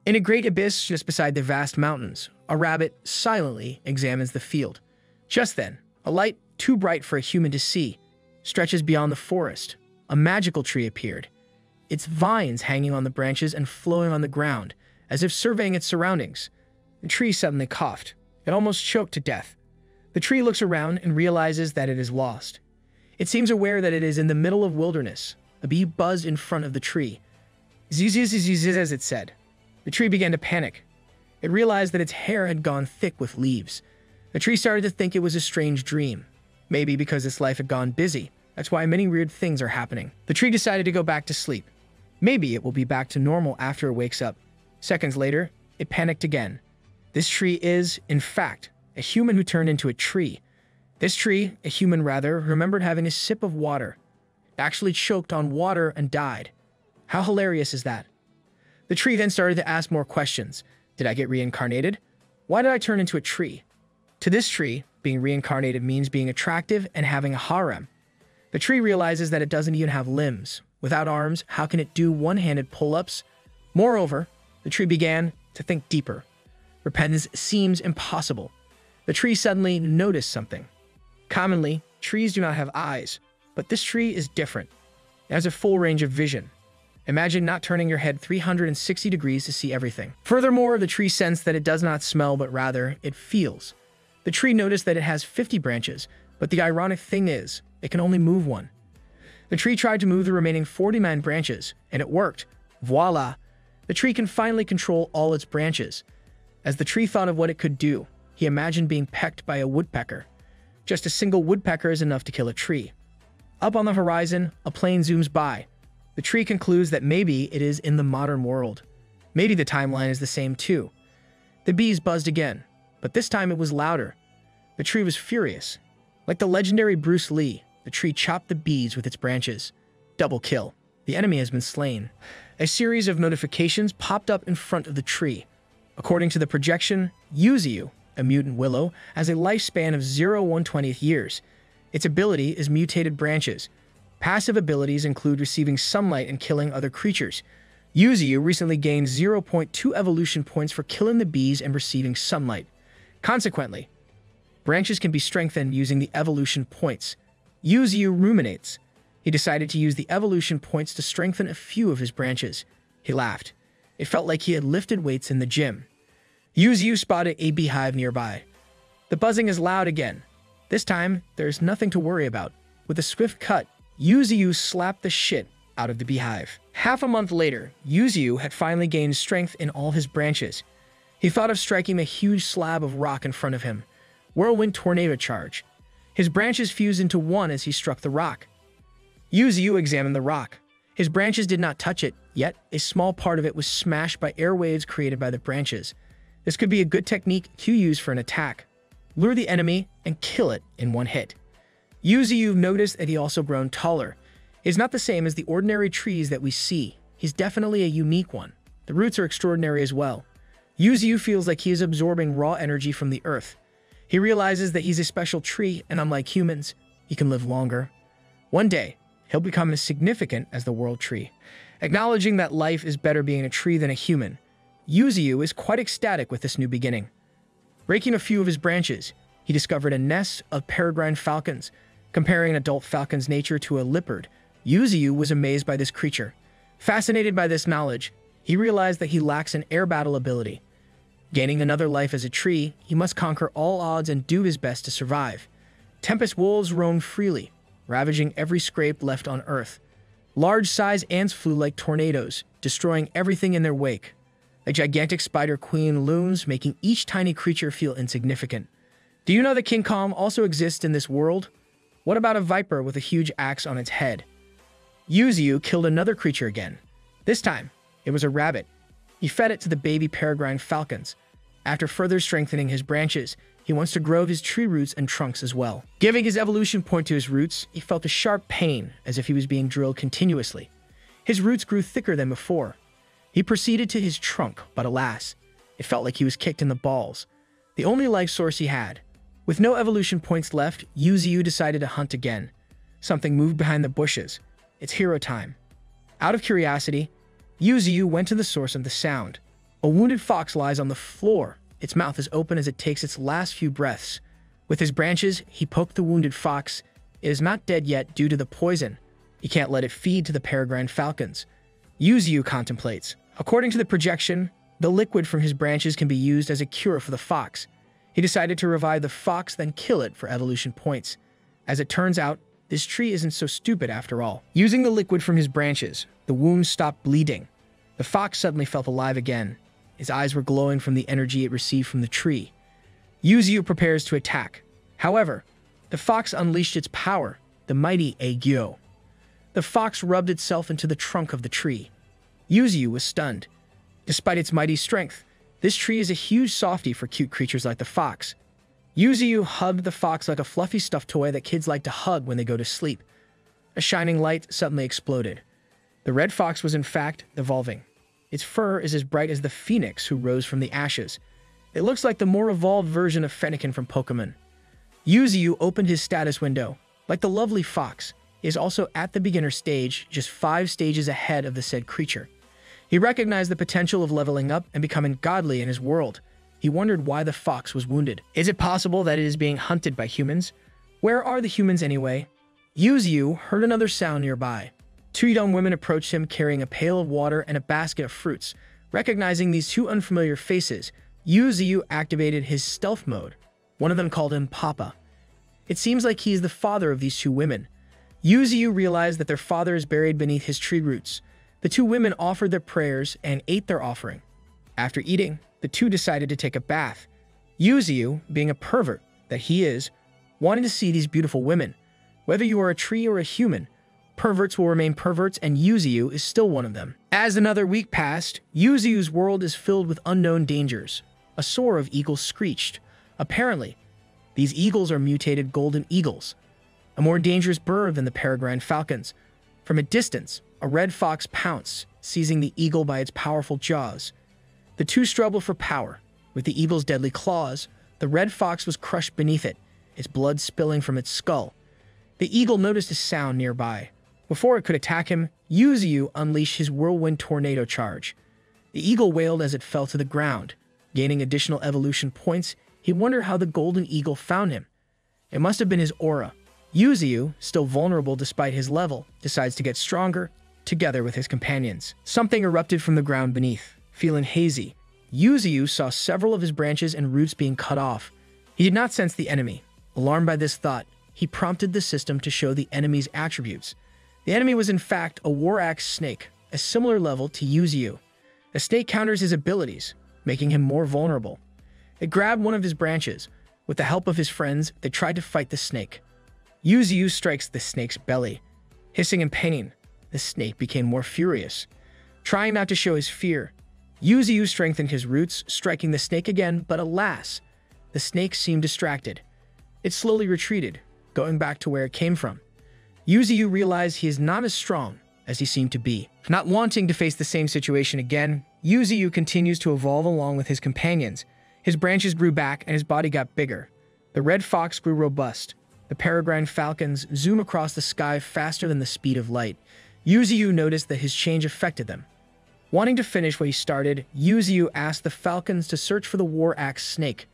In a great abyss just beside the vast mountains, a rabbit silently examines the field. Just then, a light too bright for a human to see stretches beyond the forest. A magical tree appeared, its vines hanging on the branches and flowing on the ground, as if surveying its surroundings. The tree suddenly coughed. It almost choked to death. The tree looks around and realizes that it is lost. It seems aware that it is in the middle of wilderness. A bee buzzed in front of the tree. Zzz, as it said. The tree began to panic. It realized that its hair had gone thick with leaves. The tree started to think it was a strange dream. Maybe because its life had gone busy. That's why many weird things are happening. The tree decided to go back to sleep. Maybe it will be back to normal after it wakes up. Seconds later, it panicked again. This tree is, in fact, a human who turned into a tree. This tree, a human rather, remembered having a sip of water. It actually choked on water and died. How hilarious is that? The tree then started to ask more questions. Did I get reincarnated? Why did I turn into a tree? To this tree, being reincarnated means being attractive and having a harem. The tree realizes that it doesn't even have limbs. Without arms, how can it do one-handed pull-ups? Moreover, the tree began to think deeper. Repentance seems impossible. The tree suddenly noticed something. Commonly, trees do not have eyes, but this tree is different. It has a full range of vision. Imagine not turning your head 360 degrees to see everything. Furthermore, the tree sensed that it does not smell, but rather it feels. The tree noticed that it has 50 branches, but the ironic thing is, it can only move one. The tree tried to move the remaining 49 branches, and it worked. Voila! The tree can finally control all its branches. As the tree thought of what it could do, he imagined being pecked by a woodpecker. Just a single woodpecker is enough to kill a tree. Up on the horizon, a plane zooms by. The tree concludes that maybe it is in the modern world. Maybe the timeline is the same too. The bees buzzed again, but this time it was louder. The tree was furious. Like the legendary Bruce Lee, the tree chopped the bees with its branches. Double kill. The enemy has been slain. A series of notifications popped up in front of the tree. According to the projection, Yuzu, a mutant willow, has a lifespan of 0.120 years. Its ability is mutated branches. Passive abilities include receiving sunlight and killing other creatures. Yuzu recently gained 0.2 evolution points for killing the bees and receiving sunlight. Consequently, branches can be strengthened using the evolution points. Yuzu ruminates. He decided to use the evolution points to strengthen a few of his branches. He laughed. It felt like he had lifted weights in the gym. Yuzu spotted a beehive nearby. The buzzing is loud again. This time, there's nothing to worry about. With a swift cut, Yuzu slapped the shit out of the beehive. Half a month later, Yuzu had finally gained strength in all his branches. He thought of striking a huge slab of rock in front of him. Whirlwind tornado charge. His branches fused into one as he struck the rock. Yuzu examined the rock. His branches did not touch it, yet a small part of it was smashed by airwaves created by the branches. This could be a good technique to use for an attack. Lure the enemy and kill it in one hit. Yuzu noticed that he also grown taller. He's not the same as the ordinary trees that we see. He's definitely a unique one. The roots are extraordinary as well. Yuzu feels like he is absorbing raw energy from the earth. He realizes that he's a special tree, and unlike humans, he can live longer. One day, he'll become as significant as the world tree. Acknowledging that life is better being a tree than a human, Yuzu is quite ecstatic with this new beginning. Breaking a few of his branches, he discovered a nest of peregrine falcons. Comparing an adult falcon's nature to a leopard, Yuzu was amazed by this creature. Fascinated by this knowledge, he realized that he lacks an air battle ability. Gaining another life as a tree, he must conquer all odds and do his best to survive. Tempest wolves roamed freely, ravaging every scrape left on Earth. Large-sized ants flew like tornadoes, destroying everything in their wake. A gigantic spider queen looms, making each tiny creature feel insignificant. Do you know that King Kong also exists in this world? What about a viper with a huge axe on its head? Yuzu killed another creature again. This time, it was a rabbit. He fed it to the baby peregrine falcons. After further strengthening his branches, he wants to grow his tree roots and trunks as well. Giving his evolution point to his roots, he felt a sharp pain as if he was being drilled continuously. His roots grew thicker than before. He proceeded to his trunk, but alas, it felt like he was kicked in the balls. The only life source he had. With no evolution points left, Yuzu decided to hunt again. Something moved behind the bushes. It's hero time. Out of curiosity, Yuzu went to the source of the sound. A wounded fox lies on the floor. Its mouth is open as it takes its last few breaths. With his branches, he poked the wounded fox. It is not dead yet due to the poison. He can't let it feed to the peregrine falcons. Yuzu contemplates. According to the projection, the liquid from his branches can be used as a cure for the fox. He decided to revive the fox, then kill it for evolution points. As it turns out, this tree isn't so stupid after all. Using the liquid from his branches, the wound stopped bleeding. The fox suddenly felt alive again. His eyes were glowing from the energy it received from the tree. Yuzu prepares to attack. However, the fox unleashed its power, the mighty Aegyo. The fox rubbed itself into the trunk of the tree. Yuzu was stunned. Despite its mighty strength, this tree is a huge softie for cute creatures like the fox. Yuzu hugged the fox like a fluffy stuffed toy that kids like to hug when they go to sleep. A shining light suddenly exploded. The red fox was in fact evolving. Its fur is as bright as the phoenix who rose from the ashes. It looks like the more evolved version of Fennekin from Pokemon. Yuzu opened his status window. Like the lovely fox, he is also at the beginner stage, just 5 stages ahead of the said creature. He recognized the potential of leveling up and becoming godly in his world. He wondered why the fox was wounded. Is it possible that it is being hunted by humans? Where are the humans anyway? Yuzu heard another sound nearby. 2 young women approached him carrying a pail of water and a basket of fruits. Recognizing these 2 unfamiliar faces, Yuzu activated his stealth mode. One of them called him Papa. It seems like he is the father of these 2 women. Yuzu realized that their father is buried beneath his tree roots. The 2 women offered their prayers and ate their offering. After eating, the 2 decided to take a bath. Yuzu, being a pervert that he is, wanted to see these beautiful women. Whether you are a tree or a human, perverts will remain perverts, and Yuzu is still one of them. As another week passed, Yuzu's world is filled with unknown dangers. A soar of eagles screeched. Apparently, these eagles are mutated golden eagles, a more dangerous bird than the peregrine falcons. From a distance, a red fox pounced, seizing the eagle by its powerful jaws. The 2 struggled for power. With the eagle's deadly claws, the red fox was crushed beneath it, its blood spilling from its skull. The eagle noticed a sound nearby. Before it could attack him, Yuzu unleashed his whirlwind tornado charge. The eagle wailed as it fell to the ground. Gaining additional evolution points, he wondered how the golden eagle found him. It must have been his aura. Yuzu, still vulnerable despite his level, decides to get stronger, together with his companions. Something erupted from the ground beneath. Feeling hazy, Yuzu saw several of his branches and roots being cut off. He did not sense the enemy. Alarmed by this thought, he prompted the system to show the enemy's attributes. The enemy was in fact a war axe snake, a similar level to Yuzu. The snake counters his abilities, making him more vulnerable. It grabbed one of his branches. With the help of his friends, they tried to fight the snake. Yuzu strikes the snake's belly. Hissing in pain, the snake became more furious. Trying not to show his fear, Yuzu strengthened his roots, striking the snake again, but alas, the snake seemed distracted. It slowly retreated, going back to where it came from. Yuzu realized he is not as strong as he seemed to be. Not wanting to face the same situation again, Yuzu continues to evolve along with his companions. His branches grew back and his body got bigger. The red fox grew robust. The peregrine falcons zoom across the sky faster than the speed of light. Yuzu noticed that his change affected them. Wanting to finish what he started, Yuzu asked the falcons to search for the war axe snake.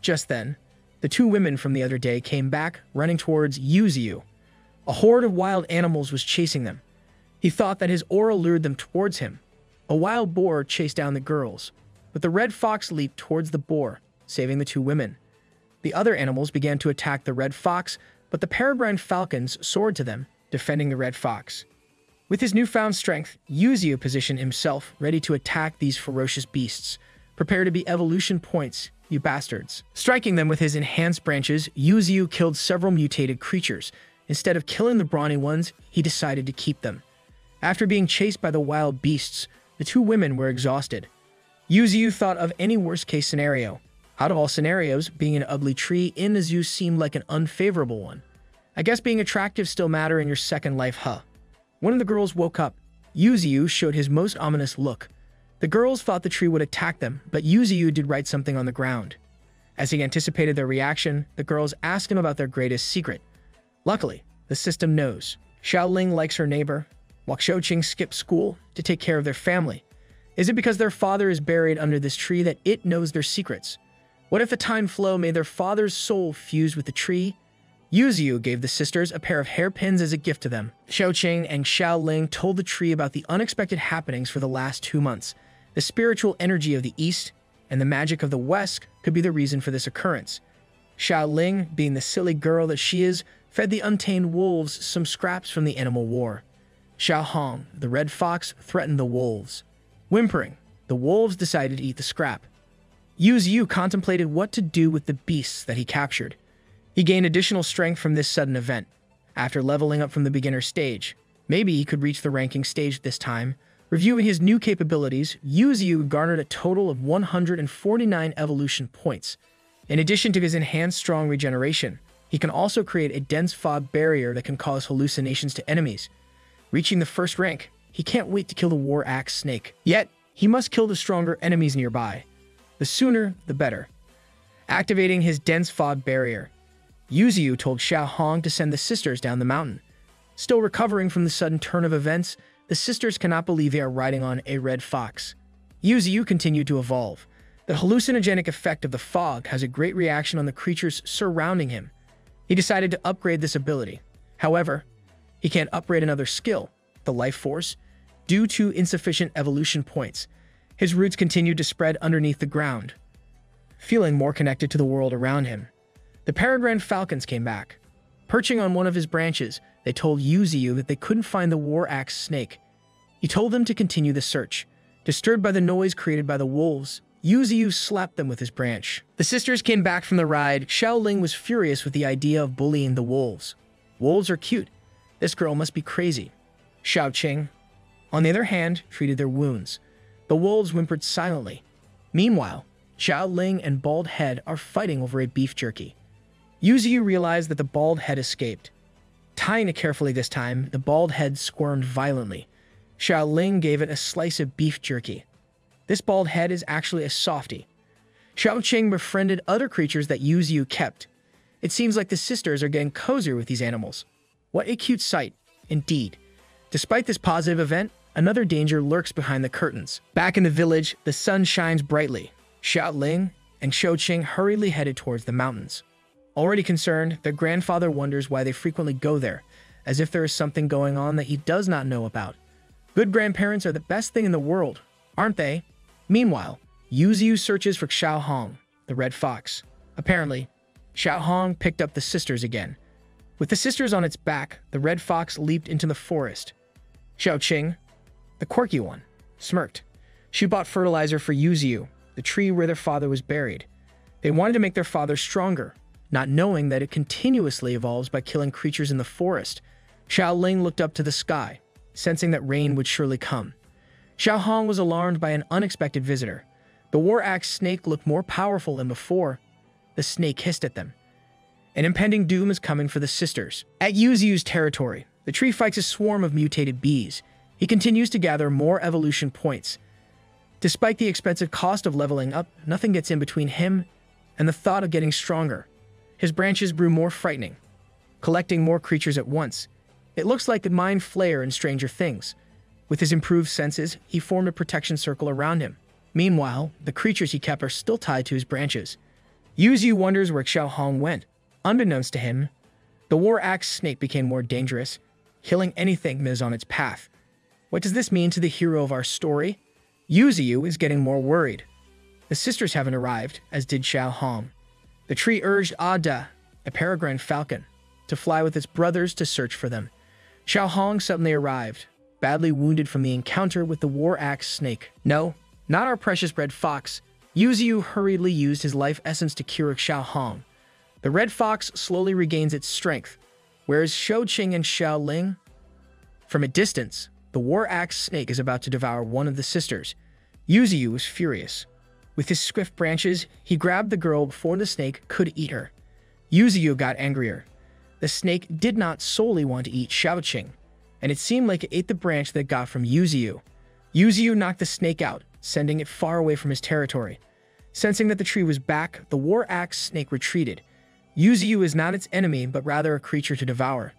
Just then, the 2 women from the other day came back, running towards Yuzu. A horde of wild animals was chasing them. He thought that his aura lured them towards him. A wild boar chased down the girls, but the red fox leaped towards the boar, saving the 2 women. The other animals began to attack the red fox, but the peregrine falcons soared to them, defending the red fox. With his newfound strength, Yuzu positioned himself ready to attack these ferocious beasts. Prepare to be evolution points, you bastards. Striking them with his enhanced branches, Yuzu killed several mutated creatures. Instead of killing the brawny ones, he decided to keep them. After being chased by the wild beasts, the 2 women were exhausted. Yuzu thought of any worst-case scenario. Out of all scenarios, being an ugly tree in the zoo seemed like an unfavorable one. I guess being attractive still matter in your second life, huh? One of the girls woke up. Yuzu showed his most ominous look. The girls thought the tree would attack them, but Yuzu did write something on the ground. As he anticipated their reaction, the girls asked him about their greatest secret. Luckily, the system knows. Xiaoling likes her neighbor, while Xiaoqing skipped school to take care of their family. Is it because their father is buried under this tree that it knows their secrets? What if the time flow made their father's soul fuse with the tree? Yuzu gave the sisters a pair of hairpins as a gift to them. Xiaoqing and Xiaoling told the tree about the unexpected happenings for the last 2 months. The spiritual energy of the East and the magic of the West could be the reason for this occurrence. Xiaoling, being the silly girl that she is, fed the untamed wolves some scraps from the animal war. Xiaohong, the red fox, threatened the wolves. Whimpering, the wolves decided to eat the scrap. Yuzu contemplated what to do with the beasts that he captured. He gained additional strength from this sudden event. After leveling up from the beginner stage, maybe he could reach the ranking stage this time. Reviewing his new capabilities, Yuzu garnered a total of 149 evolution points. In addition to his enhanced strong regeneration, he can also create a dense fog barrier that can cause hallucinations to enemies. Reaching the first rank, he can't wait to kill the War Axe Snake. Yet, he must kill the stronger enemies nearby. The sooner, the better. Activating his dense fog barrier, Yuzu told Xiaohong to send the sisters down the mountain. Still recovering from the sudden turn of events, the sisters cannot believe they are riding on a red fox. Yuzu continued to evolve. The hallucinogenic effect of the fog has a great reaction on the creatures surrounding him. He decided to upgrade this ability. However, he can't upgrade another skill, the life force, due to insufficient evolution points. His roots continued to spread underneath the ground. Feeling more connected to the world around him, the peregrine falcons came back. Perching on one of his branches, they told Yuzu that they couldn't find the War Axe Snake. He told them to continue the search. Disturbed by the noise created by the wolves, Yuzu slapped them with his branch. The sisters came back from the ride. Xiaoling was furious with the idea of bullying the wolves. Wolves are cute. This girl must be crazy. Xiaoqing, on the other hand, treated their wounds. The wolves whimpered silently. Meanwhile, Xiaoling and Bald Head are fighting over a beef jerky. Yuzu realized that the Bald Head escaped. Tying it carefully this time, the Bald Head squirmed violently. Xiaoling gave it a slice of beef jerky. This Bald Head is actually a softie. Xiaoqing befriended other creatures that Yuzu kept. It seems like the sisters are getting cozier with these animals. What a cute sight, indeed. Despite this positive event, another danger lurks behind the curtains. Back in the village, the sun shines brightly. Xiaoling and Xiaoqing hurriedly headed towards the mountains. Already concerned, their grandfather wonders why they frequently go there, as if there is something going on that he does not know about. Good grandparents are the best thing in the world, aren't they? Meanwhile, Yuzu searches for Xiaohong, the red fox. Apparently, Xiaohong picked up the sisters again. With the sisters on its back, the red fox leaped into the forest. Xiaoqing, the quirky one, smirked. She bought fertilizer for Yuzu, the tree where their father was buried. They wanted to make their father stronger, not knowing that it continuously evolves by killing creatures in the forest. Xiaoling looked up to the sky, sensing that rain would surely come. Xiaohong was alarmed by an unexpected visitor. The War Axe Snake looked more powerful than before. The snake hissed at them. An impending doom is coming for the sisters. At Yuzu's territory, the tree fights a swarm of mutated bees. He continues to gather more evolution points. Despite the expensive cost of leveling up, nothing gets in between him and the thought of getting stronger. His branches grew more frightening, collecting more creatures at once. It looks like the Mind Flayer in Stranger Things. With his improved senses, he formed a protection circle around him. Meanwhile, the creatures he kept are still tied to his branches. Yuzu wonders where Xiaohong went. Unbeknownst to him, the War Axe Snake became more dangerous, killing anything that is on its path. What does this mean to the hero of our story? Yuzu is getting more worried. The sisters haven't arrived, as did Xiaohong. The tree urged Ada, a peregrine falcon, to fly with its brothers to search for them. Xiaohong suddenly arrived, badly wounded from the encounter with the War Axe Snake. No, not our precious red fox. Yuzu hurriedly used his life essence to cure Xiaohong. The red fox slowly regains its strength, whereas Xiaoqing and Xiaoling. From a distance, the War Axe Snake is about to devour one of the sisters. Yuzu was furious. With his swift branches, he grabbed the girl before the snake could eat her. Yuzu got angrier. The snake did not solely want to eat Xiaoqing, and it seemed like it ate the branch that it got from Yuzu. Yuzu knocked the snake out, sending it far away from his territory. Sensing that the tree was back, the War Axe Snake retreated. Yuzu is not its enemy, but rather a creature to devour.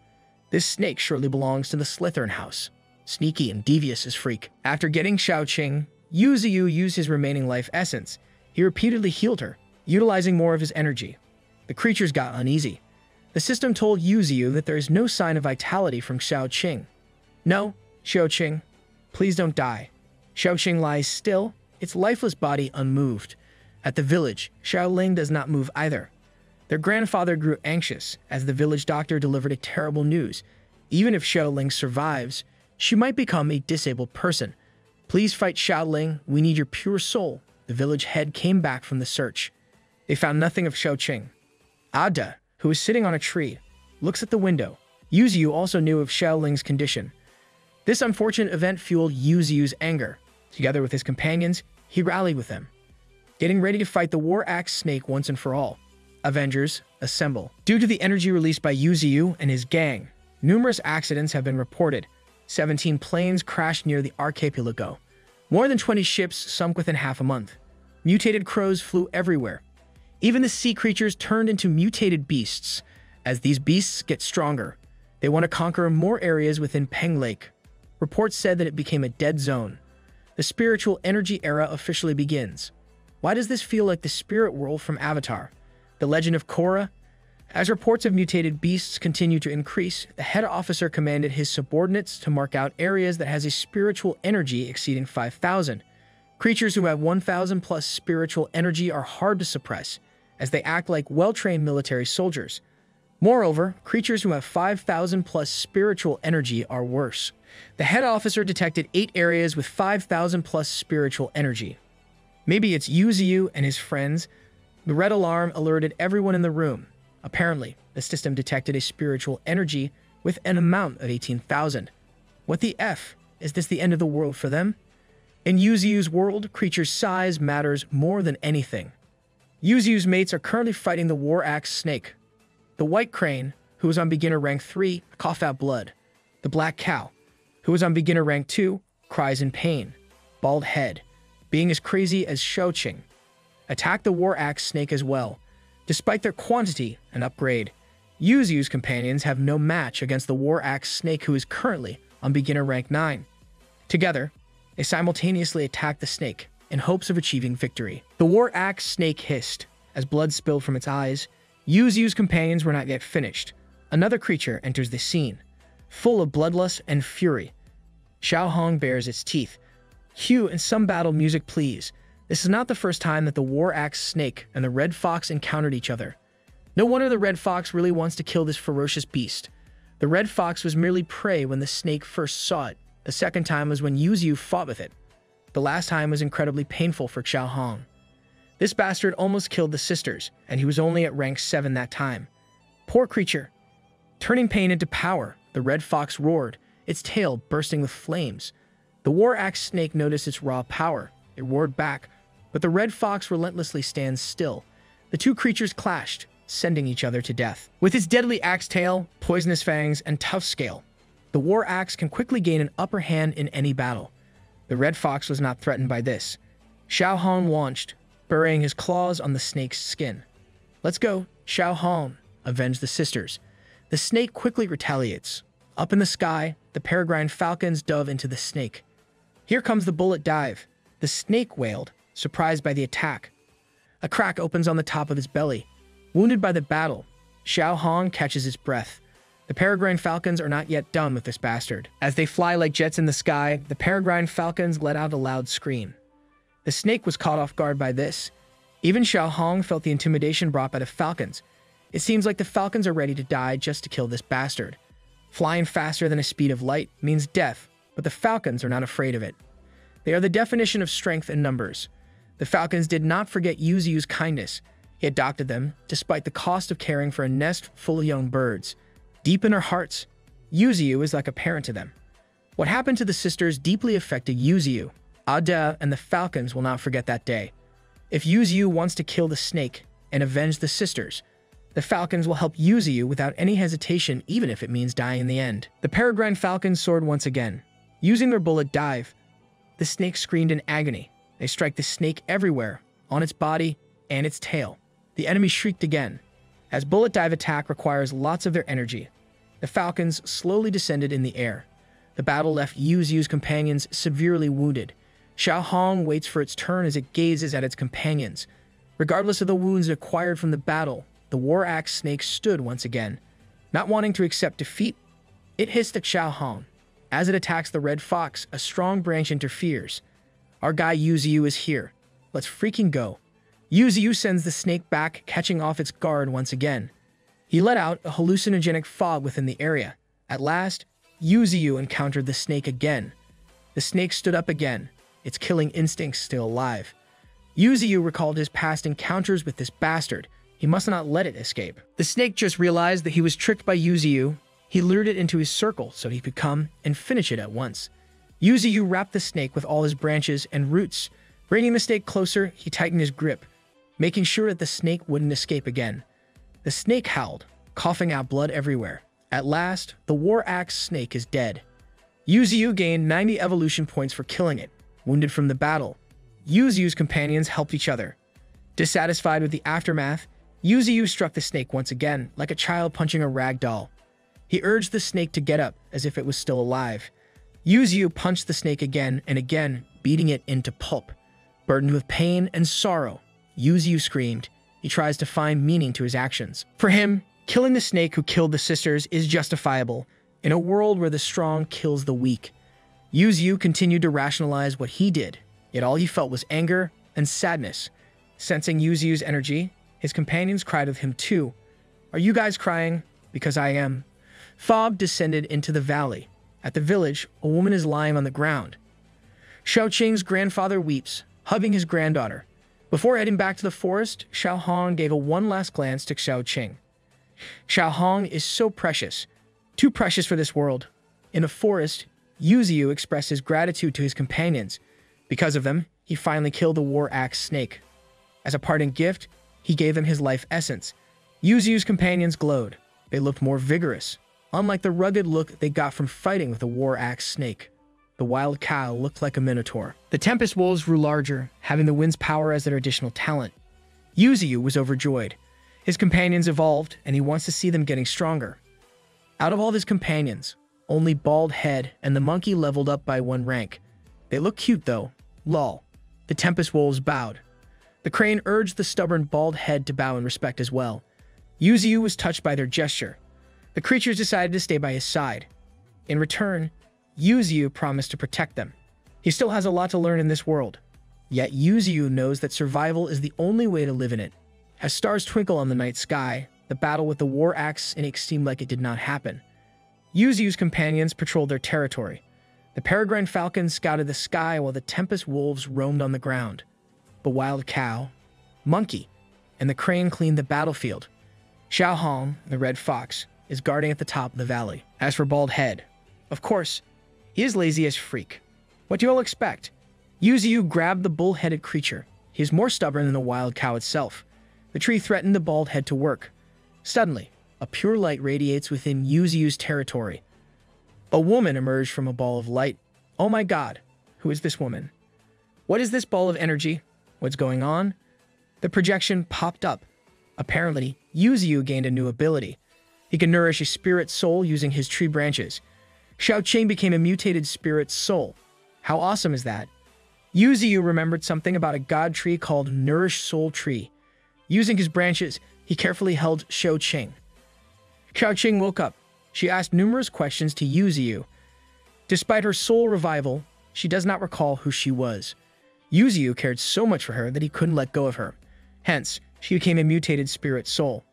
This snake surely belongs to the Slytherin house. Sneaky and devious as freak. After getting Xiaoqing, Yu Ziyu used his remaining life essence. He repeatedly healed her, utilizing more of his energy. The creatures got uneasy. The system told Yu Ziyu that there is no sign of vitality from Xiao Qing. No, Xiao Qing, please don't die. Xiao Qing lies still, its lifeless body unmoved. At the village, Xiao Ling does not move either. Their grandfather grew anxious as the village doctor delivered a terrible news. Even if Xiao Ling survives, she might become a disabled person. Please fight Xiao Ling, we need your pure soul. The village head came back from the search. They found nothing of Xiao Qing. Ada, who was sitting on a tree, looks at the window. Yu Ziyu also knew of Xiao Ling's condition. This unfortunate event fueled Yu Ziyu's anger. Together with his companions, he rallied with them, getting ready to fight the War Axe Snake once and for all. Avengers, assemble. Due to the energy released by Yu Ziyu and his gang, numerous accidents have been reported. 17 planes crashed near the archipelago. More than 20 ships sunk within half a month. Mutated crows flew everywhere. Even the sea creatures turned into mutated beasts. As these beasts get stronger, they want to conquer more areas within Peng Lake. Reports said that it became a dead zone. The spiritual energy era officially begins. Why does this feel like the spirit world from Avatar? The Legend of Korra? As reports of mutated beasts continue to increase, the head officer commanded his subordinates to mark out areas that has a spiritual energy exceeding 5,000. Creatures who have 1,000 plus spiritual energy are hard to suppress, as they act like well-trained military soldiers. Moreover, creatures who have 5,000 plus spiritual energy are worse. The head officer detected 8 areas with 5,000 plus spiritual energy. Maybe it's Yu Ziyu and his friends. The red alarm alerted everyone in the room. Apparently, the system detected a spiritual energy with an amount of 18,000. What the F? Is this the end of the world for them? In Yu Ziyu's world, creature size matters more than anything. Yu Ziyu's mates are currently fighting the War Axe Snake. The White Crane, who was on beginner rank 3, coughed out blood. The Black Cow, who was on beginner rank 2, cries in pain. Bald Head, being as crazy as Xiao Qing, attacked the War Axe Snake as well. Despite their quantity and upgrade, Yu Ziyu's companions have no match against the War Axe Snake, who is currently on beginner rank 9. Together, they simultaneously attack the snake in hopes of achieving victory. The War Axe Snake hissed as blood spilled from its eyes. Yu Ziyu's companions were not yet finished. Another creature enters the scene, full of bloodlust and fury. Xiao Hong bares its teeth. Cue and some battle music, please. This is not the first time that the War Axe Snake and the Red Fox encountered each other. No wonder the Red Fox really wants to kill this ferocious beast. The Red Fox was merely prey when the snake first saw it. The second time was when Yu Ziyu fought with it. The last time was incredibly painful for Xiao Hong. This bastard almost killed the sisters, and he was only at rank 7 that time. Poor creature. Turning pain into power, the Red Fox roared, its tail bursting with flames. The War Axe Snake noticed its raw power. It roared back, but the Red Fox relentlessly stands still. The two creatures clashed, sending each other to death. With its deadly axe tail, poisonous fangs, and tough scale, the War Axe can quickly gain an upper hand in any battle. The Red Fox was not threatened by this. Xiao Hong launched, burying his claws on the snake's skin. Let's go, Xiao Hong, avenge the sisters. The snake quickly retaliates. Up in the sky, the peregrine falcons dove into the snake. Here comes the bullet dive. The snake wailed, surprised by the attack. A crack opens on the top of his belly. Wounded by the battle, Xiao Hong catches his breath. The peregrine falcons are not yet done with this bastard. As they fly like jets in the sky, the peregrine falcons let out a loud scream. The snake was caught off guard by this. Even Xiao Hong felt the intimidation brought by the falcons. It seems like the falcons are ready to die just to kill this bastard. Flying faster than the speed of light means death, but the falcons are not afraid of it. They are the definition of strength in numbers. The falcons did not forget Yu Ziyu's kindness. He adopted them, despite the cost of caring for a nest full of young birds. Deep in their hearts, Yu Ziyu is like a parent to them. What happened to the sisters deeply affected Yu Ziyu. Ada and the falcons will not forget that day. If Yu Ziyu wants to kill the snake and avenge the sisters, the falcons will help Yu Ziyu without any hesitation, even if it means dying in the end. The peregrine falcons soared once again. Using their bullet dive, the snake screamed in agony. They strike the snake everywhere, on its body and its tail. The enemy shrieked again. As bullet dive attack requires lots of their energy, the falcons slowly descended in the air. The battle left Yu Ziyu's companions severely wounded. Xiao Hong waits for its turn as it gazes at its companions. Regardless of the wounds acquired from the battle, the war axe snake stood once again. Not wanting to accept defeat, it hissed at Xiao Hong. As it attacks the red fox, a strong branch interferes. Our guy Yuziu is here. Let's freaking go. Yuziu sends the snake back, catching off its guard once again. He let out a hallucinogenic fog within the area. At last, Yuziu encountered the snake again. The snake stood up again, its killing instincts still alive. Yuziu recalled his past encounters with this bastard. He must not let it escape. The snake just realized that he was tricked by Yuziu. He lured it into his circle so he could come and finish it at once. Yuziu wrapped the snake with all his branches and roots. Bringing the snake closer, he tightened his grip, making sure that the snake wouldn't escape again. The snake howled, coughing out blood everywhere. At last, the war axe snake is dead. Yuziu gained 90 evolution points for killing it. Wounded from the battle, Yuziu's companions helped each other. Dissatisfied with the aftermath, Yuziu struck the snake once again, like a child punching a rag doll. He urged the snake to get up, as if it was still alive. Yuziu punched the snake again and again, beating it into pulp. Burdened with pain and sorrow, Yuziu screamed. He tries to find meaning to his actions. For him, killing the snake who killed the sisters is justifiable, in a world where the strong kills the weak. Yuziu continued to rationalize what he did, yet all he felt was anger and sadness. Sensing Yuziu's energy, his companions cried with him too. Are you guys crying? Because I am. Fog descended into the valley. At the village, a woman is lying on the ground. Xiao Qing's grandfather weeps, hugging his granddaughter. Before heading back to the forest, Xiao Hong gave a one last glance to Xiao Qing. Xiao Hong is so precious, too precious for this world. In the forest, Yuziu expressed his gratitude to his companions. Because of them, he finally killed the war axe snake. As a parting gift, he gave them his life essence. Yuziu's companions glowed. They looked more vigorous, unlike the rugged look they got from fighting with the war axe snake. The wild cow looked like a minotaur. The tempest wolves grew larger, having the wind's power as their additional talent. Yuziu was overjoyed. His companions evolved, and he wants to see them getting stronger. Out of all of his companions, only Bald Head and the monkey leveled up by 1 rank. They look cute though. Lol. The tempest wolves bowed. The crane urged the stubborn Bald Head to bow in respect as well. Yuziu was touched by their gesture. The creatures decided to stay by his side. In return, Yuziu promised to protect them. He still has a lot to learn in this world. Yet Yuziu knows that survival is the only way to live in it. As stars twinkle on the night sky, the battle with the war axe snake seemed like it did not happen. Yuziu's companions patrolled their territory. The peregrine falcon scouted the sky while the tempest wolves roamed on the ground. The wild cow, monkey, and the crane cleaned the battlefield. Xiao Hong, the red fox, is guarding at the top of the valley. As for Bald Head, of course, he is lazy as freak. What do you all expect? Yuziu grabbed the bull-headed creature. He is more stubborn than the wild cow itself. The tree threatened the Bald Head to work. Suddenly, a pure light radiates within Yuziu's territory. A woman emerged from a ball of light. Oh my god, who is this woman? What is this ball of energy? What's going on? The projection popped up. Apparently, Yuziu gained a new ability. He can nourish a spirit soul using his tree branches. Xiao Qing became a mutated spirit soul. How awesome is that? Yuziu remembered something about a god tree called Nourish Soul Tree. Using his branches, he carefully held Xiao Qing. Xiao Qing woke up. She asked numerous questions to Yuziu. Despite her soul revival, she does not recall who she was. Yuziu cared so much for her that he couldn't let go of her. Hence, she became a mutated spirit soul.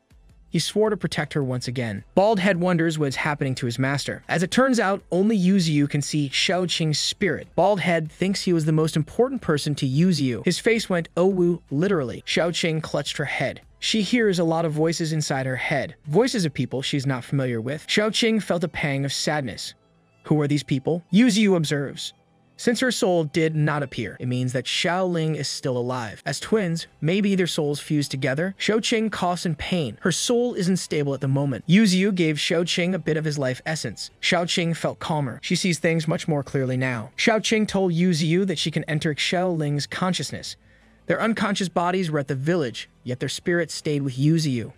He swore to protect her once again. Bald Head wonders what's happening to his master. As it turns out, only Yuziu can see Xiao Qing's spirit. Bald Head thinks he was the most important person to Yuziu. His face went oh woo, literally. Xiao Qing clutched her head. She hears a lot of voices inside her head. Voices of people she's not familiar with. Xiao Qing felt a pang of sadness. Who are these people? Yuziu observes. Since her soul did not appear, it means that Xiaoling is still alive. As twins, maybe their souls fused together. Xiao Qing coughs in pain. Her soul isn't stable at the moment. Yuziu gave Xiao Qing a bit of his life essence. Xiao Qing felt calmer. She sees things much more clearly now. Xiao Qing told Yuziu that she can enter Xiaoling's consciousness. Their unconscious bodies were at the village, yet their spirits stayed with Yuziu.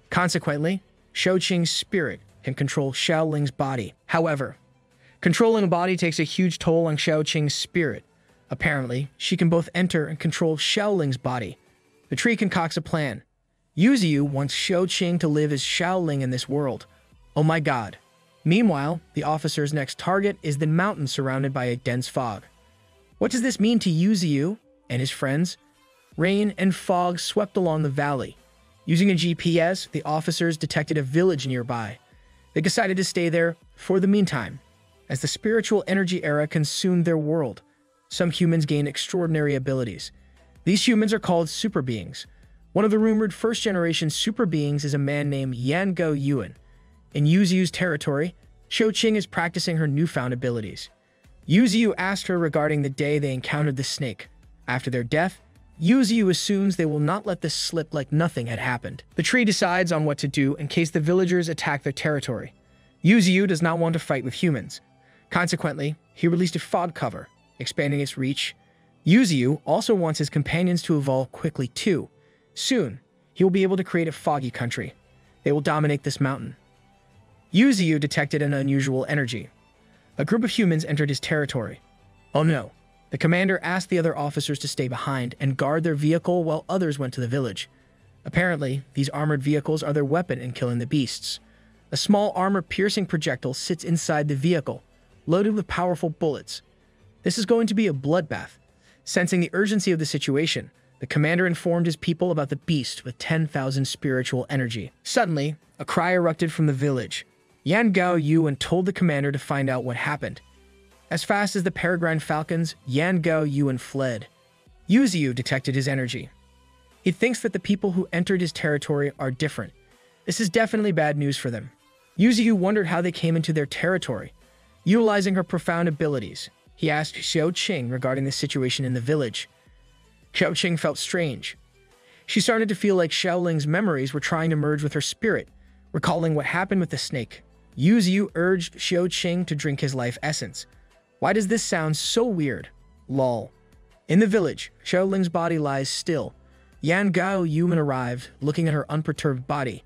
Consequently, Xiao Qing's spirit can control Xiaoling's body. However, controlling a body takes a huge toll on Xiao Qing's spirit. Apparently, she can both enter and control Xiaoling's body. The tree concocts a plan. Yuziu wants Xiaoqing to live as Xiaoling in this world. Oh my god. Meanwhile, the officer's next target is the mountain surrounded by a dense fog. What does this mean to Yuziu and his friends? Rain and fog swept along the valley. Using a GPS, the officers detected a village nearby. They decided to stay there for the meantime. As the spiritual energy era consumed their world, some humans gained extraordinary abilities. These humans are called super beings. One of the rumored first-generation super beings is a man named Yan Go Yuan. In Yuziu's territory, Xiaoqing is practicing her newfound abilities. Yuziu asked her regarding the day they encountered the snake. After their death, Yuziu assumes they will not let this slip like nothing had happened. The tree decides on what to do in case the villagers attack their territory. Yuziu does not want to fight with humans. Consequently, he released a fog cover, expanding its reach. Yuziu also wants his companions to evolve quickly too. Soon, he will be able to create a foggy country. They will dominate this mountain. Yuziu detected an unusual energy. A group of humans entered his territory. Oh no. The commander asked the other officers to stay behind and guard their vehicle while others went to the village. Apparently, these armored vehicles are their weapon in killing the beasts. A small armor-piercing projectile sits inside the vehicle, loaded with powerful bullets. This is going to be a bloodbath. Sensing the urgency of the situation, the commander informed his people about the beast with 10,000 spiritual energy. Suddenly, a cry erupted from the village. Yan Gao Yuan told the commander to find out what happened. As fast as the peregrine falcons, Yan Gao Yuan fled. Yuziu detected his energy. He thinks that the people who entered his territory are different. This is definitely bad news for them. Yuziu wondered how they came into their territory. Utilizing her profound abilities, he asked Xiaoqing regarding the situation in the village. Xiaoqing felt strange. She started to feel like Xiaoling's memories were trying to merge with her spirit, recalling what happened with the snake. Yuziu urged Xiaoqing to drink his life essence. Why does this sound so weird? Lol. In the village, Xiaoling's body lies still. Yan Gao Yuan arrived, looking at her unperturbed body.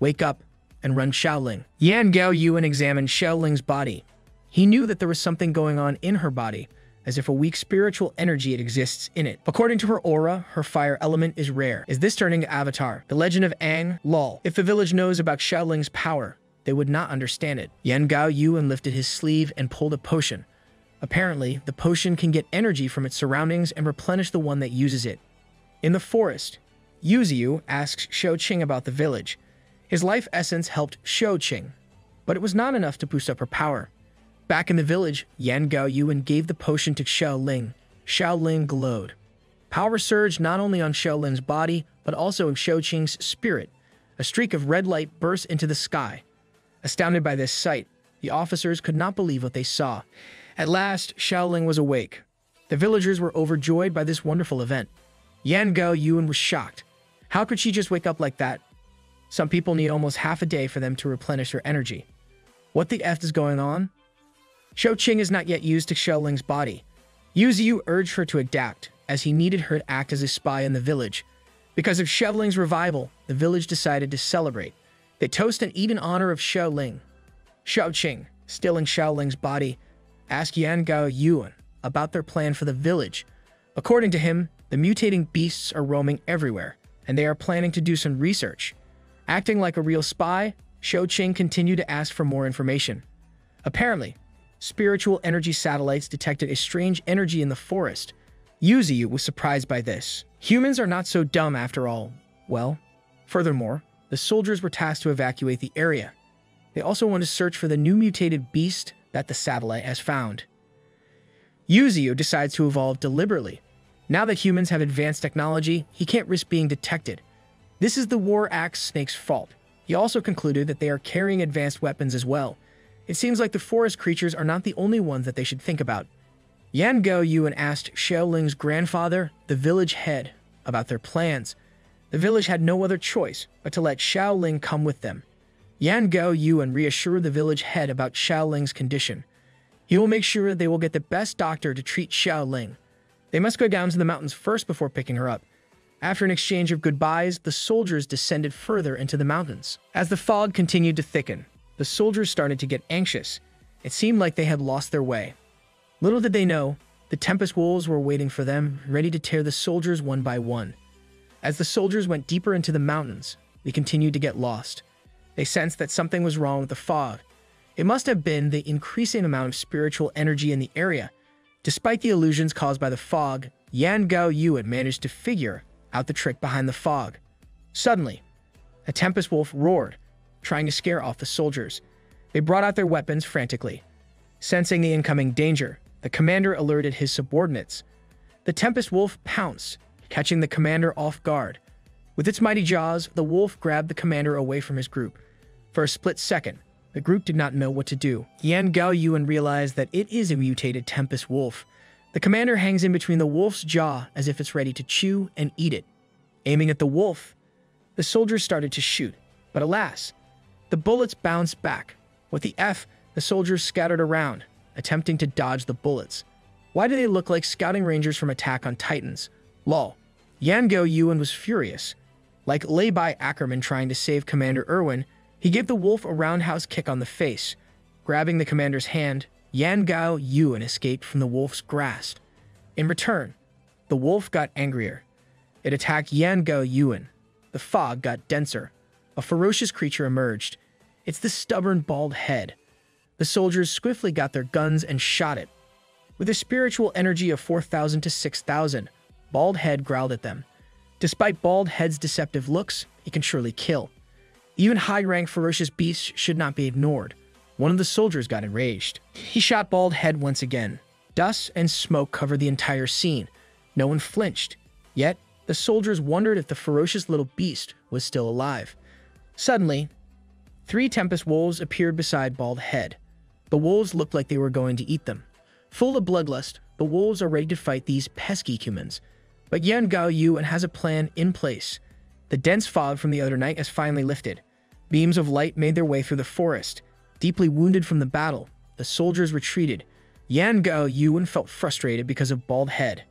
Wake up and run, Xiaoling. Yan Gao Yuan examined Xiaoling's body. He knew that there was something going on in her body, as if a weak spiritual energy exists in it. According to her aura, her fire element is rare. Is this turning to Avatar? The Legend of Aang? Lol. If the village knows about Xiaoling's power, they would not understand it. Yan Gao Yuan lifted his sleeve and pulled a potion. Apparently, the potion can get energy from its surroundings and replenish the one that uses it. In the forest, Yuziu asked Xiaoqing about the village. His life essence helped Xiaoqing, but it was not enough to boost up her power. Back in the village, Yan Gao Yuan gave the potion to Xiaoling. Xiaoling glowed. Power surged not only on Xiaoling's body, but also in Xiaoqing's spirit. A streak of red light burst into the sky. Astounded by this sight, the officers could not believe what they saw. At last, Xiaoling was awake. The villagers were overjoyed by this wonderful event. Yan Gao Yuan was shocked. How could she just wake up like that? Some people need almost half a day for them to replenish their energy. What the F is going on? Xiaoqing is not yet used to Xiaoling's body. Yuziu urged her to adapt, as he needed her to act as a spy in the village. Because of Xiaoling's revival, the village decided to celebrate. They toast and eat in honor of Xiaoling. Xiaoqing, still in Xiaoling's body, asked Yan Gao Yuan about their plan for the village. According to him, the mutating beasts are roaming everywhere, and they are planning to do some research. Acting like a real spy, Xiaoqing continued to ask for more information. Apparently, spiritual energy satellites detected a strange energy in the forest. Yuziu was surprised by this. Humans are not so dumb after all. Well, furthermore, the soldiers were tasked to evacuate the area. They also want to search for the new mutated beast that the satellite has found. Yuziu decides to evolve deliberately. Now that humans have advanced technology, he can't risk being detected. This is the War Axe Snake's fault. He also concluded that they are carrying advanced weapons as well. It seems like the forest creatures are not the only ones that they should think about. Yan Gao Yuan asked Xiaoling's grandfather, the village head, about their plans. The village had no other choice but to let Xiaoling come with them. Yan Gao Yuan reassured the village head about Xiaoling's condition. He will make sure they will get the best doctor to treat Xiaoling. They must go down to the mountains first before picking her up. After an exchange of goodbyes, the soldiers descended further into the mountains. As the fog continued to thicken, the soldiers started to get anxious. It seemed like they had lost their way. Little did they know, The Tempest Wolves were waiting for them, ready to tear the soldiers one by one. As the soldiers went deeper into the mountains, they continued to get lost. They sensed that something was wrong with the fog. It must have been the increasing amount of spiritual energy in the area. Despite the illusions caused by the fog, Yan Gao Yuan managed to figure out the trick behind the fog. Suddenly, a Tempest Wolf roared, trying to scare off the soldiers. They brought out their weapons frantically. Sensing the incoming danger, the commander alerted his subordinates. The Tempest Wolf pounced, catching the commander off guard. With its mighty jaws, the wolf grabbed the commander away from his group. For a split second, the group did not know what to do. Yan Gao Yuan realized that it is a mutated Tempest Wolf. The commander hangs in between the wolf's jaw as if it's ready to chew and eat it. Aiming at the wolf, the soldiers started to shoot, but alas, the bullets bounced back. With the the soldiers scattered around, attempting to dodge the bullets. Why do they look like scouting rangers from Attack on Titans? Lol. Yan Gao Yuan was furious. Like Lay-by Ackerman trying to save Commander Irwin, he gave the wolf a roundhouse kick on the face. Grabbing the commander's hand, Yan Gao Yuan escaped from the wolf's grasp. In return, the wolf got angrier. It attacked Yan Gao Yuan. The fog got denser. A ferocious creature emerged. It's the stubborn bald head. The soldiers swiftly got their guns and shot it. With a spiritual energy of 4,000 to 6,000, Bald Head growled at them. Despite Bald Head's deceptive looks, he can surely kill. Even high-rank ferocious beasts should not be ignored. One of the soldiers got enraged. He shot Bald Head once again. Dust and smoke covered the entire scene. No one flinched. Yet, the soldiers wondered if the ferocious little beast was still alive. Suddenly, 3 Tempest Wolves appeared beside Bald Head. The wolves looked like they were going to eat them. Full of bloodlust, the wolves are ready to fight these pesky humans. But Yan Gao Yuan has a plan in place. The dense fog from the other night has finally lifted. Beams of light made their way through the forest. Deeply wounded from the battle, the soldiers retreated. Yan Gao Yuan felt frustrated because of Bald Head.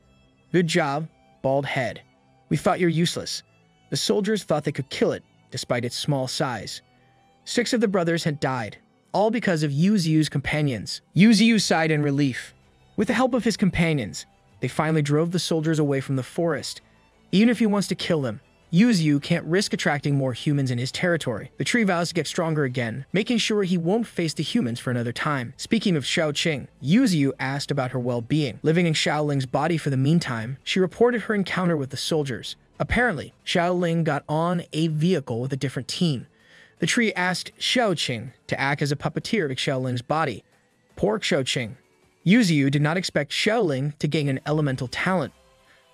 Good job, Bald Head. We thought you're useless. The soldiers thought they could kill it, despite its small size. 6 of the brothers had died, all because of Yu Ziyu's companions. Yu Ziyu sighed in relief. With the help of his companions, they finally drove the soldiers away from the forest. Even if he wants to kill them, Yu Ziyu can't risk attracting more humans in his territory. The tree vows to get stronger again, making sure he won't face the humans for another time. Speaking of Xiaoqing, Yu Ziyu asked about her well-being. Living in Xiaoling's body for the meantime, she reported her encounter with the soldiers. Apparently, Xiaoling got on a vehicle with a different team. The tree asked Xiaoqing to act as a puppeteer of Xiaoling's body. Poor Xiaoqing. Yu Ziyu did not expect Xiaoling to gain an elemental talent.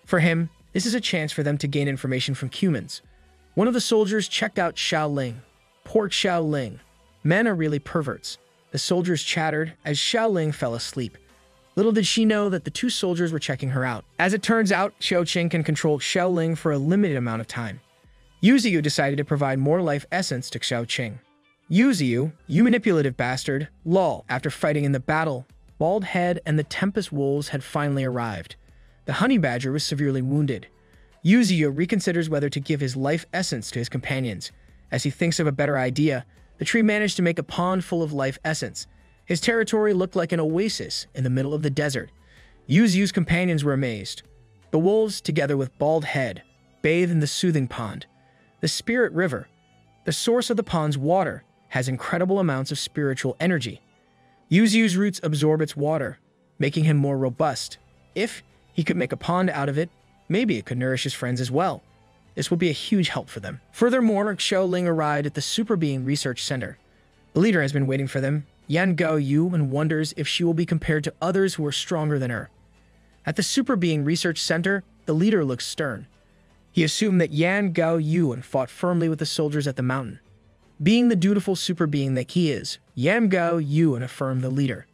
For him, this is a chance for them to gain information from humans. One of the soldiers checked out Xiaoling. Poor Xiaoling. Men are really perverts. The soldiers chattered as Xiaoling fell asleep. Little did she know that the 2 soldiers were checking her out. As it turns out, Xiaoqing can control Xiaoling for a limited amount of time. Yu Ziyu decided to provide more life essence to Xiaoqing. Yu Ziyu, you manipulative bastard, lol. After fighting in the battle, Bald Head and the Tempest Wolves had finally arrived. The honey badger was severely wounded. Yu Ziyu reconsiders whether to give his life essence to his companions. As he thinks of a better idea, the tree managed to make a pond full of life essence. His territory looked like an oasis in the middle of the desert. Yu Ziyu's companions were amazed. The wolves, together with Bald Head, bathed in the soothing pond. The Spirit River, the source of the pond's water, has incredible amounts of spiritual energy. Yu Ziyu's roots absorb its water, making him more robust. If he could make a pond out of it, maybe it could nourish his friends as well. This will be a huge help for them. Furthermore, Xiaoling arrived at the Super Being Research Center. The leader has been waiting for them. Yan Gao Yuan wonders if she will be compared to others who are stronger than her. At the Super Being Research Center, the leader looks stern. He assumed that Yan Gao Yuan fought firmly with the soldiers at the mountain. Being the dutiful super being that he is, Yan Gao Yuan affirmed the leader.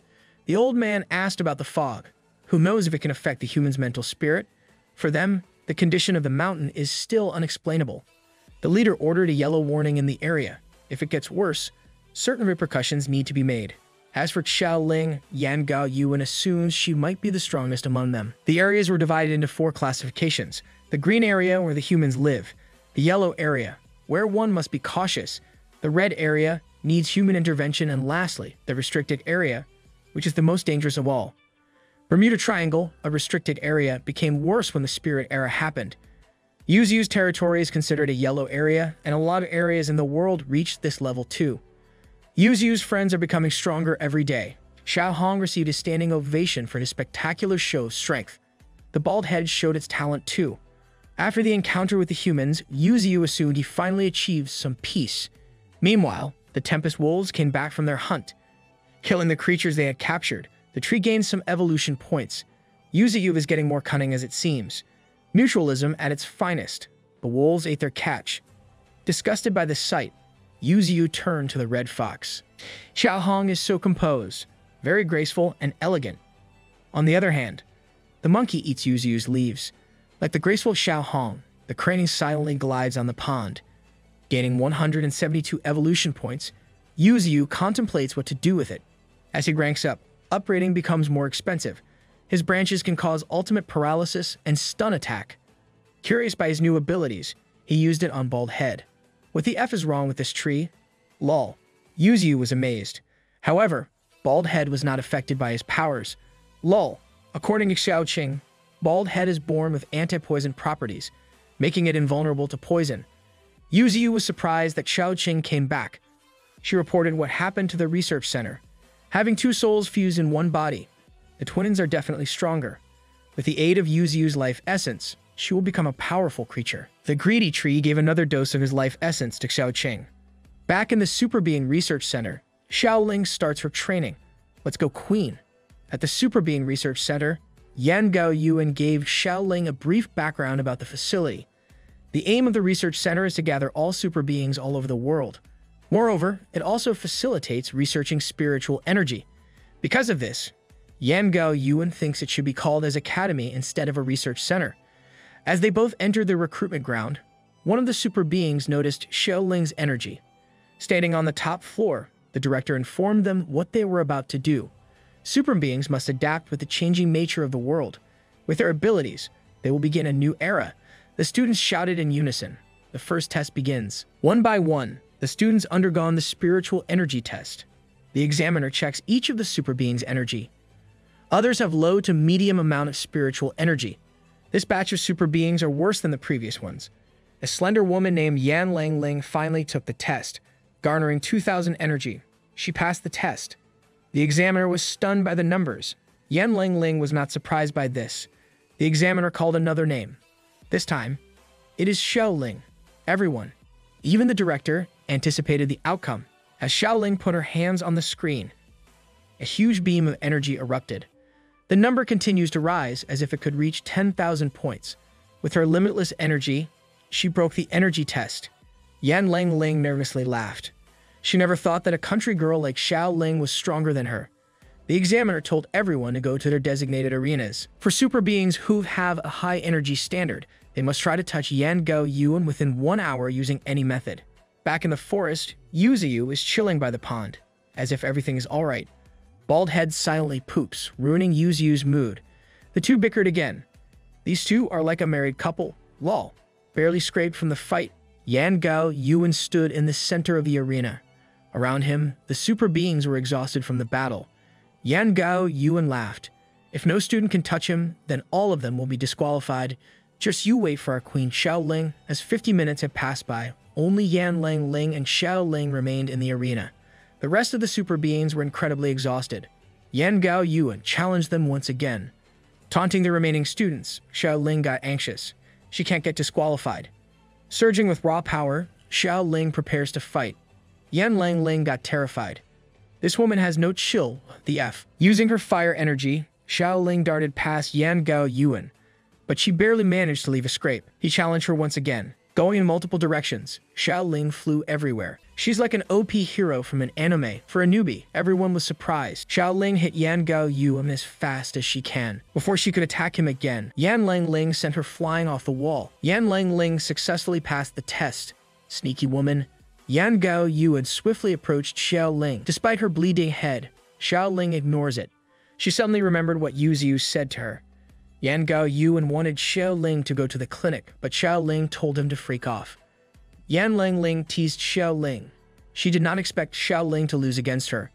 The old man asked about the fog. Who knows if it can affect the human's mental spirit? For them, the condition of the mountain is still unexplainable. The leader ordered a yellow warning in the area. If it gets worse, certain repercussions need to be made. As for Xiaoling, Yan Gao Yuan assumes she might be the strongest among them. The areas were divided into 4 classifications. The green area, where the humans live. The yellow area, where one must be cautious. The red area needs human intervention. And lastly, the restricted area, which is the most dangerous of all. Bermuda Triangle, a restricted area, became worse when the Spirit Era happened. Yuzu's territory is considered a yellow area, and a lot of areas in the world reached this level too. Yuzu's friends are becoming stronger every day. Xiao Hong received a standing ovation for his spectacular show of strength. The bald head showed its talent too. After the encounter with the humans, Yuzu assumed he finally achieved some peace. Meanwhile, the Tempest Wolves came back from their hunt. Killing the creatures they had captured, the tree gained some evolution points. Yuzu is getting more cunning as it seems. Mutualism at its finest. The wolves ate their catch. Disgusted by the sight, Yuzu turned to the red fox. Xiao Hong is so composed, very graceful and elegant. On the other hand, the monkey eats Yuzu's leaves. Like the graceful Xiao Hong, the crane silently glides on the pond. Gaining 172 evolution points, Yuzu contemplates what to do with it. As he ranks up, upgrading becomes more expensive. His branches can cause ultimate paralysis and stun attack. Curious by his new abilities, he used it on Bald Head. What the F is wrong with this tree? Lol. Yuzu was amazed. However, Bald Head was not affected by his powers. Lol. According to Xiao Qing, Bald Head is born with anti-poison properties, making it invulnerable to poison. Yuzu was surprised that Xiao Qing came back. She reported what happened to the research center. Having two souls fused in one body, the twins are definitely stronger. With the aid of Yuzu's life essence, she will become a powerful creature. The greedy tree gave another dose of his life essence to Xiao Qing. Back in the Super Being Research Center, Xiao Ling starts her training. Let's go, Queen. At the Super Being Research Center, Yan Gao Yuan gave Xiao Ling a brief background about the facility. The aim of the research center is to gather all super beings all over the world. Moreover, it also facilitates researching spiritual energy. Because of this, Yan Gao Yuan thinks it should be called as Academy instead of a research center. As they both entered the recruitment ground, one of the super beings noticed Xiao Ling's energy. Standing on the top floor, the director informed them what they were about to do. Super beings must adapt with the changing nature of the world. With their abilities, they will begin a new era. The students shouted in unison. The first test begins. One by one, the students undergone the spiritual energy test. The examiner checks each of the super beings' energy. Others have low to medium amount of spiritual energy. This batch of super beings are worse than the previous ones. A slender woman named Yan Lang Ling finally took the test, garnering 2,000 energy. She passed the test. The examiner was stunned by the numbers. Yan Lang Ling was not surprised by this. The examiner called another name. This time, it is Xiao Ling. Everyone, even the director, anticipated the outcome. As Xiao Ling put her hands on the screen, a huge beam of energy erupted. The number continues to rise as if it could reach 10,000 points. With her limitless energy, she broke the energy test. Yan Lang Ling nervously laughed. She never thought that a country girl like Xiao Ling was stronger than her. The examiner told everyone to go to their designated arenas. For super beings who have a high energy standard, they must try to touch Yan Gao Yuan within 1 hour using any method. Back in the forest, Yuzu is chilling by the pond, as if everything is alright. Bald Head silently poops, ruining Yuzu's mood. The two bickered again. These two are like a married couple. Lol. Barely scraped from the fight, Yan Gao Yuan stood in the center of the arena. Around him, the super beings were exhausted from the battle. Yan Gao Yuan laughed. If no student can touch him, then all of them will be disqualified. Just you wait for our queen Xiao Ling. As 50 minutes had passed by, only Yan Lang Ling and Xiao Ling remained in the arena. The rest of the super beings were incredibly exhausted. Yan Gao Yuan challenged them once again. Taunting the remaining students, Xiao Ling got anxious. She can't get disqualified. Surging with raw power, Xiao Ling prepares to fight. Yan Lang Ling got terrified. This woman has no chill, the F. Using her fire energy, Xiao Ling darted past Yan Gao Yuan, but she barely managed to leave a scrape. He challenged her once again. Going in multiple directions, Xiao Ling flew everywhere. She's like an OP hero from an anime. For a newbie, everyone was surprised. Xiao Ling hit Yan Gao Yuan as fast as she can. Before she could attack him again, Yan Lang Ling sent her flying off the wall. Yan Lang Ling successfully passed the test. Sneaky woman. Yan Gao Yuan swiftly approached Xiao Ling. Despite her bleeding head, Xiao Ling ignores it. She suddenly remembered what Yuzu said to her. Yan Gao Yuan wanted Xiao Ling to go to the clinic, but Xiao Ling told him to freak off. Yan Lang Ling teased Xiao Ling. She did not expect Xiao Ling to lose against her.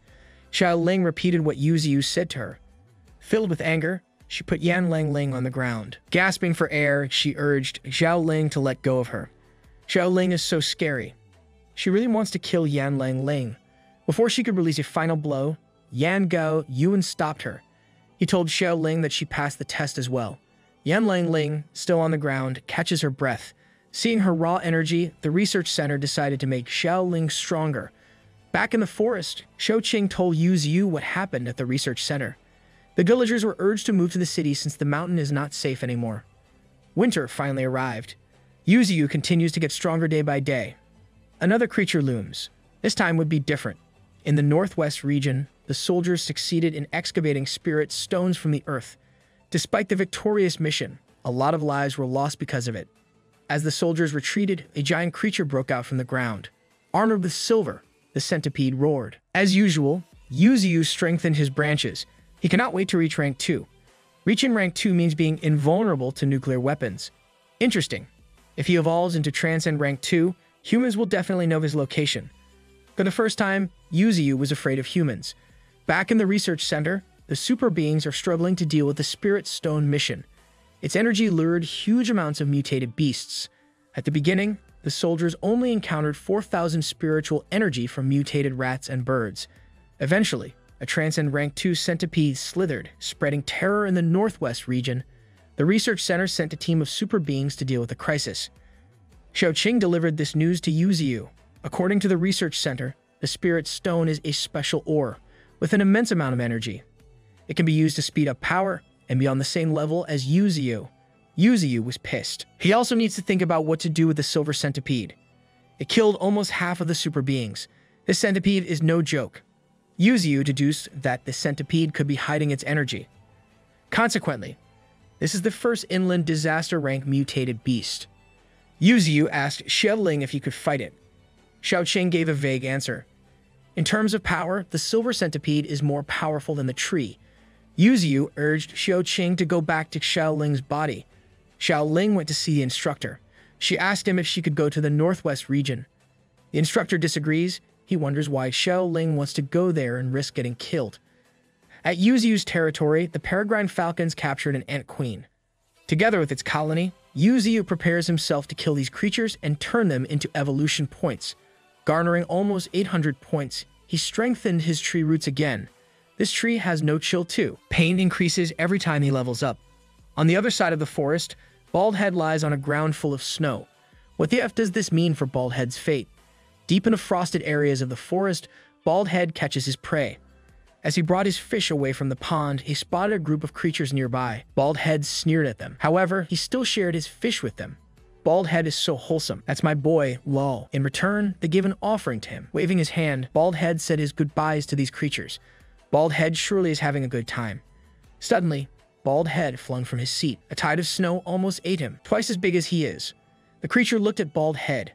Xiao Ling repeated what Yuzu said to her. Filled with anger, she put Yan Lang Ling on the ground. Gasping for air, she urged Xiao Ling to let go of her. Xiao Ling is so scary. She really wants to kill Yan Lang Ling. Before she could release a final blow, Yan Gao Yuan stopped her. He told Xiao Ling that she passed the test as well. Yan Lang Ling, still on the ground, catches her breath. Seeing her raw energy, the research center decided to make Xiao Ling stronger. Back in the forest, Xiao Qing told Yu Ziyu what happened at the research center. The villagers were urged to move to the city since the mountain is not safe anymore. Winter finally arrived. Yu Ziyu continues to get stronger day by day. Another creature looms. This time would be different. In the northwest region, the soldiers succeeded in excavating spirit stones from the earth. Despite the victorious mission, a lot of lives were lost because of it. As the soldiers retreated, a giant creature broke out from the ground. Armored with silver, the centipede roared. As usual, Yu Ziyu strengthened his branches. He cannot wait to reach rank 2. Reaching rank 2 means being invulnerable to nuclear weapons. Interesting. If he evolves into Transcend rank 2, humans will definitely know his location. For the first time, Yu Ziyu was afraid of humans. Back in the research center, the super beings are struggling to deal with the Spirit Stone mission. Its energy lured huge amounts of mutated beasts. At the beginning, the soldiers only encountered 4,000 spiritual energy from mutated rats and birds. Eventually, a Transcend rank 2 centipede slithered, spreading terror in the northwest region. The research center sent a team of super beings to deal with the crisis. Xiao Qing delivered this news to Yu Ziyu. According to the research center, the Spirit Stone is a special ore with an immense amount of energy. It can be used to speed up power and be on the same level as Yu Ziyu. Yu Ziyu was pissed. He also needs to think about what to do with the silver centipede. It killed almost half of the super beings. This centipede is no joke. Yu Ziyu deduced that the centipede could be hiding its energy. Consequently, this is the first inland disaster rank mutated beast. Yu Ziyu asked Xiao Ling if he could fight it. Xiao Qing gave a vague answer. In terms of power, the silver centipede is more powerful than the tree. Yu Ziyu urged Xiao Qing to go back to Xiao Ling's body. Xiao Ling went to see the instructor. She asked him if she could go to the northwest region. The instructor disagrees. He wonders why Xiao Ling wants to go there and risk getting killed. At Yu Ziyu's territory, the peregrine falcons captured an ant queen. Together with its colony, Yu Ziyu prepares himself to kill these creatures and turn them into evolution points. Garnering almost 800 points, he strengthened his tree roots again. This tree has no chill too. Pain increases every time he levels up. On the other side of the forest, Baldhead lies on a ground full of snow. What the F does this mean for Baldhead's fate? Deep in the frosted areas of the forest, Baldhead catches his prey. As he brought his fish away from the pond, he spotted a group of creatures nearby. Baldhead sneered at them. However, he still shared his fish with them. Baldhead is so wholesome. That's my boy, lol. In return, they give an offering to him. Waving his hand, Baldhead said his goodbyes to these creatures. Baldhead surely is having a good time. Suddenly, Baldhead flung from his seat. A tide of snow almost ate him, twice as big as he is. The creature looked at Baldhead.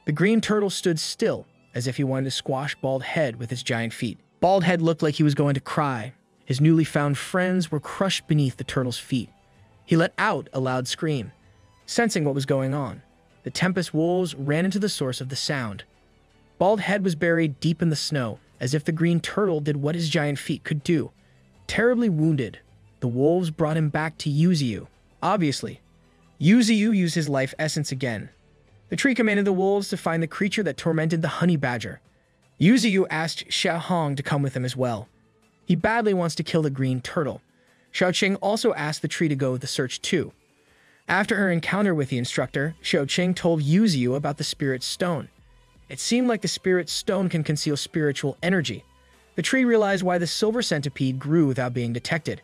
The green turtle stood still, as if he wanted to squash Baldhead with its giant feet. Baldhead looked like he was going to cry. His newly found friends were crushed beneath the turtle's feet. He let out a loud scream. Sensing what was going on, the Tempest wolves ran into the source of the sound. Baldhead was buried deep in the snow, as if the green turtle did what his giant feet could do. Terribly wounded, the wolves brought him back to Yu Ziyu. Obviously, Yu Ziyu used his life essence again. The tree commanded the wolves to find the creature that tormented the honey badger. Yu Ziyu asked Xiao Hong to come with him as well. He badly wants to kill the green turtle. Xiao Qing also asked the tree to go with the search too. After her encounter with the instructor, Xiao Qing told Yu Ziyu about the Spirit Stone. It seemed like the Spirit Stone can conceal spiritual energy. The tree realized why the silver centipede grew without being detected.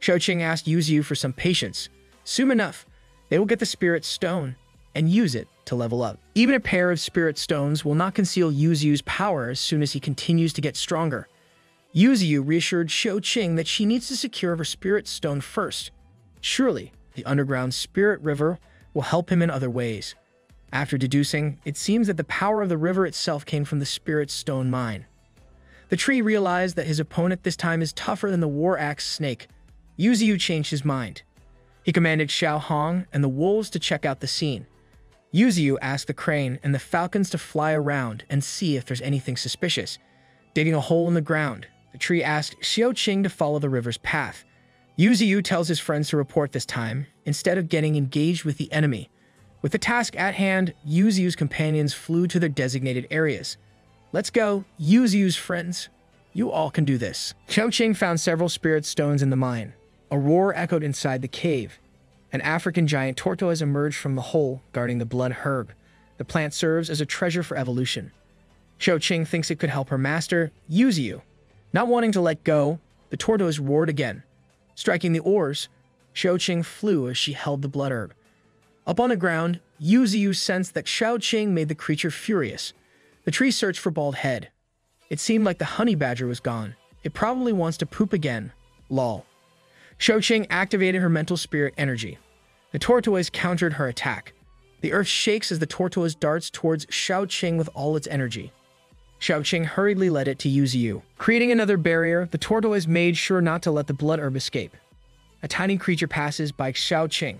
Xiao Qing asked Yu Ziyu for some patience. Soon enough, they will get the Spirit Stone and use it to level up. Even a pair of Spirit Stones will not conceal Yu Ziyu's power as soon as he continues to get stronger. Yu Ziyu reassured Xiao Qing that she needs to secure her Spirit Stone first. Surely, the underground Spirit River will help him in other ways. After deducing, it seems that the power of the river itself came from the Spirit Stone mine. The tree realized that his opponent this time is tougher than the War Axe snake. Yu Ziyu changed his mind. He commanded Xiao Hong and the wolves to check out the scene. Yu Ziyu asked the crane and the falcons to fly around and see if there's anything suspicious. Digging a hole in the ground, the tree asked Xiao Qing to follow the river's path. Yuziyu tells his friends to report this time, instead of getting engaged with the enemy. With the task at hand, Yuziyu's companions flew to their designated areas. Let's go, Yuziyu's friends. You all can do this. Xiaoqing found several spirit stones in the mine. A roar echoed inside the cave. An African giant tortoise emerged from the hole, guarding the blood herb. The plant serves as a treasure for evolution. Xiaoqing thinks it could help her master, Yuziyu. Not wanting to let go, the tortoise roared again. Striking the oars, Xiaoqing flew as she held the blood herb. Up on the ground, Yuziyu sensed that Xiaoqing made the creature furious. The tree searched for Bald Head. It seemed like the honey badger was gone. It probably wants to poop again. Lol. Xiaoqing activated her mental spirit energy. The tortoise countered her attack. The earth shakes as the tortoise darts towards Xiaoqing with all its energy. Xiaoqing hurriedly led it to Yuziyu. Creating another barrier, the tortoise made sure not to let the blood herb escape. A tiny creature passes by Xiaoqing.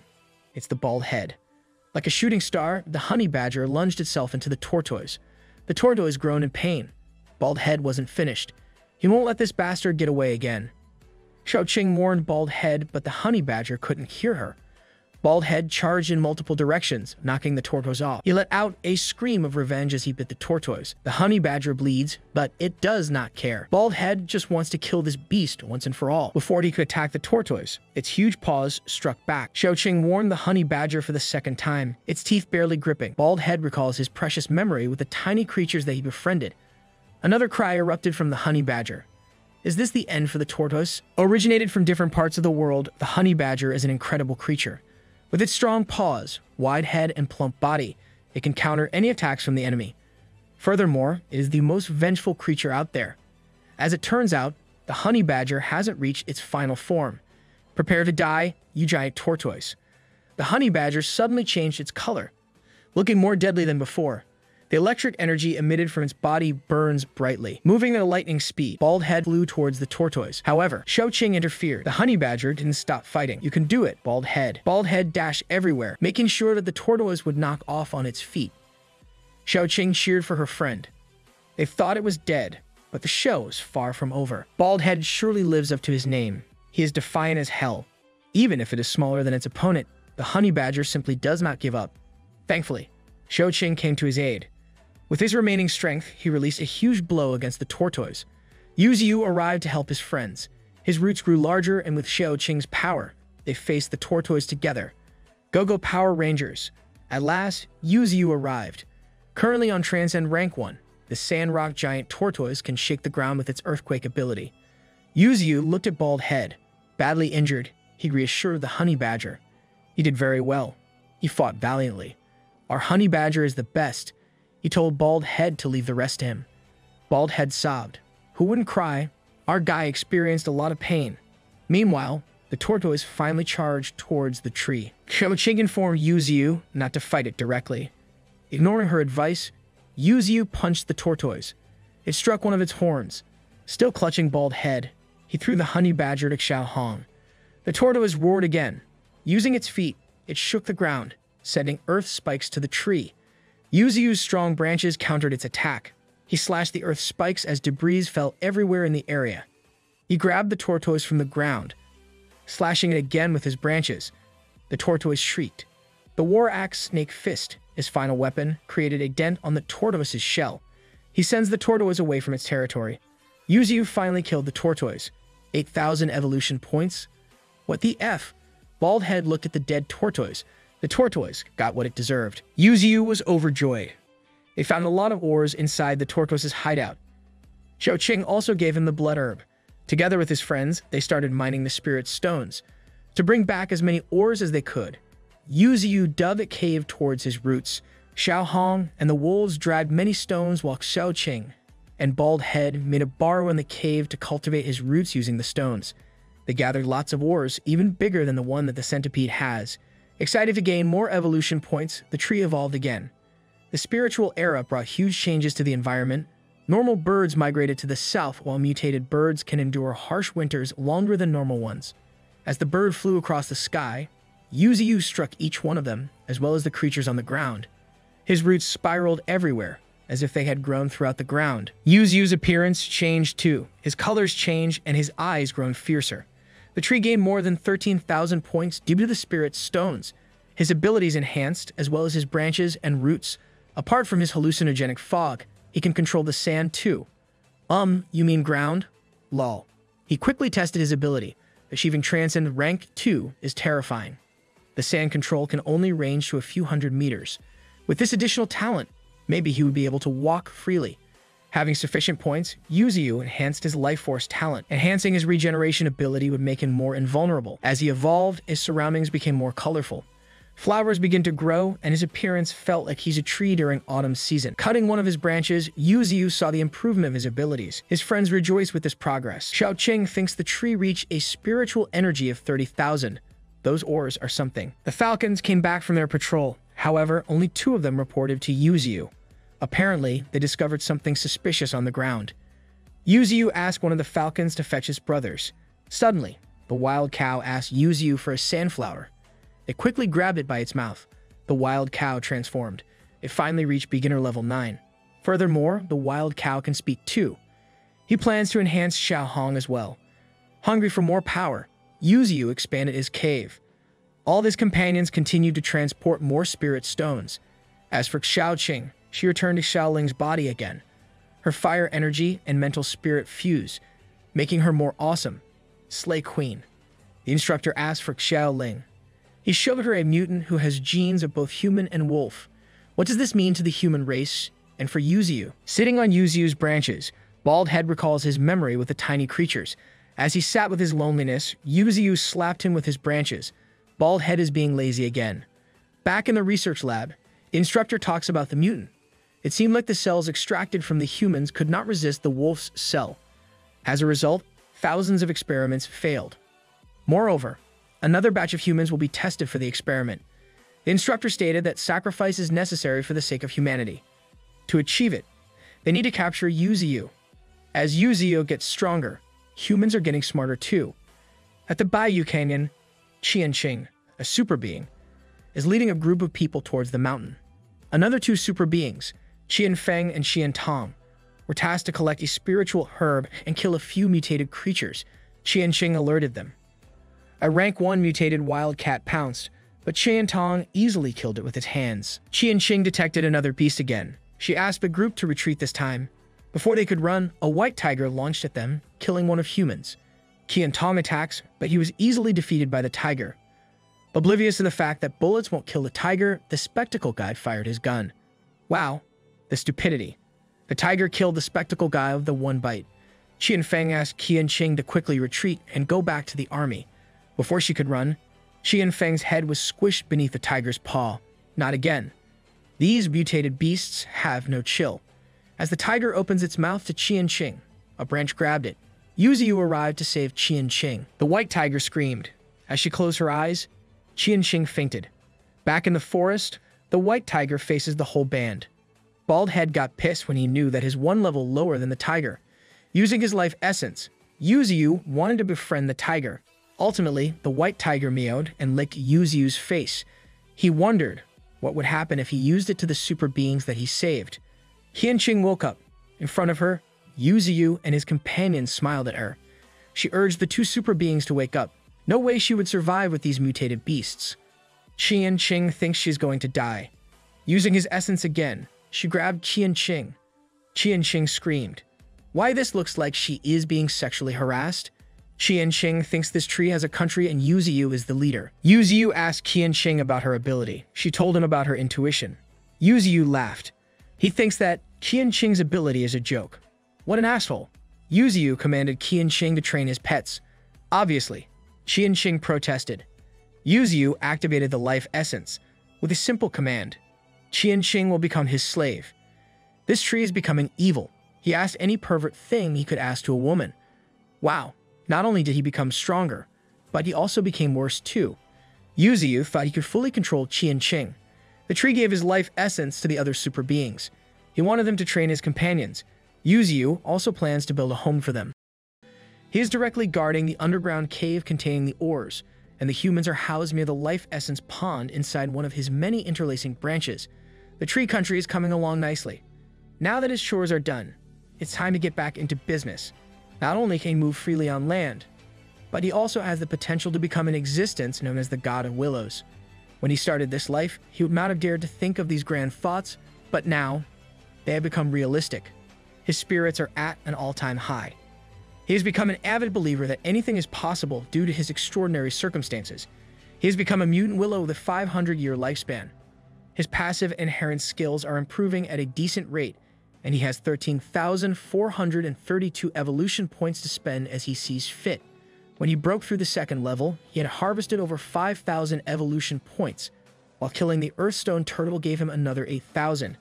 It's the Bald Head. Like a shooting star, the honey badger lunged itself into the tortoise. The tortoise groaned in pain. Bald Head wasn't finished. He won't let this bastard get away again. Xiaoqing warned Bald Head, but the honey badger couldn't hear her. Bald Head charged in multiple directions, knocking the tortoise off. He let out a scream of revenge as he bit the tortoise. The honey badger bleeds, but it does not care. Bald Head just wants to kill this beast once and for all. Before he could attack the tortoise, its huge paws struck back. Xiaoqing warned the honey badger for the second time, its teeth barely gripping. Bald Head recalls his precious memory with the tiny creatures that he befriended. Another cry erupted from the honey badger. Is this the end for the tortoise? Originated from different parts of the world, the honey badger is an incredible creature. With its strong paws, wide head, and plump body, it can counter any attacks from the enemy. Furthermore, it is the most vengeful creature out there. As it turns out, the honey badger hasn't reached its final form. Prepare to die, you giant tortoise. The honey badger suddenly changed its color, looking more deadly than before. The electric energy emitted from its body burns brightly. Moving at a lightning speed, Bald Head flew towards the tortoise. However, Xiaoqing interfered. The honey badger didn't stop fighting. You can do it, Bald Head. Bald Head dashed everywhere, making sure that the tortoise would knock off on its feet. Xiaoqing cheered for her friend. They thought it was dead, but the show is far from over. Bald Head surely lives up to his name. He is defiant as hell. Even if it is smaller than its opponent, the honey badger simply does not give up. Thankfully, Xiaoqing came to his aid. With his remaining strength, he released a huge blow against the tortoise. Yuziyu arrived to help his friends. His roots grew larger, and with Xiaoqing's power, they faced the tortoise together. Go-Go Power Rangers. At last, Yuziyu arrived. Currently on Transcend Rank 1, the Sandrock Giant Tortoise can shake the ground with its earthquake ability. Yuziyu looked at Bald Head. Badly injured, he reassured the honey badger. He did very well. He fought valiantly. Our honey badger is the best. He told Bald Head to leave the rest to him. Bald Head sobbed. Who wouldn't cry? Our guy experienced a lot of pain. Meanwhile, the tortoise finally charged towards the tree. Xiaoqing informed Yuziyu not to fight it directly. Ignoring her advice, Yuziyu punched the tortoise. It struck one of its horns. Still clutching Bald Head, he threw the honey badger to Xiaohong. The tortoise roared again. Using its feet, it shook the ground, sending earth spikes to the tree. Yuziyu's strong branches countered its attack. He slashed the earth spikes as debris fell everywhere in the area. He grabbed the tortoise from the ground, slashing it again with his branches. The tortoise shrieked. The War Axe Snake Fist, his final weapon, created a dent on the tortoise's shell. He sends the tortoise away from its territory. Yuziyu finally killed the tortoise. 8,000 evolution points? What the F? Bald Head looked at the dead tortoise. The tortoise got what it deserved. Yuziyu was overjoyed. They found a lot of ores inside the tortoise's hideout. Xiaoqing also gave him the blood herb. Together with his friends, they started mining the spirit stones to bring back as many ores as they could. Yuziyu dug a cave towards his roots. Xiaohong and the wolves dragged many stones while Xiaoqing and Bald Head made a burrow in the cave to cultivate his roots using the stones. They gathered lots of ores, even bigger than the one that the centipede has. Excited to gain more evolution points, the tree evolved again. The spiritual era brought huge changes to the environment. Normal birds migrated to the south, while mutated birds can endure harsh winters longer than normal ones. As the bird flew across the sky, Yuziyu struck each one of them, as well as the creatures on the ground. His roots spiraled everywhere, as if they had grown throughout the ground. Yuziyu's appearance changed too. His colors changed, and his eyes grown fiercer. The tree gained more than 13,000 points due to the spirit's stones. His abilities enhanced, as well as his branches and roots. Apart from his hallucinogenic fog, he can control the sand too. You mean ground? Lol. He quickly tested his ability. Achieving Transcend Rank 2 is terrifying. The sand control can only range to a few hundred meters. With this additional talent, maybe he would be able to walk freely. Having sufficient points, Yuzu enhanced his life force talent. Enhancing his regeneration ability would make him more invulnerable. As he evolved, his surroundings became more colorful. Flowers began to grow, and his appearance felt like he's a tree during autumn season. Cutting one of his branches, Yuzu saw the improvement of his abilities. His friends rejoiced with this progress. Xiaoqing thinks the tree reached a spiritual energy of 30,000. Those ores are something. The falcons came back from their patrol. However, only 2 of them reported to Yuzu. Apparently, they discovered something suspicious on the ground. Yuzu asked one of the falcons to fetch his brothers. Suddenly, the wild cow asked Yuzu for a sandflower. It quickly grabbed it by its mouth. The wild cow transformed. It finally reached beginner level 9. Furthermore, the wild cow can speak too. He plans to enhance Xiaohong as well. Hungry for more power, Yuzu expanded his cave. All his companions continued to transport more spirit stones. As for Xiaoqing, she returned to Xiaoling's body again. Her fire energy and mental spirit fuse, making her more awesome. Slay Queen. The instructor asked for Xiaoling. He showed her a mutant who has genes of both human and wolf. What does this mean to the human race and for Yuzu? Sitting on Yuzu's branches, Bald Head recalls his memory with the tiny creatures. As he sat with his loneliness, Yuzu slapped him with his branches. Bald Head is being lazy again. Back in the research lab, the instructor talks about the mutant. It seemed like the cells extracted from the humans could not resist the wolf's cell. As a result, thousands of experiments failed. Moreover, another batch of humans will be tested for the experiment. The instructor stated that sacrifice is necessary for the sake of humanity. To achieve it, they need to capture Yuzu. As Yuzu gets stronger, humans are getting smarter too. At the Bayou Canyon, Qianqing, a super being, is leading a group of people towards the mountain. Another 2 super beings, Qianfeng and Qiantong, were tasked to collect a spiritual herb and kill a few mutated creatures. Qianqing alerted them. A rank 1 mutated wildcat pounced, but Qiantong easily killed it with its hands. Qianqing detected another beast again. She asked the group to retreat this time. Before they could run, a white tiger launched at them, killing one of humans. Qiantong attacks, but he was easily defeated by the tiger. Oblivious to the fact that bullets won't kill the tiger, the spectacle guy fired his gun. Wow, the stupidity. The tiger killed the spectacle guy with the 1 bite. Qianfeng asked Qianqing to quickly retreat and go back to the army. Before she could run, Qianfeng's head was squished beneath the tiger's paw. Not again. These mutated beasts have no chill. As the tiger opens its mouth to Qianqing, a branch grabbed it. Yuzu arrived to save Qianqing. The white tiger screamed. As she closed her eyes, Qianqing fainted. Back in the forest, the white tiger faces the whole band. Bald Head got pissed when he knew that his 1 level lower than the tiger. Using his life essence, Yuzu wanted to befriend the tiger. Ultimately, the white tiger meowed and licked Yuzu's face. He wondered what would happen if he used it to the super beings that he saved. Qianqing woke up. In front of her, Yuzu and his companions smiled at her. She urged the 2 super beings to wake up. No way she would survive with these mutated beasts. Qianqing thinks she's going to die. Using his essence again, she grabbed Qianqing. Qianqing screamed. Why, this looks like she is being sexually harassed? Qianqing thinks this tree has a country and Yuzu is the leader. Yuzu asked Qianqing about her ability. She told him about her intuition. Yuzu laughed. He thinks that Qianqing's ability is a joke. What an asshole. Yuzu commanded Qianqing to train his pets. Obviously, Qianqing protested. Yuzu activated the life essence. With a simple command, Qianqing will become his slave. This tree is becoming evil. He asked any pervert thing he could ask to a woman. Wow. Not only did he become stronger, but he also became worse too. Yuzu thought he could fully control Qianqing. The tree gave his life essence to the other super beings. He wanted them to train his companions. Yuzu also plans to build a home for them. He is directly guarding the underground cave containing the ores, and the humans are housed near the life essence pond inside one of his many interlacing branches. The tree country is coming along nicely. Now that his chores are done, it's time to get back into business. Not only can he move freely on land, but he also has the potential to become an existence known as the God of Willows. When he started this life, he would not have dared to think of these grand thoughts, but now they have become realistic. His spirits are at an all-time high. He has become an avid believer that anything is possible due to his extraordinary circumstances. He has become a mutant willow with a 500-year lifespan. His passive inherent skills are improving at a decent rate, and he has 13,432 evolution points to spend as he sees fit. When he broke through the second level, he had harvested over 5,000 evolution points, while killing the Earthstone turtle gave him another 8,000.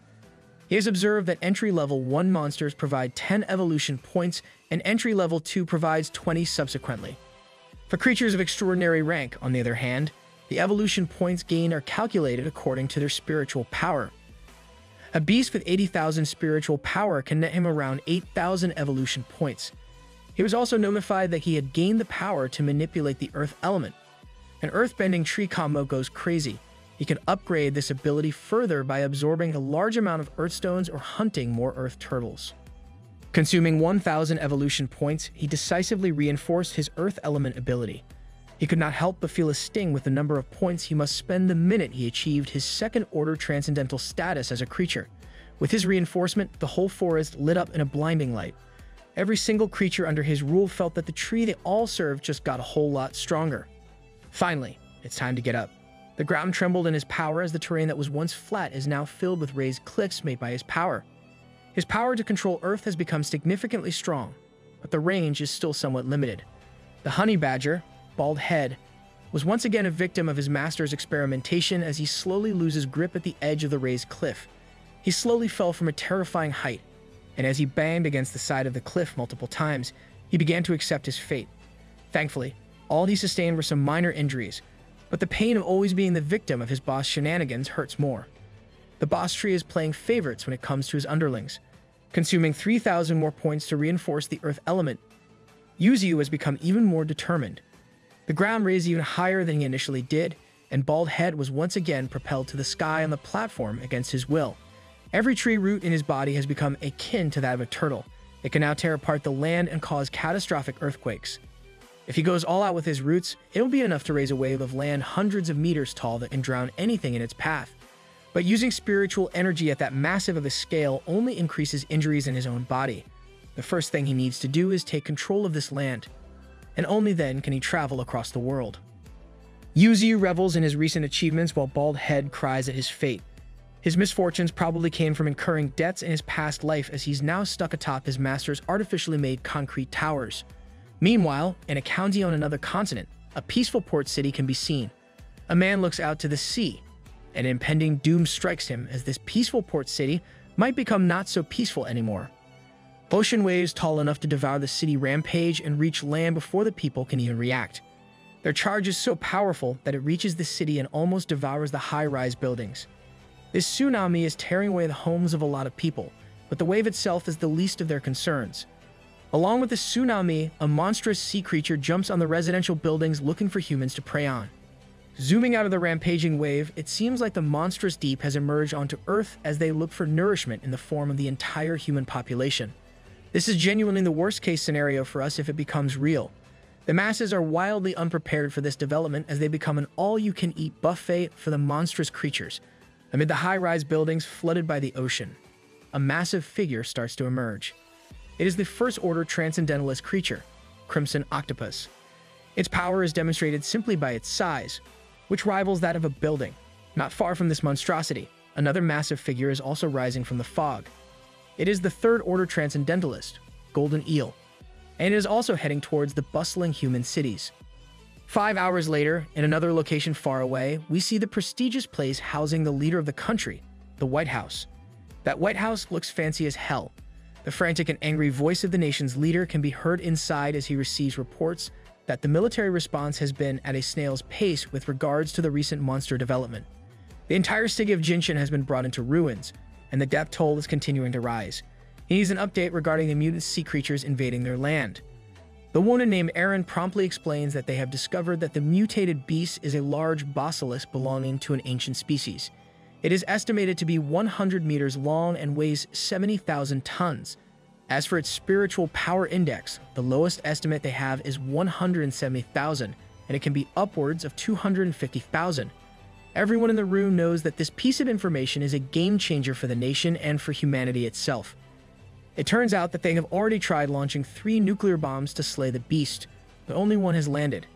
He has observed that entry-level 1 monsters provide 10 evolution points, and entry-level 2 provides 20 subsequently. For creatures of extraordinary rank, on the other hand, the evolution points gained are calculated according to their spiritual power. A beast with 80,000 spiritual power can net him around 8,000 evolution points. He was also notified that he had gained the power to manipulate the earth element. An earthbending tree combo goes crazy. He can upgrade this ability further by absorbing a large amount of earthstones or hunting more earth turtles. Consuming 1,000 evolution points, he decisively reinforced his earth element ability. He could not help but feel a sting with the number of points he must spend the minute he achieved his second-order transcendental status as a creature. With his reinforcement, the whole forest lit up in a blinding light. Every single creature under his rule felt that the tree they all served just got a whole lot stronger. Finally, it's time to get up. The ground trembled in his power as the terrain that was once flat is now filled with raised cliffs made by his power. His power to control Earth has become significantly strong, but the range is still somewhat limited. The honey badger, Bald Head, was once again a victim of his master's experimentation as he slowly loses grip at the edge of the raised cliff. He slowly fell from a terrifying height, and as he banged against the side of the cliff multiple times, he began to accept his fate. Thankfully, all he sustained were some minor injuries, but the pain of always being the victim of his boss' shenanigans hurts more. The boss tree is playing favorites when it comes to his underlings, consuming 3,000 more points to reinforce the earth element. Yuzu has become even more determined. The ground raised even higher than he initially did, and Bald Head was once again propelled to the sky on the platform against his will. Every tree root in his body has become akin to that of a turtle. It can now tear apart the land and cause catastrophic earthquakes. If he goes all out with his roots, it'll be enough to raise a wave of land hundreds of meters tall that can drown anything in its path. But using spiritual energy at that massive of a scale only increases injuries in his own body. The first thing he needs to do is take control of this land, and only then can he travel across the world. Yuzu revels in his recent achievements while Bald Head cries at his fate. His misfortunes probably came from incurring debts in his past life as he's now stuck atop his master's artificially made concrete towers. Meanwhile, in a county on another continent, a peaceful port city can be seen. A man looks out to the sea, and impending doom strikes him as this peaceful port city might become not so peaceful anymore. Ocean waves tall enough to devour the city rampage and reach land before the people can even react. Their charge is so powerful that it reaches the city and almost devours the high-rise buildings. This tsunami is tearing away the homes of a lot of people, but the wave itself is the least of their concerns. Along with the tsunami, a monstrous sea creature jumps on the residential buildings looking for humans to prey on. Zooming out of the rampaging wave, it seems like the monstrous deep has emerged onto Earth as they look for nourishment in the form of the entire human population. This is genuinely the worst-case scenario for us if it becomes real. The masses are wildly unprepared for this development as they become an all-you-can-eat buffet for the monstrous creatures. Amid the high-rise buildings flooded by the ocean, a massive figure starts to emerge. It is the first-order transcendentalist creature, Crimson Octopus. Its power is demonstrated simply by its size, which rivals that of a building. Not far from this monstrosity, another massive figure is also rising from the fog. It is the third-order transcendentalist, Golden Eel, and it is also heading towards the bustling human cities. 5 hours later, in another location far away, we see the prestigious place housing the leader of the country, the White House. That White House looks fancy as hell. The frantic and angry voice of the nation's leader can be heard inside as he receives reports that the military response has been at a snail's pace with regards to the recent monster development. The entire city of Jinshin has been brought into ruins, and the death toll is continuing to rise. He needs an update regarding the mutant sea creatures invading their land. The woman named Erin promptly explains that they have discovered that the mutated beast is a large basilisk belonging to an ancient species. It is estimated to be 100 meters long and weighs 70,000 tons. As for its spiritual power index, the lowest estimate they have is 170,000, and it can be upwards of 250,000. Everyone in the room knows that this piece of information is a game changer for the nation and for humanity itself. It turns out that they have already tried launching 3 nuclear bombs to slay the beast, but only one has landed.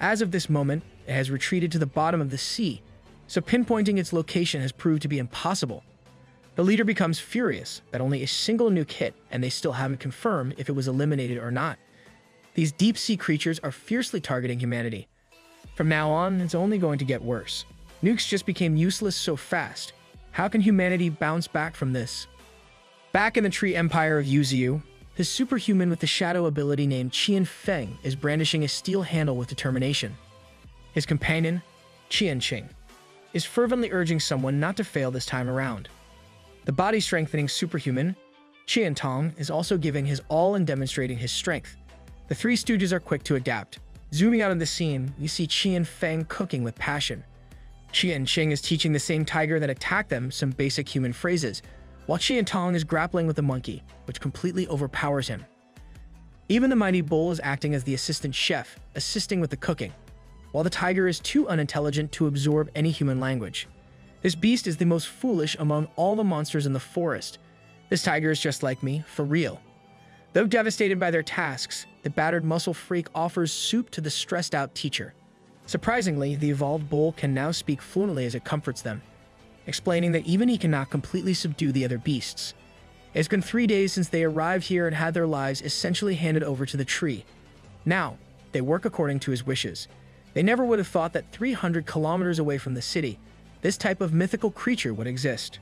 As of this moment, it has retreated to the bottom of the sea, so pinpointing its location has proved to be impossible. The leader becomes furious that only a single nuke hit, and they still haven't confirmed if it was eliminated or not. These deep-sea creatures are fiercely targeting humanity. From now on, it's only going to get worse. Nukes just became useless so fast. How can humanity bounce back from this? Back in the tree empire of Yuziu, his superhuman with the shadow ability named Qian Feng is brandishing a steel handle with determination. His companion, Qian Qing, is fervently urging someone not to fail this time around. The body-strengthening superhuman, Qian Tong, is also giving his all and demonstrating his strength. The three stooges are quick to adapt. Zooming out of the scene, you see Qian Feng cooking with passion. Qian Qing is teaching the same tiger that attacked them some basic human phrases, while Qian Tong is grappling with the monkey, which completely overpowers him. Even the mighty bull is acting as the assistant chef, assisting with the cooking, while the tiger is too unintelligent to absorb any human language. This beast is the most foolish among all the monsters in the forest. This tiger is just like me, for real. Though devastated by their tasks, the battered muscle freak offers soup to the stressed-out teacher. Surprisingly, the evolved bull can now speak fluently as it comforts them, explaining that even he cannot completely subdue the other beasts. It's been 3 days since they arrived here and had their lives essentially handed over to the tree. Now, they work according to his wishes. They never would have thought that 300 kilometers away from the city, this type of mythical creature would exist.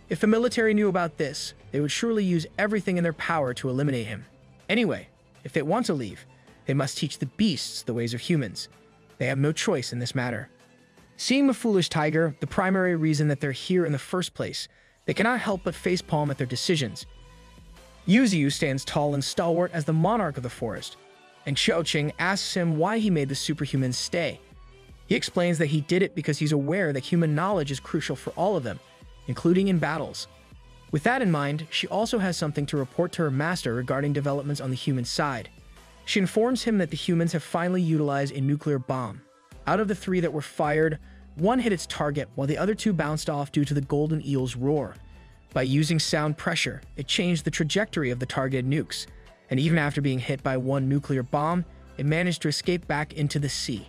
If the military knew about this, they would surely use everything in their power to eliminate him. Anyway, if they want to leave, they must teach the beasts the ways of humans. They have no choice in this matter. Seeing the foolish tiger, the primary reason that they're here in the first place, they cannot help but facepalm at their decisions. Yuziu stands tall and stalwart as the monarch of the forest, and Qiaoqing asks him why he made the superhumans stay. He explains that he did it because he's aware that human knowledge is crucial for all of them, including in battles. With that in mind, she also has something to report to her master regarding developments on the human side. She informs him that the humans have finally utilized a nuclear bomb. Out of the 3 that were fired, 1 hit its target while the other 2 bounced off due to the golden eel's roar. By using sound pressure, it changed the trajectory of the targeted nukes, and even after being hit by 1 nuclear bomb, it managed to escape back into the sea.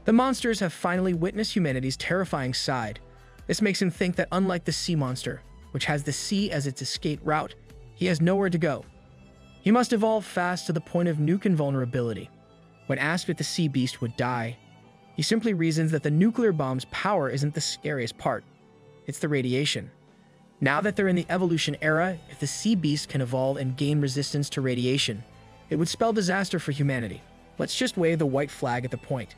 The monsters have finally witnessed humanity's terrifying side. This makes him think that unlike the sea monster, which has the sea as its escape route, he has nowhere to go. He must evolve fast to the point of nuke invulnerability. When asked if the sea beast would die, he simply reasons that the nuclear bomb's power isn't the scariest part. It's the radiation. Now that they're in the evolution era, if the sea beast can evolve and gain resistance to radiation, it would spell disaster for humanity. Let's just wave the white flag at the point.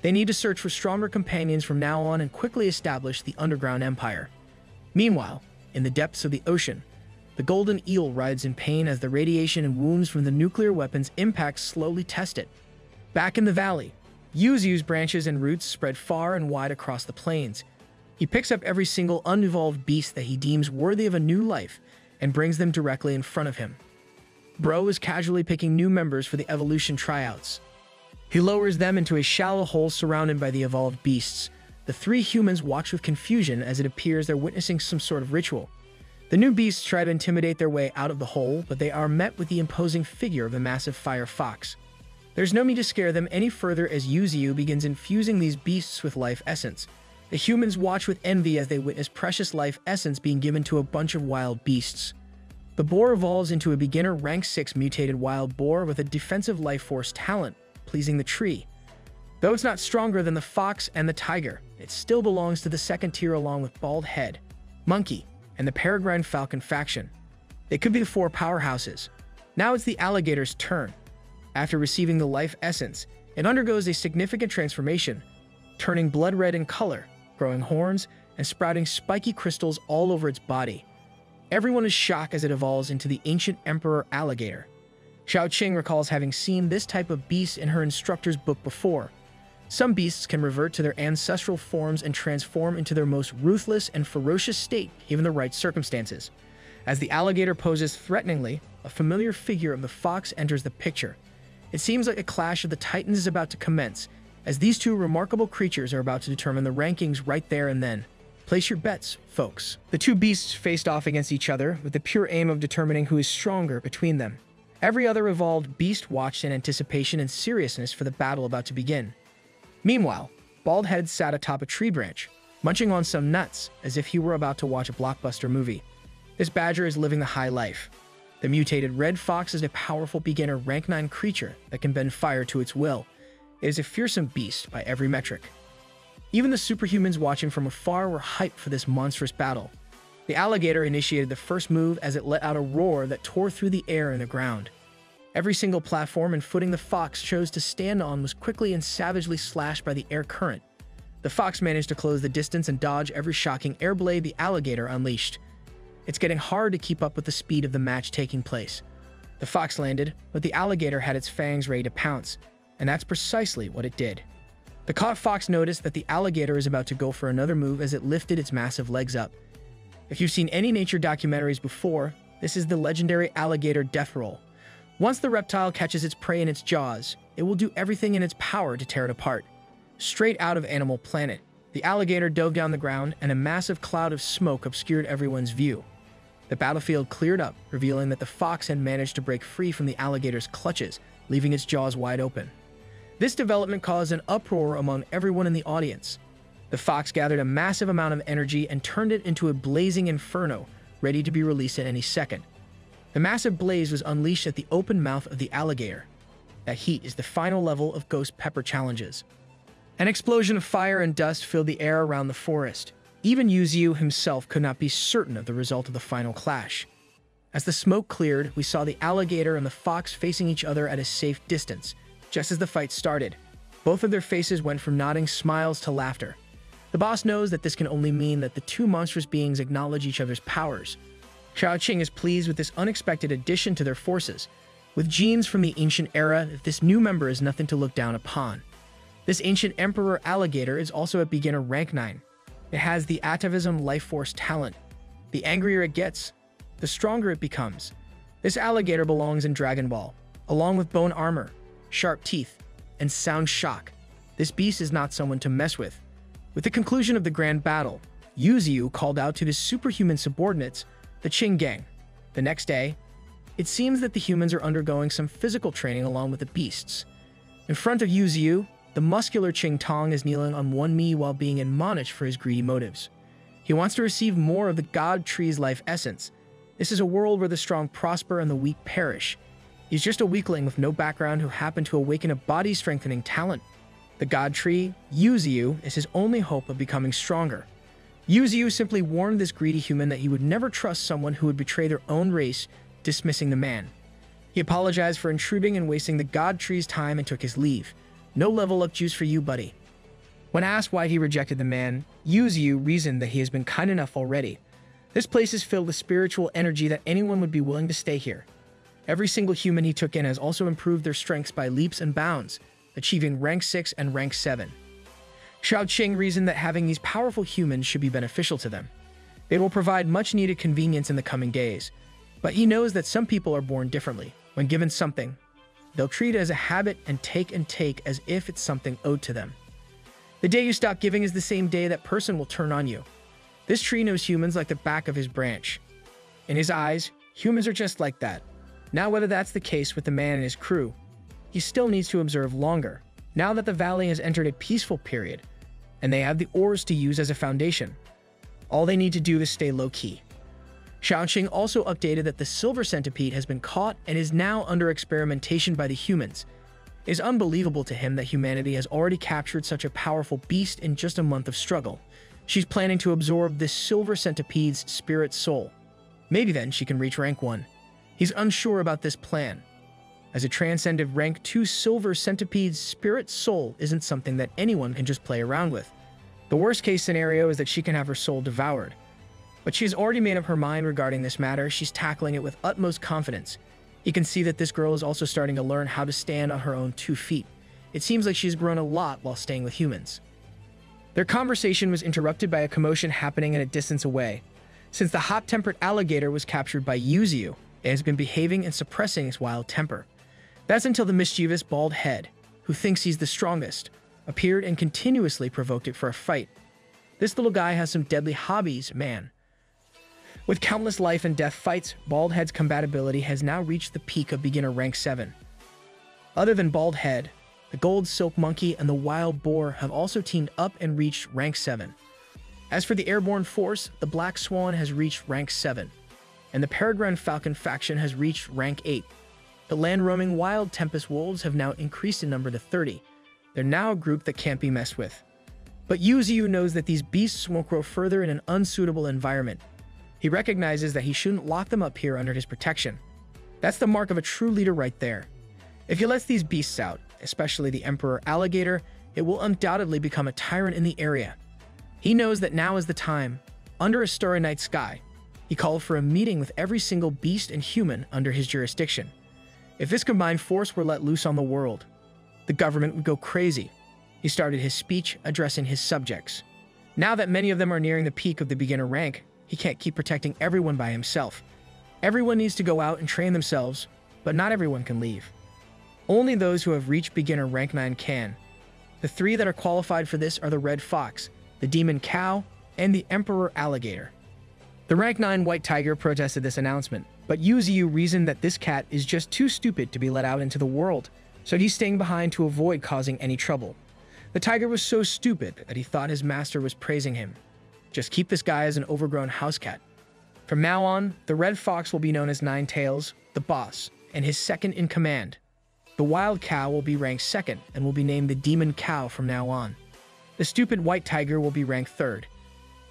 They need to search for stronger companions from now on and quickly establish the underground empire. Meanwhile, in the depths of the ocean, the golden eel writhes in pain as the radiation and wounds from the nuclear weapon's impact slowly test it. Back in the valley, Yuziu's branches and roots spread far and wide across the plains. He picks up every single unevolved beast that he deems worthy of a new life and brings them directly in front of him. Bro is casually picking new members for the evolution tryouts. He lowers them into a shallow hole surrounded by the evolved beasts. The 3 humans watch with confusion as it appears they're witnessing some sort of ritual. The new beasts try to intimidate their way out of the hole, but they are met with the imposing figure of a massive fire fox. There's no need to scare them any further as Yuziu begins infusing these beasts with life essence. The humans watch with envy as they witness precious life essence being given to a bunch of wild beasts. The boar evolves into a beginner rank 6 mutated wild boar with a defensive life force talent, pleasing the tree. Though it's not stronger than the fox and the tiger, it still belongs to the second tier along with bald head, monkey, and the peregrine falcon faction. They could be the 4 powerhouses. Now it's the alligator's turn. After receiving the life essence, it undergoes a significant transformation, turning blood red in color, growing horns, and sprouting spiky crystals all over its body. Everyone is shocked as it evolves into the ancient emperor alligator. Qiaoqing recalls having seen this type of beast in her instructor's book before. Some beasts can revert to their ancestral forms and transform into their most ruthless and ferocious state given the right circumstances. As the alligator poses threateningly, a familiar figure of the fox enters the picture. It seems like a clash of the titans is about to commence, as these two remarkable creatures are about to determine the rankings right there and then. Place your bets, folks. The two beasts faced off against each other with the pure aim of determining who is stronger between them. Every other evolved beast watched in anticipation and seriousness for the battle about to begin. Meanwhile, Baldhead sat atop a tree branch, munching on some nuts as if he were about to watch a blockbuster movie. This badger is living the high life. The mutated red fox is a powerful beginner rank 9 creature that can bend fire to its will. It is a fearsome beast by every metric. Even the superhumans watching from afar were hyped for this monstrous battle. The alligator initiated the first move as it let out a roar that tore through the air and the ground. Every single platform and footing the fox chose to stand on was quickly and savagely slashed by the air current. The fox managed to close the distance and dodge every shocking air blade the alligator unleashed. It's getting hard to keep up with the speed of the match taking place. The fox landed, but the alligator had its fangs ready to pounce, and that's precisely what it did. The caught fox noticed that the alligator is about to go for another move as it lifted its massive legs up. If you've seen any nature documentaries before, this is the legendary alligator death roll. Once the reptile catches its prey in its jaws, it will do everything in its power to tear it apart. Straight out of Animal Planet, the alligator dove down the ground and a massive cloud of smoke obscured everyone's view. The battlefield cleared up, revealing that the fox had managed to break free from the alligator's clutches, leaving its jaws wide open. This development caused an uproar among everyone in the audience. The fox gathered a massive amount of energy and turned it into a blazing inferno, ready to be released at any second. The massive blaze was unleashed at the open mouth of the alligator. That heat is the final level of ghost pepper challenges. An explosion of fire and dust filled the air around the forest. Even Yuziu himself could not be certain of the result of the final clash. As the smoke cleared, we saw the alligator and the fox facing each other at a safe distance. Just as the fight started, both of their faces went from nodding smiles to laughter. The boss knows that this can only mean that the two monstrous beings acknowledge each other's powers. Xiaoqing is pleased with this unexpected addition to their forces. With genes from the ancient era, this new member is nothing to look down upon. This ancient emperor alligator is also at beginner rank 9. It has the atavism life force talent. The angrier it gets, the stronger it becomes. This alligator belongs in Dragon Ball, along with bone armor, sharp teeth, and sound shock. This beast is not someone to mess with. With the conclusion of the grand battle, Yuziu called out to his superhuman subordinates, the Qing gang. The next day, it seems that the humans are undergoing some physical training along with the beasts. In front of Yuziu, the muscular Qing Tong is kneeling on one knee while being admonished for his greedy motives. He wants to receive more of the God Tree's life essence. This is a world where the strong prosper and the weak perish. He's just a weakling with no background who happened to awaken a body-strengthening talent. The God Tree, Yuziu, is his only hope of becoming stronger. Yuziu simply warned this greedy human that he would never trust someone who would betray their own race, dismissing the man. He apologized for intruding and wasting the God Tree's time and took his leave. No level up juice for you, buddy. When asked why he rejected the man, Yuziu reasoned that he has been kind enough already. This place is filled with spiritual energy that anyone would be willing to stay here. Every single human he took in has also improved their strengths by leaps and bounds, achieving rank 6 and rank 7. Xiaoqing reasoned that having these powerful humans should be beneficial to them. They will provide much-needed convenience in the coming days, but he knows that some people are born differently. When given something, they'll treat it as a habit and take as if it's something owed to them. The day you stop giving is the same day that person will turn on you. This tree knows humans like the back of his branch. In his eyes, humans are just like that. Now, whether that's the case with the man and his crew, he still needs to observe longer, now that the valley has entered a peaceful period, and they have the ores to use as a foundation. All they need to do is stay low-key. Xiaoqing also updated that the silver centipede has been caught and is now under experimentation by the humans. It is unbelievable to him that humanity has already captured such a powerful beast in just a month of struggle. She's planning to absorb this silver centipede's spirit soul. Maybe then she can reach rank 1. He's unsure about this plan. As a transcendent rank 2 silver centipede's spirit soul isn't something that anyone can just play around with. The worst case scenario is that she can have her soul devoured. But she has already made up her mind regarding this matter. She's tackling it with utmost confidence. You can see that this girl is also starting to learn how to stand on her own 2 feet. It seems like she's grown a lot while staying with humans. Their conversation was interrupted by a commotion happening at a distance away. Since the hot-tempered alligator was captured by Yuzu, it has been behaving and suppressing its wild temper. That's until the mischievous bald head, who thinks he's the strongest, appeared and continuously provoked it for a fight. This little guy has some deadly hobbies, man. With countless life and death fights, Bald Head's combatability has now reached the peak of beginner rank 7. Other than Bald Head, the Gold Silk Monkey and the Wild Boar have also teamed up and reached rank 7. As for the Airborne Force, the Black Swan has reached rank 7, and the Peregrine Falcon faction has reached rank 8. The land-roaming Wild Tempest Wolves have now increased in number to 30. They're now a group that can't be messed with. But Yuzu knows that these beasts won't grow further in an unsuitable environment. He recognizes that he shouldn't lock them up here under his protection. That's the mark of a true leader right there. If he lets these beasts out, especially the Emperor Alligator, it will undoubtedly become a tyrant in the area. He knows that now is the time. Under a starry night sky, he called for a meeting with every single beast and human under his jurisdiction. If this combined force were let loose on the world, the government would go crazy. He started his speech addressing his subjects. Now that many of them are nearing the peak of the beginner rank, he can't keep protecting everyone by himself. Everyone needs to go out and train themselves, but not everyone can leave. Only those who have reached beginner rank 9 can. The 3 that are qualified for this are the Red Fox, the Demon Cow, and the Emperor Alligator. The rank 9 White Tiger protested this announcement, but Yuzu reasoned that this cat is just too stupid to be let out into the world, so he's staying behind to avoid causing any trouble. The tiger was so stupid that he thought his master was praising him. Just keep this guy as an overgrown house cat. From now on, the Red Fox will be known as Nine Tails, the boss, and his second in command. The Wild Cow will be ranked 2nd and will be named the Demon Cow from now on. The stupid White Tiger will be ranked 3rd,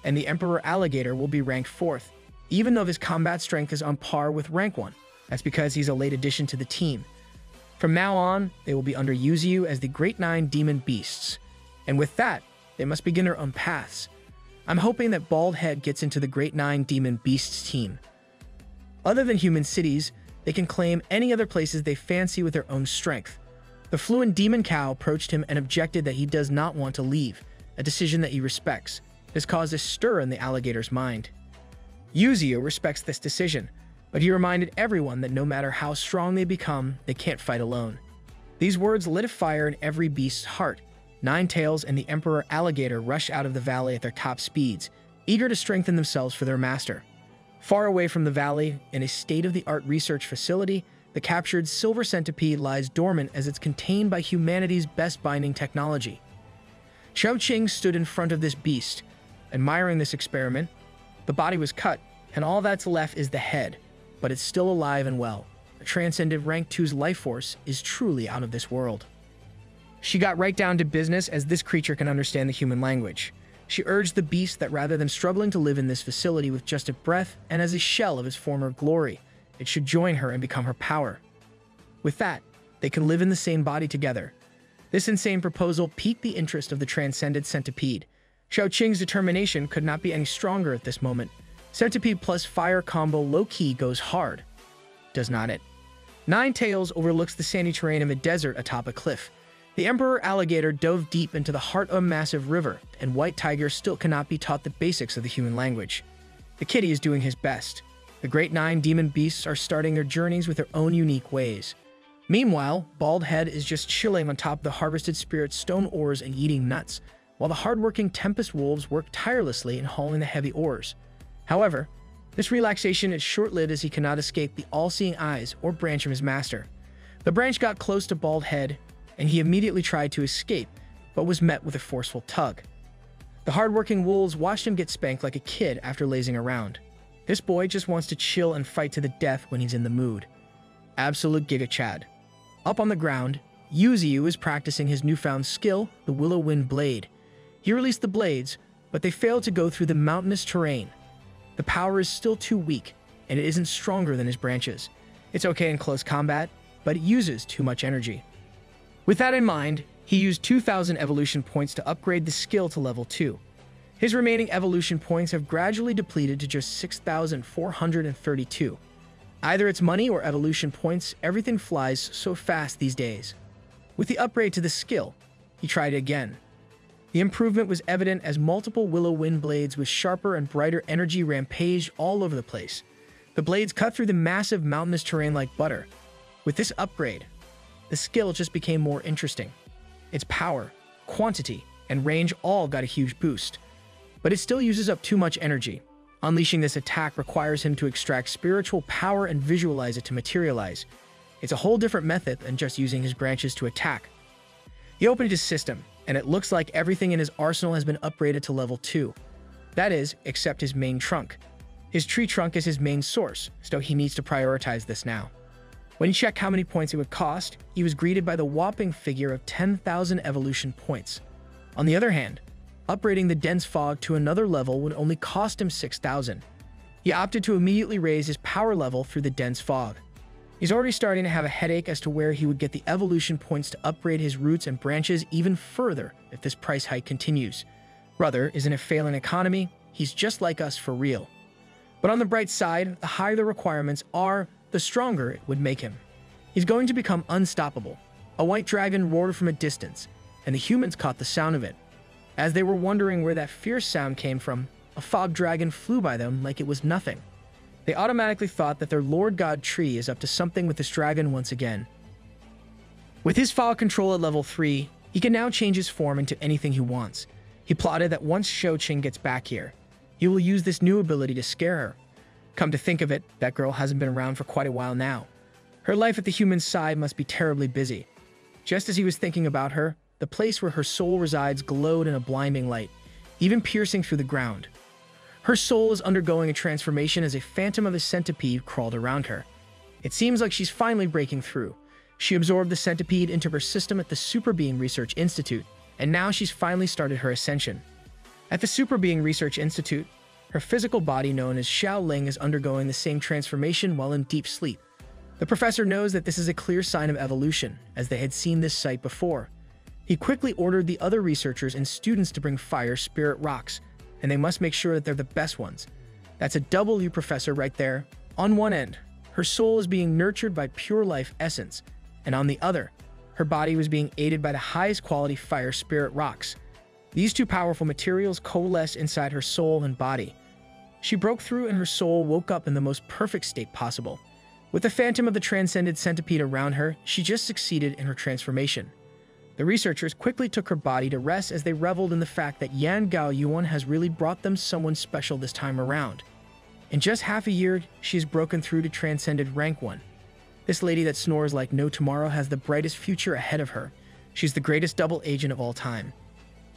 and the Emperor Alligator will be ranked 4th, even though his combat strength is on par with rank 1. That's because he's a late addition to the team. From now on, they will be under Yuzu as the Great 9 Demon Beasts, and with that, they must begin their own paths. I'm hoping that Bald Head gets into the Great 9 Demon Beasts team. Other than human cities, they can claim any other places they fancy with their own strength. The fluent Demon Cow approached him and objected that he does not want to leave, a decision that he respects. This caused a stir in the alligator's mind. Yuzu respects this decision, but he reminded everyone that no matter how strong they become, they can't fight alone. These words lit a fire in every beast's heart. Nine Tails and the Emperor Alligator rush out of the valley at their top speeds, eager to strengthen themselves for their master. Far away from the valley, in a state-of-the-art research facility, the captured silver centipede lies dormant as it's contained by humanity's best binding technology. Xiao Qing stood in front of this beast, admiring this experiment. The body was cut, and all that's left is the head, but it's still alive and well. A transcendent rank 2's life force is truly out of this world. She got right down to business as this creature can understand the human language. She urged the beast that rather than struggling to live in this facility with just a breath and as a shell of its former glory, it should join her and become her power. With that, they can live in the same body together. This insane proposal piqued the interest of the transcended centipede. Xiao Qing's determination could not be any stronger at this moment. Centipede plus fire combo low-key goes hard. Does not it? Nine Tails overlooks the sandy terrain of a desert atop a cliff. The Emperor Alligator dove deep into the heart of a massive river, and White Tiger still cannot be taught the basics of the human language. The kitty is doing his best. The Great 9 Demon Beasts are starting their journeys with their own unique ways. Meanwhile, Bald Head is just chilling on top of the harvested spirit's stone ores and eating nuts, while the hardworking Tempest Wolves work tirelessly in hauling the heavy ores. However, this relaxation is short-lived as he cannot escape the all-seeing eyes or branch of his master. The branch got close to Bald Head, and he immediately tried to escape, but was met with a forceful tug. The hardworking wolves watched him get spanked like a kid after lazing around. This boy just wants to chill and fight to the death when he's in the mood. Absolute Giga Chad. Up on the ground, Yuzu is practicing his newfound skill, the Willow Wind Blade. He released the blades, but they failed to go through the mountainous terrain. The power is still too weak, and it isn't stronger than his branches. It's okay in close combat, but it uses too much energy. With that in mind, he used 2,000 evolution points to upgrade the skill to level 2. His remaining evolution points have gradually depleted to just 6,432. Either it's money or evolution points, everything flies so fast these days. With the upgrade to the skill, he tried again. The improvement was evident as multiple willow wind blades with sharper and brighter energy rampaged all over the place. The blades cut through the massive mountainous terrain like butter. With this upgrade, the skill just became more interesting. Its power, quantity, and range all got a huge boost. But it still uses up too much energy. Unleashing this attack requires him to extract spiritual power and visualize it to materialize. It's a whole different method than just using his branches to attack. He opened his system, and it looks like everything in his arsenal has been upgraded to level 2. That is, except his main trunk. His tree trunk is his main source, so he needs to prioritize this now. When he checked how many points it would cost, he was greeted by the whopping figure of 10,000 evolution points. On the other hand, upgrading the dense fog to another level would only cost him 6,000. He opted to immediately raise his power level through the dense fog. He's already starting to have a headache as to where he would get the evolution points to upgrade his roots and branches even further if this price hike continues. Brother is in a failing economy, he's just like us for real. But on the bright side, the higher the requirements are, the stronger it would make him. He's going to become unstoppable. A white dragon roared from a distance, and the humans caught the sound of it. As they were wondering where that fierce sound came from, a fog dragon flew by them like it was nothing. They automatically thought that their Lord God Tree is up to something with this dragon once again. With his fog control at level 3, he can now change his form into anything he wants. He plotted that once Shou-Ching gets back here, he will use this new ability to scare her. Come to think of it, that girl hasn't been around for quite a while now. Her life at the human side must be terribly busy. Just as he was thinking about her, the place where her soul resides glowed in a blinding light, even piercing through the ground. Her soul is undergoing a transformation as a phantom of a centipede crawled around her. It seems like she's finally breaking through. She absorbed the centipede into her system at the Super Being Research Institute, and now she's finally started her ascension. At the Super Being Research Institute, her physical body known as Xiaoling is undergoing the same transformation while in deep sleep. The professor knows that this is a clear sign of evolution, as they had seen this sight before. He quickly ordered the other researchers and students to bring fire spirit rocks, and they must make sure that they're the best ones. That's a W professor right there. On one end, her soul is being nurtured by pure life essence, and on the other, her body was being aided by the highest quality fire spirit rocks. These two powerful materials coalesce inside her soul and body. She broke through and her soul woke up in the most perfect state possible. With the phantom of the transcended centipede around her, she just succeeded in her transformation. The researchers quickly took her body to rest as they reveled in the fact that Yan Gao Yuan has really brought them someone special this time around. In just half a year, she has broken through to transcended rank 1. This lady that snores like no tomorrow has the brightest future ahead of her. She's the greatest double agent of all time.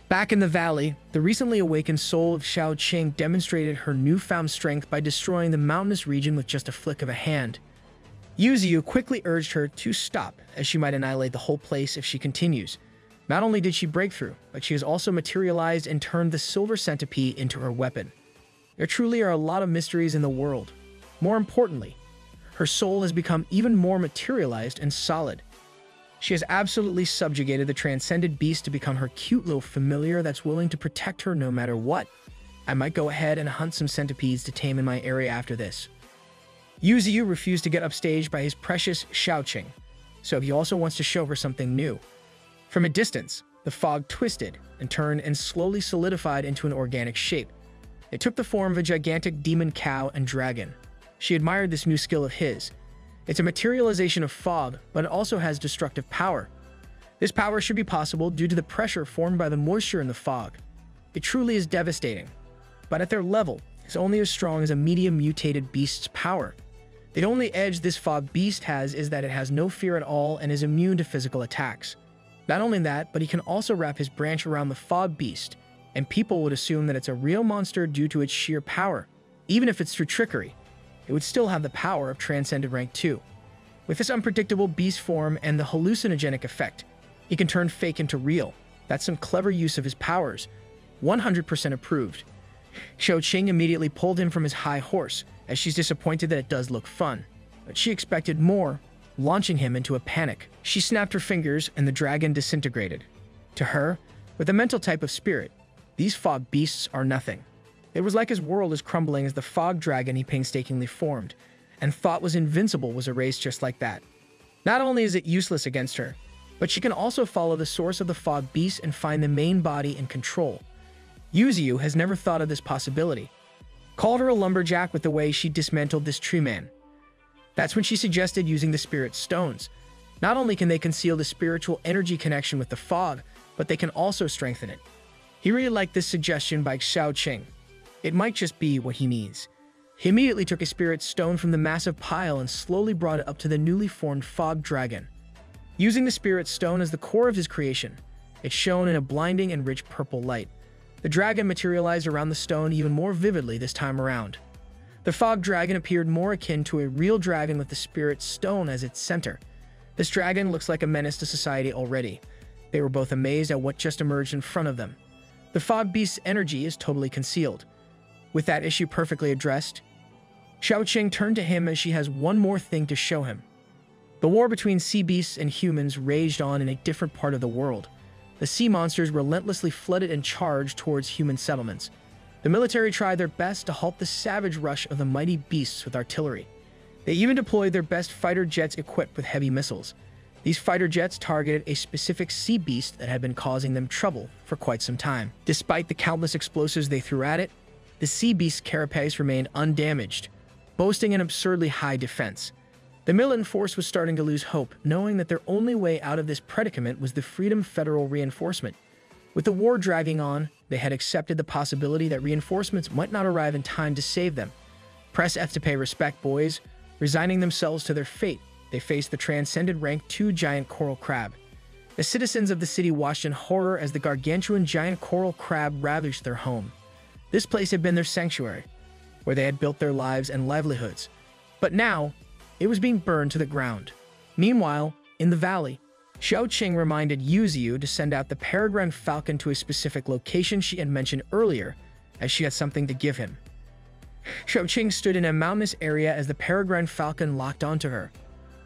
Back in the valley, the recently awakened soul of Shou-Ching demonstrated her newfound strength by destroying the mountainous region with just a flick of a hand. Yuziu quickly urged her to stop, as she might annihilate the whole place if she continues. Not only did she break through, but she has also materialized and turned the silver centipede into her weapon. There truly are a lot of mysteries in the world. More importantly, her soul has become even more materialized and solid. She has absolutely subjugated the transcended beast to become her cute little familiar that's willing to protect her no matter what. I might go ahead and hunt some centipedes to tame in my area after this. Yuziu refused to get upstaged by his precious Shou-Ching, so he also wants to show her something new. From a distance, the fog twisted and turned and slowly solidified into an organic shape. It took the form of a gigantic demon cow and dragon. She admired this new skill of his. It's a materialization of fog, but it also has destructive power. This power should be possible due to the pressure formed by the moisture in the fog. It truly is devastating, but at their level, it's only as strong as a medium mutated beast's power. The only edge this fog beast has is that it has no fear at all and is immune to physical attacks. Not only that, but he can also wrap his branch around the fog beast, and people would assume that it's a real monster due to its sheer power. Even if it's through trickery, it would still have the power of Transcended Rank 2. With this unpredictable beast form and the hallucinogenic effect, he can turn fake into real. That's some clever use of his powers. 100% approved. Shou-Ching immediately pulled him from his high horse, as she's disappointed that it does look fun. But she expected more, launching him into a panic. She snapped her fingers and the dragon disintegrated. To her, with the mental type of spirit, these fog beasts are nothing. It was like his world is crumbling as the fog dragon he painstakingly formed, and thought was invincible was erased just like that. Not only is it useless against her, But she can also follow the source of the fog beast and find the main body in control. Yuzu has never thought of this possibility. Called her a lumberjack with the way she dismantled this tree man. That's when she suggested using the spirit stones. Not only can they conceal the spiritual energy connection with the fog, but they can also strengthen it. He really liked this suggestion by Xiaoqing. It might just be what he needs. He immediately took a spirit stone from the massive pile and slowly brought it up to the newly formed fog dragon. Using the spirit stone as the core of his creation, it shone in a blinding and rich purple light. The dragon materialized around the stone even more vividly this time around. The fog dragon appeared more akin to a real dragon with the spirit stone as its center. This dragon looks like a menace to society already. They were both amazed at what just emerged in front of them. The fog beast's energy is totally concealed. With that issue perfectly addressed, Xiaoqing turned to him as she has one more thing to show him. The war between sea beasts and humans raged on in a different part of the world. The sea monsters relentlessly flooded and charged towards human settlements. The military tried their best to halt the savage rush of the mighty beasts with artillery. They even deployed their best fighter jets equipped with heavy missiles. These fighter jets targeted a specific sea beast that had been causing them trouble for quite some time. Despite the countless explosives they threw at it, the sea beast's carapace remained undamaged, boasting an absurdly high defense. The militant force was starting to lose hope, knowing that their only way out of this predicament was the Freedom Federal reinforcement. With the war dragging on, they had accepted the possibility that reinforcements might not arrive in time to save them. Press F to pay respect, boys. Resigning themselves to their fate, they faced the transcended rank 2 giant coral crab. The citizens of the city watched in horror as the gargantuan giant coral crab ravaged their home. This place had been their sanctuary, where they had built their lives and livelihoods. But now, it was being burned to the ground. Meanwhile, in the valley, Xiaoqing reminded Yuzu to send out the peregrine falcon to a specific location she had mentioned earlier, as she had something to give him. Xiaoqing stood in a mountainous area as the peregrine falcon locked onto her.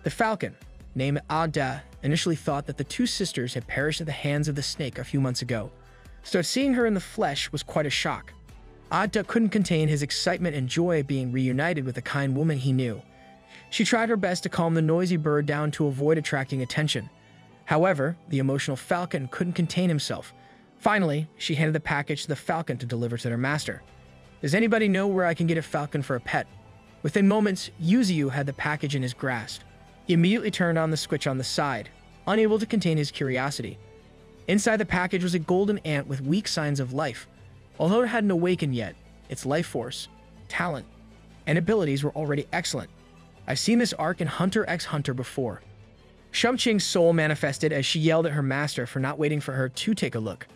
The falcon, named Ada, initially thought that the two sisters had perished at the hands of the snake a few months ago, so seeing her in the flesh was quite a shock. Ada couldn't contain his excitement and joy at being reunited with a kind woman he knew. She tried her best to calm the noisy bird down to avoid attracting attention. However, the emotional falcon couldn't contain himself. Finally, she handed the package to the falcon to deliver to their master. Does anybody know where I can get a falcon for a pet? Within moments, Yuzu had the package in his grasp. He immediately turned on the switch on the side, unable to contain his curiosity. Inside the package was a golden ant with weak signs of life. Although it hadn't awakened yet, its life force, talent, and abilities were already excellent. I've seen this arc in Hunter x Hunter before. Xiaoqing's soul manifested as she yelled at her master for not waiting for her to take a look.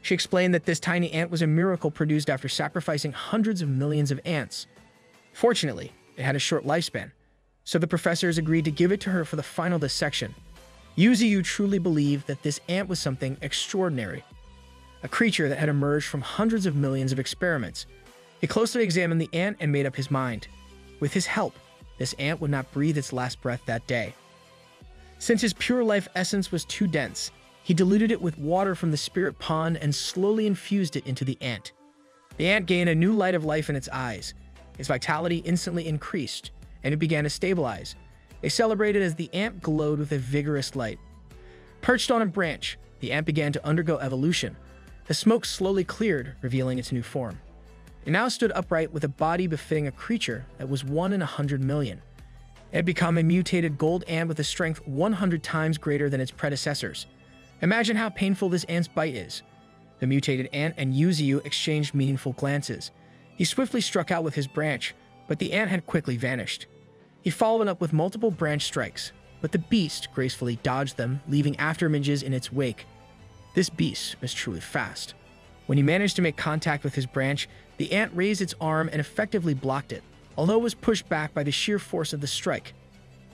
She explained that this tiny ant was a miracle produced after sacrificing hundreds of millions of ants. Fortunately, it had a short lifespan, so the professors agreed to give it to her for the final dissection. Yuzu truly believed that this ant was something extraordinary, a creature that had emerged from hundreds of millions of experiments. He closely examined the ant and made up his mind. With his help, this ant would not breathe its last breath that day. Since his pure life essence was too dense, he diluted it with water from the spirit pond and slowly infused it into the ant. The ant gained a new light of life in its eyes. Its vitality instantly increased, and it began to stabilize. They celebrated as the ant glowed with a vigorous light. Perched on a branch, the ant began to undergo evolution. The smoke slowly cleared, revealing its new form. It now stood upright with a body befitting a creature that was 1 in 100 million. It had become a mutated gold ant with a strength 100 times greater than its predecessors. Imagine how painful this ant's bite is. The mutated ant and Yuzu exchanged meaningful glances. He swiftly struck out with his branch, but the ant had quickly vanished. He followed up with multiple branch strikes, but the beast gracefully dodged them, leaving afterimages in its wake. This beast was truly fast. When he managed to make contact with his branch, the ant raised its arm and effectively blocked it, although it was pushed back by the sheer force of the strike.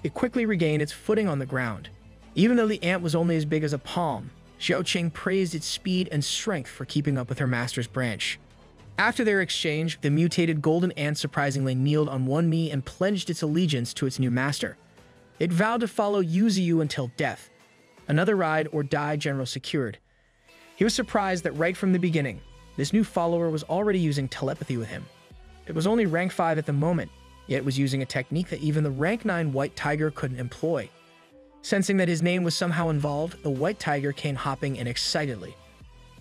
It quickly regained its footing on the ground. Even though the ant was only as big as a palm, Xiaoqing praised its speed and strength for keeping up with her master's branch. After their exchange, the mutated golden ant surprisingly kneeled on one knee and pledged its allegiance to its new master. It vowed to follow Yuzu until death. Another ride or die general secured. He was surprised that right from the beginning, this new follower was already using telepathy with him. It was only rank 5 at the moment, yet it was using a technique that even the rank 9 white tiger couldn't employ. Sensing that his name was somehow involved, the white tiger came hopping in excitedly.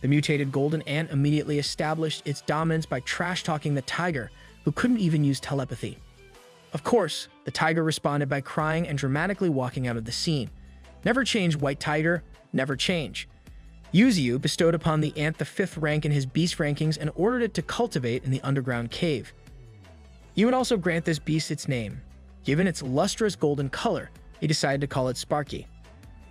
The mutated golden ant immediately established its dominance by trash-talking the tiger, who couldn't even use telepathy. Of course, the tiger responded by crying and dramatically walking out of the scene. Never change, white tiger, never change. Yuzu bestowed upon the ant the 5th rank in his beast rankings and ordered it to cultivate in the underground cave. He would also grant this beast its name. Given its lustrous golden color, he decided to call it Sparky.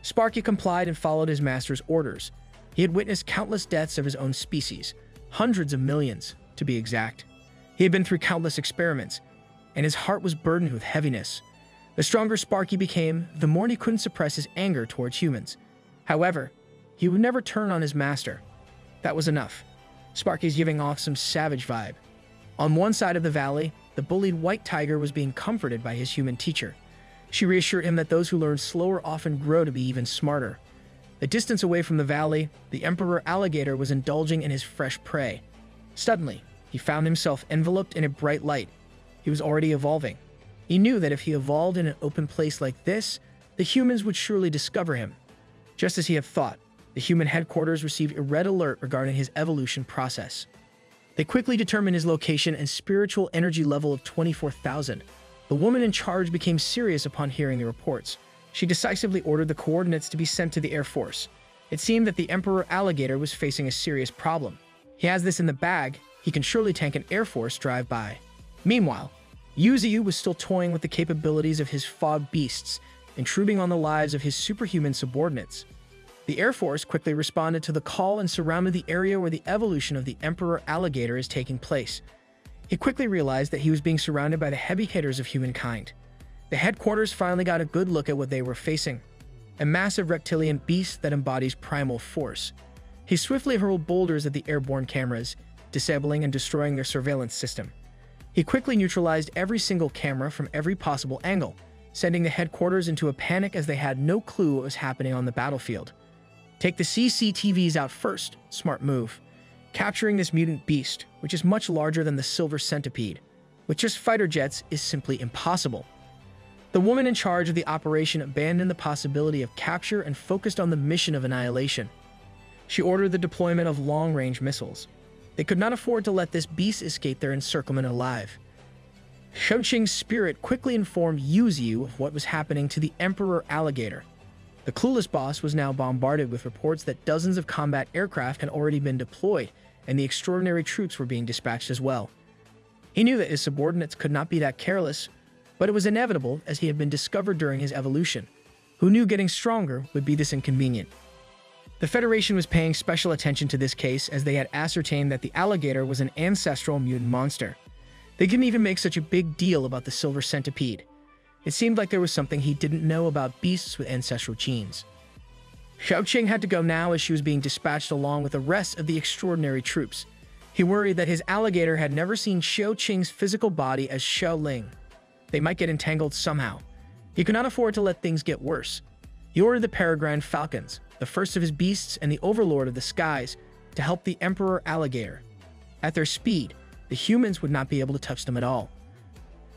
Sparky complied and followed his master's orders. He had witnessed countless deaths of his own species, hundreds of millions, to be exact. He had been through countless experiments, and his heart was burdened with heaviness. The stronger Sparky became, the more he couldn't suppress his anger towards humans. However, he would never turn on his master. That was enough. Sparky's giving off some savage vibe. On one side of the valley, the bullied white tiger was being comforted by his human teacher. She reassured him that those who learn slower often grow to be even smarter. A distance away from the valley, the emperor alligator was indulging in his fresh prey. Suddenly, he found himself enveloped in a bright light. He was already evolving. He knew that if he evolved in an open place like this, the humans would surely discover him. Just as he had thought, the human headquarters received a red alert regarding his evolution process. They quickly determined his location and spiritual energy level of 24,000. The woman in charge became serious upon hearing the reports. She decisively ordered the coordinates to be sent to the Air Force. It seemed that the Emperor Alligator was facing a serious problem. He has this in the bag, he can surely tank an Air Force drive-by. Meanwhile, Yuzu was still toying with the capabilities of his fog beasts, intruding on the lives of his superhuman subordinates. The Air Force quickly responded to the call and surrounded the area where the evolution of the Emperor Alligator is taking place. He quickly realized that he was being surrounded by the heavy hitters of humankind. The headquarters finally got a good look at what they were facing. A massive reptilian beast that embodies primal force. He swiftly hurled boulders at the airborne cameras, disabling and destroying their surveillance system. He quickly neutralized every single camera from every possible angle, sending the headquarters into a panic as they had no clue what was happening on the battlefield. Take the CCTVs out first, smart move. Capturing this mutant beast, which is much larger than the silver centipede, with just fighter jets is simply impossible. The woman in charge of the operation abandoned the possibility of capture and focused on the mission of annihilation. She ordered the deployment of long-range missiles. They could not afford to let this beast escape their encirclement alive. Shouqing's spirit quickly informed Yuzu of what was happening to the Emperor Alligator. The clueless boss was now bombarded with reports that dozens of combat aircraft had already been deployed, and the extraordinary troops were being dispatched as well. He knew that his subordinates could not be that careless, but it was inevitable as he had been discovered during his evolution. Who knew getting stronger would be this inconvenient? The Federation was paying special attention to this case as they had ascertained that the alligator was an ancestral mutant monster. They didn't even make such a big deal about the silver centipede. It seemed like there was something he didn't know about beasts with ancestral genes. Shouqing had to go now as she was being dispatched along with the rest of the extraordinary troops. He worried that his alligator had never seen Shouqing's physical body as Xiaoling. They might get entangled somehow. He could not afford to let things get worse. He ordered the peregrine falcons, the first of his beasts and the overlord of the skies, to help the Emperor Alligator. At their speed, the humans would not be able to touch them at all.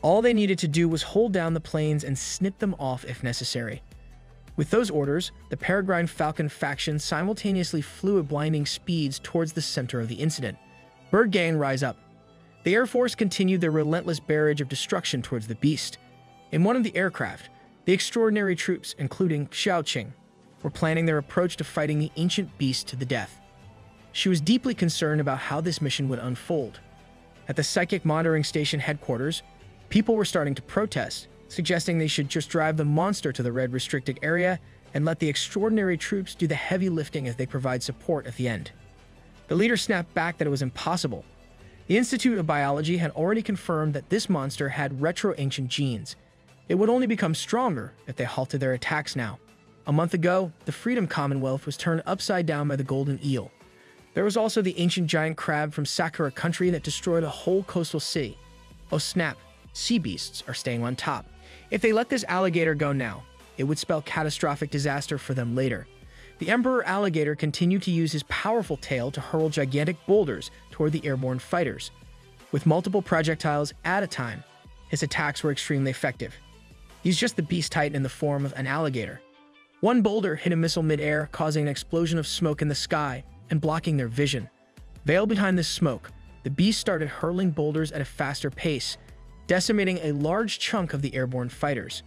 All they needed to do was hold down the planes and snip them off if necessary. With those orders, the peregrine falcon faction simultaneously flew at blinding speeds towards the center of the incident. Bird Gang, rise up. The Air Force continued their relentless barrage of destruction towards the beast. In one of the aircraft, the extraordinary troops, including Shouqing, were planning their approach to fighting the ancient beast to the death. She was deeply concerned about how this mission would unfold. At the psychic monitoring station headquarters, people were starting to protest, suggesting they should just drive the monster to the red restricted area and let the extraordinary troops do the heavy lifting as they provide support at the end. The leader snapped back that it was impossible. The Institute of Biology had already confirmed that this monster had retro-ancient genes. It would only become stronger if they halted their attacks now. A month ago, the Freedom Commonwealth was turned upside down by the golden eel. There was also the ancient giant crab from Sakura country that destroyed a whole coastal city. Oh snap, sea beasts are staying on top. If they let this alligator go now, it would spell catastrophic disaster for them later. The Emperor Alligator continued to use his powerful tail to hurl gigantic boulders toward the airborne fighters. With multiple projectiles at a time, his attacks were extremely effective. He's just the beast titan in the form of an alligator. One boulder hit a missile mid-air, causing an explosion of smoke in the sky and blocking their vision. Veiled behind this smoke, the beast started hurling boulders at a faster pace, decimating a large chunk of the airborne fighters.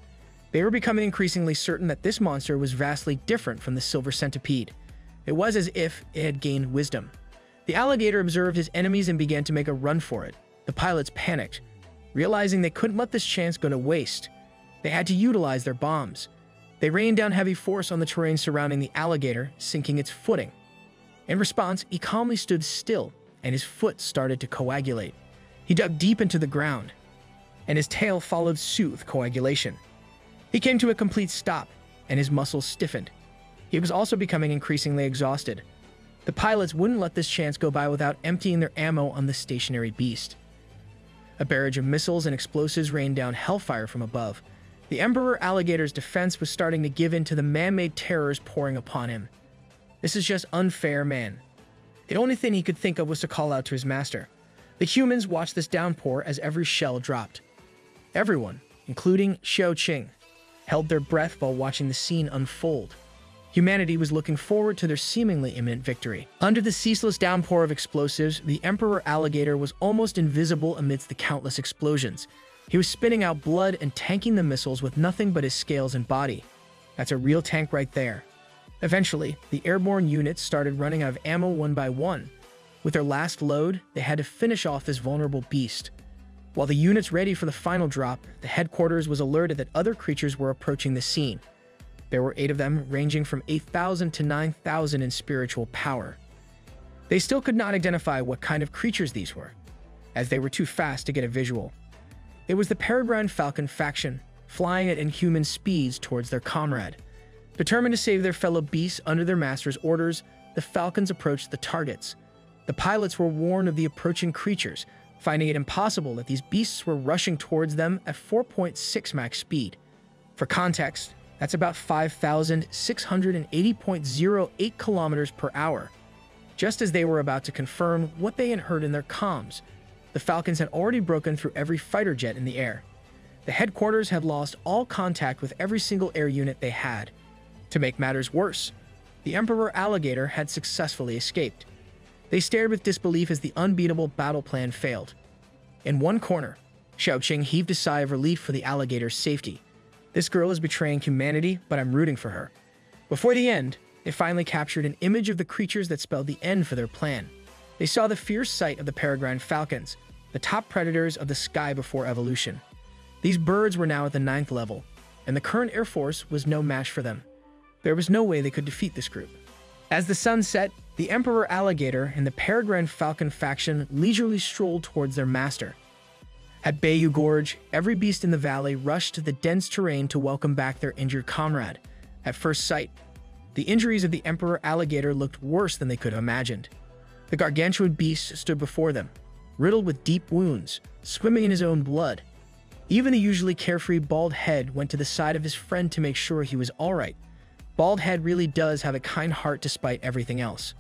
They were becoming increasingly certain that this monster was vastly different from the silver centipede. It was as if it had gained wisdom. The alligator observed his enemies and began to make a run for it. The pilots panicked, realizing they couldn't let this chance go to waste. They had to utilize their bombs. They rained down heavy force on the terrain surrounding the alligator, sinking its footing. In response, he calmly stood still, and his foot started to coagulate. He dug deep into the ground, and his tail followed suit with coagulation. He came to a complete stop, and his muscles stiffened. He was also becoming increasingly exhausted. The pilots wouldn't let this chance go by without emptying their ammo on the stationary beast. A barrage of missiles and explosives rained down hellfire from above. The Emperor Alligator's defense was starting to give in to the man-made terrors pouring upon him. This is just unfair, man. The only thing he could think of was to call out to his master. The humans watched this downpour as every shell dropped. Everyone, including Xiaoqing, held their breath while watching the scene unfold. Humanity was looking forward to their seemingly imminent victory. Under the ceaseless downpour of explosives, the Emperor Alligator was almost invisible amidst the countless explosions. He was spitting out blood and tanking the missiles with nothing but his scales and body. That's a real tank right there. Eventually, the airborne units started running out of ammo one by one. With their last load, they had to finish off this vulnerable beast. While the units ready for the final drop, the headquarters was alerted that other creatures were approaching the scene. There were 8 of them, ranging from 8,000 to 9,000 in spiritual power. They still could not identify what kind of creatures these were, as they were too fast to get a visual. It was the peregrine falcon faction, flying at inhuman speeds towards their comrade. Determined to save their fellow beasts under their master's orders, the falcons approached the targets. The pilots were warned of the approaching creatures, finding it impossible that these beasts were rushing towards them at 4.6 max speed. For context, that's about 5,680.08 kilometers per hour. Just as they were about to confirm what they had heard in their comms, the Falcons had already broken through every fighter jet in the air. The headquarters had lost all contact with every single air unit they had. To make matters worse, the Emperor Alligator had successfully escaped. They stared with disbelief as the unbeatable battle plan failed. In one corner, Xiaoqing heaved a sigh of relief for the alligator's safety. This girl is betraying humanity, but I'm rooting for her. Before the end, they finally captured an image of the creatures that spelled the end for their plan. They saw the fierce sight of the peregrine falcons, the top predators of the sky before evolution. These birds were now at the 9th level, and the current Air Force was no match for them. There was no way they could defeat this group. As the sun set, the Emperor Alligator and the peregrine falcon faction leisurely strolled towards their master. At Bayou Gorge, every beast in the valley rushed to the dense terrain to welcome back their injured comrade. At first sight, the injuries of the Emperor Alligator looked worse than they could have imagined. The gargantuan beast stood before them, riddled with deep wounds, swimming in his own blood. Even the usually carefree Bald Head went to the side of his friend to make sure he was alright. Bald Head really does have a kind heart despite everything else.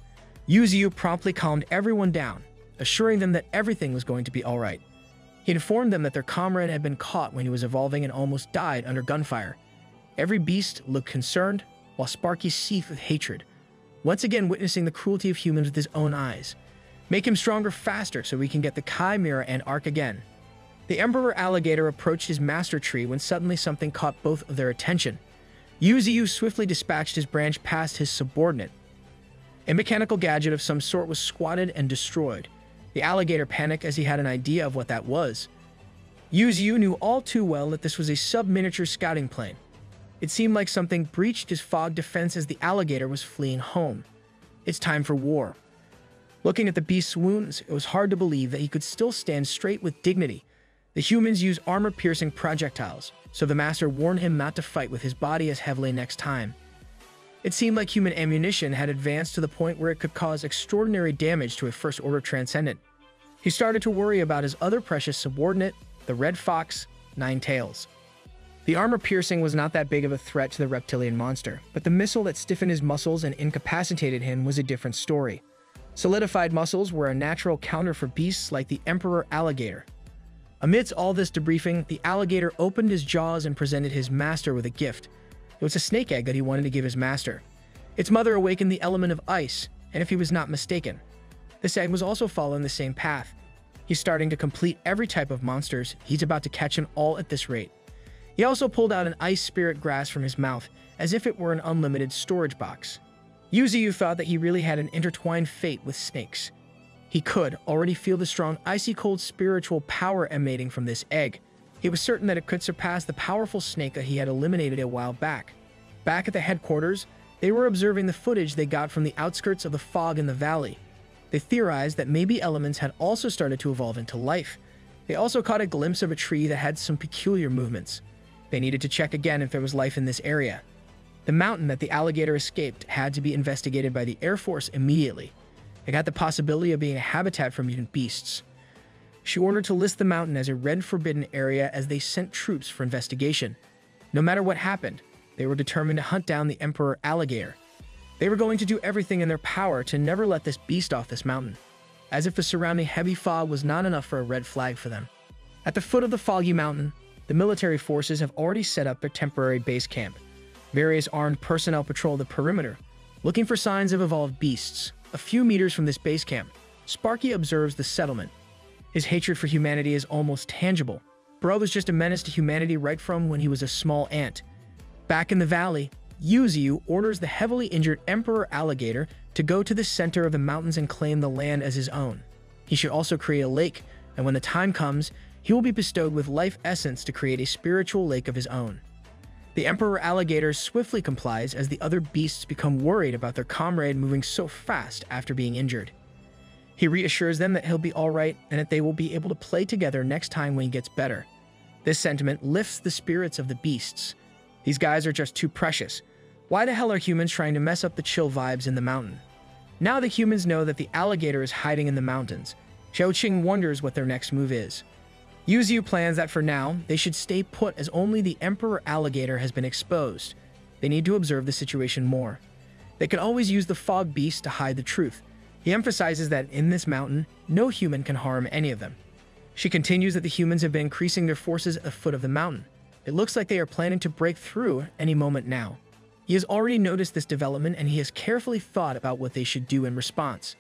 Yuziu promptly calmed everyone down, assuring them that everything was going to be alright. He informed them that their comrade had been caught when he was evolving and almost died under gunfire. Every beast looked concerned, while Sparky seethed with hatred, once again witnessing the cruelty of humans with his own eyes. Make him stronger faster so we can get the Chimera and Ark again. The Emperor Alligator approached his master tree when suddenly something caught both of their attention. Yuziu swiftly dispatched his branch past his subordinate. A mechanical gadget of some sort was squatted and destroyed. The alligator panicked as he had an idea of what that was. Yuziu knew all too well that this was a sub-miniature scouting plane. It seemed like something breached his fog defense as the alligator was fleeing home. It's time for war. Looking at the beast's wounds, it was hard to believe that he could still stand straight with dignity. The humans use armor-piercing projectiles, so the master warned him not to fight with his body as heavily next time. It seemed like human ammunition had advanced to the point where it could cause extraordinary damage to a First-Order Transcendent. He started to worry about his other precious subordinate, the Red Fox, Nine Tails. The armor-piercing was not that big of a threat to the reptilian monster, but the missile that stiffened his muscles and incapacitated him was a different story. Solidified muscles were a natural counter for beasts like the Emperor Alligator. Amidst all this debriefing, the alligator opened his jaws and presented his master with a gift. It It was a snake egg that he wanted to give his master. Its mother awakened the element of ice, and if he was not mistaken, this egg was also following the same path. He's starting to complete every type of monsters. He's about to catch them all at this rate. He also pulled out an ice spirit grass from his mouth, as if it were an unlimited storage box. Yuziu thought that he really had an intertwined fate with snakes. He could already feel the strong icy-cold spiritual power emanating from this egg. He was certain that it could surpass the powerful snake that he had eliminated a while back. Back at the headquarters, they were observing the footage they got from the outskirts of the fog in the valley. They theorized that maybe elements had also started to evolve into life. They also caught a glimpse of a tree that had some peculiar movements. They needed to check again if there was life in this area. The mountain that the alligator escaped had to be investigated by the Air Force immediately. It had the possibility of being a habitat for mutant beasts. She ordered to list the mountain as a red forbidden area as they sent troops for investigation. No matter what happened, they were determined to hunt down the Emperor Alligator. They were going to do everything in their power to never let this beast off this mountain, as if the surrounding heavy fog was not enough for a red flag for them. At the foot of the foggy mountain, the military forces have already set up their temporary base camp. Various armed personnel patrol the perimeter, looking for signs of evolved beasts. A few meters from this base camp, Sparky observes the settlement. His hatred for humanity is almost tangible. Bro was just a menace to humanity right from when he was a small ant. Back in the valley, Yuziu orders the heavily injured Emperor Alligator to go to the center of the mountains and claim the land as his own. He should also create a lake, and when the time comes, he will be bestowed with life essence to create a spiritual lake of his own. The Emperor Alligator swiftly complies as the other beasts become worried about their comrade moving so fast after being injured. He reassures them that he'll be alright and that they will be able to play together next time when he gets better. This sentiment lifts the spirits of the beasts. These guys are just too precious. Why the hell are humans trying to mess up the chill vibes in the mountain? Now the humans know that the alligator is hiding in the mountains. Xiao Qing wonders what their next move is. Yuziu plans that for now, they should stay put as only the Emperor Alligator has been exposed. They need to observe the situation more. They can always use the fog beast to hide the truth. He emphasizes that in this mountain, no human can harm any of them. She continues that the humans have been increasing their forces at the foot of the mountain. It looks like they are planning to break through any moment now. He has already noticed this development and he has carefully thought about what they should do in response.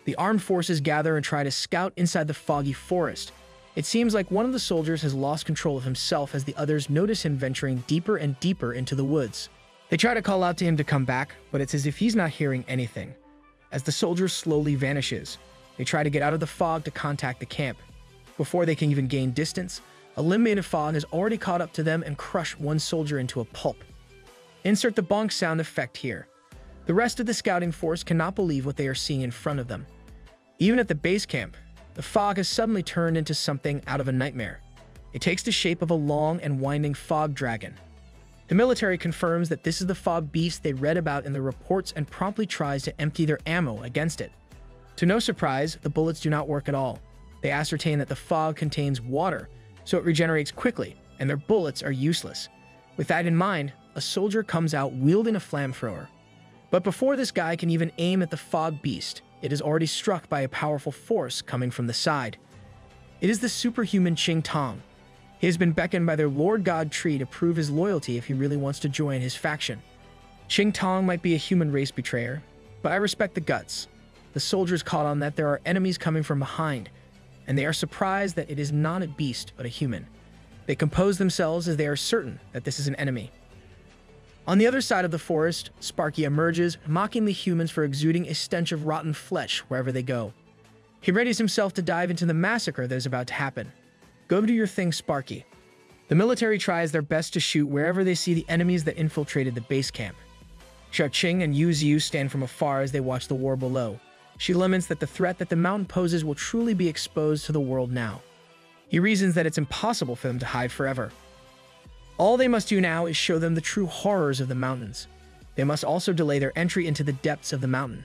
The armed forces gather and try to scout inside the foggy forest. It seems like one of the soldiers has lost control of himself as the others notice him venturing deeper and deeper into the woods. They try to call out to him to come back, but it's as if he's not hearing anything. As the soldier slowly vanishes, they try to get out of the fog to contact the camp. Before they can even gain distance, a limb made of fog has already caught up to them and crushed one soldier into a pulp. Insert the bonk sound effect here. The rest of the scouting force cannot believe what they are seeing in front of them. Even at the base camp, the fog has suddenly turned into something out of a nightmare. It takes the shape of a long and winding fog dragon. The military confirms that this is the fog beast they read about in the reports and promptly tries to empty their ammo against it. To no surprise, the bullets do not work at all. They ascertain that the fog contains water, so it regenerates quickly, and their bullets are useless. With that in mind, a soldier comes out wielding a flamethrower. But before this guy can even aim at the fog beast, it is already struck by a powerful force coming from the side. It is the superhuman Qing Tong. He has been beckoned by their Lord God Tree to prove his loyalty if he really wants to join his faction. Qing Tong might be a human race betrayer, but I respect the guts. The soldiers caught on that there are enemies coming from behind, and they are surprised that it is not a beast but a human. They compose themselves as they are certain that this is an enemy. On the other side of the forest, Sparky emerges, mocking the humans for exuding a stench of rotten flesh wherever they go. He readies himself to dive into the massacre that is about to happen. Go do your thing, Sparky. The military tries their best to shoot wherever they see the enemies that infiltrated the base camp. Xiao Qing and Yuziu stand from afar as they watch the war below. She laments that the threat that the mountain poses will truly be exposed to the world now. He reasons that it's impossible for them to hide forever. All they must do now is show them the true horrors of the mountains. They must also delay their entry into the depths of the mountain.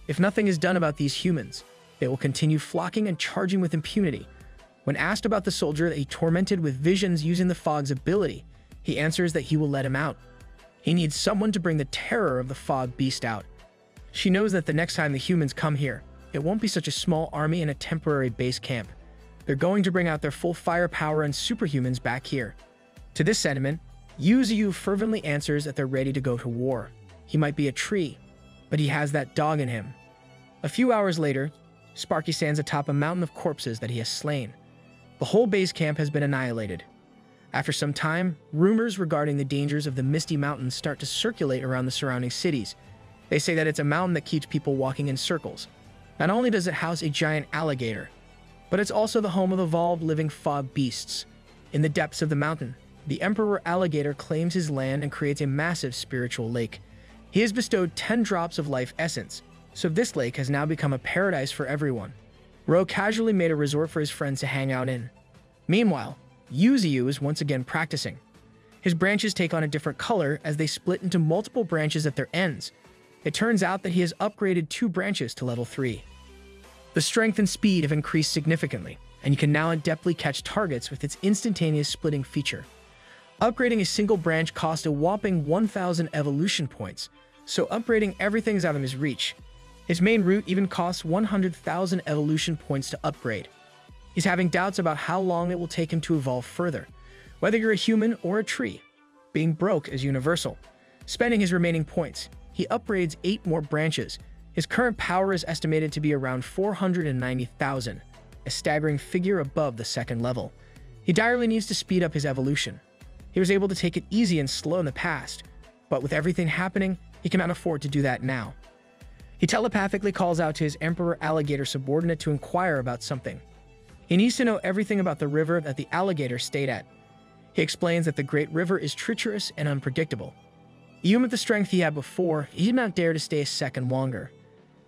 If nothing is done about these humans, they will continue flocking and charging with impunity. When asked about the soldier that he tormented with visions using the fog's ability, he answers that he will let him out. He needs someone to bring the terror of the fog beast out. She knows that the next time the humans come here, it won't be such a small army in a temporary base camp. They're going to bring out their full firepower and superhumans back here. To this sentiment, Yuzu fervently answers that they're ready to go to war. He might be a tree, but he has that dog in him. A few hours later, Sparky stands atop a mountain of corpses that he has slain. The whole base camp has been annihilated. After some time, rumors regarding the dangers of the Misty Mountains start to circulate around the surrounding cities. They say that it's a mountain that keeps people walking in circles. Not only does it house a giant alligator, but it's also the home of evolved living fog beasts. In the depths of the mountain, the Emperor Alligator claims his land and creates a massive spiritual lake. He has bestowed 10 drops of life essence, so this lake has now become a paradise for everyone. Ro casually made a resort for his friends to hang out in. Meanwhile, Yuzu is once again practicing. His branches take on a different color as they split into multiple branches at their ends. It turns out that he has upgraded 2 branches to level 3. The strength and speed have increased significantly, and you can now adeptly catch targets with its instantaneous splitting feature. Upgrading a single branch cost a whopping 1,000 evolution points, so upgrading everything's out of his reach. His main route even costs 100,000 evolution points to upgrade. He's having doubts about how long it will take him to evolve further. Whether you're a human or a tree, being broke is universal. Spending his remaining points, he upgrades 8 more branches. His current power is estimated to be around 490,000, a staggering figure above the 2nd level. He direly needs to speed up his evolution. He was able to take it easy and slow in the past, but with everything happening, he cannot afford to do that now. He telepathically calls out to his Emperor Alligator subordinate to inquire about something. He needs to know everything about the river that the alligator stayed at. He explains that the Great River is treacherous and unpredictable. Even with the strength he had before, he did not dare to stay a second longer.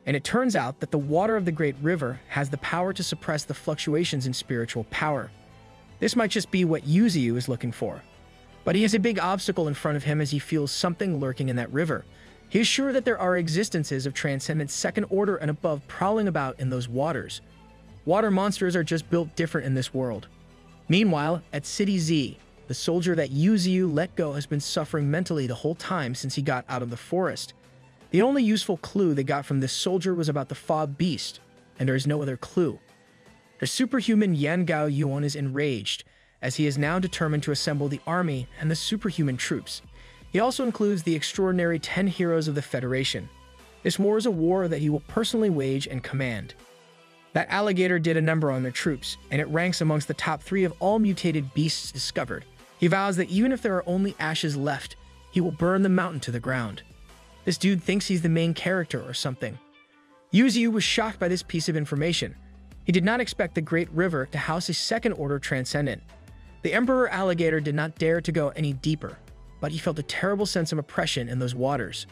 And it turns out that the water of the Great River has the power to suppress the fluctuations in spiritual power. This might just be what Yuzu is looking for. But he has a big obstacle in front of him as he feels something lurking in that river. He is sure that there are existences of transcendent 2nd order and above prowling about in those waters. Water monsters are just built different in this world. Meanwhile, at City Z, the soldier that Yuzu let go has been suffering mentally the whole time since he got out of the forest. The only useful clue they got from this soldier was about the fog beast, and there is no other clue. The superhuman Yan Gao Yuan is enraged, as he is now determined to assemble the army and the superhuman troops. He also includes the extraordinary 10 heroes of the Federation. This war is a war that he will personally wage and command. That alligator did a number on their troops, and it ranks amongst the top 3 of all mutated beasts discovered. He vows that even if there are only ashes left, he will burn the mountain to the ground. This dude thinks he's the main character or something. Yuzu was shocked by this piece of information. He did not expect the Great River to house a 2nd order transcendent. The Emperor Alligator did not dare to go any deeper, but he felt a terrible sense of oppression in those waters.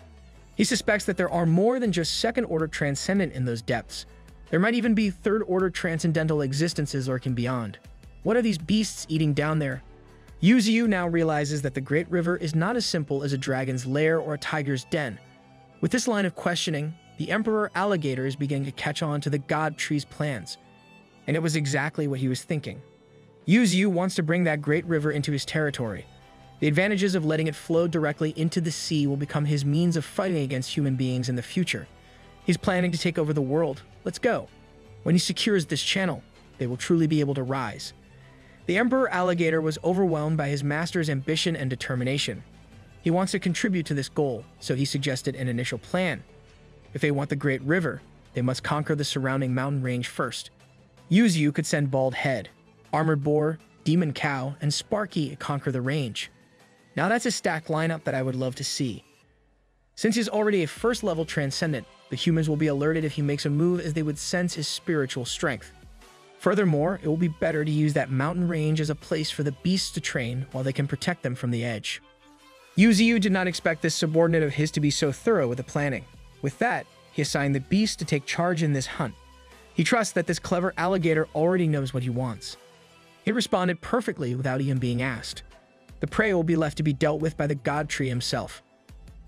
He suspects that there are more than just 2nd order transcendent in those depths. There might even be 3rd order transcendental existences lurking beyond. What are these beasts eating down there? Yuzu now realizes that the Great River is not as simple as a dragon's lair or a tiger's den. With this line of questioning, the Emperor Alligator is beginning to catch on to the God Tree's plans. And it was exactly what he was thinking. Yuzu wants to bring that Great River into his territory. The advantages of letting it flow directly into the sea will become his means of fighting against human beings in the future. He's planning to take over the world. Let's go. When he secures this channel, they will truly be able to rise. The Emperor Alligator was overwhelmed by his master's ambition and determination. He wants to contribute to this goal, so he suggested an initial plan. If they want the Great River, they must conquer the surrounding mountain range first. Yuzu could send Bald Head, Armored Boar, Demon Cow, and Sparky to conquer the range. Now that's a stacked lineup that I would love to see. Since he's already a 1st level transcendent, the humans will be alerted if he makes a move as they would sense his spiritual strength. Furthermore, it will be better to use that mountain range as a place for the beasts to train while they can protect them from the edge. Yuzu did not expect this subordinate of his to be so thorough with the planning. With that, he assigned the beast to take charge in this hunt. He trusts that this clever alligator already knows what he wants. It responded perfectly without even being asked. The prey will be left to be dealt with by the God Tree himself.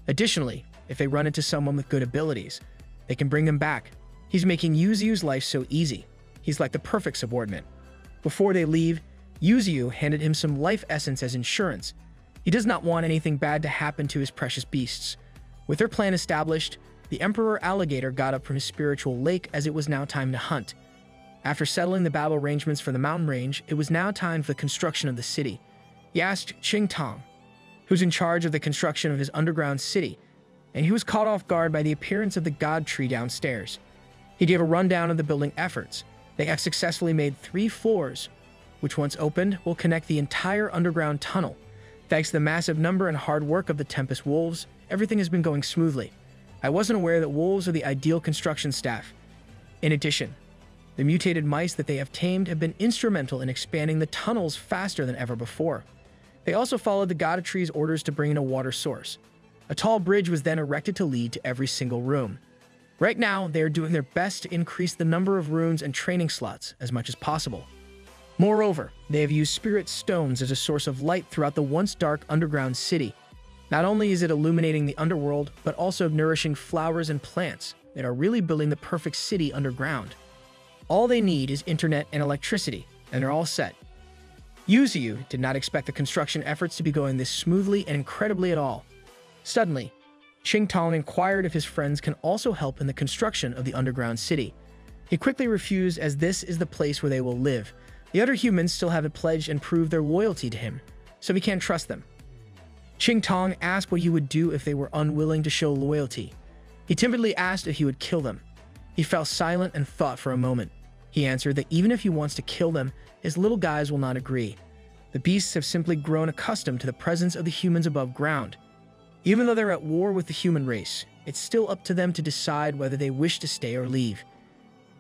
Additionally, if they run into someone with good abilities, they can bring them back. He's making Yuzu's life so easy. He's like the perfect subordinate. Before they leave, Yuzu handed him some life essence as insurance. He does not want anything bad to happen to his precious beasts. With their plan established, the Emperor Alligator got up from his spiritual lake as it was now time to hunt. After settling the battle arrangements for the mountain range, it was now time for the construction of the city. He asked Qing Tong, who's in charge of the construction of his underground city, and he was caught off guard by the appearance of the god tree downstairs. He gave a rundown of the building efforts. They have successfully made 3 floors, which once opened will connect the entire underground tunnel. Thanks to the massive number and hard work of the Tempest Wolves, everything has been going smoothly. I wasn't aware that wolves are the ideal construction staff. In addition, the mutated mice that they have tamed have been instrumental in expanding the tunnels faster than ever before. They also followed the god tree's orders to bring in a water source. A tall bridge was then erected to lead to every single room. Right now, they are doing their best to increase the number of runes and training slots as much as possible. Moreover, they have used spirit stones as a source of light throughout the once dark underground city. Not only is it illuminating the underworld, but also nourishing flowers and plants that are really building the perfect city underground. All they need is internet and electricity, and they're all set. Yuzu did not expect the construction efforts to be going this smoothly and incredibly at all. Suddenly, Qingtong inquired if his friends can also help in the construction of the underground city. He quickly refused, as this is the place where they will live. The other humans still haven't pledged and proved their loyalty to him, so he can't trust them. Qingtong asked what he would do if they were unwilling to show loyalty. He timidly asked if he would kill them. He fell silent and thought for a moment. He answered that even if he wants to kill them, his little guys will not agree. The beasts have simply grown accustomed to the presence of the humans above ground. Even though they're at war with the human race, it's still up to them to decide whether they wish to stay or leave.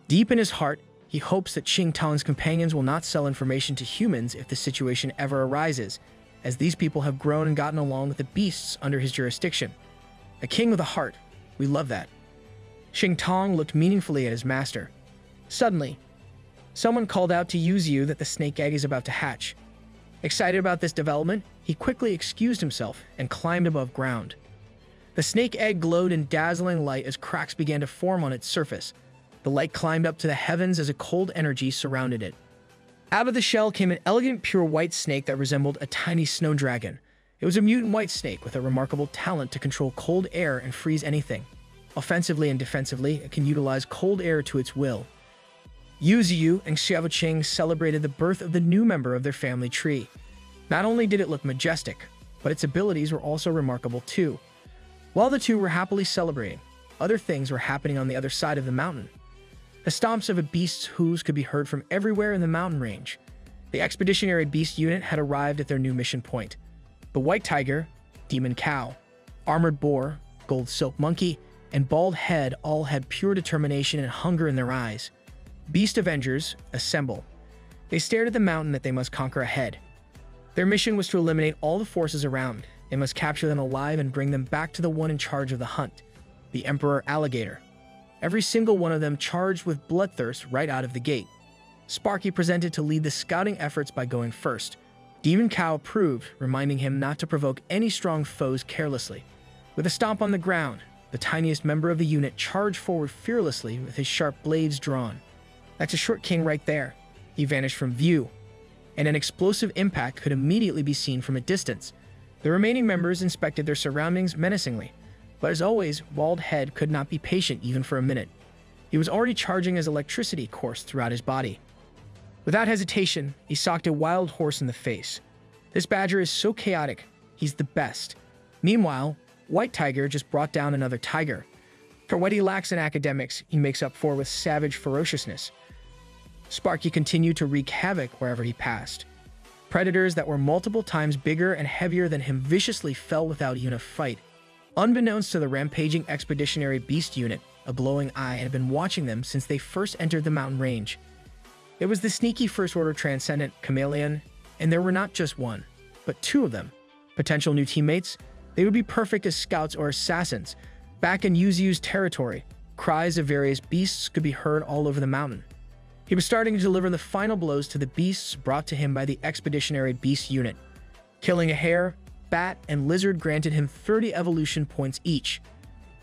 Deep in his heart, he hopes that Qingtong's companions will not sell information to humans if the situation ever arises, as these people have grown and gotten along with the beasts under his jurisdiction. A king with a heart. We love that. Qingtong looked meaningfully at his master. Suddenly, someone called out to Yuzu that the snake egg is about to hatch. Excited about this development, he quickly excused himself and climbed above ground. The snake egg glowed in dazzling light as cracks began to form on its surface. The light climbed up to the heavens as a cold energy surrounded it. Out of the shell came an elegant, pure white snake that resembled a tiny snow dragon. It was a mutant white snake with a remarkable talent to control cold air and freeze anything. Offensively and defensively, it can utilize cold air to its will. Yuzu and Xiaoqing celebrated the birth of the new member of their family tree. Not only did it look majestic, but its abilities were also remarkable too. While the two were happily celebrating, other things were happening on the other side of the mountain. The stomps of a beast's hooves could be heard from everywhere in the mountain range. The Expeditionary Beast Unit had arrived at their new mission point. The White Tiger, Demon Cow, Armored Boar, Gold Silk Monkey, and Bald Head all had pure determination and hunger in their eyes. Beast Avengers, assemble. They stared at the mountain that they must conquer ahead. Their mission was to eliminate all the forces around. They must capture them alive and bring them back to the one in charge of the hunt, the Emperor Alligator. Every single one of them charged with bloodthirst right out of the gate. Sparky presented to lead the scouting efforts by going first. Demon Cow approved, reminding him not to provoke any strong foes carelessly. With a stomp on the ground, the tiniest member of the unit charged forward fearlessly with his sharp blades drawn. That's a short king right there. He vanished from view, and an explosive impact could immediately be seen from a distance. The remaining members inspected their surroundings menacingly, but as always, Bald Head could not be patient even for a minute. He was already charging his electricity course throughout his body. Without hesitation, he socked a wild horse in the face. This badger is so chaotic, he's the best. Meanwhile, White Tiger just brought down another tiger. For what he lacks in academics, he makes up for with savage ferociousness. Sparky continued to wreak havoc wherever he passed. Predators that were multiple times bigger and heavier than him viciously fell without even a fight. Unbeknownst to the rampaging Expeditionary Beast Unit, a glowing eye had been watching them since they first entered the mountain range. It was the sneaky First Order Transcendent Chameleon, and there were not just one, but 2 of them. Potential new teammates, they would be perfect as scouts or assassins. Back in Yuzu's territory, cries of various beasts could be heard all over the mountain. He was starting to deliver the final blows to the beasts brought to him by the Expeditionary Beast Unit. Killing a hare, bat, and lizard granted him 30 evolution points each.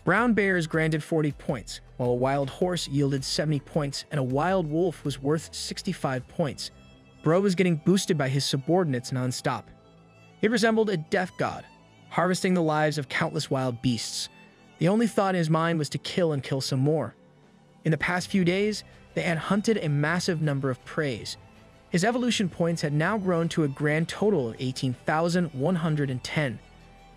Brown bears granted 40 points, while a wild horse yielded 70 points and a wild wolf was worth 65 points. Bro was getting boosted by his subordinates non-stop. He resembled a death god, harvesting the lives of countless wild beasts. The only thought in his mind was to kill and kill some more. In the past few days, they had hunted a massive number of preys. His evolution points had now grown to a grand total of 18,110.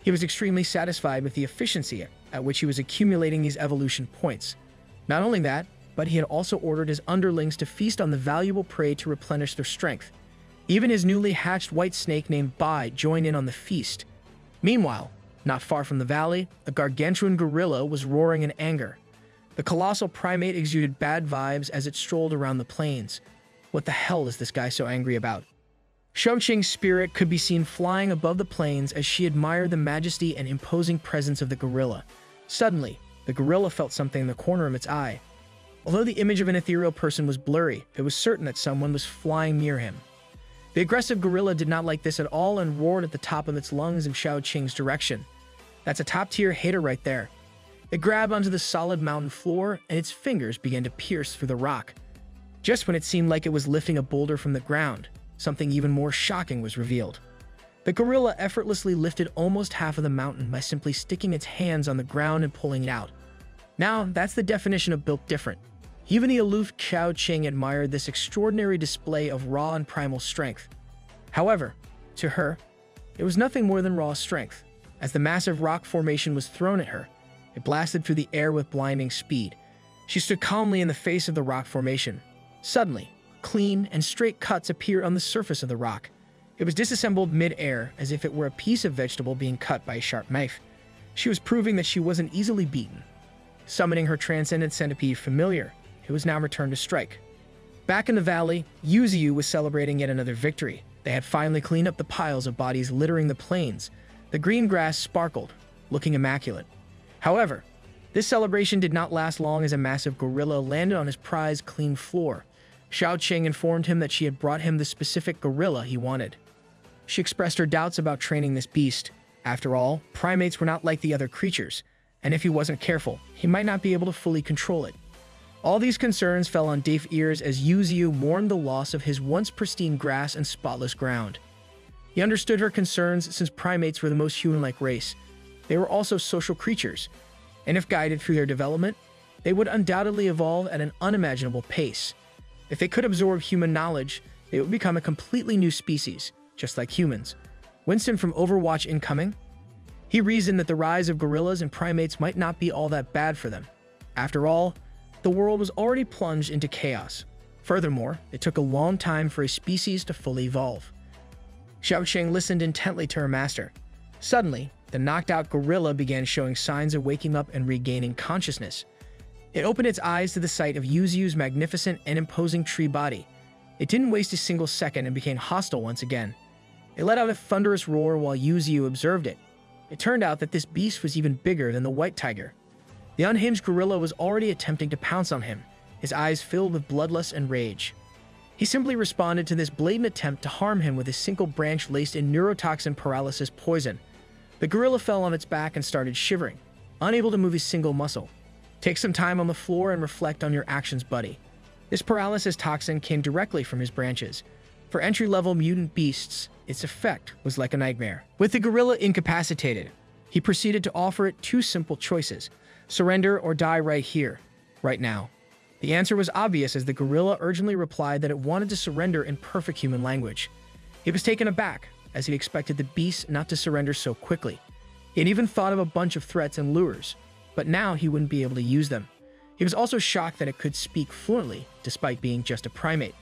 He was extremely satisfied with the efficiency at which he was accumulating these evolution points. Not only that, but he had also ordered his underlings to feast on the valuable prey to replenish their strength. Even his newly hatched white snake named Bai joined in on the feast. Meanwhile, not far from the valley, a gargantuan gorilla was roaring in anger. The colossal primate exuded bad vibes as it strolled around the plains. What the hell is this guy so angry about? Xiaoqing's spirit could be seen flying above the plains as she admired the majesty and imposing presence of the gorilla. Suddenly, the gorilla felt something in the corner of its eye. Although the image of an ethereal person was blurry, it was certain that someone was flying near him. The aggressive gorilla did not like this at all and roared at the top of its lungs in Xiaoqing's direction. That's a top-tier hater right there. It grabbed onto the solid mountain floor, and its fingers began to pierce through the rock. Just when it seemed like it was lifting a boulder from the ground, something even more shocking was revealed. The gorilla effortlessly lifted almost half of the mountain by simply sticking its hands on the ground and pulling it out. Now, that's the definition of built different. Even the aloof Xiaoqing admired this extraordinary display of raw and primal strength. However, to her, it was nothing more than raw strength. As the massive rock formation was thrown at her, it blasted through the air with blinding speed. She stood calmly in the face of the rock formation. Suddenly, clean and straight cuts appeared on the surface of the rock. It was disassembled mid-air, as if it were a piece of vegetable being cut by a sharp knife. She was proving that she wasn't easily beaten. Summoning her transcendent centipede familiar, it was now returned to strike. Back in the valley, Yuzu was celebrating yet another victory. They had finally cleaned up the piles of bodies littering the plains. The green grass sparkled, looking immaculate. However, this celebration did not last long as a massive gorilla landed on his prized clean floor. Xiaoqing informed him that she had brought him the specific gorilla he wanted. She expressed her doubts about training this beast. After all, primates were not like the other creatures, and if he wasn't careful, he might not be able to fully control it. All these concerns fell on deaf ears as Yuzu mourned the loss of his once pristine grass and spotless ground. He understood her concerns since primates were the most human-like race. They were also social creatures, and if guided through their development, they would undoubtedly evolve at an unimaginable pace. If they could absorb human knowledge, they would become a completely new species, just like humans. Winston from Overwatch incoming? He reasoned that the rise of gorillas and primates might not be all that bad for them. After all, the world was already plunged into chaos. Furthermore, it took a long time for a species to fully evolve. Xiaoqing listened intently to her master. Suddenly, the knocked-out gorilla began showing signs of waking up and regaining consciousness. It opened its eyes to the sight of Yuzu's magnificent and imposing tree body. It didn't waste a single second and became hostile once again. It let out a thunderous roar while Yuzu observed it. It turned out that this beast was even bigger than the white tiger. The unhinged gorilla was already attempting to pounce on him, his eyes filled with bloodlust and rage. He simply responded to this blatant attempt to harm him with a single branch laced in neurotoxin paralysis poison. The gorilla fell on its back and started shivering, unable to move a single muscle. Take some time on the floor and reflect on your actions, buddy. This paralysis toxin came directly from his branches. For entry-level mutant beasts, its effect was like a nightmare. With the gorilla incapacitated, he proceeded to offer it two simple choices: surrender or die right here, right now. The answer was obvious as the gorilla urgently replied that it wanted to surrender in perfect human language. He was taken aback, as he expected the beast not to surrender so quickly. He had even thought of a bunch of threats and lures, but now he wouldn't be able to use them. He was also shocked that it could speak fluently, despite being just a primate.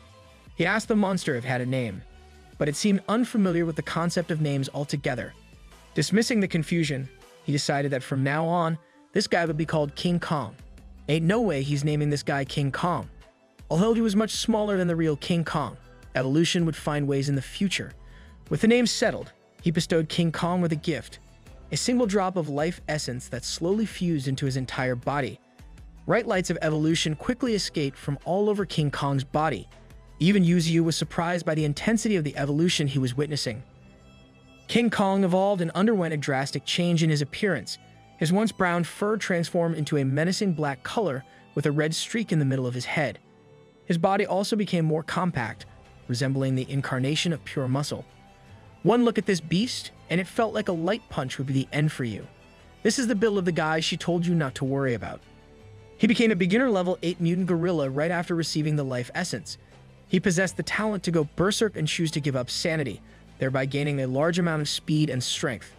He asked the monster if it had a name, but it seemed unfamiliar with the concept of names altogether. Dismissing the confusion, he decided that from now on, this guy would be called King Kong. Ain't no way he's naming this guy King Kong. Although he was much smaller than the real King Kong, evolution would find ways in the future. With the name settled, he bestowed King Kong with a gift, a single drop of life essence that slowly fused into his entire body. Bright lights of evolution quickly escaped from all over King Kong's body. Even Yuzu was surprised by the intensity of the evolution he was witnessing. King Kong evolved and underwent a drastic change in his appearance. His once brown fur transformed into a menacing black color with a red streak in the middle of his head. His body also became more compact, resembling the incarnation of pure muscle. One look at this beast, and it felt like a light punch would be the end for you. This is the build of the guy she told you not to worry about. He became a beginner level 8 mutant gorilla right after receiving the life essence. He possessed the talent to go berserk and choose to give up sanity, thereby gaining a large amount of speed and strength.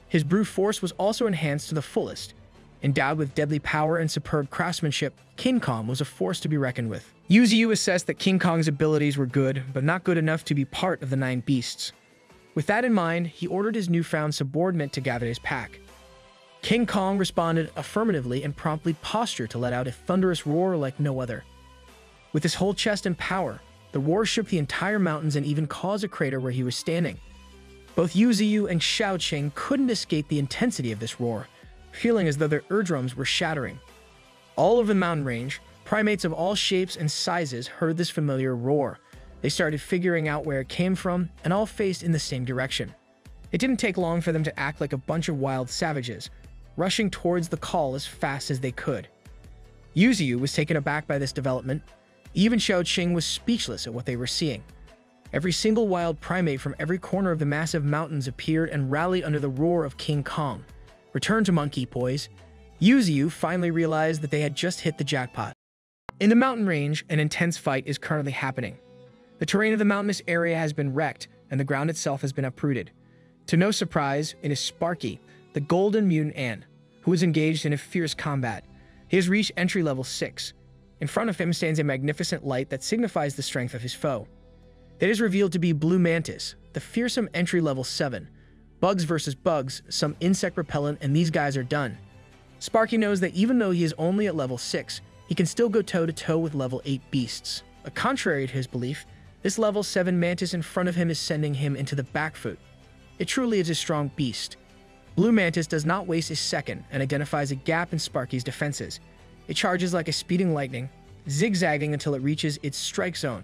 His brute force was also enhanced to the fullest. Endowed with deadly power and superb craftsmanship, King Kong was a force to be reckoned with. Yu Ziyu assessed that King Kong's abilities were good, but not good enough to be part of the 9 beasts. With that in mind, he ordered his newfound subordinate to gather his pack. King Kong responded affirmatively and promptly postured to let out a thunderous roar like no other. With his whole chest and power, the roar shook the entire mountains and even caused a crater where he was standing. Both Yu Ziyu and Xiaoqing couldn't escape the intensity of this roar, feeling as though their eardrums were shattering. All over the mountain range, primates of all shapes and sizes heard this familiar roar. They started figuring out where it came from, and all faced in the same direction. It didn't take long for them to act like a bunch of wild savages, rushing towards the call as fast as they could. Yu Ziyu was taken aback by this development. Even Xiaoqing was speechless at what they were seeing. Every single wild primate from every corner of the massive mountains appeared and rallied under the roar of King Kong. Return to monkey poise. Yu Ziyu finally realized that they had just hit the jackpot. In the mountain range, an intense fight is currently happening. The terrain of the mountainous area has been wrecked, and the ground itself has been uprooted. To no surprise, it is Sparky, the golden mutant ant, who is engaged in a fierce combat. He has reached entry level 6. In front of him stands a magnificent light that signifies the strength of his foe. It is revealed to be Blue Mantis, the fearsome entry level 7. Bugs versus bugs, some insect repellent, and these guys are done. Sparky knows that even though he is only at level 6, he can still go toe-to-toe with level 8 beasts. But contrary to his belief, this level 7 mantis in front of him is sending him into the back foot. It truly is a strong beast. Blue Mantis does not waste a second and identifies a gap in Sparky's defenses. It charges like a speeding lightning, zigzagging until it reaches its strike zone.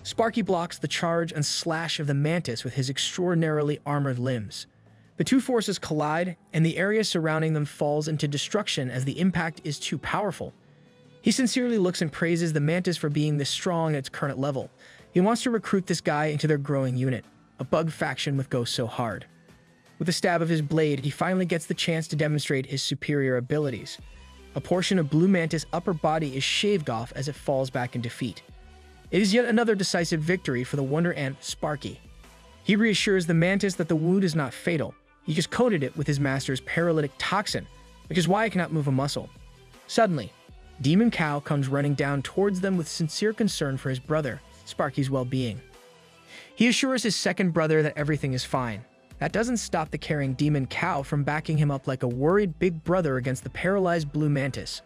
Sparky blocks the charge and slash of the mantis with his extraordinarily armored limbs. The two forces collide, and the area surrounding them falls into destruction as the impact is too powerful. He sincerely looks and praises the mantis for being this strong at its current level. He wants to recruit this guy into their growing unit, a bug faction with Go So Hard. With a stab of his blade, he finally gets the chance to demonstrate his superior abilities. A portion of Blue Mantis' upper body is shaved off as it falls back in defeat. It is yet another decisive victory for the Wonder Ant Sparky. He reassures the mantis that the wound is not fatal. He just coated it with his master's paralytic toxin, which is why it cannot move a muscle. Suddenly, Demon Cow comes running down towards them with sincere concern for his brother, Sparky's well-being. He assures his second brother that everything is fine. That doesn't stop the caring Demon Cow from backing him up like a worried big brother against the paralyzed Blue Mantis.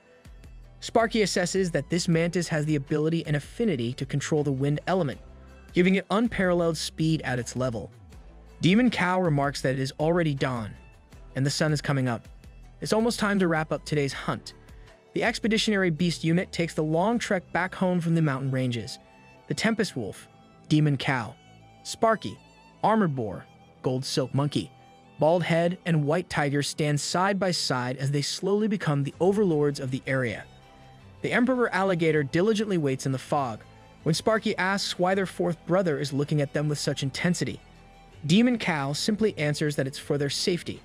Sparky assesses that this mantis has the ability and affinity to control the wind element, giving it unparalleled speed at its level. Demon Cow remarks that it is already dawn, and the sun is coming up. It's almost time to wrap up today's hunt. The Expeditionary Beast unit takes the long trek back home from the mountain ranges. The Tempest Wolf, Demon Cow, Sparky, Armored Boar, Gold Silk Monkey, Bald Head, and White Tiger stand side by side as they slowly become the overlords of the area. The Emperor Alligator diligently waits in the fog. When Sparky asks why their fourth brother is looking at them with such intensity, Demon Cow simply answers that it's for their safety.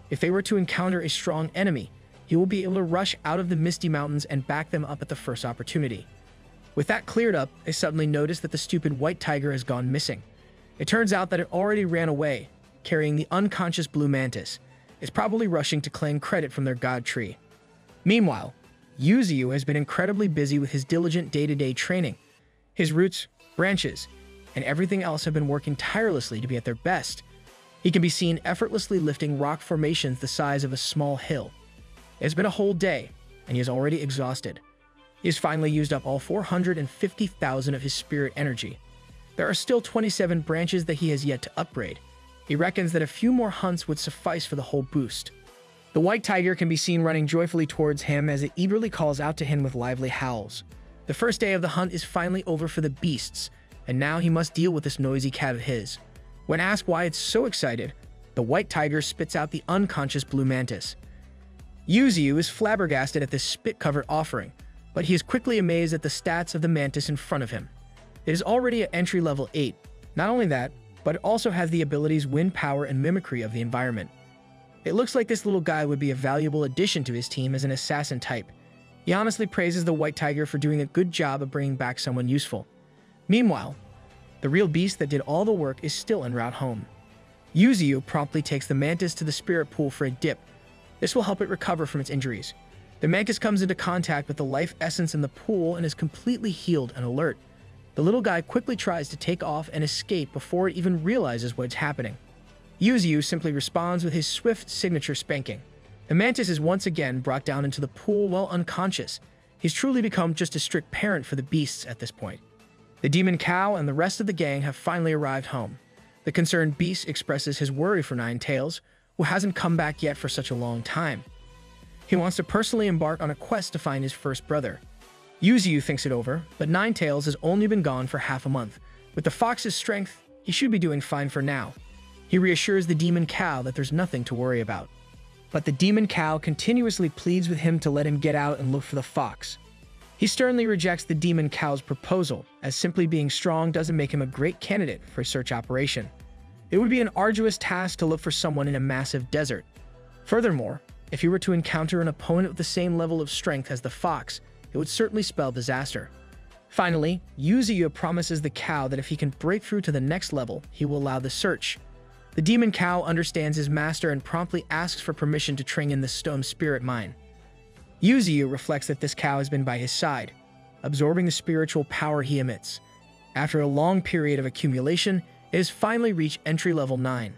If they were to encounter a strong enemy, he will be able to rush out of the Misty Mountains and back them up at the first opportunity. With that cleared up, they suddenly notice that the stupid White Tiger has gone missing. It turns out that it already ran away, carrying the unconscious Blue Mantis. It's probably rushing to claim credit from their god tree. Meanwhile, Yu Ziyu has been incredibly busy with his diligent day-to-day training. His roots, branches, and everything else have been working tirelessly to be at their best. He can be seen effortlessly lifting rock formations the size of a small hill. It has been a whole day, and he is already exhausted. He has finally used up all 450,000 of his spirit energy. There are still 27 branches that he has yet to upgrade. He reckons that a few more hunts would suffice for the whole boost. The White Tiger can be seen running joyfully towards him as it eagerly calls out to him with lively howls. The first day of the hunt is finally over for the beasts, and now he must deal with this noisy cat of his. When asked why it's so excited, the White Tiger spits out the unconscious Blue Mantis. Yu Ziyu is flabbergasted at this spit-covered offering, but he is quickly amazed at the stats of the mantis in front of him. It is already at entry level 8. Not only that, but it also has the abilities Wind Power and Mimicry of the environment. It looks like this little guy would be a valuable addition to his team as an assassin type. He honestly praises the White Tiger for doing a good job of bringing back someone useful. Meanwhile, the real beast that did all the work is still en route home. Yuzu promptly takes the mantis to the spirit pool for a dip. This will help it recover from its injuries. The mantis comes into contact with the life essence in the pool and is completely healed and alert. The little guy quickly tries to take off and escape before it even realizes what's happening. Yuzu simply responds with his swift signature spanking. The mantis is once again brought down into the pool while unconscious. He's truly become just a strict parent for the beasts at this point. The demon cow and the rest of the gang have finally arrived home. The concerned beast expresses his worry for Nine Tails, who hasn't come back yet for such a long time. He wants to personally embark on a quest to find his first brother. Yuzu thinks it over, but Nine Tails has only been gone for half a month. With the fox's strength, he should be doing fine for now. He reassures the demon cow that there's nothing to worry about. But the demon cow continuously pleads with him to let him get out and look for the fox. He sternly rejects the demon cow's proposal, as simply being strong doesn't make him a great candidate for a search operation. It would be an arduous task to look for someone in a massive desert. Furthermore, if he were to encounter an opponent with the same level of strength as the fox, it would certainly spell disaster. Finally, Yuzu promises the cow that if he can break through to the next level, he will allow the search. The demon cow understands his master and promptly asks for permission to train in the stone spirit mine. Yuzu reflects that this cow has been by his side, absorbing the spiritual power he emits. After a long period of accumulation, it has finally reached entry level 9.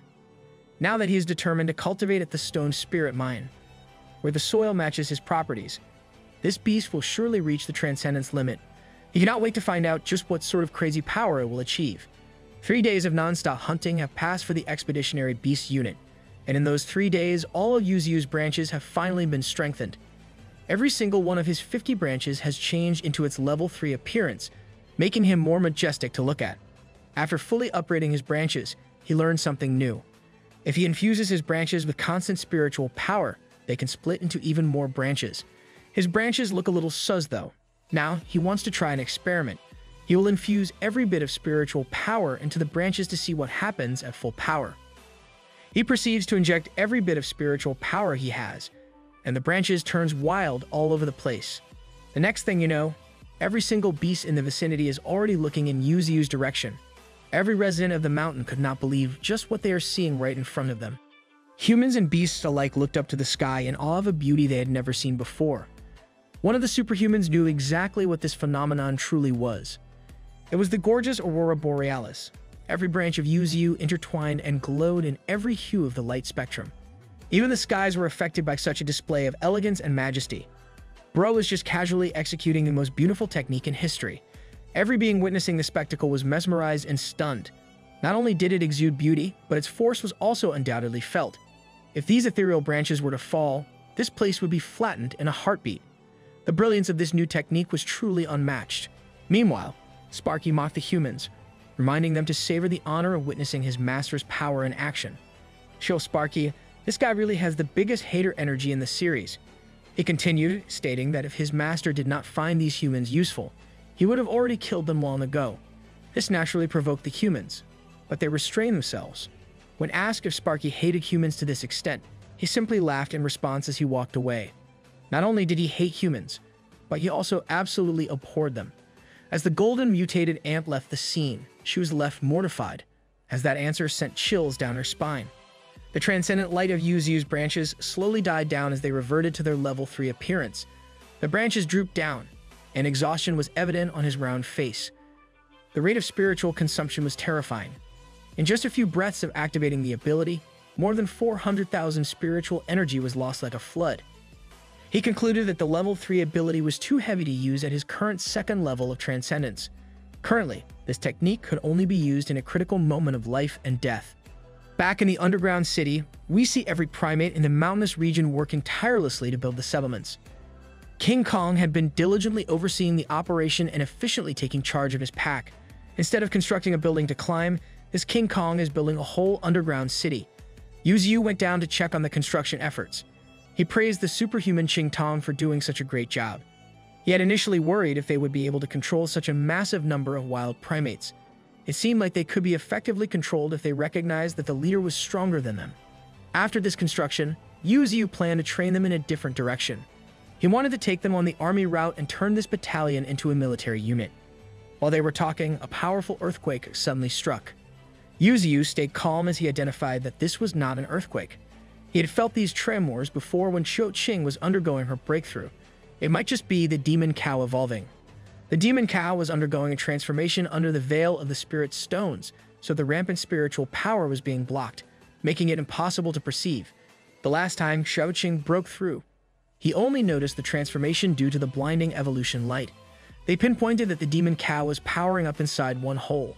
Now that he is determined to cultivate at the stone spirit mine, where the soil matches his properties, this beast will surely reach the transcendence limit. He cannot wait to find out just what sort of crazy power it will achieve. 3 days of non-stop hunting have passed for the Expeditionary Beast unit, and in those 3 days, all of Yuzu's branches have finally been strengthened. Every single one of his 50 branches has changed into its level 3 appearance, making him more majestic to look at. After fully upgrading his branches, he learned something new. If he infuses his branches with constant spiritual power, they can split into even more branches. His branches look a little sus though. Now, he wants to try an experiment. He will infuse every bit of spiritual power into the branches to see what happens at full power. He proceeds to inject every bit of spiritual power he has, and the branches turns wild all over the place. The next thing you know, every single beast in the vicinity is already looking in Yuzu's direction. Every resident of the mountain could not believe just what they are seeing right in front of them. Humans and beasts alike looked up to the sky in awe of a beauty they had never seen before. One of the superhumans knew exactly what this phenomenon truly was. It was the gorgeous Aurora Borealis. Every branch of Yuzu intertwined and glowed in every hue of the light spectrum. Even the skies were affected by such a display of elegance and majesty. Bro was just casually executing the most beautiful technique in history. Every being witnessing the spectacle was mesmerized and stunned. Not only did it exude beauty, but its force was also undoubtedly felt. If these ethereal branches were to fall, this place would be flattened in a heartbeat. The brilliance of this new technique was truly unmatched. Meanwhile, Sparky mocked the humans, reminding them to savor the honor of witnessing his master's power in action. Show Sparky, this guy really has the biggest hater energy in the series. He continued, stating that if his master did not find these humans useful, he would have already killed them long ago. This naturally provoked the humans, but they restrained themselves. When asked if Sparky hated humans to this extent, he simply laughed in response as he walked away. Not only did he hate humans, but he also absolutely abhorred them. As the golden mutated ant left the scene, she was left mortified, as that answer sent chills down her spine. The transcendent light of Yuzu's branches slowly died down as they reverted to their level 3 appearance. The branches drooped down, and exhaustion was evident on his round face. The rate of spiritual consumption was terrifying. In just a few breaths of activating the ability, more than 400,000 spiritual energy was lost like a flood. He concluded that the level 3 ability was too heavy to use at his current second level of transcendence. Currently, this technique could only be used in a critical moment of life and death. Back in the underground city, we see every primate in the mountainous region working tirelessly to build the settlements. King Kong had been diligently overseeing the operation and efficiently taking charge of his pack. Instead of constructing a building to climb, this King Kong is building a whole underground city. Yuzu went down to check on the construction efforts. He praised the superhuman Ching Tong for doing such a great job. He had initially worried if they would be able to control such a massive number of wild primates. It seemed like they could be effectively controlled if they recognized that the leader was stronger than them. After this construction, Yuzu planned to train them in a different direction. He wanted to take them on the army route and turn this battalion into a military unit. While they were talking, a powerful earthquake suddenly struck. Yuzu stayed calm as he identified that this was not an earthquake. He had felt these tremors before when Cho-Ching was undergoing her breakthrough. It might just be the demon cow evolving. The demon cow was undergoing a transformation under the veil of the spirit stones, so the rampant spiritual power was being blocked, making it impossible to perceive. The last time Cho-Ching broke through, he only noticed the transformation due to the blinding evolution light. They pinpointed that the demon cow was powering up inside one hole.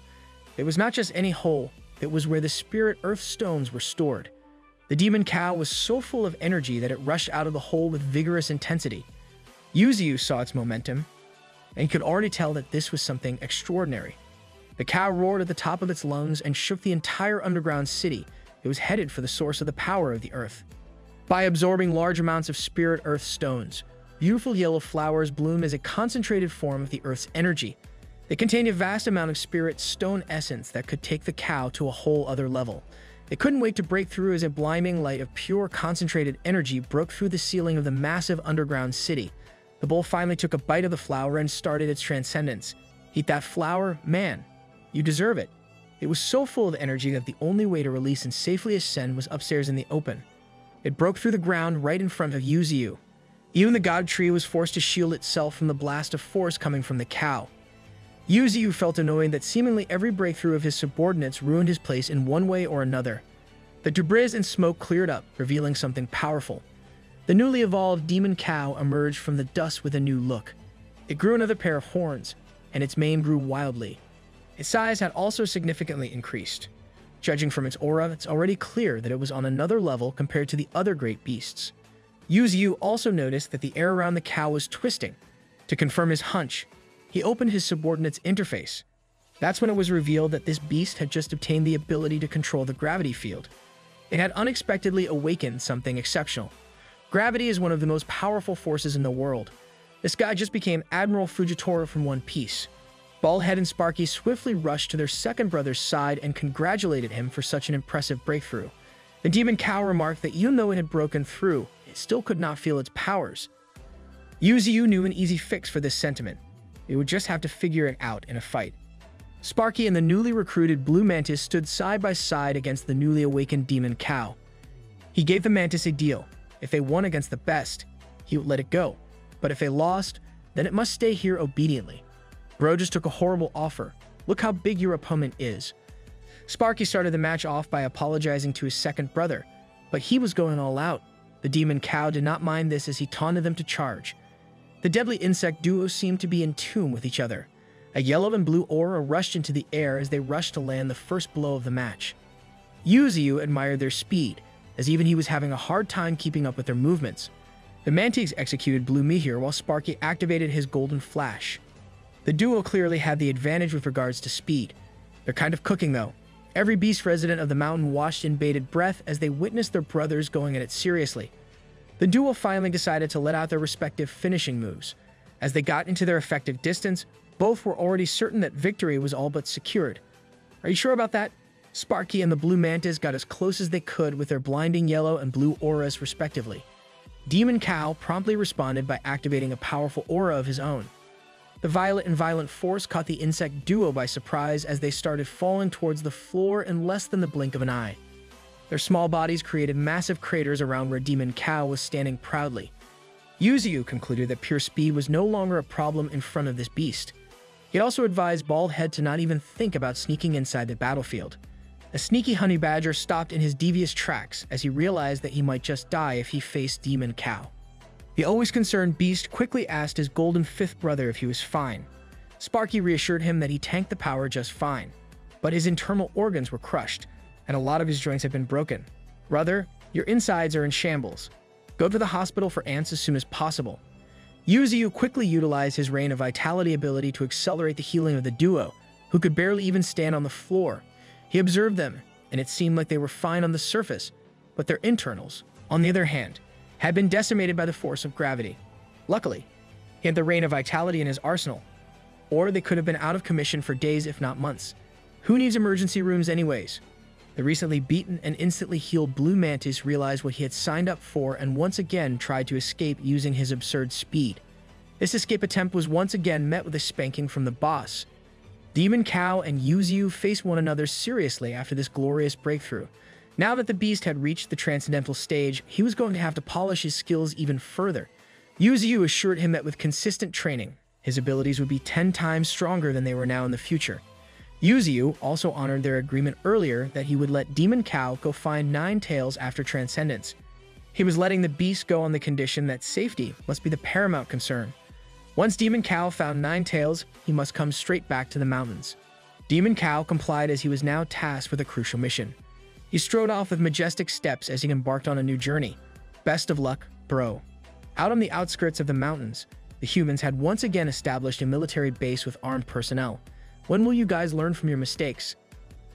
It was not just any hole, it was where the spirit earth stones were stored. The demon cow was so full of energy that it rushed out of the hole with vigorous intensity. Yuzu saw its momentum, and could already tell that this was something extraordinary. The cow roared at the top of its lungs and shook the entire underground city. It was headed for the source of the power of the earth. By absorbing large amounts of spirit earth stones, beautiful yellow flowers bloom as a concentrated form of the earth's energy. They contained a vast amount of spirit stone essence that could take the cow to a whole other level. They couldn't wait to break through as a blinding light of pure concentrated energy broke through the ceiling of the massive underground city. The bull finally took a bite of the flower and started its transcendence. Eat that flower, man. You deserve it. It was so full of energy that the only way to release and safely ascend was upstairs in the open. It broke through the ground right in front of Yuzu. Even the god tree was forced to shield itself from the blast of force coming from the cow. Yuzu felt annoyed that seemingly every breakthrough of his subordinates ruined his place in one way or another. The debris and smoke cleared up, revealing something powerful. The newly evolved demon cow emerged from the dust with a new look. It grew another pair of horns, and its mane grew wildly. Its size had also significantly increased. Judging from its aura, it's already clear that it was on another level compared to the other great beasts. Yuzu also noticed that the air around the cow was twisting. To confirm his hunch, he opened his subordinate's interface. That's when it was revealed that this beast had just obtained the ability to control the gravity field. It had unexpectedly awakened something exceptional. Gravity is one of the most powerful forces in the world. This guy just became Admiral Fujitora from One Piece. Baldhead and Sparky swiftly rushed to their second brother's side and congratulated him for such an impressive breakthrough. The demon cow remarked that even though it had broken through, it still could not feel its powers. Yuzu knew an easy fix for this sentiment. It would just have to figure it out in a fight. Sparky and the newly recruited Blue Mantis stood side by side against the newly awakened demon cow. He gave the Mantis a deal. If they won against the best, he would let it go. But if they lost, then it must stay here obediently. Bro just took a horrible offer. Look how big your opponent is. Sparky started the match off by apologizing to his second brother, but he was going all out. The demon cow did not mind this as he taunted them to charge. The deadly insect duo seemed to be in tune with each other. A yellow and blue aura rushed into the air as they rushed to land the first blow of the match. Yuzu admired their speed, as even he was having a hard time keeping up with their movements. The Mantis executed Blue Meteor while Sparky activated his Golden Flash. The duo clearly had the advantage with regards to speed. They're kind of cooking though. Every beast resident of the mountain watched in bated breath as they witnessed their brothers going at it seriously. The duo finally decided to let out their respective finishing moves. As they got into their effective distance, both were already certain that victory was all but secured. Are you sure about that? Sparky and the Blue Mantis got as close as they could with their blinding yellow and blue auras respectively. Demon Cow promptly responded by activating a powerful aura of his own. The violet and violent force caught the insect duo by surprise as they started falling towards the floor in less than the blink of an eye. Their small bodies created massive craters around where Demon Cow was standing proudly. Yuzu concluded that pure speed was no longer a problem in front of this beast. He also advised Baldhead to not even think about sneaking inside the battlefield. A sneaky honey badger stopped in his devious tracks as he realized that he might just die if he faced Demon Cow. The always concerned beast quickly asked his golden fifth brother if he was fine. Sparky reassured him that he tanked the power just fine, but his internal organs were crushed, and a lot of his joints had been broken. Brother, your insides are in shambles. Go to the hospital for ants as soon as possible. Yuzu quickly utilized his Rain of Vitality ability to accelerate the healing of the duo, who could barely even stand on the floor. He observed them, and it seemed like they were fine on the surface, but their internals, on the other hand, had been decimated by the force of gravity. Luckily, he had the Rain of Vitality in his arsenal, or they could have been out of commission for days if not months. Who needs emergency rooms anyways? The recently beaten and instantly healed Blue Mantis realized what he had signed up for and once again tried to escape using his absurd speed. This escape attempt was once again met with a spanking from the boss. Demon Cow and Yuzu faced one another seriously after this glorious breakthrough. Now that the beast had reached the transcendental stage, he was going to have to polish his skills even further. Yuzu assured him that with consistent training, his abilities would be 10 times stronger than they were now in the future. Yuzu also honored their agreement earlier that he would let Demon Cow go find 9 tails after transcendence. He was letting the beast go on the condition that safety must be the paramount concern. Once Demon Cow found 9 tails, he must come straight back to the mountains. Demon Cow complied as he was now tasked with a crucial mission. He strode off with majestic steps as he embarked on a new journey. Best of luck, bro. Out on the outskirts of the mountains, the humans had once again established a military base with armed personnel. When will you guys learn from your mistakes?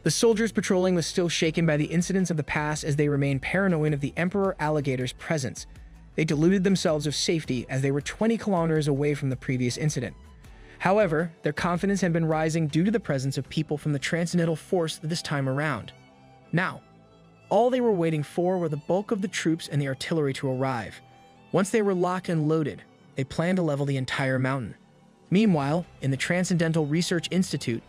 The soldiers patrolling was still shaken by the incidents of the past as they remained paranoid of the Emperor Alligator's presence. They deluded themselves of safety as they were 20 kilometers away from the previous incident. However, their confidence had been rising due to the presence of people from the Transcendental Force this time around. Now, all they were waiting for were the bulk of the troops and the artillery to arrive. Once they were locked and loaded, they planned to level the entire mountain. Meanwhile, in the Transcendental Research Institute,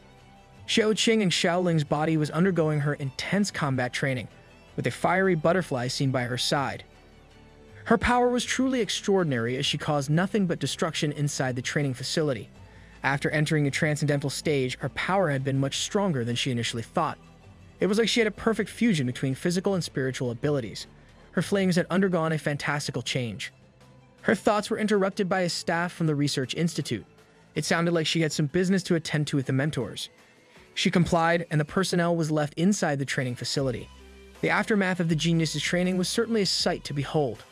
Xiao Qing and Xiao Ling's body was undergoing her intense combat training, with a fiery butterfly seen by her side. Her power was truly extraordinary as she caused nothing but destruction inside the training facility. After entering the Transcendental stage, her power had been much stronger than she initially thought. It was like she had a perfect fusion between physical and spiritual abilities. Her flames had undergone a fantastical change. Her thoughts were interrupted by a staff from the Research Institute. It sounded like she had some business to attend to with the mentors. She complied, and the personnel was left inside the training facility. The aftermath of the genius's training was certainly a sight to behold.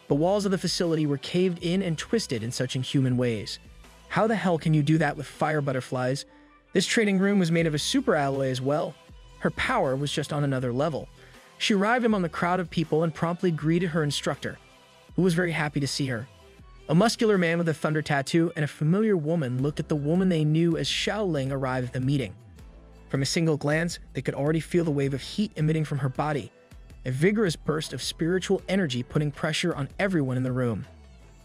The walls of the facility were caved in and twisted in such inhuman ways. How the hell can you do that with fire butterflies? This training room was made of a super alloy as well. Her power was just on another level. She arrived among the crowd of people and promptly greeted her instructor, who was very happy to see her. A muscular man with a thunder tattoo and a familiar woman looked at the woman they knew as Xiao Ling arrived at the meeting. From a single glance, they could already feel the wave of heat emitting from her body, a vigorous burst of spiritual energy putting pressure on everyone in the room.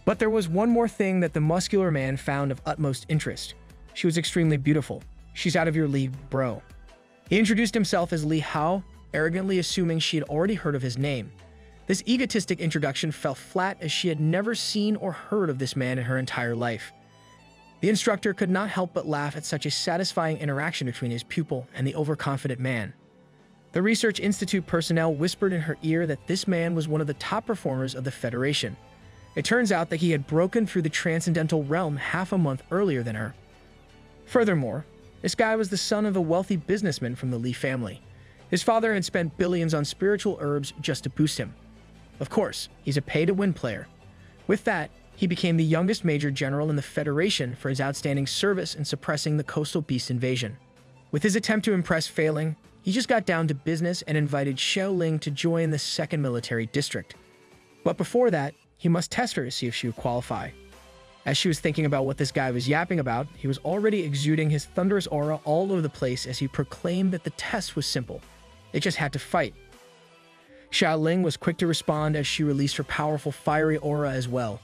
But there was one more thing that the muscular man found of utmost interest. She was extremely beautiful. She's out of your league, bro. He introduced himself as Li Hao, arrogantly assuming she had already heard of his name. This egotistic introduction fell flat as she had never seen or heard of this man in her entire life. The instructor could not help but laugh at such a satisfying interaction between his pupil and the overconfident man. The Research Institute personnel whispered in her ear that this man was one of the top performers of the Federation. It turns out that he had broken through the Transcendental Realm half a month earlier than her. Furthermore, this guy was the son of a wealthy businessman from the Li family. His father had spent billions on spiritual herbs just to boost him. Of course, he's a pay-to-win player. With that, he became the youngest Major General in the Federation for his outstanding service in suppressing the Coastal Beast invasion. With his attempt to impress failing, he just got down to business and invited Xiao Ling to join the 2nd Military District. But before that, he must test her to see if she would qualify. As she was thinking about what this guy was yapping about, he was already exuding his thunderous aura all over the place as he proclaimed that the test was simple. They just had to fight. Xiao Ling was quick to respond as she released her powerful fiery aura as well.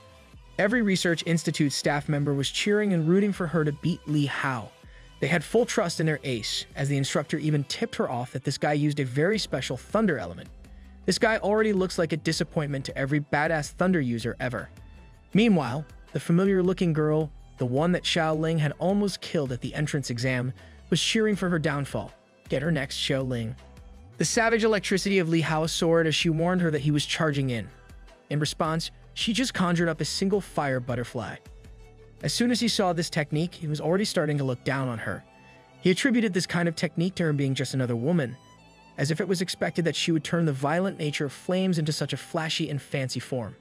Every Research Institute staff member was cheering and rooting for her to beat Li Hao. They had full trust in their ace, as the instructor even tipped her off that this guy used a very special thunder element. This guy already looks like a disappointment to every badass thunder user ever. Meanwhile, the familiar-looking girl, the one that Xiao Ling had almost killed at the entrance exam, was cheering for her downfall. Get her next, Xiao Ling. The savage electricity of Li Hao soared as she warned her that he was charging in. In response, she just conjured up a single fire butterfly. As soon as he saw this technique, he was already starting to look down on her. He attributed this kind of technique to her being just another woman, as if it was expected that she would turn the violent nature of flames into such a flashy and fancy form.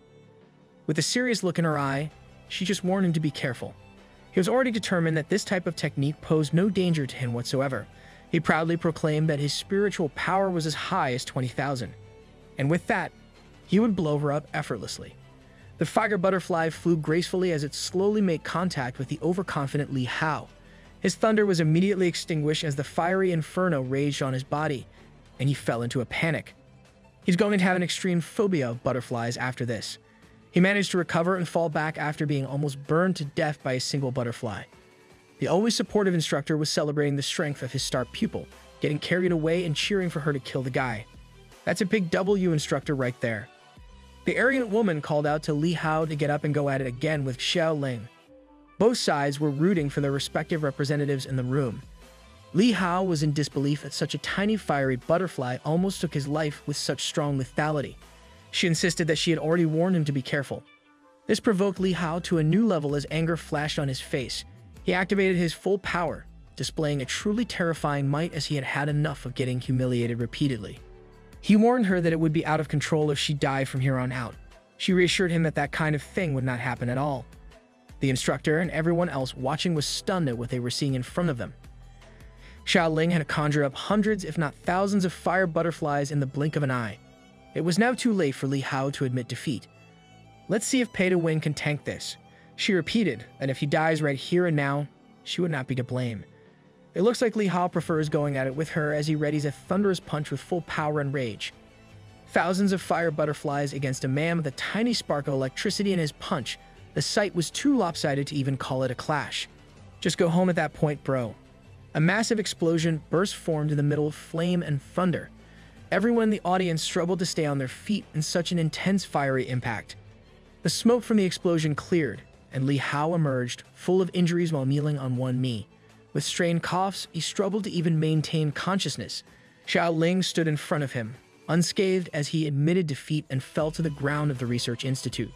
With a serious look in her eye, she just warned him to be careful. He was already determined that this type of technique posed no danger to him whatsoever. He proudly proclaimed that his spiritual power was as high as 20,000. And with that, he would blow her up effortlessly. The fire butterfly flew gracefully as it slowly made contact with the overconfident Li Hao. His thunder was immediately extinguished as the fiery inferno raged on his body, and he fell into a panic. He's going to have an extreme phobia of butterflies after this. He managed to recover and fall back after being almost burned to death by a single butterfly. The always supportive instructor was celebrating the strength of his star pupil, getting carried away and cheering for her to kill the guy. That's a big W instructor right there. The arrogant woman called out to Li Hao to get up and go at it again with Xiao Ling. Both sides were rooting for their respective representatives in the room. Li Hao was in disbelief that such a tiny fiery butterfly almost took his life with such strong lethality. She insisted that she had already warned him to be careful. This provoked Li Hao to a new level as anger flashed on his face. He activated his full power, displaying a truly terrifying might as he had had enough of getting humiliated repeatedly. He warned her that it would be out of control if she died from here on out. She reassured him that that kind of thing would not happen at all. The instructor and everyone else watching was stunned at what they were seeing in front of them. Xiao Ling had conjured up hundreds, if not thousands, of fire butterflies in the blink of an eye. It was now too late for Li Hao to admit defeat. Let's see if pay to win can tank this. She repeated that if he dies right here and now, she would not be to blame. It looks like Li Hao prefers going at it with her as he readies a thunderous punch with full power and rage. Thousands of fire butterflies against a man with a tiny spark of electricity in his punch. The sight was too lopsided to even call it a clash. Just go home at that point, bro. A massive explosion burst formed in the middle of flame and thunder. Everyone in the audience struggled to stay on their feet in such an intense fiery impact. The smoke from the explosion cleared, and Li Hao emerged, full of injuries while kneeling on one knee. With strained coughs, he struggled to even maintain consciousness. Xiao Ling stood in front of him, unscathed as he admitted defeat and fell to the ground of the research institute.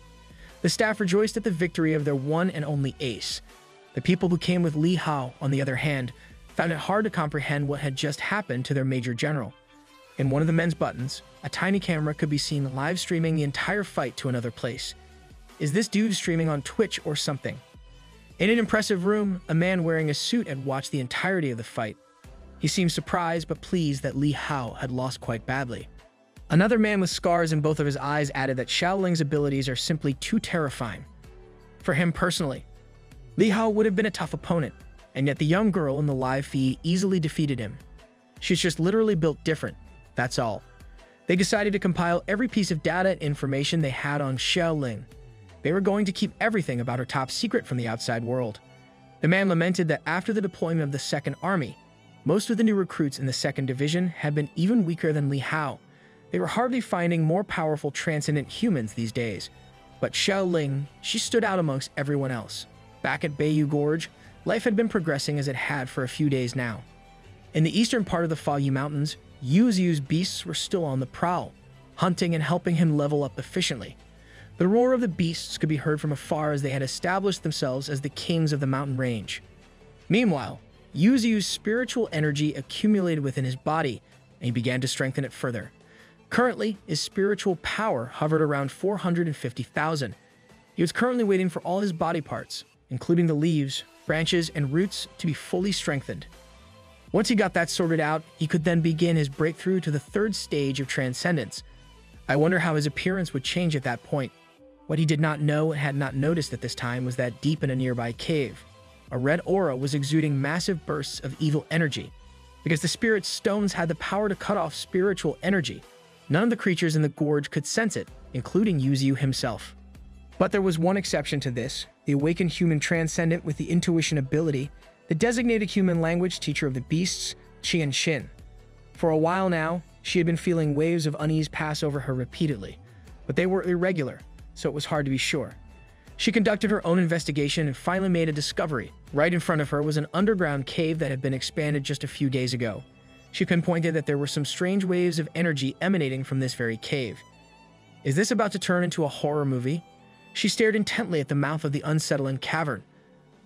The staff rejoiced at the victory of their one and only ace. The people who came with Li Hao, on the other hand, found it hard to comprehend what had just happened to their major general. In one of the men's buttons, a tiny camera could be seen live streaming the entire fight to another place. Is this dude streaming on Twitch or something? In an impressive room, a man wearing a suit had watched the entirety of the fight. He seemed surprised but pleased that Li Hao had lost quite badly. Another man with scars in both of his eyes added that Xiao Ling's abilities are simply too terrifying. For him personally, Li Hao would have been a tough opponent, and yet the young girl in the live feed easily defeated him. She's just literally built different, that's all. They decided to compile every piece of data and information they had on Xiao Ling. They were going to keep everything about her top secret from the outside world. The man lamented that after the deployment of the Second Army, most of the new recruits in the Second Division had been even weaker than Li Hao. They were hardly finding more powerful transcendent humans these days. But Xiao Ling, she stood out amongst everyone else. Back at Bayou Gorge, life had been progressing as it had for a few days now. In the eastern part of the Fayu Mountains, Yu's beasts were still on the prowl, hunting and helping him level up efficiently. The roar of the beasts could be heard from afar as they had established themselves as the kings of the mountain range. Meanwhile, Yu's spiritual energy accumulated within his body, and he began to strengthen it further. Currently, his spiritual power hovered around 450,000. He was currently waiting for all his body parts, including the leaves, branches, and roots, to be fully strengthened. Once he got that sorted out, he could then begin his breakthrough to the third stage of transcendence. I wonder how his appearance would change at that point. What he did not know and had not noticed at this time was that deep in a nearby cave, a red aura was exuding massive bursts of evil energy. Because the spirit stones had the power to cut off spiritual energy, none of the creatures in the gorge could sense it, including Yuzu himself. But there was one exception to this, the awakened human transcendent with the intuition ability, the designated human language teacher of the beasts, Qian Xin. For a while now, she had been feeling waves of unease pass over her repeatedly, but they were irregular, so it was hard to be sure. She conducted her own investigation and finally made a discovery. Right in front of her was an underground cave that had been expanded just a few days ago. She pinpointed that there were some strange waves of energy emanating from this very cave. Is this about to turn into a horror movie? She stared intently at the mouth of the unsettling cavern.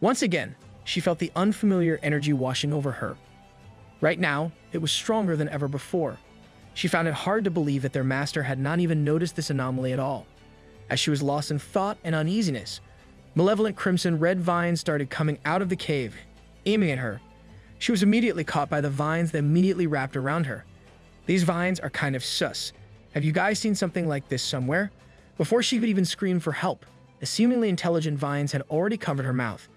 Once again, she felt the unfamiliar energy washing over her. Right now, it was stronger than ever before. She found it hard to believe that their master had not even noticed this anomaly at all. As she was lost in thought and uneasiness, malevolent crimson-red vines started coming out of the cave, aiming at her. She was immediately caught by the vines that immediately wrapped around her. These vines are kind of sus. Have you guys seen something like this somewhere? Before she could even scream for help, the seemingly intelligent vines had already covered her mouth.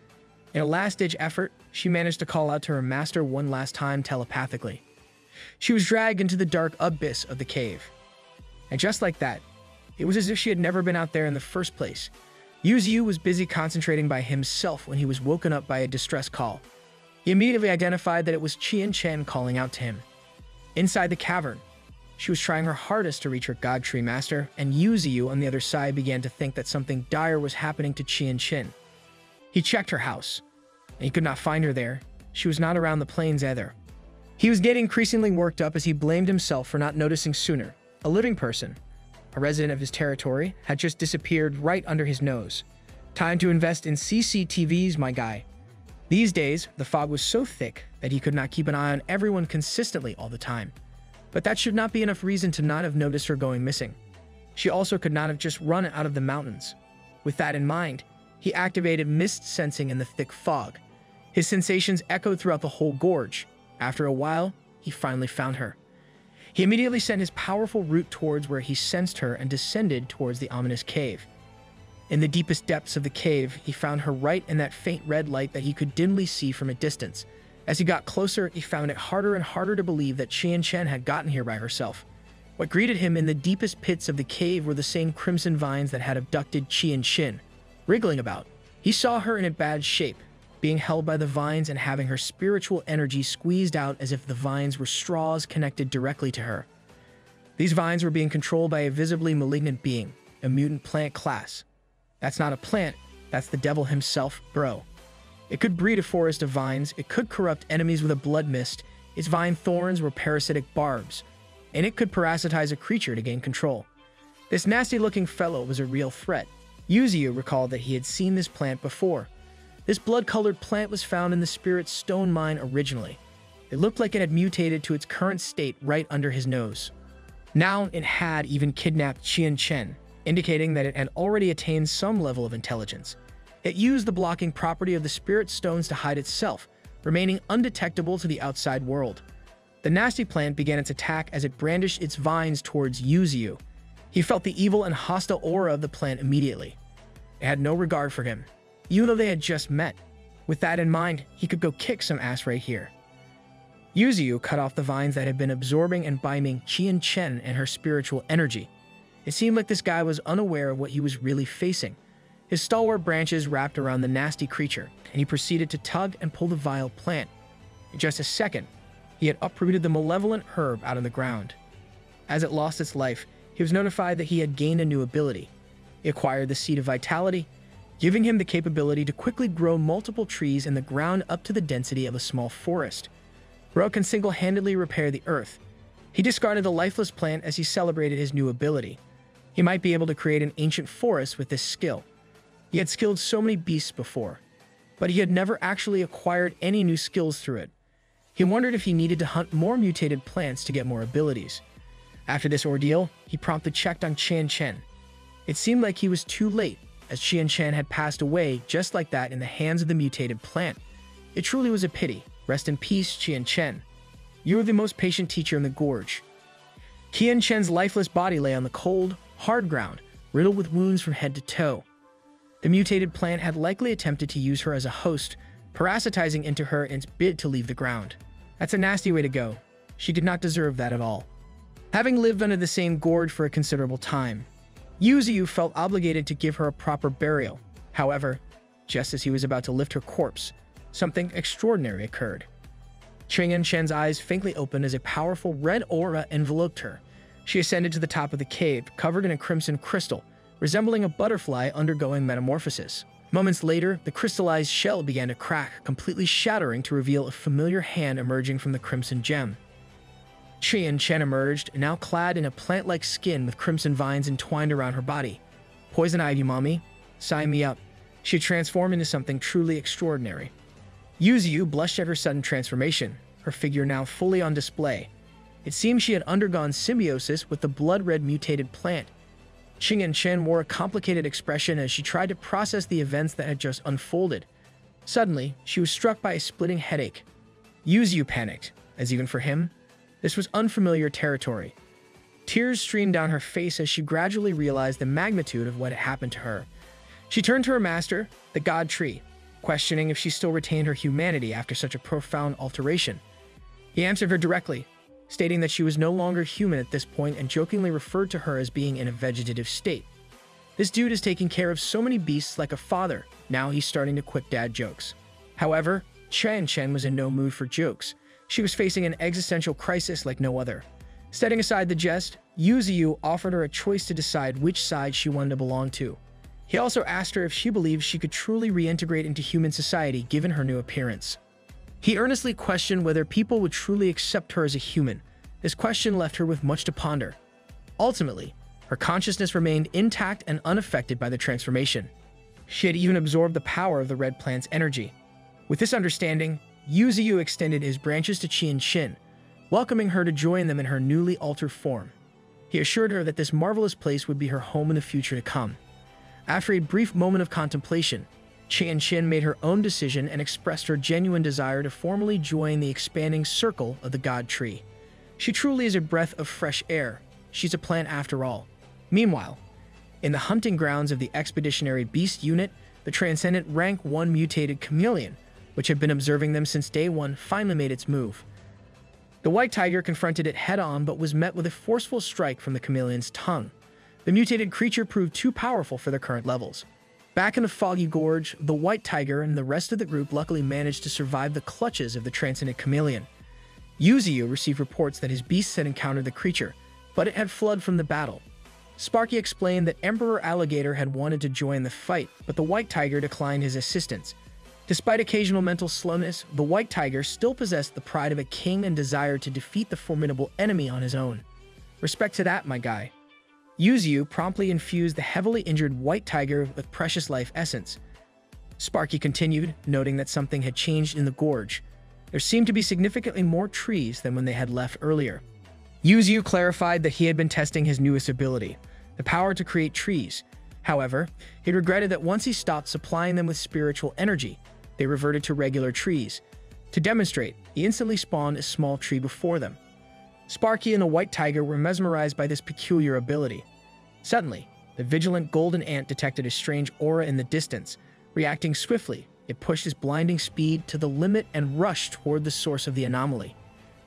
In a last-ditch effort, she managed to call out to her master one last time telepathically. She was dragged into the dark abyss of the cave. And just like that, it was as if she had never been out there in the first place. Yuzu was busy concentrating by himself when he was woken up by a distress call. He immediately identified that it was Qian Chen calling out to him. Inside the cavern, she was trying her hardest to reach her God Tree Master, and Yuzu on the other side began to think that something dire was happening to Qian Chen. He checked her house, and he could not find her there. She was not around the plains either. He was getting increasingly worked up as he blamed himself for not noticing sooner. A living person, a resident of his territory, had just disappeared right under his nose. Time to invest in CCTVs, my guy. These days, the fog was so thick that he could not keep an eye on everyone consistently all the time. But that should not be enough reason to not have noticed her going missing. She also could not have just run out of the mountains. With that in mind, he activated mist sensing in the thick fog. His sensations echoed throughout the whole gorge. After a while, he finally found her. He immediately sent his powerful root towards where he sensed her and descended towards the ominous cave. In the deepest depths of the cave, he found her right in that faint red light that he could dimly see from a distance. As he got closer, he found it harder and harder to believe that Qian Chen had gotten here by herself. What greeted him in the deepest pits of the cave were the same crimson vines that had abducted Qian Chen. Wriggling about, he saw her in a bad shape, being held by the vines and having her spiritual energy squeezed out as if the vines were straws connected directly to her. These vines were being controlled by a visibly malignant being, a mutant plant class. That's not a plant, that's the devil himself, bro. It could breed a forest of vines, it could corrupt enemies with a blood mist, its vine thorns were parasitic barbs, and it could parasitize a creature to gain control. This nasty-looking fellow was a real threat. Yuzu recalled that he had seen this plant before. This blood-colored plant was found in the Spirit Stone mine originally. It looked like it had mutated to its current state right under his nose. Now it had even kidnapped Qian Chen, indicating that it had already attained some level of intelligence. It used the blocking property of the Spirit Stones to hide itself, remaining undetectable to the outside world. The nasty plant began its attack as it brandished its vines towards Yuzu. He felt the evil and hostile aura of the plant immediately. It had no regard for him, even though they had just met. With that in mind, he could go kick some ass right here. Yuzu cut off the vines that had been absorbing and binding Qian Chen and her spiritual energy. It seemed like this guy was unaware of what he was really facing. His stalwart branches wrapped around the nasty creature, and he proceeded to tug and pull the vile plant. In just a second, he had uprooted the malevolent herb out of the ground. As it lost its life, he was notified that he had gained a new ability. He acquired the Seed of Vitality, giving him the capability to quickly grow multiple trees in the ground up to the density of a small forest. Bro can single-handedly repair the earth. He discarded the lifeless plant as he celebrated his new ability. He might be able to create an ancient forest with this skill. He had skilled so many beasts before, but he had never actually acquired any new skills through it. He wondered if he needed to hunt more mutated plants to get more abilities. After this ordeal, he promptly checked on Qian Chen. It seemed like he was too late, as Qian Chen had passed away just like that in the hands of the mutated plant. It truly was a pity. Rest in peace, Qian Chen. You were the most patient teacher in the gorge. Qian Chen's lifeless body lay on the cold, hard ground, riddled with wounds from head to toe. The mutated plant had likely attempted to use her as a host, parasitizing into her in its bid to leave the ground. That's a nasty way to go. She did not deserve that at all. Having lived under the same gorge for a considerable time, Yuzu felt obligated to give her a proper burial. However, just as he was about to lift her corpse, something extraordinary occurred. Qian Chen's eyes faintly opened as a powerful red aura enveloped her. She ascended to the top of the cave, covered in a crimson crystal, resembling a butterfly undergoing metamorphosis. Moments later, the crystallized shell began to crack, completely shattering to reveal a familiar hand emerging from the crimson gem. Qian Chen emerged, now clad in a plant-like skin with crimson vines entwined around her body. Poison ivy, mommy. Sign me up. She had transformed into something truly extraordinary. Yuzu blushed at her sudden transformation, her figure now fully on display. It seemed she had undergone symbiosis with the blood-red mutated plant. Qian Chen wore a complicated expression as she tried to process the events that had just unfolded. Suddenly, she was struck by a splitting headache. Yuzu panicked, as even for him, this was unfamiliar territory. Tears streamed down her face as she gradually realized the magnitude of what had happened to her. She turned to her master, the God Tree, questioning if she still retained her humanity after such a profound alteration. He answered her directly, stating that she was no longer human at this point and jokingly referred to her as being in a vegetative state. This dude is taking care of so many beasts like a father. Now he's starting to quip dad jokes. However, Chen was in no mood for jokes. She was facing an existential crisis like no other. Setting aside the jest, Yuziu offered her a choice to decide which side she wanted to belong to. He also asked her if she believed she could truly reintegrate into human society given her new appearance. He earnestly questioned whether people would truly accept her as a human. This question left her with much to ponder. Ultimately, her consciousness remained intact and unaffected by the transformation. She had even absorbed the power of the red plant's energy. With this understanding, Yuziu extended his branches to Qianxin, welcoming her to join them in her newly altered form. He assured her that this marvelous place would be her home in the future to come. After a brief moment of contemplation, Qianxin made her own decision and expressed her genuine desire to formally join the expanding circle of the God Tree. She truly is a breath of fresh air. She's a plant after all. Meanwhile, in the hunting grounds of the Expeditionary Beast Unit, the transcendent Rank 1 mutated chameleon, which had been observing them since day one, finally made its move. The white tiger confronted it head-on but was met with a forceful strike from the chameleon's tongue. The mutated creature proved too powerful for their current levels. Back in the foggy gorge, the white tiger and the rest of the group luckily managed to survive the clutches of the transcendent chameleon. Yuziu received reports that his beasts had encountered the creature, but it had fled from the battle. Sparky explained that Emperor Alligator had wanted to join the fight, but the white tiger declined his assistance. Despite occasional mental slowness, the white tiger still possessed the pride of a king and desired to defeat the formidable enemy on his own. Respect to that, my guy. Yuziu promptly infused the heavily injured white tiger with precious life essence. Sparky continued, noting that something had changed in the gorge. There seemed to be significantly more trees than when they had left earlier. Yuziu clarified that he had been testing his newest ability, the power to create trees. However, he regretted that once he stopped supplying them with spiritual energy, they reverted to regular trees. To demonstrate, he instantly spawned a small tree before them. Sparky and the white tiger were mesmerized by this peculiar ability. Suddenly, the vigilant golden ant detected a strange aura in the distance. Reacting swiftly, it pushed its blinding speed to the limit and rushed toward the source of the anomaly.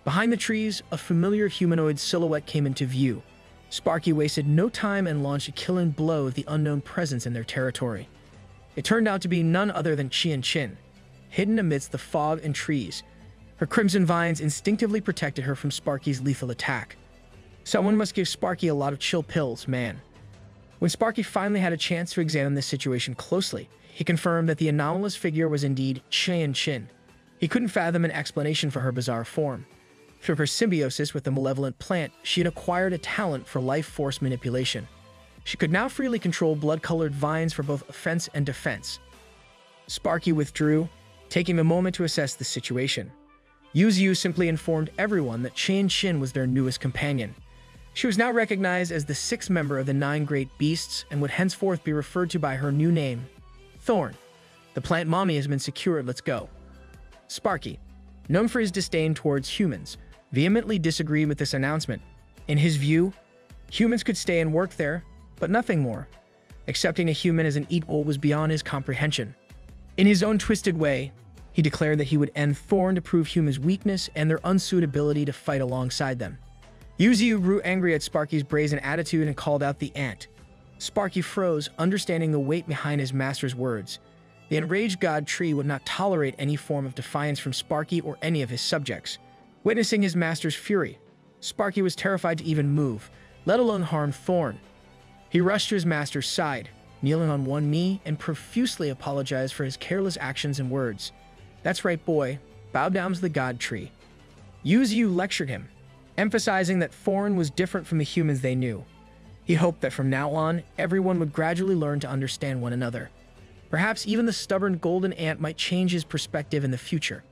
Behind the trees, a familiar humanoid silhouette came into view. Sparky wasted no time and launched a killing blow at the unknown presence in their territory. It turned out to be none other than Qianxin, hidden amidst the fog and trees. Her crimson vines instinctively protected her from Sparky's lethal attack. Someone must give Sparky a lot of chill pills, man. When Sparky finally had a chance to examine this situation closely, he confirmed that the anomalous figure was indeed Qianxin. He couldn't fathom an explanation for her bizarre form. Through her symbiosis with the malevolent plant, she had acquired a talent for life force manipulation. She could now freely control blood-colored vines for both offense and defense. Sparky withdrew, taking a moment to assess the situation. Yuziu simply informed everyone that Qianxin was their newest companion. She was now recognized as the sixth member of the 9 great beasts and would henceforth be referred to by her new name, Thorn. The plant mommy has been secured, let's go. Sparky, known for his disdain towards humans, vehemently disagreed with this announcement. In his view, humans could stay and work there, but nothing more. Accepting a human as an equal was beyond his comprehension. In his own twisted way, he declared that he would end Thorn to prove humans' weakness and their unsuitability to fight alongside them. Yuziu grew angry at Sparky's brazen attitude and called out the ant. Sparky froze, understanding the weight behind his master's words. The enraged god tree would not tolerate any form of defiance from Sparky or any of his subjects. Witnessing his master's fury, Sparky was terrified to even move, let alone harm Thorn. He rushed to his master's side, kneeling on one knee and profusely apologized for his careless actions and words. That's right, boy. Bow down to the god tree. Yuziu lectured him, emphasizing that Thorn was different from the humans they knew. He hoped that from now on, everyone would gradually learn to understand one another. Perhaps even the stubborn golden ant might change his perspective in the future.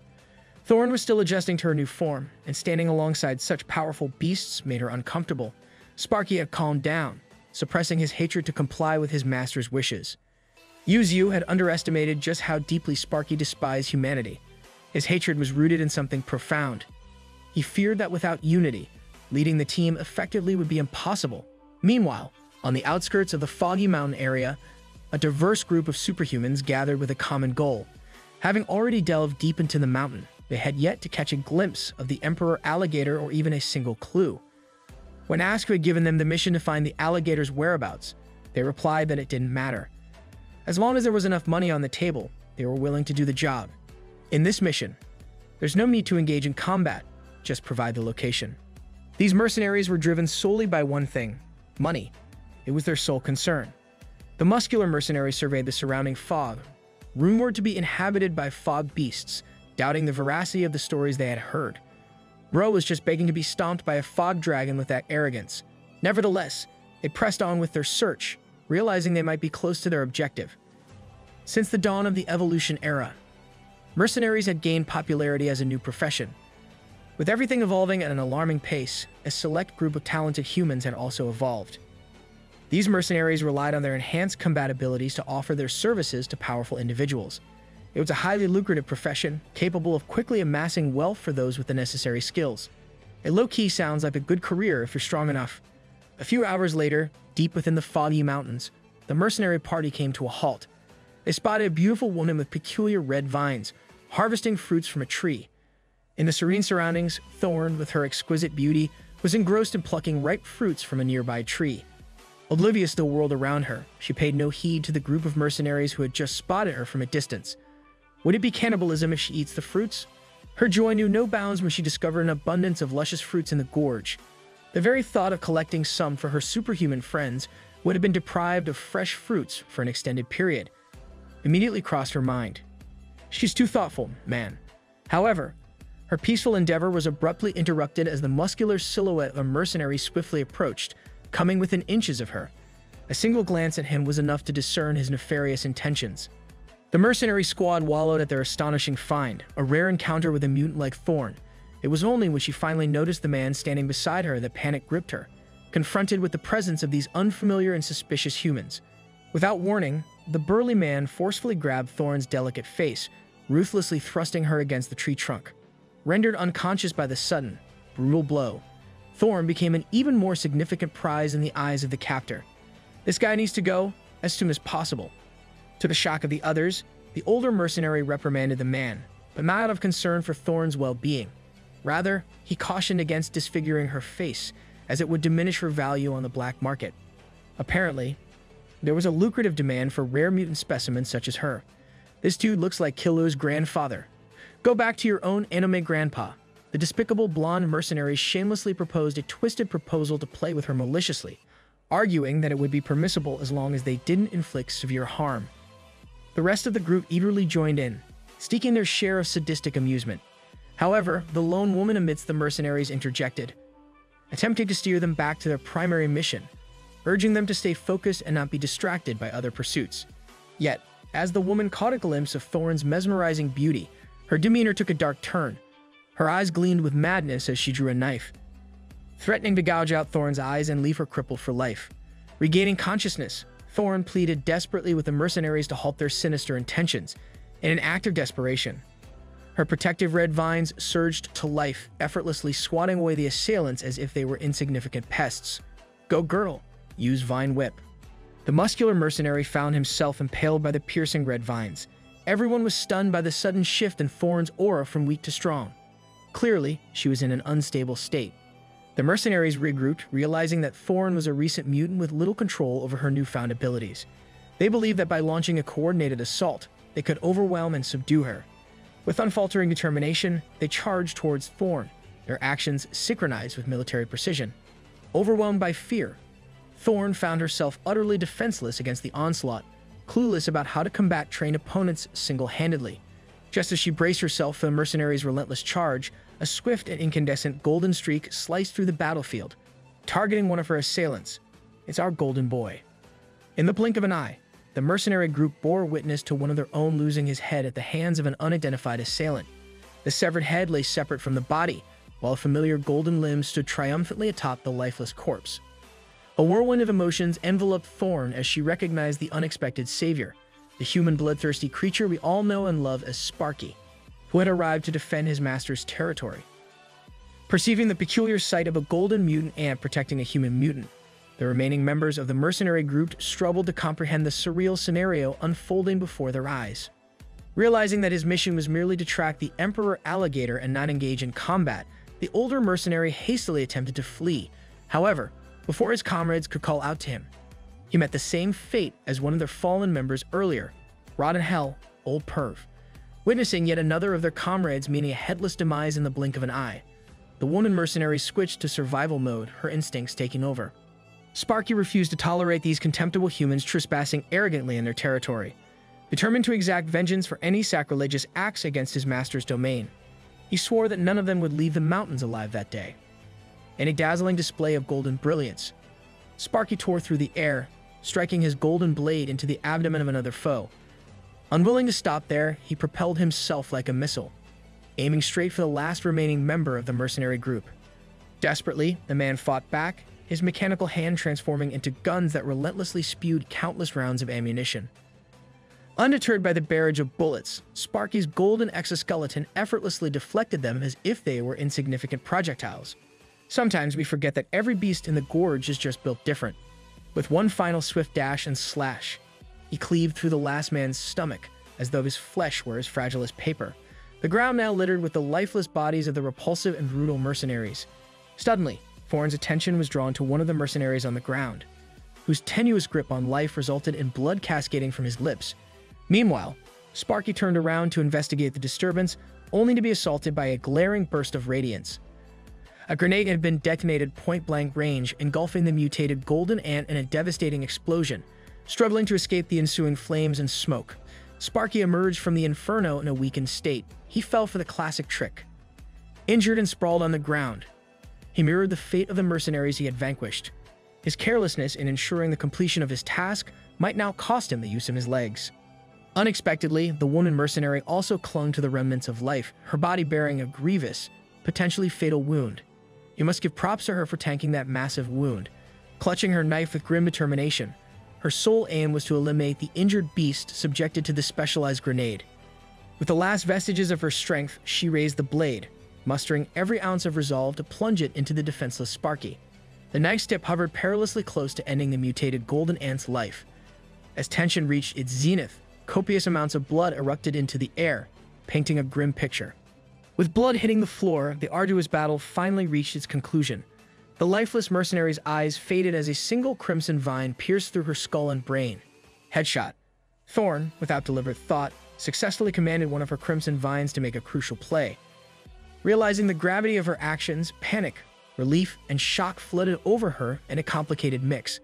Thorn was still adjusting to her new form, and standing alongside such powerful beasts made her uncomfortable. Sparky had calmed down, suppressing his hatred to comply with his master's wishes. Yuziu had underestimated just how deeply Sparky despised humanity. His hatred was rooted in something profound. He feared that without unity, leading the team effectively would be impossible. Meanwhile, on the outskirts of the foggy mountain area, a diverse group of superhumans gathered with a common goal. Having already delved deep into the mountain, they had yet to catch a glimpse of the Emperor Alligator or even a single clue. When asked who had given them the mission to find the alligator's whereabouts, They replied that it didn't matter. As long as there was enough money on the table, they were willing to do the job. In this mission, there's no need to engage in combat, just provide the location. These mercenaries were driven solely by one thing: money. It was their sole concern. The muscular mercenaries surveyed the surrounding fog, rumored to be inhabited by fog beasts, doubting the veracity of the stories they had heard. Bro was just begging to be stomped by a fog dragon with that arrogance. Nevertheless, they pressed on with their search, realizing they might be close to their objective. Since the dawn of the evolution era, mercenaries had gained popularity as a new profession. With everything evolving at an alarming pace, a select group of talented humans had also evolved. These mercenaries relied on their enhanced combat abilities to offer their services to powerful individuals. It was a highly lucrative profession, capable of quickly amassing wealth for those with the necessary skills. It low-key sounds like a good career if you're strong enough. A few hours later, deep within the foggy mountains, the mercenary party came to a halt. They spotted a beautiful woman with peculiar red vines, harvesting fruits from a tree. In the serene surroundings, Thorn, with her exquisite beauty, was engrossed in plucking ripe fruits from a nearby tree. Oblivious to the world around her, she paid no heed to the group of mercenaries who had just spotted her from a distance. Would it be cannibalism if she eats the fruits? Her joy knew no bounds when she discovered an abundance of luscious fruits in the gorge. The very thought of collecting some for her superhuman friends would have been deprived of fresh fruits for an extended period. Immediately crossed her mind. She's too thoughtful, man. However, her peaceful endeavor was abruptly interrupted as the muscular silhouette of a mercenary swiftly approached, coming within inches of her. A single glance at him was enough to discern his nefarious intentions. The mercenary squad wallowed at their astonishing find, a rare encounter with a mutant like Thorn. It was only when she finally noticed the man standing beside her that panic gripped her, confronted with the presence of these unfamiliar and suspicious humans. Without warning, the burly man forcefully grabbed Thorn's delicate face, ruthlessly thrusting her against the tree trunk. Rendered unconscious by the sudden, brutal blow, Thorn became an even more significant prize in the eyes of the captor. This guy needs to go as soon as possible. To the shock of the others, the older mercenary reprimanded the man, but not out of concern for Thorn's well-being. Rather, he cautioned against disfiguring her face, as it would diminish her value on the black market. Apparently, there was a lucrative demand for rare mutant specimens such as her. This dude looks like Killu's grandfather. Go back to your own anime grandpa. The despicable blonde mercenary shamelessly proposed a twisted proposal to play with her maliciously, arguing that it would be permissible as long as they didn't inflict severe harm. The rest of the group eagerly joined in, seeking their share of sadistic amusement. However, the lone woman amidst the mercenaries interjected, attempting to steer them back to their primary mission, urging them to stay focused and not be distracted by other pursuits. Yet, as the woman caught a glimpse of Thorn's mesmerizing beauty, her demeanor took a dark turn. Her eyes gleamed with madness as she drew a knife, threatening to gouge out Thorn's eyes and leave her crippled for life. Regaining consciousness, Thorn pleaded desperately with the mercenaries to halt their sinister intentions. In an act of desperation, her protective red vines surged to life, effortlessly swatting away the assailants as if they were insignificant pests. Go girl, use vine whip. The muscular mercenary found himself impaled by the piercing red vines. Everyone was stunned by the sudden shift in Thorn's aura from weak to strong. Clearly, she was in an unstable state. The mercenaries regrouped, realizing that Thorn was a recent mutant with little control over her newfound abilities. They believed that by launching a coordinated assault, they could overwhelm and subdue her. With unfaltering determination, they charged towards Thorn, their actions synchronized with military precision. Overwhelmed by fear, Thorn found herself utterly defenseless against the onslaught, clueless about how to combat trained opponents single-handedly. Just as she braced herself for the mercenaries' relentless charge, a swift and incandescent golden streak sliced through the battlefield, targeting one of her assailants. It's our golden boy. In the blink of an eye, the mercenary group bore witness to one of their own losing his head at the hands of an unidentified assailant. The severed head lay separate from the body, while a familiar golden limb stood triumphantly atop the lifeless corpse. A whirlwind of emotions enveloped Thorn as she recognized the unexpected savior, the human bloodthirsty creature we all know and love as Sparky, who had arrived to defend his master's territory. Perceiving the peculiar sight of a golden mutant ant protecting a human mutant, the remaining members of the mercenary group struggled to comprehend the surreal scenario unfolding before their eyes. Realizing that his mission was merely to track the Emperor Alligator and not engage in combat, the older mercenary hastily attempted to flee. However, before his comrades could call out to him, He met the same fate as one of their fallen members earlier, rot in hell, old perv. Witnessing yet another of their comrades meeting a headless demise in the blink of an eye, the woman mercenary switched to survival mode, her instincts taking over. Sparky refused to tolerate these contemptible humans trespassing arrogantly in their territory, determined to exact vengeance for any sacrilegious acts against his master's domain. He swore that none of them would leave the mountains alive that day. In a dazzling display of golden brilliance, Sparky tore through the air, striking his golden blade into the abdomen of another foe. Unwilling to stop there, he propelled himself like a missile, aiming straight for the last remaining member of the mercenary group. Desperately, the man fought back, his mechanical hand transforming into guns that relentlessly spewed countless rounds of ammunition. Undeterred by the barrage of bullets, Sparky's golden exoskeleton effortlessly deflected them as if they were insignificant projectiles. Sometimes we forget that every beast in the gorge is just built different. With one final swift dash and slash, he cleaved through the last man's stomach as though his flesh were as fragile as paper. The ground now littered with the lifeless bodies of the repulsive and brutal mercenaries. Suddenly, Thorn's attention was drawn to one of the mercenaries on the ground, whose tenuous grip on life resulted in blood cascading from his lips. Meanwhile, Sparky turned around to investigate the disturbance, only to be assaulted by a glaring burst of radiance. A grenade had been detonated point-blank range, engulfing the mutated golden ant in a devastating explosion. Struggling to escape the ensuing flames and smoke, Sparky emerged from the inferno in a weakened state. He fell for the classic trick. Injured and sprawled on the ground, he mirrored the fate of the mercenaries he had vanquished. His carelessness in ensuring the completion of his task might now cost him the use of his legs. Unexpectedly, the woman mercenary also clung to the remnants of life, her body bearing a grievous, potentially fatal wound. You must give props to her for tanking that massive wound. Clutching her knife with grim determination, her sole aim was to eliminate the injured beast subjected to the specialized grenade. With the last vestiges of her strength, she raised the blade, mustering every ounce of resolve to plunge it into the defenseless Sparky. The knife's tip hovered perilously close to ending the mutated golden ant's life. As tension reached its zenith, copious amounts of blood erupted into the air, painting a grim picture. With blood hitting the floor, the arduous battle finally reached its conclusion. The lifeless mercenary's eyes faded as a single crimson vine pierced through her skull and brain. Headshot. Thorn, without deliberate thought, successfully commanded one of her crimson vines to make a crucial play. Realizing the gravity of her actions, panic, relief, and shock flooded over her in a complicated mix.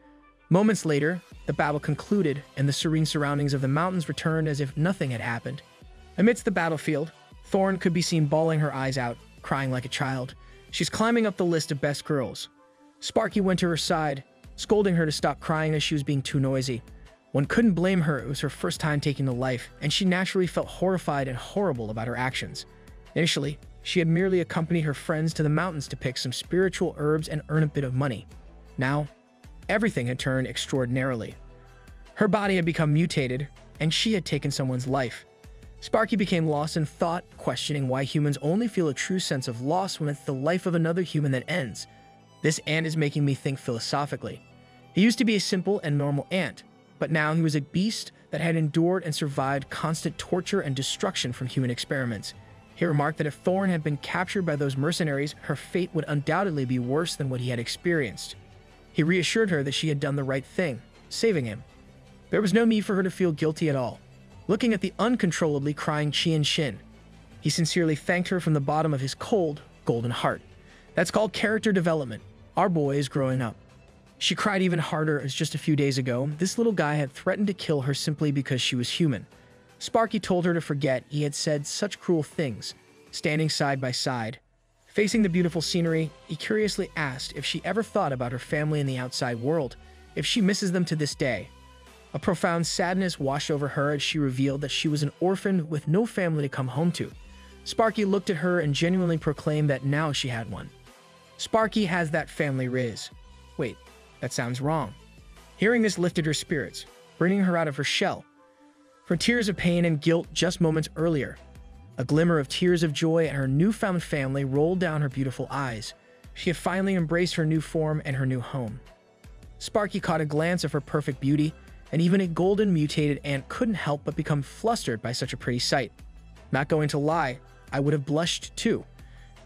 Moments later, the battle concluded, and the serene surroundings of the mountains returned as if nothing had happened. Amidst the battlefield, Thorn could be seen bawling her eyes out, crying like a child. She's climbing up the list of best girls. Sparky went to her side, scolding her to stop crying as she was being too noisy. One couldn't blame her, it was her first time taking to life, and she naturally felt horrified and horrible about her actions. Initially, she had merely accompanied her friends to the mountains to pick some spiritual herbs and earn a bit of money. Now, everything had turned extraordinarily. Her body had become mutated, and she had taken someone's life. Sparky became lost in thought, questioning why humans only feel a true sense of loss when it's the life of another human that ends. This ant is making me think philosophically. He used to be a simple and normal ant, but now he was a beast that had endured and survived constant torture and destruction from human experiments. He remarked that if Thorn had been captured by those mercenaries, her fate would undoubtedly be worse than what he had experienced. He reassured her that she had done the right thing, saving him. There was no need for her to feel guilty at all. Looking at the uncontrollably crying Shin, he sincerely thanked her from the bottom of his cold, golden heart. That's called character development. Our boy is growing up. She cried even harder as just a few days ago, this little guy had threatened to kill her simply because she was human. Sparky told her to forget he had said such cruel things. Standing side by side, facing the beautiful scenery, he curiously asked if she ever thought about her family in the outside world, if she misses them to this day. A profound sadness washed over her as she revealed that she was an orphan with no family to come home to. Sparky looked at her and genuinely proclaimed that now she had one. Sparky has that family riz. Wait, that sounds wrong. Hearing this lifted her spirits, bringing her out of her shell. From tears of pain and guilt just moments earlier, a glimmer of tears of joy at her newfound family rolled down her beautiful eyes. She had finally embraced her new form and her new home. Sparky caught a glance of her perfect beauty, and even a golden mutated ant couldn't help but become flustered by such a pretty sight. Not going to lie, I would have blushed too.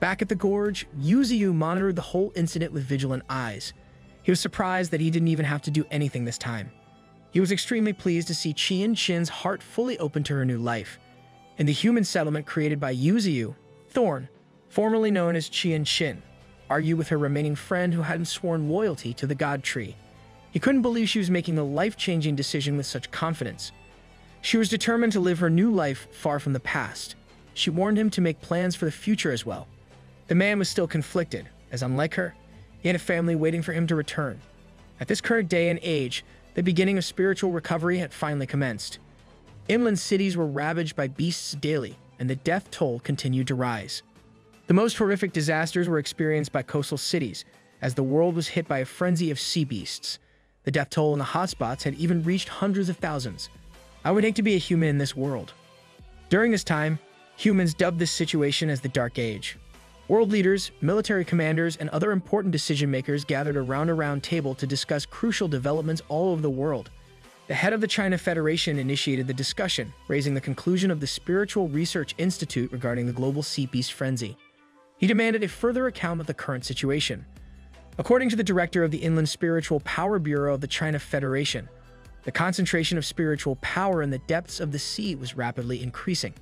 Back at the gorge, Yuziu monitored the whole incident with vigilant eyes. He was surprised that he didn't even have to do anything this time. He was extremely pleased to see Qian Chin's heart fully open to her new life. In the human settlement created by Yuziu, Thorn, formerly known as Qian Chin, argued with her remaining friend who hadn't sworn loyalty to the God Tree. He couldn't believe she was making a life-changing decision with such confidence. She was determined to live her new life far from the past. She warned him to make plans for the future as well. The man was still conflicted, as unlike her, he had a family waiting for him to return. At this current day and age, the beginning of spiritual recovery had finally commenced. Inland cities were ravaged by beasts daily, and the death toll continued to rise. The most horrific disasters were experienced by coastal cities, as the world was hit by a frenzy of sea beasts. The death toll in the hotspots had even reached hundreds of thousands. I would hate to be a human in this world. During this time, humans dubbed this situation as the Dark Age. World leaders, military commanders, and other important decision-makers gathered around a round table to discuss crucial developments all over the world. The head of the China Federation initiated the discussion, raising the conclusion of the Spiritual Research Institute regarding the global sea beast frenzy. He demanded a further account of the current situation. According to the director of the Inland Spiritual Power Bureau of the China Federation, the concentration of spiritual power in the depths of the sea was rapidly increasing.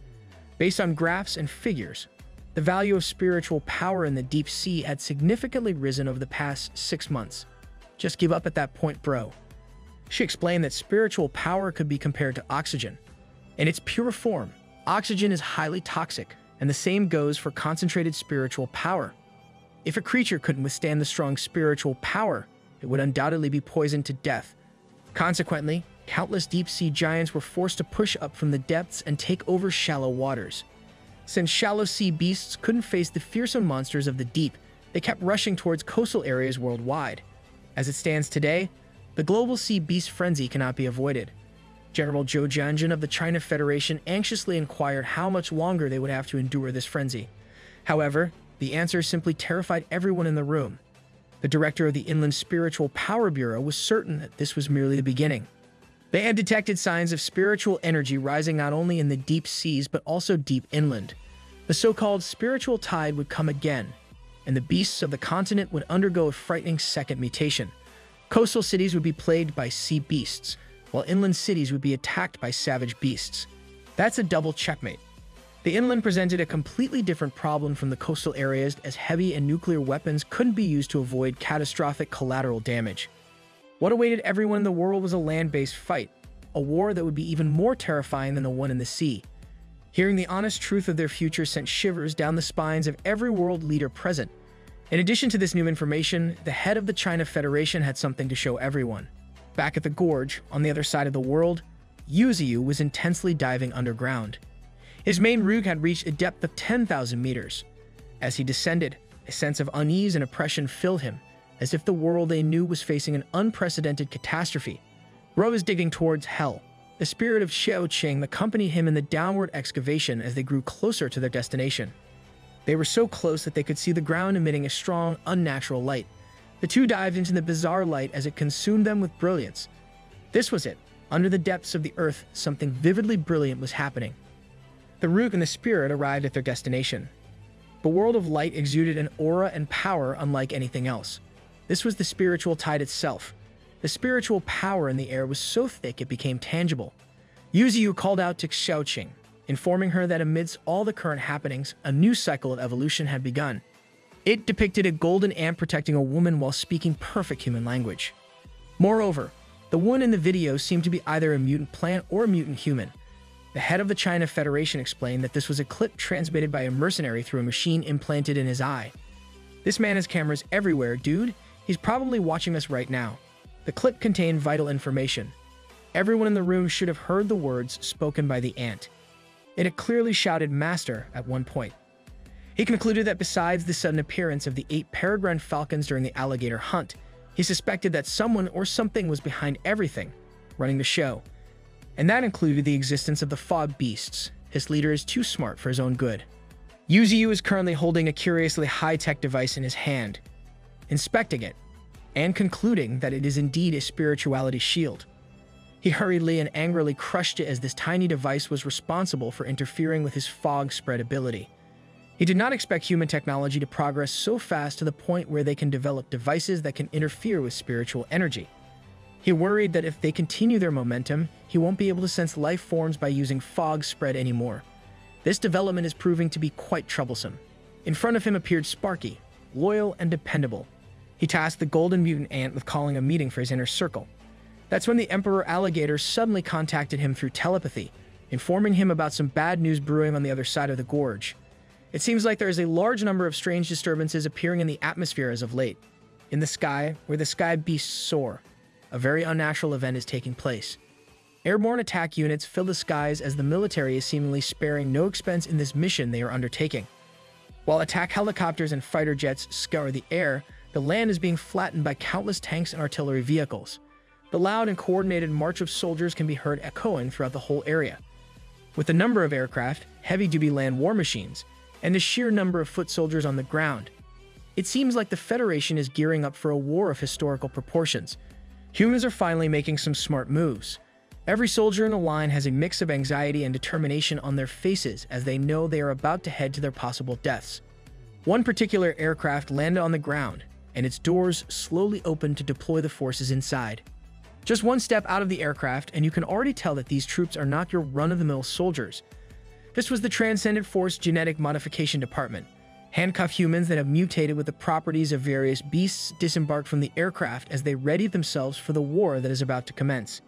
Based on graphs and figures, the value of spiritual power in the deep sea had significantly risen over the past 6 months. Just give up at that point, bro. She explained that spiritual power could be compared to oxygen. In its pure form, oxygen is highly toxic, and the same goes for concentrated spiritual power. If a creature couldn't withstand the strong spiritual power, it would undoubtedly be poisoned to death. Consequently, countless deep-sea giants were forced to push up from the depths and take over shallow waters. Since shallow sea beasts couldn't face the fearsome monsters of the deep, they kept rushing towards coastal areas worldwide. As it stands today, the global sea beast frenzy cannot be avoided. General Zhou Jianjun of the China Federation anxiously inquired how much longer they would have to endure this frenzy. However, the answer simply terrified everyone in the room. The director of the Inland Spiritual Power Bureau was certain that this was merely the beginning. They had detected signs of spiritual energy rising not only in the deep seas but also deep inland. The so-called spiritual tide would come again, and the beasts of the continent would undergo a frightening second mutation. Coastal cities would be plagued by sea beasts, while inland cities would be attacked by savage beasts. That's a double checkmate. The inland presented a completely different problem from the coastal areas, as heavy and nuclear weapons couldn't be used to avoid catastrophic collateral damage. What awaited everyone in the world was a land-based fight, a war that would be even more terrifying than the one in the sea. Hearing the honest truth of their future sent shivers down the spines of every world leader present. In addition to this new information, the head of the China Federation had something to show everyone. Back at the gorge, on the other side of the world, Yuziu was intensely diving underground. His main rig had reached a depth of 10,000 meters. As he descended, a sense of unease and oppression filled him, as if the world they knew was facing an unprecedented catastrophe. Ro was digging towards hell. The spirit of Xiao Qing accompanied him in the downward excavation as they grew closer to their destination. They were so close that they could see the ground emitting a strong, unnatural light. The two dived into the bizarre light as it consumed them with brilliance. This was it. Under the depths of the earth, something vividly brilliant was happening. The Rook and the Spirit arrived at their destination. The world of light exuded an aura and power unlike anything else. This was the spiritual tide itself. The spiritual power in the air was so thick it became tangible. Yuziu called out to Xiaoqing, informing her that amidst all the current happenings, a new cycle of evolution had begun. It depicted a golden ant protecting a woman while speaking perfect human language. Moreover, the woman in the video seemed to be either a mutant plant or a mutant human. The head of the China Federation explained that this was a clip transmitted by a mercenary through a machine implanted in his eye. This man has cameras everywhere, dude. He's probably watching us right now. The clip contained vital information. Everyone in the room should have heard the words spoken by the ant. It had clearly shouted "Master" at one point. He concluded that besides the sudden appearance of the 8 peregrine falcons during the alligator hunt, he suspected that someone or something was behind everything, running the show. And that included the existence of the fog beasts. His leader is too smart for his own good. Yuziu is currently holding a curiously high-tech device in his hand, inspecting it, and concluding that it is indeed a spirituality shield. He hurriedly and angrily crushed it as this tiny device was responsible for interfering with his fog spread ability. He did not expect human technology to progress so fast to the point where they can develop devices that can interfere with spiritual energy. He worried that if they continue their momentum, he won't be able to sense life forms by using fog spread anymore. This development is proving to be quite troublesome. In front of him appeared Sparky, loyal and dependable. He tasked the golden mutant ant with calling a meeting for his inner circle. That's when the Emperor Alligator suddenly contacted him through telepathy, informing him about some bad news brewing on the other side of the gorge. It seems like there is a large number of strange disturbances appearing in the atmosphere as of late. In the sky, where the sky beasts soar, a very unnatural event is taking place. Airborne attack units fill the skies as the military is seemingly sparing no expense in this mission they are undertaking. While attack helicopters and fighter jets scour the air, the land is being flattened by countless tanks and artillery vehicles. The loud and coordinated march of soldiers can be heard echoing throughout the whole area. With the number of aircraft, heavy-duty land war machines, and the sheer number of foot soldiers on the ground, it seems like the Federation is gearing up for a war of historical proportions. Humans are finally making some smart moves. Every soldier in the line has a mix of anxiety and determination on their faces as they know they are about to head to their possible deaths. One particular aircraft landed on the ground, and its doors slowly opened to deploy the forces inside. Just one step out of the aircraft, and you can already tell that these troops are not your run-of-the-mill soldiers. This was the Transcendent Force Genetic Modification Department. Handcuffed humans that have mutated with the properties of various beasts disembarked from the aircraft as they readied themselves for the war that is about to commence.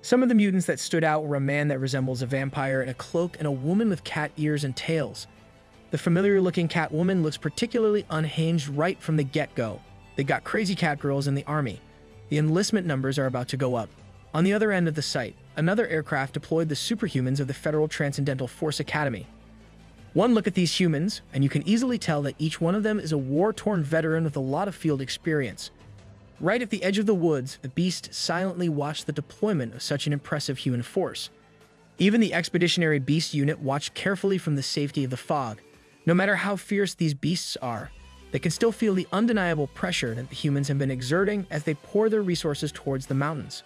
Some of the mutants that stood out were a man that resembles a vampire in a cloak and a woman with cat ears and tails. The familiar-looking cat woman looks particularly unhinged right from the get-go. They got crazy cat girls in the army. The enlistment numbers are about to go up. On the other end of the site, another aircraft deployed the superhumans of the Federal Transcendental Force Academy. One look at these humans, and you can easily tell that each one of them is a war-torn veteran with a lot of field experience. Right at the edge of the woods, the beast silently watched the deployment of such an impressive human force. Even the Expeditionary Beast Unit watched carefully from the safety of the fog. No matter how fierce these beasts are, they can still feel the undeniable pressure that the humans have been exerting as they pour their resources towards the mountains.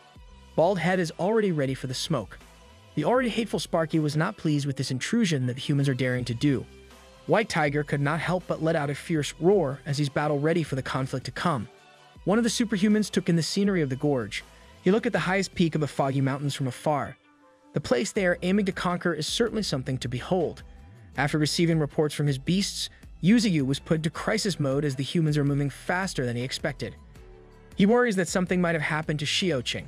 Bald Head is already ready for the smoke. The already hateful Sparky was not pleased with this intrusion that the humans are daring to do. White Tiger could not help but let out a fierce roar as he's battle-ready for the conflict to come. One of the superhumans took in the scenery of the gorge. He looked at the highest peak of the foggy mountains from afar. The place they are aiming to conquer is certainly something to behold. After receiving reports from his beasts, Yuzuyu was put into crisis mode as the humans are moving faster than he expected. He worries that something might have happened to Xiaoqing,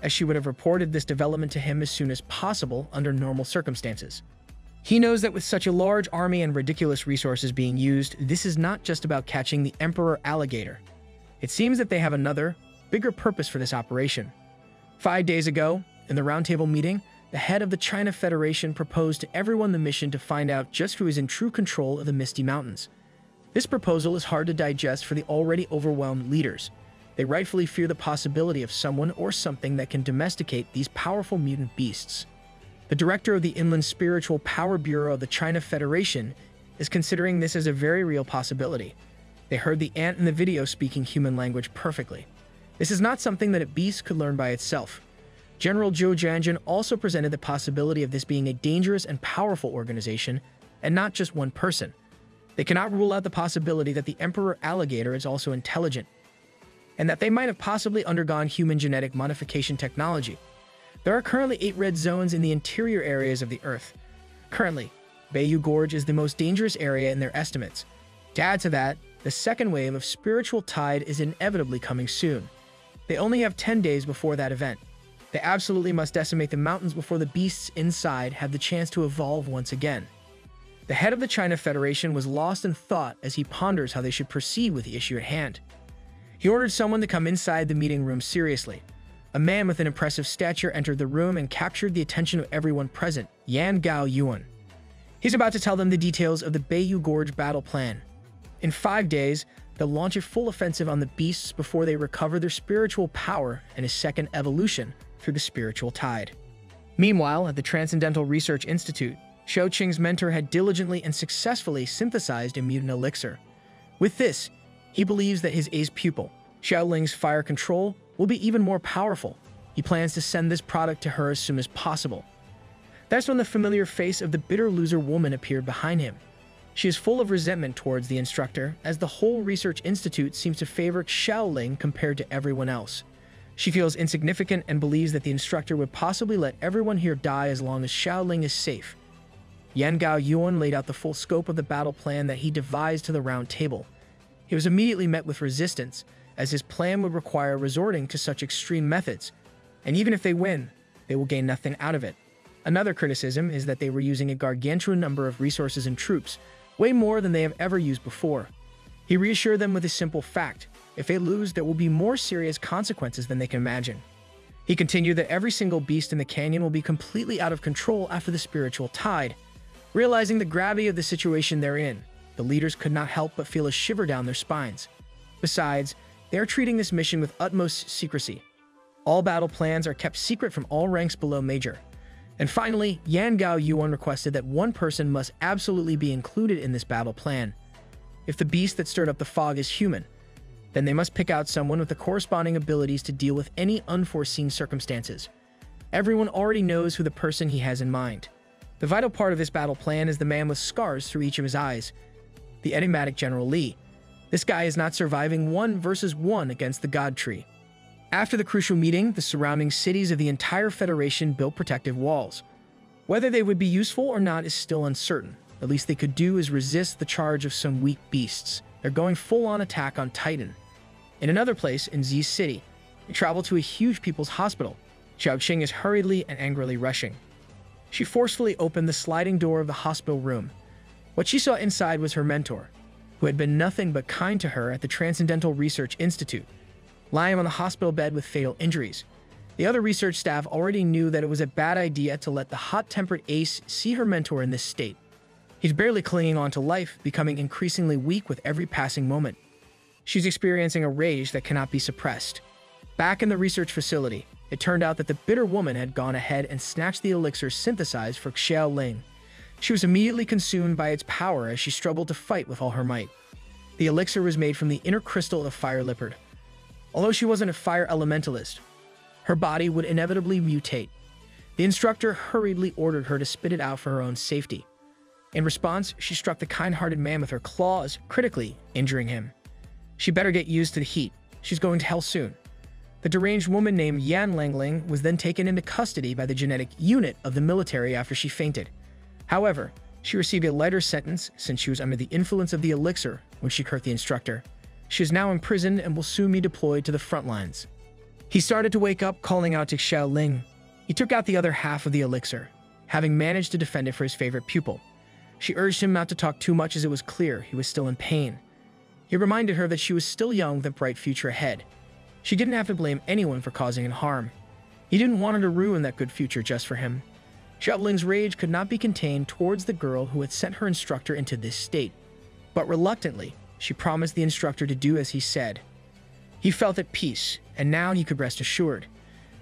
as she would have reported this development to him as soon as possible under normal circumstances. He knows that with such a large army and ridiculous resources being used, this is not just about catching the Emperor Alligator. It seems that they have another, bigger purpose for this operation. 5 days ago, in the roundtable meeting, the head of the China Federation proposed to everyone the mission to find out just who is in true control of the Misty Mountains. This proposal is hard to digest for the already overwhelmed leaders. They rightfully fear the possibility of someone or something that can domesticate these powerful mutant beasts. The director of the Inland Spiritual Power Bureau of the China Federation is considering this as a very real possibility. They heard the ant in the video speaking human language perfectly. This is not something that a beast could learn by itself. General Zhou Jianjun also presented the possibility of this being a dangerous and powerful organization, and not just one person. They cannot rule out the possibility that the Emperor Alligator is also intelligent, and that they might have possibly undergone human genetic modification technology. There are currently 8 red zones in the interior areas of the Earth. Currently, Bayou Gorge is the most dangerous area in their estimates. To add to that, the second wave of spiritual tide is inevitably coming soon. They only have 10 days before that event. They absolutely must decimate the mountains before the beasts inside have the chance to evolve once again. The head of the China Federation was lost in thought as he ponders how they should proceed with the issue at hand. He ordered someone to come inside the meeting room seriously. A man with an impressive stature entered the room and captured the attention of everyone present, Yan Gao Yuan. He's about to tell them the details of the Bayou Gorge battle plan. In 5 days, they'll launch a full offensive on the beasts before they recover their spiritual power and a second evolution through the spiritual tide. Meanwhile, at the Transcendental Research Institute, Xiaoqing's mentor had diligently and successfully synthesized a mutant elixir. With this, he believes that his ace pupil, Xiaoling's fire control, will be even more powerful. He plans to send this product to her as soon as possible. That's when the familiar face of the bitter loser woman appeared behind him. She is full of resentment towards the instructor, as the whole research institute seems to favor Xiaoling compared to everyone else. She feels insignificant and believes that the instructor would possibly let everyone here die as long as Xiaoling is safe. Yan Gao Yuan laid out the full scope of the battle plan that he devised to the round table. He was immediately met with resistance, as his plan would require resorting to such extreme methods, and even if they win, they will gain nothing out of it. Another criticism is that they were using a gargantuan number of resources and troops, way more than they have ever used before. He reassured them with a simple fact: if they lose, there will be more serious consequences than they can imagine. He continued that every single beast in the canyon will be completely out of control after the spiritual tide. Realizing the gravity of the situation they're in, the leaders could not help but feel a shiver down their spines. Besides, they are treating this mission with utmost secrecy. All battle plans are kept secret from all ranks below Major. And finally, Yan Gao Yuan requested that one person must absolutely be included in this battle plan. If the beast that stirred up the fog is human, then they must pick out someone with the corresponding abilities to deal with any unforeseen circumstances. Everyone already knows who the person he has in mind. The vital part of this battle plan is the man with scars through each of his eyes, the enigmatic General Li. This guy is not surviving 1 versus 1 against the God Tree. After the crucial meeting, the surrounding cities of the entire Federation built protective walls. Whether they would be useful or not is still uncertain. The least they could do is resist the charge of some weak beasts. They're going full-on attack on Titan. In another place, in Z City, they travel to a huge people's hospital. Xiaoqing is hurriedly and angrily rushing. She forcefully opened the sliding door of the hospital room. What she saw inside was her mentor, who had been nothing but kind to her at the Transcendental Research Institute, lying on the hospital bed with fatal injuries. The other research staff already knew that it was a bad idea to let the hot-tempered ace see her mentor in this state. He's barely clinging on to life, becoming increasingly weak with every passing moment. She's experiencing a rage that cannot be suppressed. Back in the research facility, it turned out that the bitter woman had gone ahead and snatched the elixir synthesized for Xiaoling. She was immediately consumed by its power as she struggled to fight with all her might. The elixir was made from the inner crystal of Fire Leopard. Although she wasn't a fire elementalist, her body would inevitably mutate. The instructor hurriedly ordered her to spit it out for her own safety. In response, she struck the kind-hearted man with her claws, critically injuring him. She better get used to the heat. She's going to hell soon. The deranged woman named Yan Langling was then taken into custody by the genetic unit of the military after she fainted. However, she received a lighter sentence since she was under the influence of the elixir when she hurt the instructor. She is now imprisoned and will soon be deployed to the front lines. He started to wake up, calling out to Xiaoling. He took out the other half of the elixir, having managed to defend it for his favorite pupil. She urged him not to talk too much as it was clear he was still in pain. He reminded her that she was still young with a bright future ahead. She didn't have to blame anyone for causing him harm. He didn't want her to ruin that good future just for him. Xiaoling's rage could not be contained towards the girl who had sent her instructor into this state. But reluctantly, she promised the instructor to do as he said. He felt at peace, and now he could rest assured.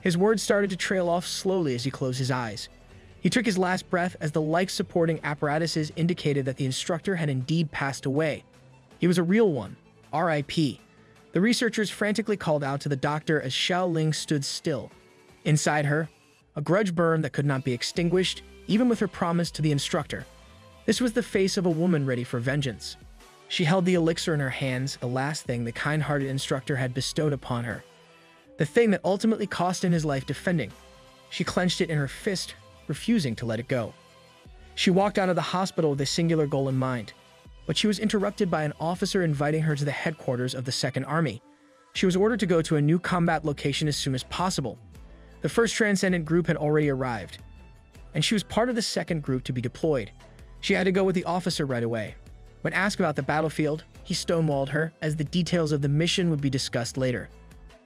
His words started to trail off slowly as he closed his eyes. He took his last breath as the life-supporting apparatuses indicated that the instructor had indeed passed away. He was a real one. R.I.P. The researchers frantically called out to the doctor as Xiaoling stood still. Inside her, a grudge burned that could not be extinguished, even with her promise to the instructor. This was the face of a woman ready for vengeance. She held the elixir in her hands, the last thing the kind-hearted instructor had bestowed upon her. The thing that ultimately cost him his life defending. She clenched it in her fist, refusing to let it go. She walked out of the hospital with a singular goal in mind, but she was interrupted by an officer inviting her to the headquarters of the Second Army. She was ordered to go to a new combat location as soon as possible. The first Transcendent group had already arrived, and she was part of the second group to be deployed. She had to go with the officer right away. When asked about the battlefield, he stonewalled her, as the details of the mission would be discussed later.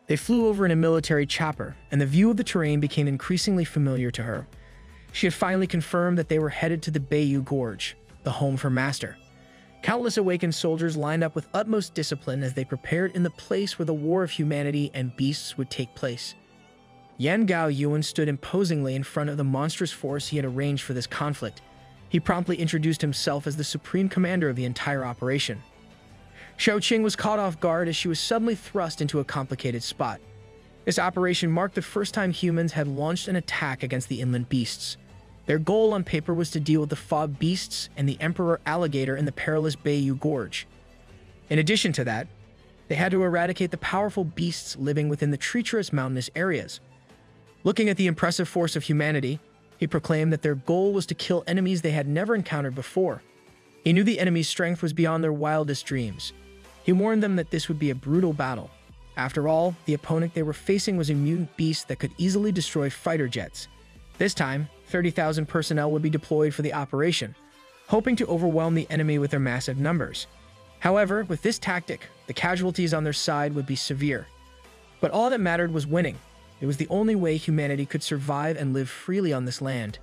They flew over in a military chopper, and the view of the terrain became increasingly familiar to her. She had finally confirmed that they were headed to the Bayou Gorge, the home for Master. Countless awakened soldiers lined up with utmost discipline as they prepared in the place where the war of humanity and beasts would take place. Yan Gao Yuan stood imposingly in front of the monstrous force he had arranged for this conflict. He promptly introduced himself as the supreme commander of the entire operation. Xiaoqing was caught off guard as she was suddenly thrust into a complicated spot. This operation marked the first time humans had launched an attack against the inland beasts. Their goal on paper was to deal with the fob beasts and the emperor alligator in the perilous Bayou Gorge. In addition to that, they had to eradicate the powerful beasts living within the treacherous mountainous areas. Looking at the impressive force of humanity, he proclaimed that their goal was to kill enemies they had never encountered before. He knew the enemy's strength was beyond their wildest dreams. He warned them that this would be a brutal battle. After all, the opponent they were facing was a mutant beast that could easily destroy fighter jets. This time, 30,000 personnel would be deployed for the operation, hoping to overwhelm the enemy with their massive numbers. However, with this tactic, the casualties on their side would be severe. But all that mattered was winning. It was the only way humanity could survive and live freely on this land.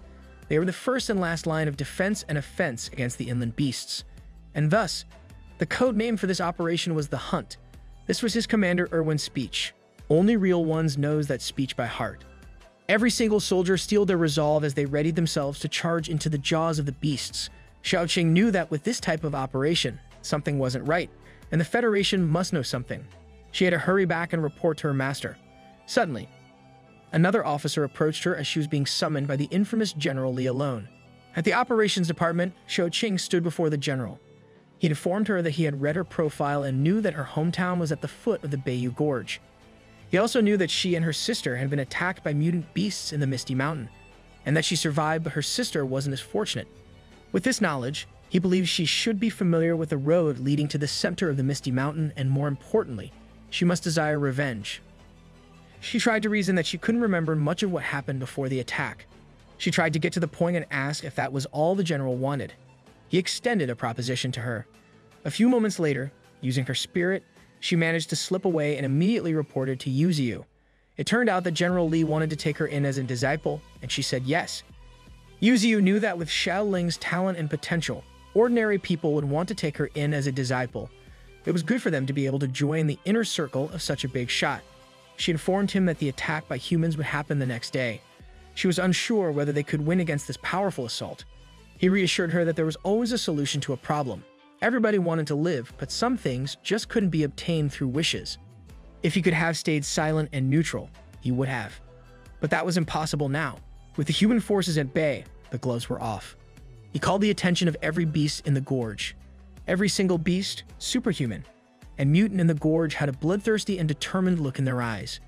They were the first and last line of defense and offense against the inland beasts. And thus, the code name for this operation was the Hunt. This was his commander Irwin's speech. Only real ones knows that speech by heart. Every single soldier steeled their resolve as they readied themselves to charge into the jaws of the beasts. Xiaoqing knew that with this type of operation, something wasn't right, and the Federation must know something. She had to hurry back and report to her master. Suddenly, another officer approached her as she was being summoned by the infamous General Li alone. At the operations department, Xiaoqing stood before the general. He informed her that he had read her profile and knew that her hometown was at the foot of the Bayou Gorge. He also knew that she and her sister had been attacked by mutant beasts in the Misty Mountain, and that she survived but her sister wasn't as fortunate. With this knowledge, he believed she should be familiar with the road leading to the center of the Misty Mountain, and more importantly, she must desire revenge. She tried to reason that she couldn't remember much of what happened before the attack. She tried to get to the point and ask if that was all the general wanted. He extended a proposition to her. A few moments later, using her spirit, she managed to slip away and immediately reported to Yuziu. It turned out that General Li wanted to take her in as a disciple, and she said yes. Yuziu knew that with Xiaoling's talent and potential, ordinary people would want to take her in as a disciple. It was good for them to be able to join the inner circle of such a big shot. She informed him that the attack by humans would happen the next day. She was unsure whether they could win against this powerful assault. He reassured her that there was always a solution to a problem. Everybody wanted to live, but some things just couldn't be obtained through wishes. If he could have stayed silent and neutral, he would have. But that was impossible now. With the human forces at bay, the gloves were off. He called the attention of every beast in the gorge. Every single beast, superhuman, and mutant in the gorge had a bloodthirsty and determined look in their eyes.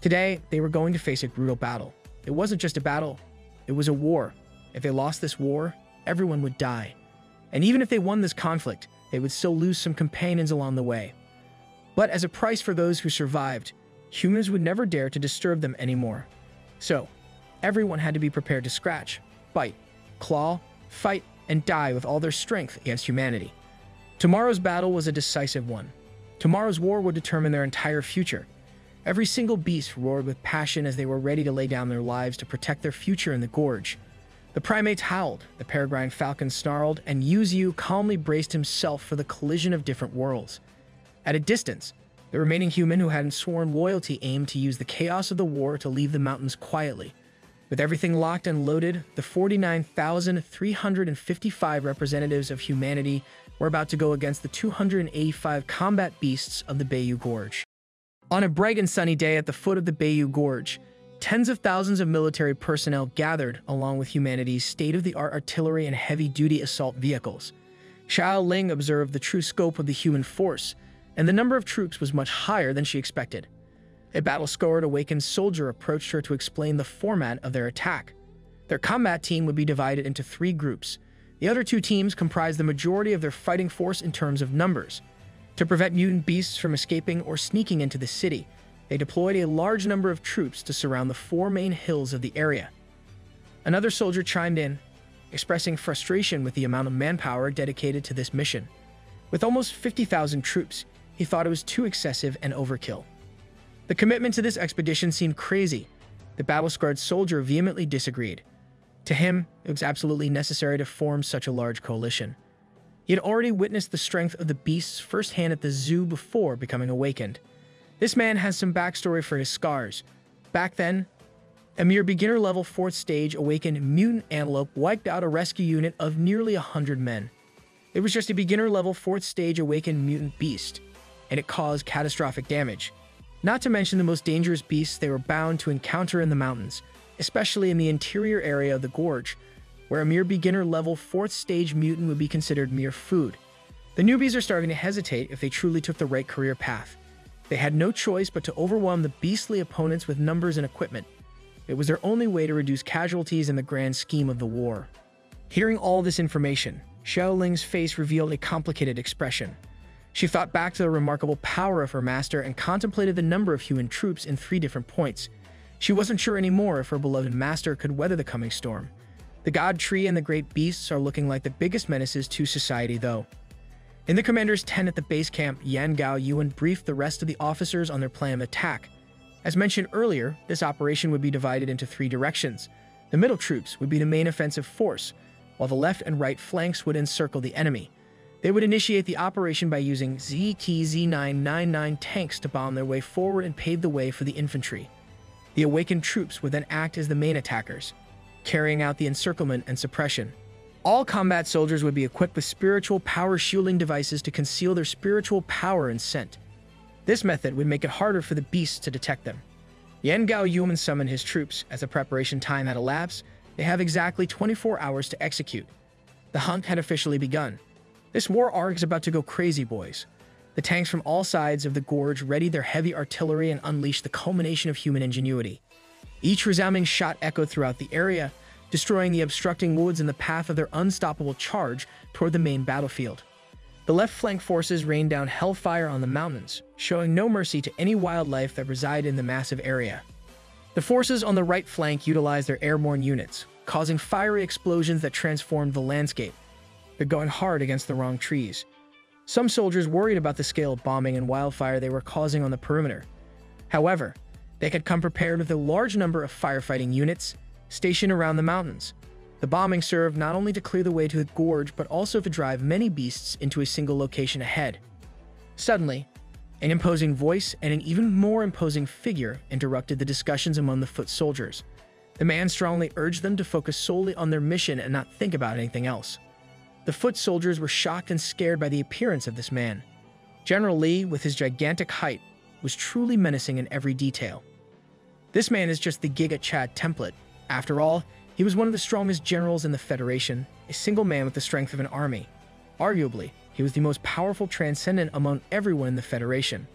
Today, they were going to face a brutal battle. It wasn't just a battle, it was a war. If they lost this war, everyone would die. And even if they won this conflict, they would still lose some companions along the way. But as a price for those who survived, humans would never dare to disturb them anymore. So, everyone had to be prepared to scratch, bite, claw, fight, and die with all their strength against humanity. Tomorrow's battle was a decisive one. Tomorrow's war would determine their entire future. Every single beast roared with passion as they were ready to lay down their lives to protect their future in the gorge. The primates howled, the peregrine falcons snarled, and Yuziu calmly braced himself for the collision of different worlds. At a distance, the remaining human who hadn't sworn loyalty aimed to use the chaos of the war to leave the mountains quietly. With everything locked and loaded, the 49,355 representatives of humanity were about to go against the 285 combat beasts of the Bayou Gorge. On a bright and sunny day at the foot of the Bayou Gorge, tens of thousands of military personnel gathered along with humanity's state-of-the-art artillery and heavy-duty assault vehicles. Xiaoling observed the true scope of the human force, and the number of troops was much higher than she expected. A battle-scarred awakened soldier approached her to explain the format of their attack. Their combat team would be divided into 3 groups. The other 2 teams comprised the majority of their fighting force in terms of numbers. To prevent mutant beasts from escaping or sneaking into the city, they deployed a large number of troops to surround the 4 main hills of the area. Another soldier chimed in, expressing frustration with the amount of manpower dedicated to this mission. With almost 50,000 troops, he thought it was too excessive and overkill. The commitment to this expedition seemed crazy. The battle-scarred soldier vehemently disagreed. To him, it was absolutely necessary to form such a large coalition. He had already witnessed the strength of the beasts firsthand at the zoo before becoming awakened. This man has some backstory for his scars. Back then, a mere beginner-level 4th stage awakened mutant antelope wiped out a rescue unit of nearly 100 men. It was just a beginner-level 4th stage awakened mutant beast, and it caused catastrophic damage. Not to mention the most dangerous beasts they were bound to encounter in the mountains, especially in the interior area of the gorge. where a mere beginner-level 4th stage mutant would be considered mere food. The newbies are starting to hesitate if they truly took the right career path. They had no choice but to overwhelm the beastly opponents with numbers and equipment. It was their only way to reduce casualties in the grand scheme of the war. Hearing all this information, Xiaoling's face revealed a complicated expression. She thought back to the remarkable power of her master and contemplated the number of human troops in 3 different points. She wasn't sure anymore if her beloved master could weather the coming storm. The god tree and the great beasts are looking like the biggest menaces to society, though. In the commander's tent at the base camp, Yan Gao Yuan briefed the rest of the officers on their plan of attack. As mentioned earlier, this operation would be divided into 3 directions. The middle troops would be the main offensive force, while the left and right flanks would encircle the enemy. They would initiate the operation by using ZT-Z999 tanks to bomb their way forward and pave the way for the infantry. The awakened troops would then act as the main attackers, carrying out the encirclement and suppression. All combat soldiers would be equipped with spiritual power shielding devices to conceal their spiritual power and scent. This method would make it harder for the beasts to detect them. Yan Gao Yuan summoned his troops. As the preparation time had elapsed, they have exactly 24 hours to execute. The hunt had officially begun. This war arc is about to go crazy, boys. The tanks from all sides of the gorge readied their heavy artillery and unleashed the culmination of human ingenuity. Each resounding shot echoed throughout the area, destroying the obstructing woods in the path of their unstoppable charge toward the main battlefield. The left flank forces rained down hellfire on the mountains, showing no mercy to any wildlife that reside in the massive area. The forces on the right flank utilized their airborne units, causing fiery explosions that transformed the landscape. They're going hard against the wrong trees. Some soldiers worried about the scale of bombing and wildfire they were causing on the perimeter. However, they had come prepared with a large number of firefighting units stationed around the mountains. The bombing served not only to clear the way to the gorge, but also to drive many beasts into a single location ahead. Suddenly, an imposing voice and an even more imposing figure interrupted the discussions among the foot soldiers. The man strongly urged them to focus solely on their mission and not think about anything else. The foot soldiers were shocked and scared by the appearance of this man. General Li, with his gigantic height, was truly menacing in every detail. This man is just the Giga Chad template. After all, he was one of the strongest generals in the Federation, a single man with the strength of an army. Arguably, he was the most powerful transcendent among everyone in the Federation.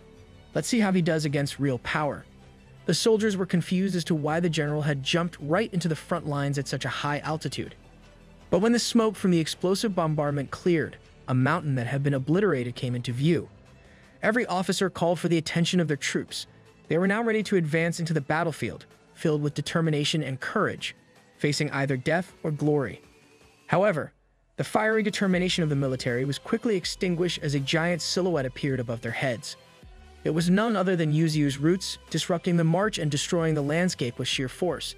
Let's see how he does against real power. The soldiers were confused as to why the general had jumped right into the front lines at such a high altitude. But when the smoke from the explosive bombardment cleared, a mountain that had been obliterated came into view. Every officer called for the attention of their troops. They were now ready to advance into the battlefield, filled with determination and courage, facing either death or glory. However, the fiery determination of the military was quickly extinguished as a giant silhouette appeared above their heads. It was none other than Yuziu's roots, disrupting the march and destroying the landscape with sheer force.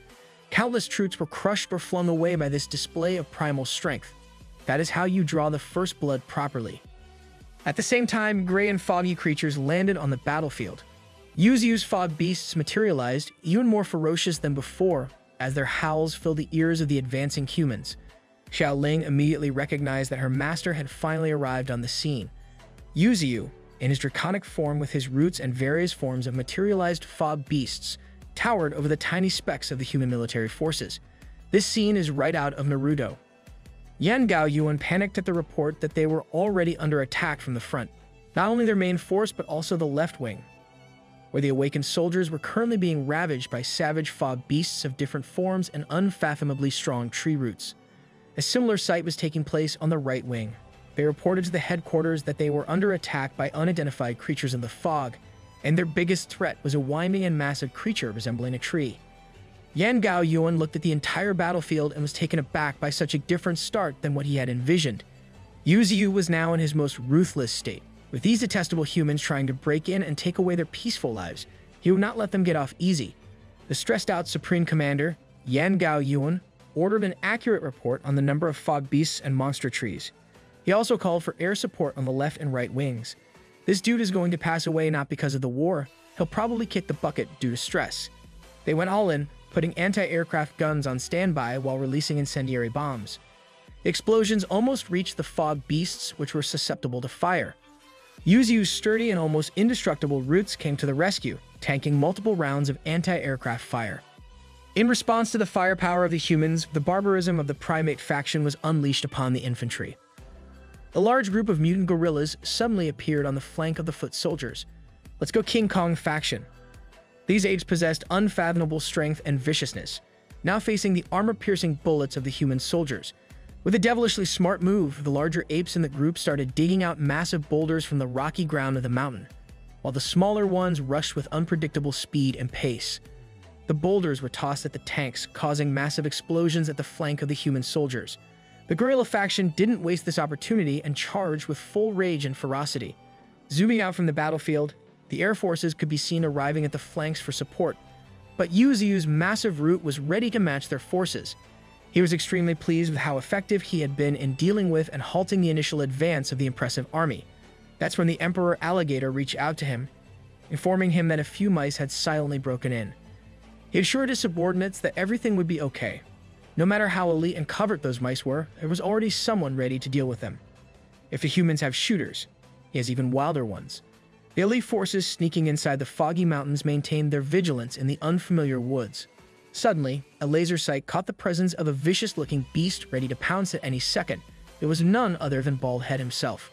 Countless troops were crushed or flung away by this display of primal strength. That is how you draw the first blood properly. At the same time, gray and foggy creatures landed on the battlefield. Yuziu's fog beasts materialized, even more ferocious than before, as their howls filled the ears of the advancing humans. Xiaoling immediately recognized that her master had finally arrived on the scene. Yuziu, in his draconic form with his roots and various forms of materialized fog beasts, towered over the tiny specks of the human military forces. This scene is right out of Naruto. Yan Gao Yuan panicked at the report that they were already under attack from the front, not only their main force but also the left wing, where the awakened soldiers were currently being ravaged by savage fog beasts of different forms and unfathomably strong tree roots. A similar sight was taking place on the right wing. They reported to the headquarters that they were under attack by unidentified creatures in the fog, and their biggest threat was a winding and massive creature resembling a tree. Yan Gao Yuan looked at the entire battlefield and was taken aback by such a different start than what he had envisioned. Yuziu was now in his most ruthless state. With these detestable humans trying to break in and take away their peaceful lives, he would not let them get off easy. The stressed-out Supreme Commander, Yan Gao Yuan, ordered an accurate report on the number of fog beasts and monster trees. He also called for air support on the left and right wings. This dude is going to pass away not because of the war. He'll probably kick the bucket due to stress. They went all in, putting anti-aircraft guns on standby while releasing incendiary bombs. The explosions almost reached the fog beasts, which were susceptible to fire. Yuziu's sturdy and almost indestructible roots came to the rescue, tanking multiple rounds of anti-aircraft fire. In response to the firepower of the humans, the barbarism of the primate faction was unleashed upon the infantry. A large group of mutant gorillas suddenly appeared on the flank of the foot soldiers. Let's go King Kong faction. These apes possessed unfathomable strength and viciousness, now facing the armor-piercing bullets of the human soldiers. With a devilishly smart move, the larger apes in the group started digging out massive boulders from the rocky ground of the mountain, while the smaller ones rushed with unpredictable speed and pace. The boulders were tossed at the tanks, causing massive explosions at the flank of the human soldiers. The gorilla faction didn't waste this opportunity and charged with full rage and ferocity. Zooming out from the battlefield, the air forces could be seen arriving at the flanks for support, but Yuzu's massive root was ready to match their forces. He was extremely pleased with how effective he had been in dealing with and halting the initial advance of the impressive army. That's when the Emperor Alligator reached out to him, informing him that a few mice had silently broken in. He assured his subordinates that everything would be okay. No matter how elite and covert those mice were, there was already someone ready to deal with them. If the humans have shooters, he has even wilder ones. The elite forces sneaking inside the foggy mountains maintained their vigilance in the unfamiliar woods. Suddenly, a laser sight caught the presence of a vicious-looking beast ready to pounce at any second. It was none other than Baldhead himself.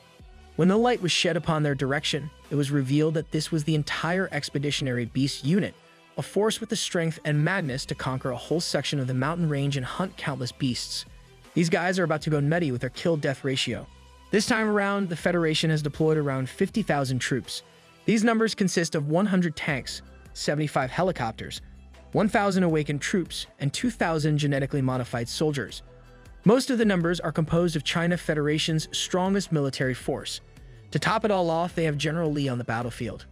When the light was shed upon their direction, it was revealed that this was the entire Expeditionary Beast unit, a force with the strength and madness to conquer a whole section of the mountain range and hunt countless beasts. These guys are about to go nutty with their kill-death ratio. This time around, the Federation has deployed around 50,000 troops. These numbers consist of 100 tanks, 75 helicopters, 1,000 awakened troops, and 2,000 genetically modified soldiers. Most of the numbers are composed of China Federation's strongest military force. To top it all off, they have General Li on the battlefield.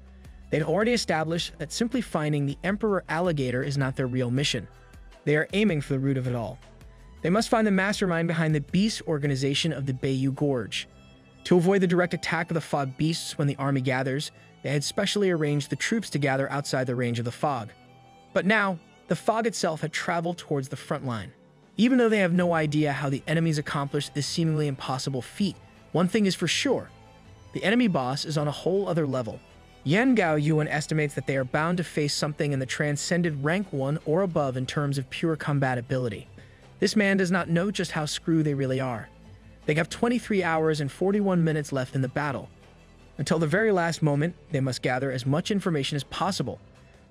They've already established that simply finding the Emperor Alligator is not their real mission. They are aiming for the root of it all. They must find the mastermind behind the beast organization of the Bayou Gorge. To avoid the direct attack of the fog beasts when the army gathers, they had specially arranged the troops to gather outside the range of the fog. But now, the fog itself had traveled towards the front line. Even though they have no idea how the enemies accomplished this seemingly impossible feat, one thing is for sure. The enemy boss is on a whole other level. Yan Gao Yuan estimates that they are bound to face something in the transcended rank 1 or above in terms of pure combat ability. This man does not know just how screwed they really are. They have 23 hours and 41 minutes left in the battle. Until the very last moment, they must gather as much information as possible.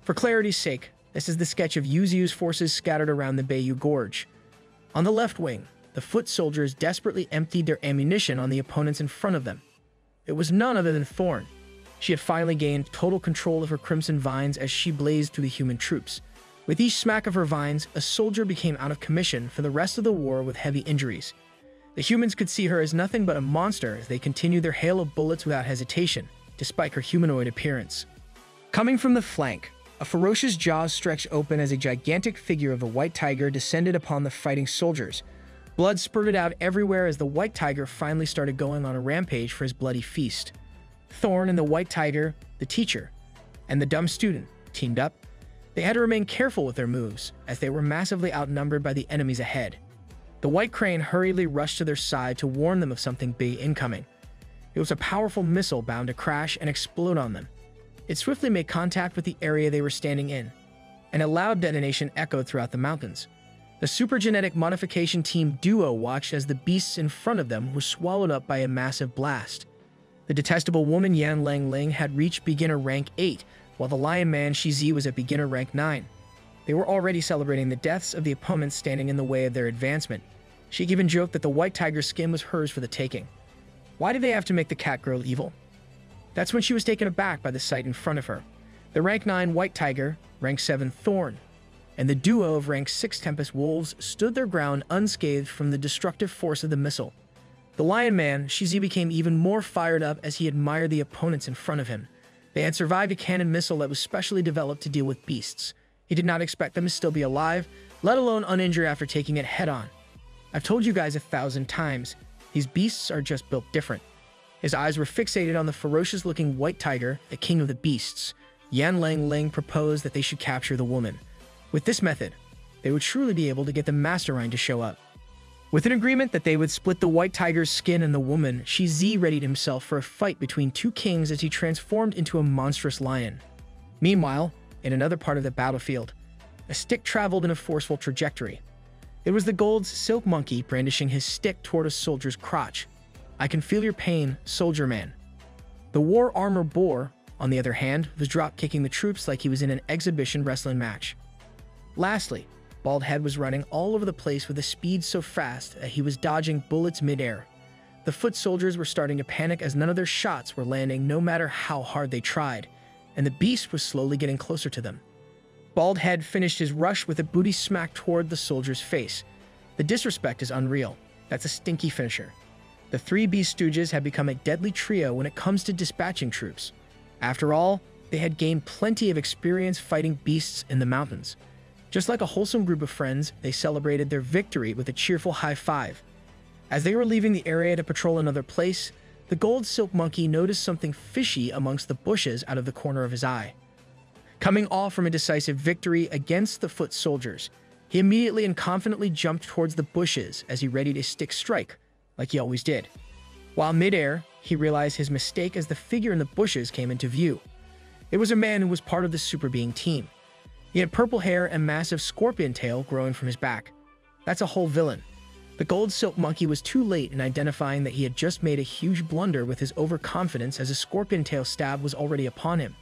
For clarity's sake, this is the sketch of Yuzu's forces scattered around the Bayou Gorge. On the left wing, the foot soldiers desperately emptied their ammunition on the opponents in front of them. It was none other than Thorn. She had finally gained total control of her crimson vines as she blazed through the human troops. With each smack of her vines, a soldier became out of commission for the rest of the war with heavy injuries. The humans could see her as nothing but a monster as they continued their hail of bullets without hesitation, despite her humanoid appearance. Coming from the flank, a ferocious jaws stretched open as a gigantic figure of the white tiger descended upon the fighting soldiers. Blood spurted out everywhere as the white tiger finally started going on a rampage for his bloody feast. Thorn and the white tiger, the teacher, and the dumb student teamed up. They had to remain careful with their moves, as they were massively outnumbered by the enemies ahead. The white crane hurriedly rushed to their side to warn them of something big incoming. It was a powerful missile bound to crash and explode on them. It swiftly made contact with the area they were standing in, and a loud detonation echoed throughout the mountains. The supergenetic modification team duo watched as the beasts in front of them were swallowed up by a massive blast. The detestable woman Yan Lang Ling had reached beginner rank 8, while the lion man Shizi was at beginner rank 9. They were already celebrating the deaths of the opponents standing in the way of their advancement. She even joked that the white tiger's skin was hers for the taking. Why did they have to make the cat girl evil? That's when she was taken aback by the sight in front of her. The rank 9 white tiger, rank 7 Thorn, and the duo of rank 6 Tempest Wolves stood their ground unscathed from the destructive force of the missile. The lion man, Shizi, became even more fired up as he admired the opponents in front of him. They had survived a cannon missile that was specially developed to deal with beasts. He did not expect them to still be alive, let alone uninjured after taking it head-on. I've told you guys 1,000 times, these beasts are just built different. His eyes were fixated on the ferocious-looking white tiger, the king of the beasts. Yan Lang Ling proposed that they should capture the woman. With this method, they would truly be able to get the mastermind to show up. With an agreement that they would split the white tiger's skin and the woman, Shizi readied himself for a fight between two kings as he transformed into a monstrous lion. Meanwhile, in another part of the battlefield, A stick traveled in a forceful trajectory. It was the gold silk monkey brandishing his stick toward a soldier's crotch. "I can feel your pain, soldier man." The war armor boar, on the other hand, was drop-kicking the troops like he was in an exhibition wrestling match. Lastly, Baldhead was running all over the place with a speed so fast that he was dodging bullets mid-air. The foot soldiers were starting to panic as none of their shots were landing no matter how hard they tried, and the beast was slowly getting closer to them. Baldhead finished his rush with a booty smack toward the soldier's face. The disrespect is unreal. That's a stinky finisher. The three Beast Stooges had become a deadly trio when it comes to dispatching troops. After all, they had gained plenty of experience fighting beasts in the mountains. Just like a wholesome group of friends, they celebrated their victory with a cheerful high five. As they were leaving the area to patrol another place, the gold silk monkey noticed something fishy amongst the bushes out of the corner of his eye. Coming off from a decisive victory against the foot soldiers, he immediately and confidently jumped towards the bushes as he readied a stick strike, like he always did. While midair, he realized his mistake as the figure in the bushes came into view. It was a man who was part of the super being team. He had purple hair and massive scorpion tail growing from his back. That's a whole villain. The gold silk monkey was too late in identifying that he had just made a huge blunder with his overconfidence as a scorpion tail stab was already upon him.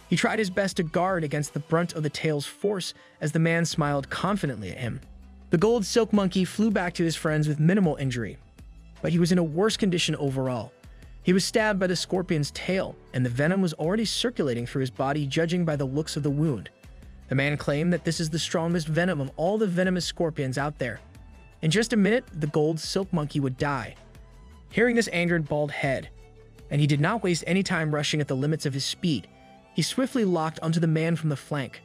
He tried his best to guard against the brunt of the tail's force as the man smiled confidently at him. The gold silk monkey flew back to his friends with minimal injury, but he was in a worse condition overall. He was stabbed by the scorpion's tail, and the venom was already circulating through his body, judging by the looks of the wound. The man claimed that this is the strongest venom of all the venomous scorpions out there. In just a minute, the gold silk monkey would die. Hearing this angered Baldhead, and he did not waste any time rushing at the limits of his speed. He swiftly locked onto the man from the flank.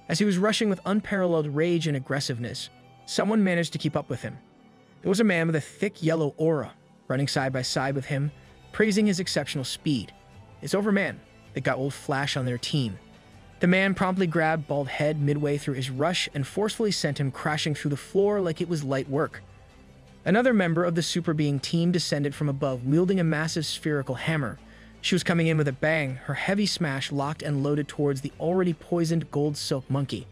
As he was rushing with unparalleled rage and aggressiveness, someone managed to keep up with him. It was a man with a thick yellow aura, running side by side with him, praising his exceptional speed. It's Overman that got old Flash on their team. The man promptly grabbed Baldhead midway through his rush and forcefully sent him crashing through the floor like it was light work. Another member of the Super Being team descended from above, wielding a massive spherical hammer. She was coming in with a bang, her heavy smash locked and loaded towards the already poisoned gold silk monkey.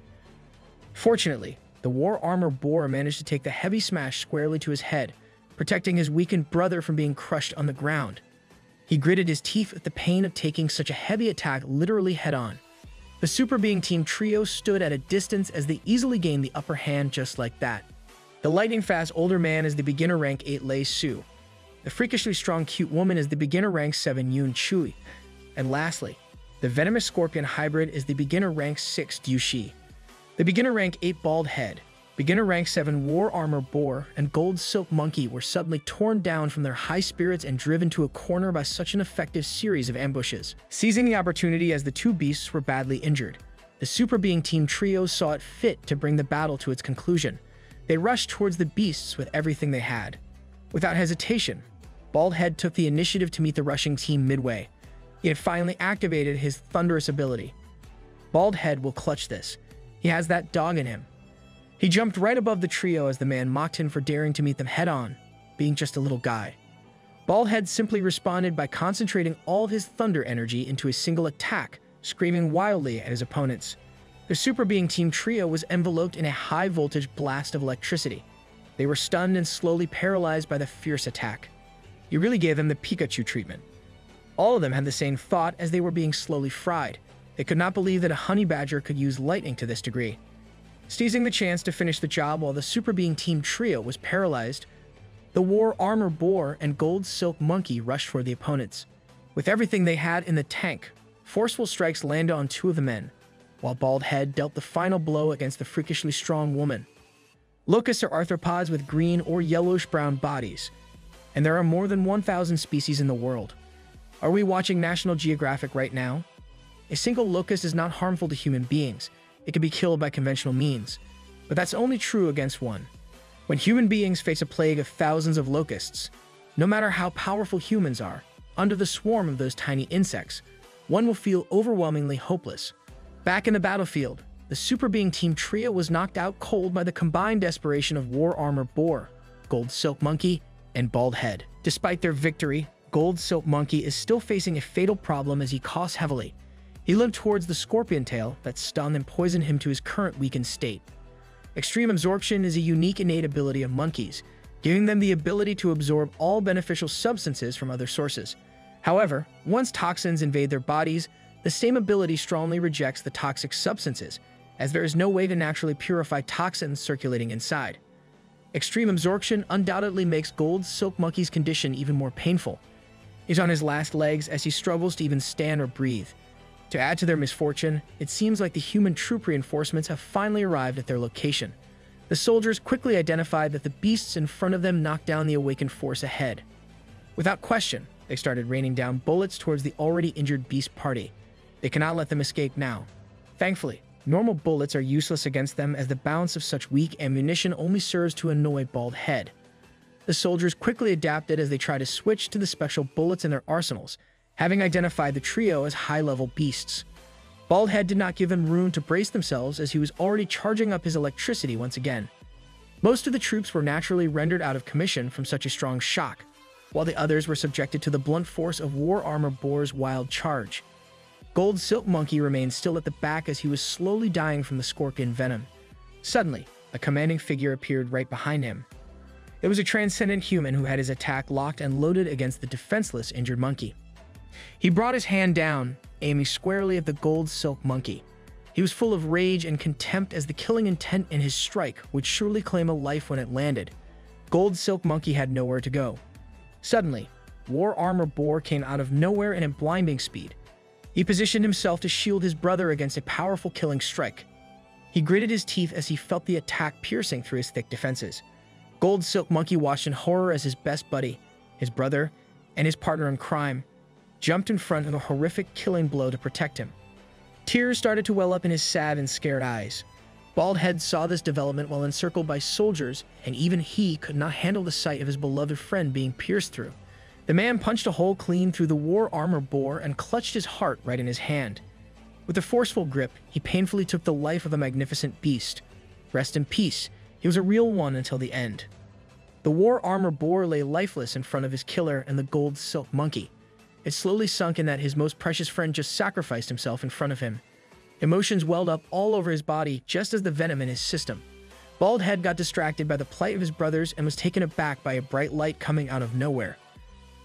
Fortunately, the war armor boar managed to take the heavy smash squarely to his head, protecting his weakened brother from being crushed on the ground. He gritted his teeth at the pain of taking such a heavy attack literally head-on. The Super Being Team trio stood at a distance as they easily gained the upper hand just like that. The lightning-fast older man is the beginner rank 8 Lei Su. The freakishly strong cute woman is the beginner rank 7 Yun Chui. And lastly, the venomous scorpion hybrid is the beginner rank 6 Du Shi. The beginner rank 8 Baldhead, beginner rank 7 war armor boar, and gold silk monkey were suddenly torn down from their high spirits and driven to a corner by such an effective series of ambushes. Seizing the opportunity as the two beasts were badly injured, the Super Being Team trio saw it fit to bring the battle to its conclusion. They rushed towards the beasts with everything they had. Without hesitation, Baldhead took the initiative to meet the rushing team midway. He had finally activated his thunderous ability. Baldhead will clutch this. He has that dog in him. He jumped right above the trio as the man mocked him for daring to meet them head-on, being just a little guy. Baldhead simply responded by concentrating all of his thunder energy into a single attack, screaming wildly at his opponents. The Super Being Team trio was enveloped in a high-voltage blast of electricity. They were stunned and slowly paralyzed by the fierce attack. You really gave them the Pikachu treatment. All of them had the same thought as they were being slowly fried. They could not believe that a honey badger could use lightning to this degree. Seizing the chance to finish the job while the Super Being Team trio was paralyzed, the war armor boar and gold silk monkey rushed for the opponents. With everything they had in the tank, forceful strikes landed on two of the men, while Baldhead dealt the final blow against the freakishly strong woman. Locusts are arthropods with green or yellowish-brown bodies, and there are more than 1,000 species in the world. Are we watching National Geographic right now? A single locust is not harmful to human beings. It can be killed by conventional means, but that's only true against one. When human beings face a plague of thousands of locusts, no matter how powerful humans are, under the swarm of those tiny insects, one will feel overwhelmingly hopeless. Back in the battlefield, the Super Being Team trio was knocked out cold by the combined desperation of War Armor Boar, Gold Silk Monkey, and Baldhead. Despite their victory, Gold Silk Monkey is still facing a fatal problem as he coughs heavily. He limped towards the scorpion tail that stung and poisoned him to his current weakened state. Extreme absorption is a unique innate ability of monkeys, giving them the ability to absorb all beneficial substances from other sources. However, once toxins invade their bodies, the same ability strongly rejects the toxic substances, as there is no way to naturally purify toxins circulating inside. Extreme absorption undoubtedly makes Gold Silk Monkey's condition even more painful. He's on his last legs as he struggles to even stand or breathe. To add to their misfortune, it seems like the human troop reinforcements have finally arrived at their location. The soldiers quickly identified that the beasts in front of them knocked down the awakened force ahead. Without question, they started raining down bullets towards the already injured beast party. They cannot let them escape now. Thankfully, normal bullets are useless against them as the balance of such weak ammunition only serves to annoy Bald Head. The soldiers quickly adapted as they tried to switch to the special bullets in their arsenals, having identified the trio as high-level beasts. Bald Head did not give them room to brace themselves as he was already charging up his electricity once again. Most of the troops were naturally rendered out of commission from such a strong shock, while the others were subjected to the blunt force of War Armor Boar's wild charge. Gold Silk Monkey remained still at the back as he was slowly dying from the scorpion venom. Suddenly, a commanding figure appeared right behind him. It was a transcendent human who had his attack locked and loaded against the defenseless injured monkey. He brought his hand down, aiming squarely at the Gold Silk Monkey. He was full of rage and contempt as the killing intent in his strike would surely claim a life when it landed. Gold Silk Monkey had nowhere to go. Suddenly, War Armor Boar came out of nowhere and at blinding speed. He positioned himself to shield his brother against a powerful killing strike. He gritted his teeth as he felt the attack piercing through his thick defenses. Gold Silk Monkey watched in horror as his best buddy, his brother, and his partner in crime jumped in front of a horrific killing blow to protect him. Tears started to well up in his sad and scared eyes. Bald Head saw this development while encircled by soldiers, and even he could not handle the sight of his beloved friend being pierced through. The man punched a hole clean through the War Armor Boar and clutched his heart right in his hand. With a forceful grip, he painfully took the life of a magnificent beast. Rest in peace, he was a real one until the end. The War Armor Boar lay lifeless in front of his killer and the Gold Silk Monkey. It slowly sunk in that his most precious friend just sacrificed himself in front of him. Emotions welled up all over his body just as the venom in his system. Bald Head got distracted by the plight of his brothers and was taken aback by a bright light coming out of nowhere.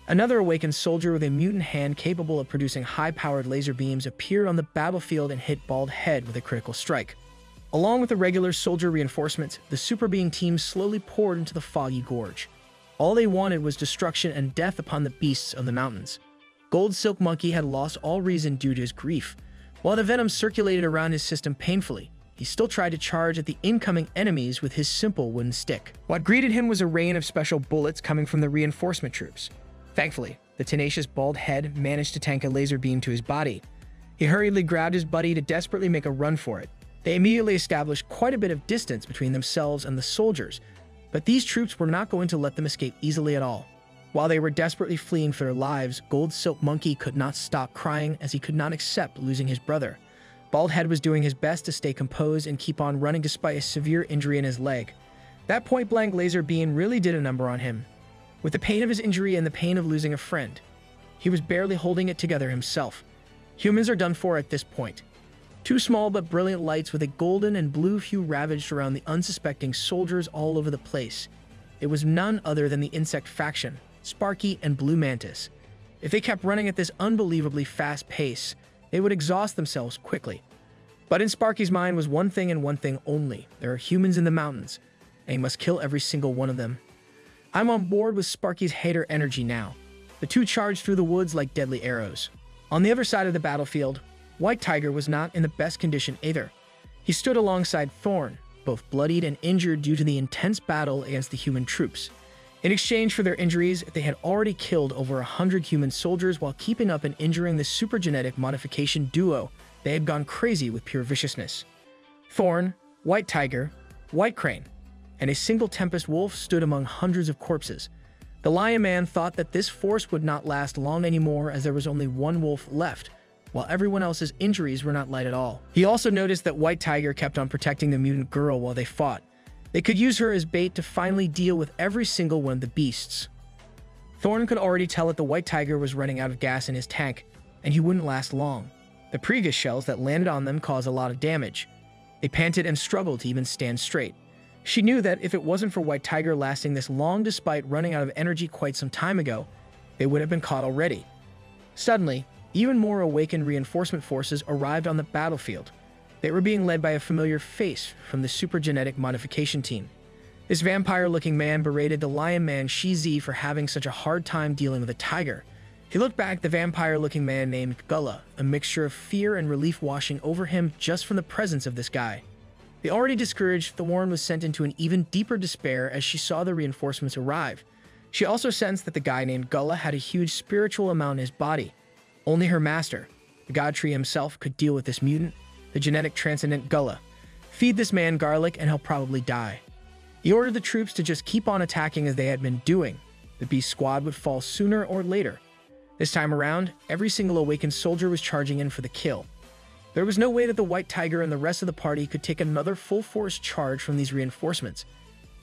Another awakened soldier with a mutant hand capable of producing high-powered laser beams appeared on the battlefield and hit Bald Head with a critical strike. Along with the regular soldier reinforcements, the Super Being team slowly poured into the foggy gorge. All they wanted was destruction and death upon the beasts of the mountains. Gold Silk Monkey had lost all reason due to his grief. While the venom circulated around his system painfully, he still tried to charge at the incoming enemies with his simple wooden stick. What greeted him was a rain of special bullets coming from the reinforcement troops. Thankfully, the tenacious Bald Head managed to tank a laser beam to his body. He hurriedly grabbed his buddy to desperately make a run for it. They immediately established quite a bit of distance between themselves and the soldiers, but these troops were not going to let them escape easily at all. While they were desperately fleeing for their lives, Gold Silk Monkey could not stop crying as he could not accept losing his brother. Bald Head was doing his best to stay composed and keep on running despite a severe injury in his leg. That point-blank laser beam really did a number on him. With the pain of his injury and the pain of losing a friend, he was barely holding it together himself. Humans are done for at this point. Two small but brilliant lights with a golden and blue hue ravaged around the unsuspecting soldiers all over the place. It was none other than the insect faction, Sparky and Blue Mantis. If they kept running at this unbelievably fast pace, they would exhaust themselves quickly. But in Sparky's mind was one thing and one thing only. There are humans in the mountains, and he must kill every single one of them. I'm on board with Sparky's hater energy now. The two charged through the woods like deadly arrows. On the other side of the battlefield, White Tiger was not in the best condition either. He stood alongside Thorn, both bloodied and injured due to the intense battle against the human troops. In exchange for their injuries, they had already killed over 100 human soldiers while keeping up and injuring the super genetic modification duo. They had gone crazy with pure viciousness. Thorn, White Tiger, White Crane, and a single Tempest Wolf stood among hundreds of corpses. The Lion Man thought that this force would not last long anymore as there was only one wolf left, while everyone else's injuries were not light at all. He also noticed that White Tiger kept on protecting the mutant girl while they fought. They could use her as bait to finally deal with every single one of the beasts. Thorn could already tell that the White Tiger was running out of gas in his tank, and he wouldn't last long. The previous shells that landed on them caused a lot of damage. They panted and struggled to even stand straight. She knew that if it wasn't for White Tiger lasting this long despite running out of energy quite some time ago, they would have been caught already. Suddenly, even more awakened reinforcement forces arrived on the battlefield. They were being led by a familiar face from the super genetic modification team. This vampire-looking man berated the lion man Shizi for having such a hard time dealing with a tiger. He looked back at the vampire-looking man named Gullah, a mixture of fear and relief washing over him just from the presence of this guy. The already discouraged Thorn was sent into an even deeper despair as she saw the reinforcements arrive. She also sensed that the guy named Gullah had a huge spiritual amount in his body. Only her master, the God Tree himself, could deal with this mutant, the genetic transcendent Gullah. Feed this man garlic and he'll probably die. He ordered the troops to just keep on attacking as they had been doing. The beast squad would fall sooner or later. This time around, every single awakened soldier was charging in for the kill. There was no way that the White Tiger and the rest of the party could take another full-force charge from these reinforcements.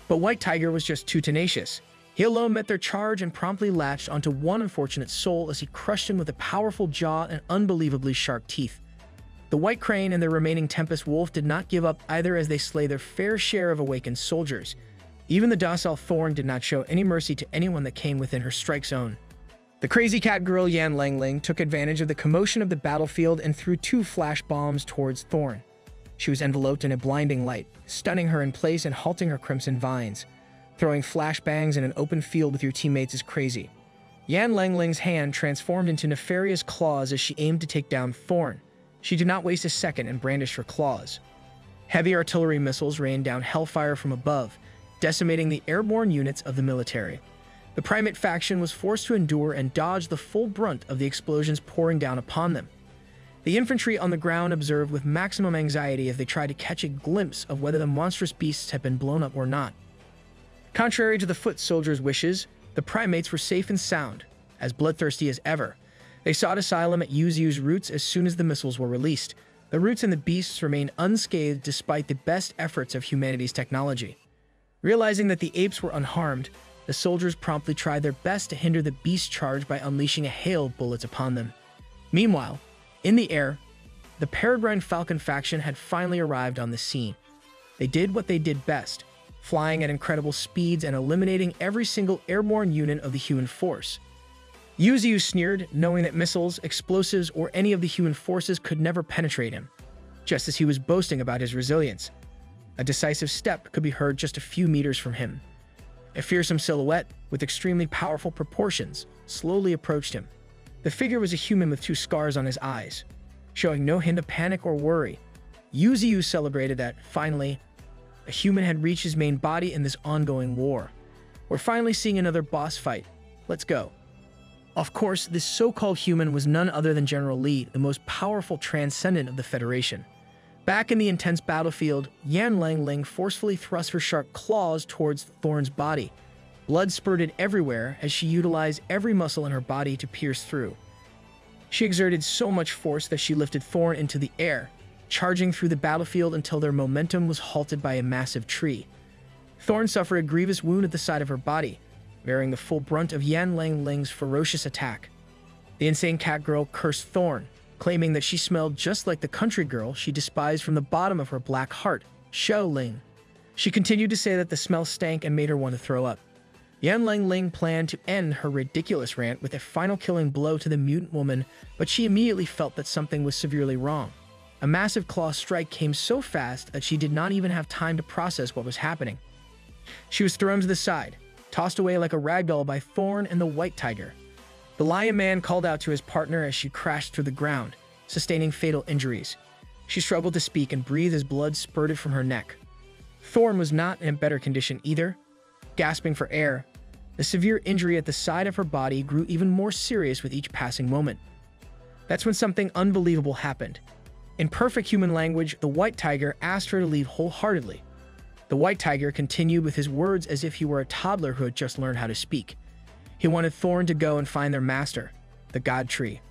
But White Tiger was just too tenacious. He alone met their charge and promptly latched onto one unfortunate soul as he crushed him with a powerful jaw and unbelievably sharp teeth. The White Crane and their remaining Tempest Wolf did not give up either as they slay their fair share of awakened soldiers. Even the docile Thorn did not show any mercy to anyone that came within her strike zone. The crazy cat girl Yan Langling took advantage of the commotion of the battlefield and threw 2 flash bombs towards Thorn. She was enveloped in a blinding light, stunning her in place and halting her crimson vines. Throwing flashbangs in an open field with your teammates is crazy. Yan Langling's hand transformed into nefarious claws as she aimed to take down Thorn. She did not waste a second and brandished her claws. Heavy artillery missiles rained down hellfire from above, decimating the airborne units of the military. The primate faction was forced to endure and dodge the full brunt of the explosions pouring down upon them. The infantry on the ground observed with maximum anxiety as they tried to catch a glimpse of whether the monstrous beasts had been blown up or not. Contrary to the foot soldiers' wishes, the primates were safe and sound, as bloodthirsty as ever. They sought asylum at Yuzu's roots as soon as the missiles were released. The roots and the beasts remained unscathed despite the best efforts of humanity's technology. Realizing that the apes were unharmed, the soldiers promptly tried their best to hinder the beast charge by unleashing a hail of bullets upon them. Meanwhile, in the air, the Peregrine Falcon faction had finally arrived on the scene. They did what they did best, flying at incredible speeds and eliminating every single airborne unit of the human force. Yuzu sneered, knowing that missiles, explosives, or any of the human forces could never penetrate him, just as he was boasting about his resilience. A decisive step could be heard just a few meters from him. A fearsome silhouette, with extremely powerful proportions, slowly approached him. The figure was a human with 2 scars on his eyes, showing no hint of panic or worry. Yuzu celebrated that, finally, a human had reached his main body in this ongoing war. We're finally seeing another boss fight. Let's go. Of course, this so-called human was none other than General Li, the most powerful transcendent of the Federation. Back in the intense battlefield, Yan Langling forcefully thrust her sharp claws towards Thorn's body. Blood spurted everywhere as she utilized every muscle in her body to pierce through. She exerted so much force that she lifted Thorn into the air, charging through the battlefield until their momentum was halted by a massive tree. Thorn suffered a grievous wound at the side of her body, bearing the full brunt of Yan Langling's ferocious attack. The insane cat girl cursed Thorn, claiming that she smelled just like the country girl she despised from the bottom of her black heart, Xiao Ling. She continued to say that the smell stank and made her want to throw up. Yan Langling planned to end her ridiculous rant with a final killing blow to the mutant woman, but she immediately felt that something was severely wrong. A massive claw strike came so fast that she did not even have time to process what was happening. She was thrown to the side, tossed away like a ragdoll by Thorn and the White Tiger. The Lion Man called out to his partner as she crashed through the ground, sustaining fatal injuries. She struggled to speak and breathe as blood spurted from her neck. Thorn was not in better condition either. Gasping for air, the severe injury at the side of her body grew even more serious with each passing moment. That's when something unbelievable happened. In perfect human language, the White Tiger asked her to leave wholeheartedly. The White Tiger continued with his words as if he were a toddler who had just learned how to speak. He wanted Thorn to go and find their master, the God Tree.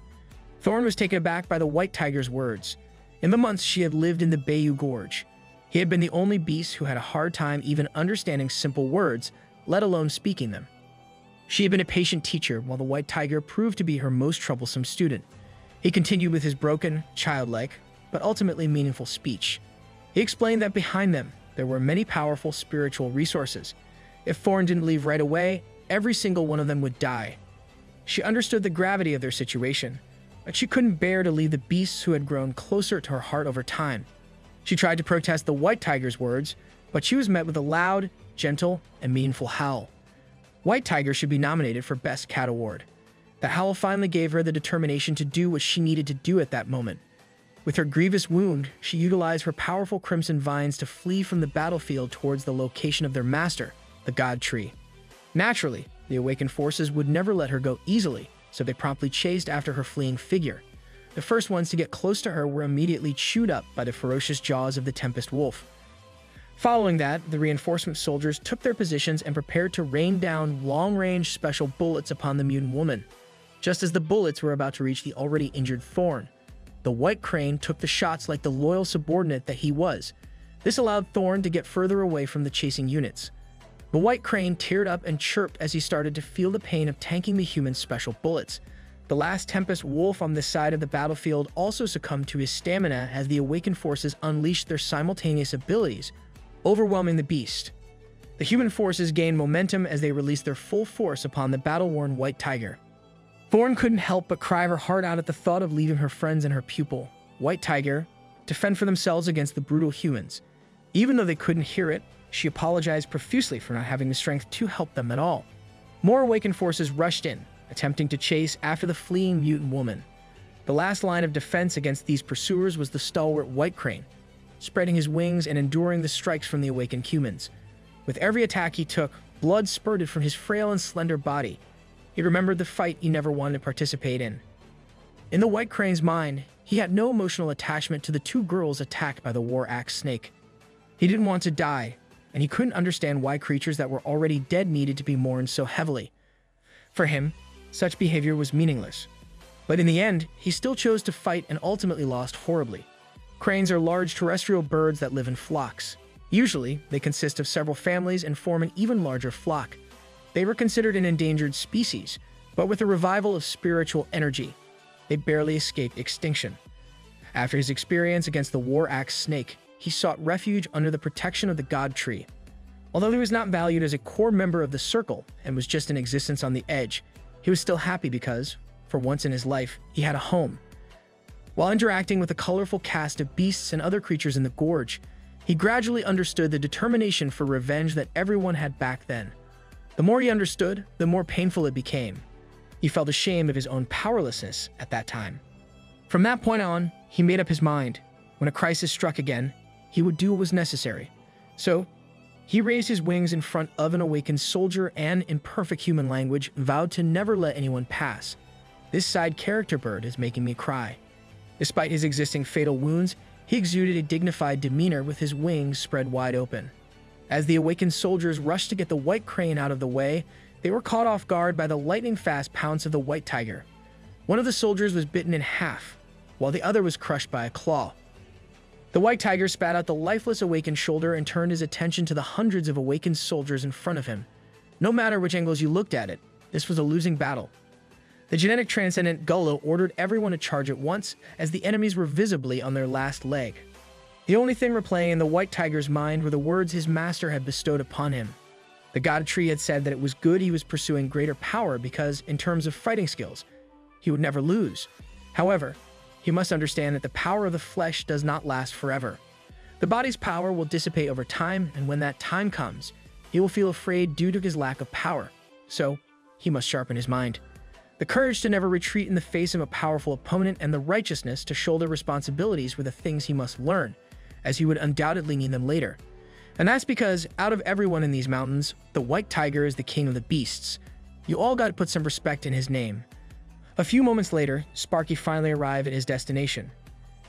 Thorn was taken aback by the White Tiger's words. In the months she had lived in the Bayou Gorge, he had been the only beast who had a hard time even understanding simple words, let alone speaking them. She had been a patient teacher, while the White Tiger proved to be her most troublesome student. He continued with his broken, childlike, but ultimately meaningful speech. He explained that behind them, there were many powerful spiritual resources. If Thorn didn't leave right away, every single one of them would die. She understood the gravity of their situation, but she couldn't bear to leave the beasts who had grown closer to her heart over time. She tried to protest the White Tiger's words, but she was met with a loud, gentle, and meaningful howl. White Tiger should be nominated for Best Cat Award. The howl finally gave her the determination to do what she needed to do at that moment. With her grievous wound, she utilized her powerful crimson vines to flee from the battlefield towards the location of their master, the God Tree. Naturally, the awakened forces would never let her go easily, so they promptly chased after her fleeing figure. The first ones to get close to her were immediately chewed up by the ferocious jaws of the Tempest Wolf. Following that, the reinforcement soldiers took their positions and prepared to rain down long-range special bullets upon the mutant woman. Just as the bullets were about to reach the already injured Thorn, the White Crane took the shots like the loyal subordinate that he was. This allowed Thorn to get further away from the chasing units. The White Crane teared up and chirped as he started to feel the pain of tanking the human's special bullets. The last Tempest Wolf on this side of the battlefield also succumbed to his stamina as the awakened forces unleashed their simultaneous abilities, overwhelming the beast. The human forces gained momentum as they released their full force upon the battle-worn White Tiger. Thorn couldn't help but cry her heart out at the thought of leaving her friends and her pupil, White Tiger, to fend for themselves against the brutal humans. Even though they couldn't hear it, she apologized profusely for not having the strength to help them at all. More awakened forces rushed in, attempting to chase after the fleeing mutant woman. The last line of defense against these pursuers was the stalwart White Crane, spreading his wings and enduring the strikes from the awakened humans. With every attack he took, blood spurted from his frail and slender body. He remembered the fight he never wanted to participate in. In the White Crane's mind, he had no emotional attachment to the two girls attacked by the war axe snake. He didn't want to die, and he couldn't understand why creatures that were already dead needed to be mourned so heavily. For him, such behavior was meaningless. But in the end, he still chose to fight and ultimately lost horribly. Cranes are large terrestrial birds that live in flocks. Usually, they consist of several families and form an even larger flock. They were considered an endangered species, but with a revival of spiritual energy, they barely escaped extinction. After his experience against the war axe snake, he sought refuge under the protection of the God Tree. Although he was not valued as a core member of the circle and was just in existence on the edge, he was still happy because, for once in his life, he had a home. While interacting with a colorful cast of beasts and other creatures in the gorge, he gradually understood the determination for revenge that everyone had back then. The more he understood, the more painful it became. He felt ashamed of his own powerlessness at that time. From that point on, he made up his mind. When a crisis struck again, he would do what was necessary. So, he raised his wings in front of an awakened soldier and, in perfect human language, vowed to never let anyone pass. This side character bird is making me cry. Despite his existing fatal wounds, he exuded a dignified demeanor with his wings spread wide open. As the awakened soldiers rushed to get the White Crane out of the way, they were caught off guard by the lightning-fast pounce of the White Tiger. One of the soldiers was bitten in half, while the other was crushed by a claw. The White Tiger spat out the lifeless awakened shoulder and turned his attention to the hundreds of awakened soldiers in front of him. No matter which angles you looked at it, this was a losing battle. The genetic transcendent Gullo ordered everyone to charge at once, as the enemies were visibly on their last leg. The only thing replaying in the White Tiger's mind were the words his master had bestowed upon him. The God Tree had said that it was good he was pursuing greater power because, in terms of fighting skills, he would never lose. However, he must understand that the power of the flesh does not last forever. The body's power will dissipate over time, and when that time comes, he will feel afraid due to his lack of power. So, he must sharpen his mind. The courage to never retreat in the face of a powerful opponent, and the righteousness to shoulder responsibilities were the things he must learn, as he would undoubtedly need them later. And that's because, out of everyone in these mountains, the White Tiger is the king of the beasts. You all got to put some respect in his name. A few moments later, Sparky finally arrived at his destination.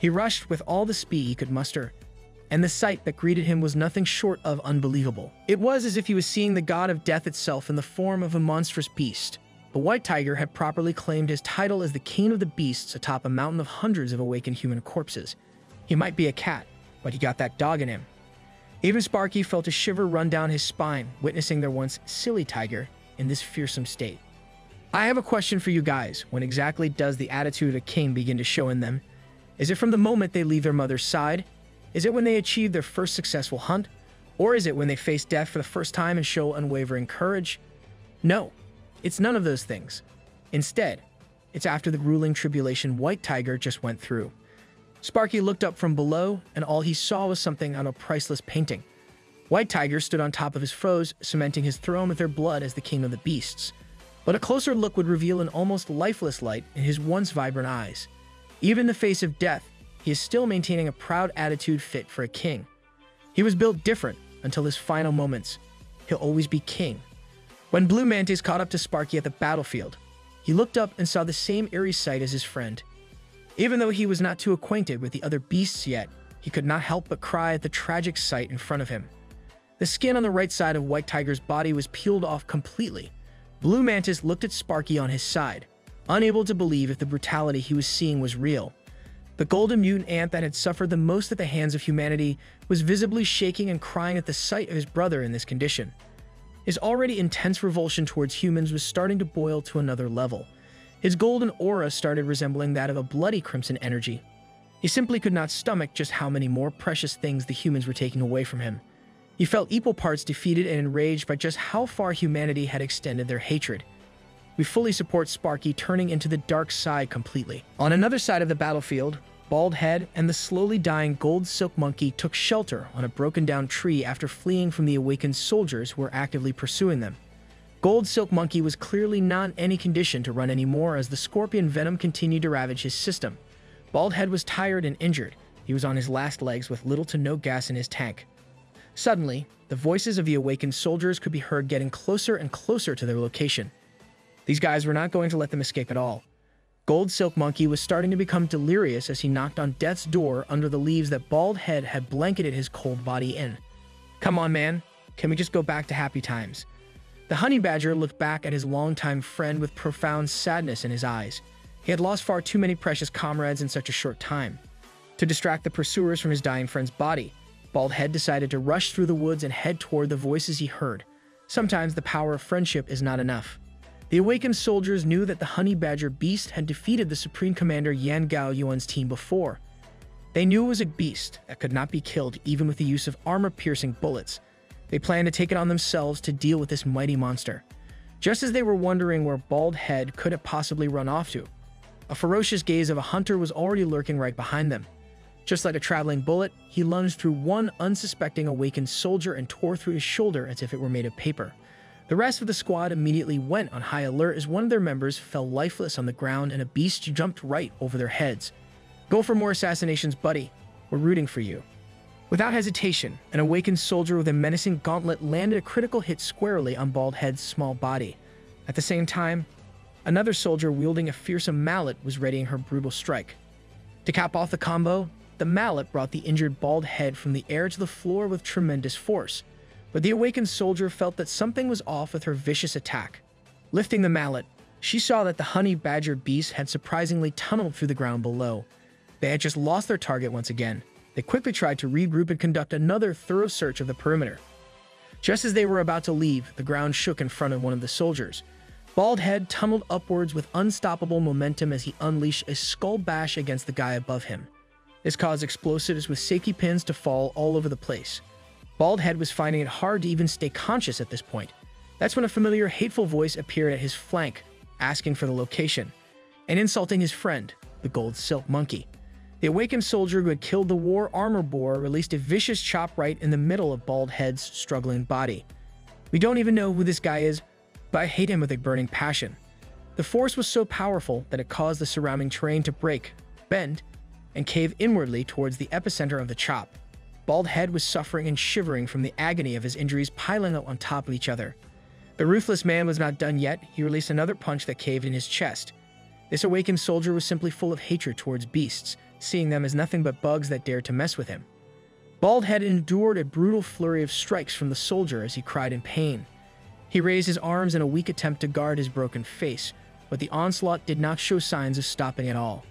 He rushed with all the speed he could muster, and the sight that greeted him was nothing short of unbelievable. It was as if he was seeing the god of death itself in the form of a monstrous beast. The White Tiger had properly claimed his title as the king of the beasts atop a mountain of hundreds of awakened human corpses. He might be a cat, but he got that dog in him. Even Sparky felt a shiver run down his spine, witnessing their once silly tiger in this fearsome state. I have a question for you guys. When exactly does the attitude of a king begin to show in them? Is it from the moment they leave their mother's side? Is it when they achieve their first successful hunt? Or is it when they face death for the first time and show unwavering courage? No, it's none of those things. Instead, it's after the grueling tribulation White Tiger just went through. Sparky looked up from below, and all he saw was something on a priceless painting. White Tiger stood on top of his foes, cementing his throne with their blood as the king of the beasts. But a closer look would reveal an almost lifeless light in his once vibrant eyes. Even in the face of death, he is still maintaining a proud attitude fit for a king. He was built different until his final moments. He'll always be king. When Blue Mantis caught up to Sparky at the battlefield, he looked up and saw the same eerie sight as his friend. Even though he was not too acquainted with the other beasts yet, he could not help but cry at the tragic sight in front of him. The skin on the right side of White Tiger's body was peeled off completely. Blue Mantis looked at Sparky on his side, unable to believe if the brutality he was seeing was real. The golden mutant ant that had suffered the most at the hands of humanity was visibly shaking and crying at the sight of his brother in this condition. His already intense revulsion towards humans was starting to boil to another level. His golden aura started resembling that of a bloody crimson energy. He simply could not stomach just how many more precious things the humans were taking away from him. He felt equal parts defeated and enraged by just how far humanity had extended their hatred. We fully support Sparky turning into the dark side completely. On another side of the battlefield, Bald Head and the slowly dying Gold Silk Monkey took shelter on a broken-down tree after fleeing from the awakened soldiers who were actively pursuing them. Gold Silk Monkey was clearly not in any condition to run anymore as the scorpion venom continued to ravage his system. Bald Head was tired and injured. He was on his last legs with little to no gas in his tank. Suddenly, the voices of the awakened soldiers could be heard getting closer and closer to their location. These guys were not going to let them escape at all. Gold Silk Monkey was starting to become delirious as he knocked on death's door under the leaves that Bald Head had blanketed his cold body in. Come on, man. Can we just go back to happy times? The honey badger looked back at his longtime friend with profound sadness in his eyes. He had lost far too many precious comrades in such a short time. To distract the pursuers from his dying friend's body, Bald Head decided to rush through the woods and head toward the voices he heard. Sometimes the power of friendship is not enough. The awakened soldiers knew that the honey badger beast had defeated the Supreme Commander Yan Gao Yuan's team before. They knew it was a beast that could not be killed even with the use of armor-piercing bullets. They planned to take it on themselves to deal with this mighty monster. Just as they were wondering where Bald Head could have possibly run off to, a ferocious gaze of a hunter was already lurking right behind them. Just like a traveling bullet, he lunged through one unsuspecting awakened soldier and tore through his shoulder as if it were made of paper. The rest of the squad immediately went on high alert as one of their members fell lifeless on the ground and a beast jumped right over their heads. Go for more assassinations, buddy. We're rooting for you. Without hesitation, an awakened soldier with a menacing gauntlet landed a critical hit squarely on Bald Head's small body. At the same time, another soldier wielding a fearsome mallet was readying her brutal strike. To cap off the combo, the mallet brought the injured Bald Head from the air to the floor with tremendous force. But the awakened soldier felt that something was off with her vicious attack. Lifting the mallet, she saw that the honey badger beast had surprisingly tunneled through the ground below. They had just lost their target once again. They quickly tried to regroup and conduct another thorough search of the perimeter. Just as they were about to leave, the ground shook in front of one of the soldiers. Bald Head tunneled upwards with unstoppable momentum as he unleashed a skull bash against the guy above him. This caused explosives with safety pins to fall all over the place. Bald Head was finding it hard to even stay conscious at this point. That's when a familiar, hateful voice appeared at his flank, asking for the location, and insulting his friend, the Gold Silk Monkey. The awakened soldier who had killed the war armor boar released a vicious chop right in the middle of Bald Head's struggling body. We don't even know who this guy is, but I hate him with a burning passion. The force was so powerful that it caused the surrounding terrain to break, bend, and cave inwardly towards the epicenter of the chop. Bald Head was suffering and shivering from the agony of his injuries piling up on top of each other. The ruthless man was not done yet. He released another punch that caved in his chest. This awakened soldier was simply full of hatred towards beasts, seeing them as nothing but bugs that dared to mess with him. Bald Head endured a brutal flurry of strikes from the soldier as he cried in pain. He raised his arms in a weak attempt to guard his broken face, but the onslaught did not show signs of stopping at all.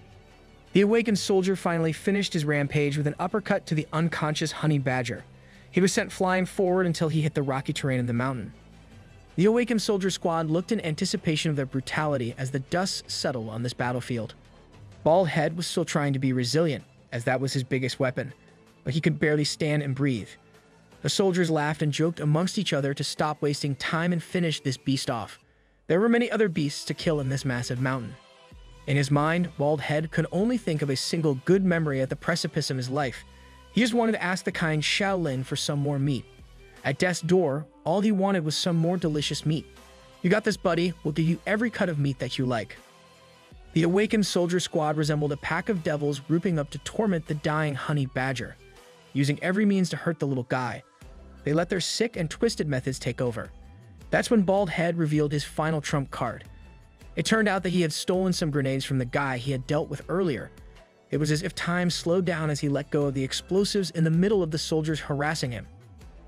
The awakened soldier finally finished his rampage with an uppercut to the unconscious honey badger. He was sent flying forward until he hit the rocky terrain of the mountain. The awakened soldier squad looked in anticipation of their brutality as the dust settled on this battlefield. Bald Head was still trying to be resilient, as that was his biggest weapon, but he could barely stand and breathe. The soldiers laughed and joked amongst each other to stop wasting time and finish this beast off. There were many other beasts to kill in this massive mountain. In his mind, Bald Head could only think of a single good memory at the precipice of his life. He just wanted to ask the kind Shaolin for some more meat. At death's door, all he wanted was some more delicious meat. "You got this, buddy. We'll give you every cut of meat that you like." The awakened soldier squad resembled a pack of devils grouping up to torment the dying honey badger, using every means to hurt the little guy. They let their sick and twisted methods take over. That's when Bald Head revealed his final trump card. It turned out that he had stolen some grenades from the guy he had dealt with earlier. It was as if time slowed down as he let go of the explosives in the middle of the soldiers harassing him.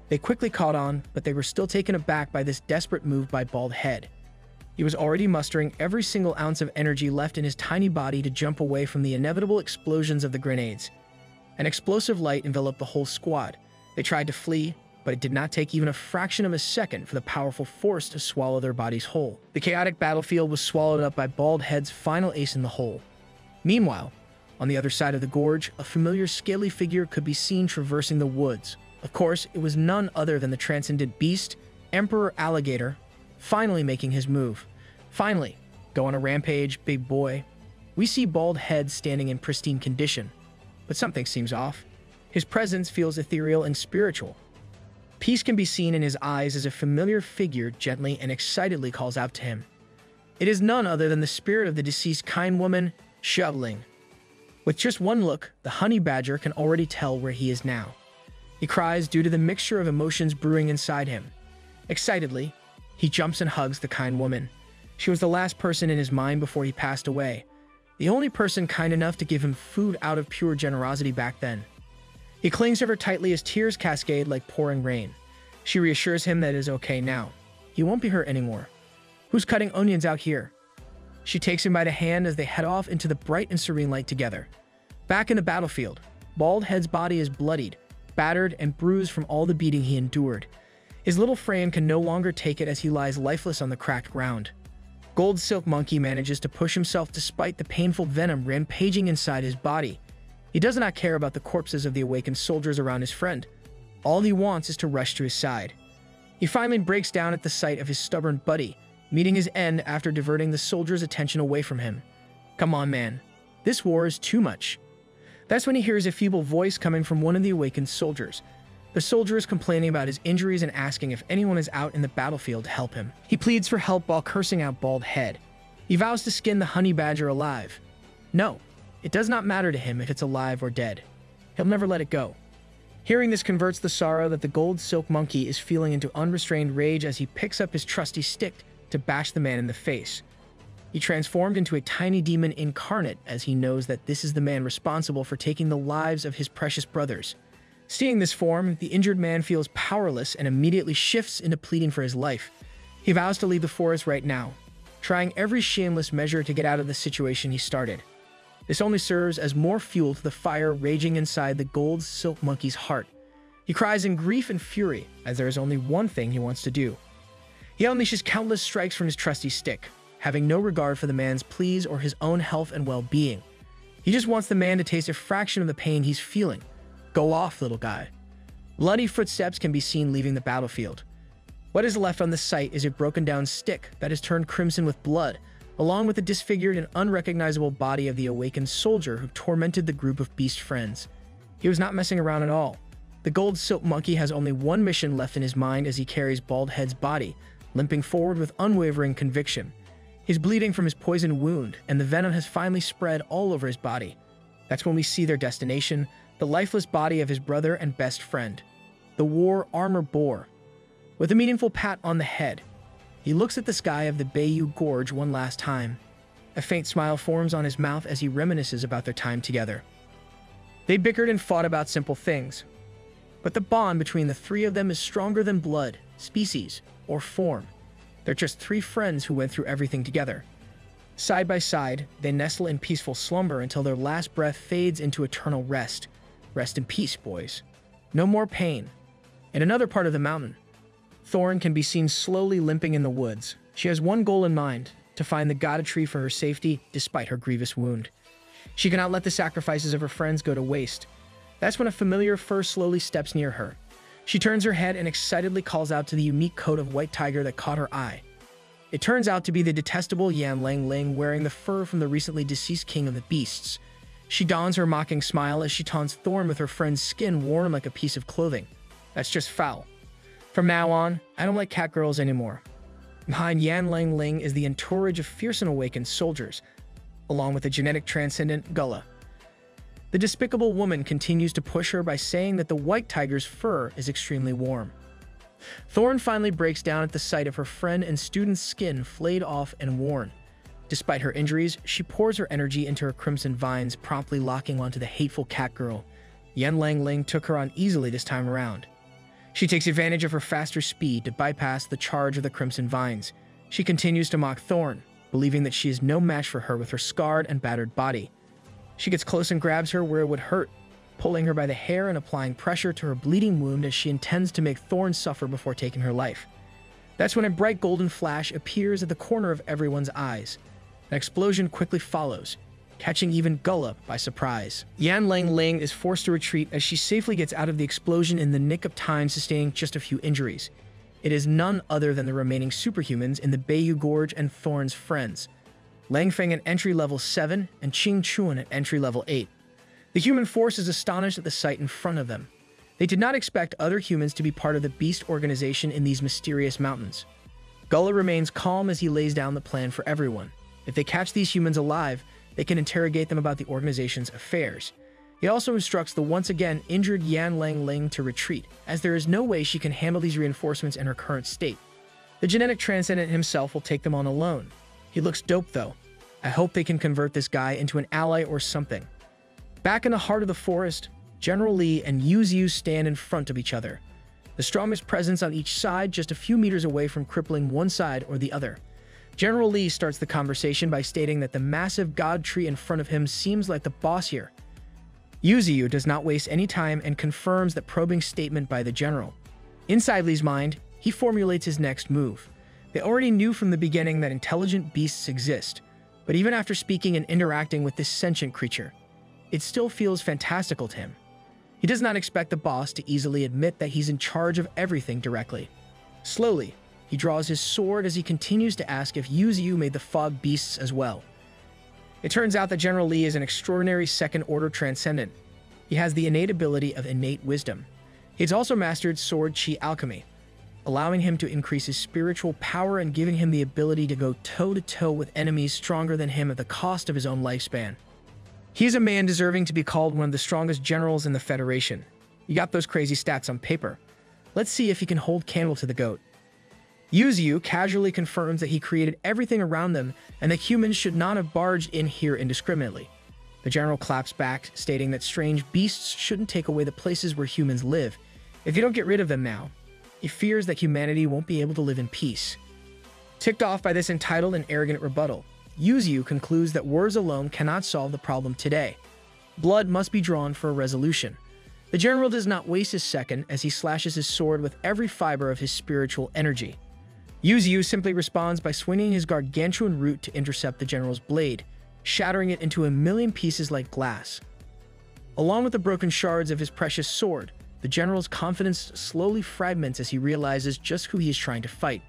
They quickly caught on, but they were still taken aback by this desperate move by Bald Head. He was already mustering every single ounce of energy left in his tiny body to jump away from the inevitable explosions of the grenades. An explosive light enveloped the whole squad. They tried to flee, but it did not take even a fraction of a second for the powerful force to swallow their bodies whole. The chaotic battlefield was swallowed up by Bald Head's final ace in the hole. Meanwhile, on the other side of the gorge, a familiar scaly figure could be seen traversing the woods. Of course, it was none other than the transcendent beast, Emperor Alligator, finally making his move. Finally, go on a rampage, big boy. We see Bald Head standing in pristine condition, but something seems off. His presence feels ethereal and spiritual. Peace can be seen in his eyes as a familiar figure gently and excitedly calls out to him. It is none other than the spirit of the deceased kind woman, Shoveling. With just one look, the honey badger can already tell where he is now. He cries due to the mixture of emotions brewing inside him. Excitedly, he jumps and hugs the kind woman. She was the last person in his mind before he passed away, the only person kind enough to give him food out of pure generosity back then. He clings to her tightly as tears cascade like pouring rain. She reassures him that it is okay now. He won't be hurt anymore. "Who's cutting onions out here?" She takes him by the hand as they head off into the bright and serene light together. Back in the battlefield, Bald Head's body is bloodied, battered, and bruised from all the beating he endured. His little frame can no longer take it as he lies lifeless on the cracked ground. Gold Silk Monkey manages to push himself despite the painful venom rampaging inside his body. He does not care about the corpses of the awakened soldiers around his friend. All he wants is to rush to his side. He finally breaks down at the sight of his stubborn buddy, meeting his end after diverting the soldiers' attention away from him. "Come on, man. This war is too much." That's when he hears a feeble voice coming from one of the awakened soldiers. The soldier is complaining about his injuries and asking if anyone is out in the battlefield to help him. He pleads for help while cursing out Bald Head. He vows to skin the honey badger alive. No, it does not matter to him if it's alive or dead. He'll never let it go. Hearing this converts the sorrow that the Gold Silk Monkey is feeling into unrestrained rage as he picks up his trusty stick to bash the man in the face. He transformed into a tiny demon incarnate as he knows that this is the man responsible for taking the lives of his precious brothers. Seeing this form, the injured man feels powerless and immediately shifts into pleading for his life. He vows to leave the forest right now, trying every shameless measure to get out of the situation he started. This only serves as more fuel to the fire raging inside the Gold Silk Monkey's heart. He cries in grief and fury as there is only one thing he wants to do. He unleashes countless strikes from his trusty stick, having no regard for the man's pleas or his own health and well-being. He just wants the man to taste a fraction of the pain he's feeling. Go off, little guy. Bloody footsteps can be seen leaving the battlefield. What is left on the site is a broken down stick that has turned crimson with blood, along with the disfigured and unrecognizable body of the awakened soldier who tormented the group of beast friends. He was not messing around at all. The Gold Silk Monkey has only one mission left in his mind as he carries Bald Head's body, limping forward with unwavering conviction. He's bleeding from his poisoned wound, and the venom has finally spread all over his body. That's when we see their destination, the lifeless body of his brother and best friend, the war armor boar. With a meaningful pat on the head, he looks at the sky of the Bayou Gorge one last time. A faint smile forms on his mouth as he reminisces about their time together. They bickered and fought about simple things, but the bond between the three of them is stronger than blood, species, or form. They're just three friends who went through everything together. Side by side, they nestle in peaceful slumber until their last breath fades into eternal rest. Rest in peace, boys. No more pain. In another part of the mountain, Thorn can be seen slowly limping in the woods. She has one goal in mind, to find the goddess tree for her safety despite her grievous wound. She cannot let the sacrifices of her friends go to waste. That's when a familiar fur slowly steps near her. She turns her head and excitedly calls out to the unique coat of white tiger that caught her eye. It turns out to be the detestable Yan Lang Ling wearing the fur from the recently deceased king of the beasts. She dons her mocking smile as she taunts Thorn with her friend's skin worn like a piece of clothing. That's just foul. From now on, I don't like cat girls anymore. Behind Yan Lang Ling is the entourage of fierce and awakened soldiers, along with the genetic transcendent Gullah. The despicable woman continues to push her by saying that the white tiger's fur is extremely warm. Thorn finally breaks down at the sight of her friend and student's skin flayed off and worn. Despite her injuries, she pours her energy into her crimson vines, promptly locking onto the hateful cat girl. Yan Lang Ling took her on easily this time around. She takes advantage of her faster speed to bypass the charge of the crimson vines. She continues to mock Thorn, believing that she is no match for her with her scarred and battered body. She gets close and grabs her where it would hurt, pulling her by the hair and applying pressure to her bleeding wound as she intends to make Thorn suffer before taking her life. That's when a bright golden flash appears at the corner of everyone's eyes. An explosion quickly follows, catching even Gullah by surprise. Yan Lang Ling is forced to retreat as she safely gets out of the explosion in the nick of time, sustaining just a few injuries. It is none other than the remaining superhumans in the Bayou Gorge and Thorn's friends, Lang Feng at entry level 7 and Qing Chuan at entry level 8. The human force is astonished at the sight in front of them. They did not expect other humans to be part of the beast organization in these mysterious mountains. Gullah remains calm as he lays down the plan for everyone. If they catch these humans alive, they can interrogate them about the organization's affairs. He also instructs the once again injured Yan Lang Ling to retreat, as there is no way she can handle these reinforcements in her current state. The genetic transcendent himself will take them on alone. He looks dope though. I hope they can convert this guy into an ally or something. Back in the heart of the forest, General Li and Yu Xiu stand in front of each other, the strongest presence on each side just a few meters away from crippling one side or the other. General Li starts the conversation by stating that the massive god tree in front of him seems like the boss here. Yu Xiu does not waste any time and confirms that probing statement by the general. Inside Li's mind, he formulates his next move. They already knew from the beginning that intelligent beasts exist, but even after speaking and interacting with this sentient creature, it still feels fantastical to him. He does not expect the boss to easily admit that he's in charge of everything directly. Slowly, he draws his sword as he continues to ask if Yu Xiu made the fog beasts as well. It turns out that General Li is an extraordinary second-order transcendent. He has the innate ability of innate wisdom. He's also mastered sword chi alchemy, allowing him to increase his spiritual power and giving him the ability to go toe-to-toe with enemies stronger than him at the cost of his own lifespan. He is a man deserving to be called one of the strongest generals in the Federation. You got those crazy stats on paper. Let's see if he can hold candle to the goat. Yu Xiu casually confirms that he created everything around them and that humans should not have barged in here indiscriminately. The general claps back, stating that strange beasts shouldn't take away the places where humans live. If you don't get rid of them now, he fears that humanity won't be able to live in peace. Ticked off by this entitled and arrogant rebuttal, Yu Xiu concludes that words alone cannot solve the problem today. Blood must be drawn for a resolution. The general does not waste a second as he slashes his sword with every fiber of his spiritual energy. Yu Xiu simply responds by swinging his gargantuan root to intercept the general's blade, shattering it into a million pieces like glass. Along with the broken shards of his precious sword, the general's confidence slowly fragments as he realizes just who he is trying to fight.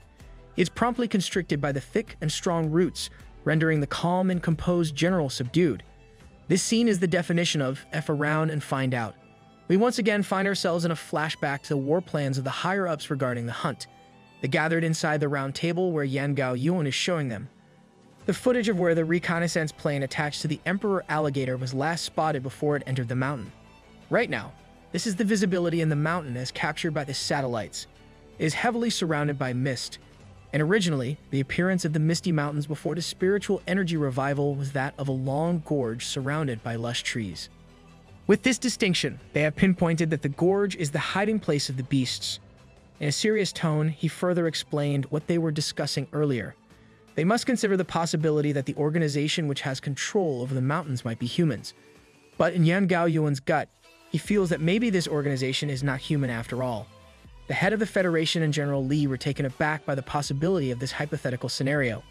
It's promptly constricted by the thick and strong roots, rendering the calm and composed general subdued. This scene is the definition of F around and find out. We once again find ourselves in a flashback to the war plans of the higher-ups regarding the hunt. They gathered inside the round table where Yan Gao Yuan is showing them. The footage of where the reconnaissance plane attached to the Emperor Alligator was last spotted before it entered the mountain. Right now, this is the visibility in the mountain as captured by the satellites. It is heavily surrounded by mist, and originally, the appearance of the misty mountains before the spiritual energy revival was that of a long gorge surrounded by lush trees. With this distinction, they have pinpointed that the gorge is the hiding place of the beasts. In a serious tone, he further explained what they were discussing earlier. They must consider the possibility that the organization which has control over the mountains might be humans. But in Yan Gao Yuan's gut, he feels that maybe this organization is not human after all. The head of the Federation and General Lee were taken aback by the possibility of this hypothetical scenario.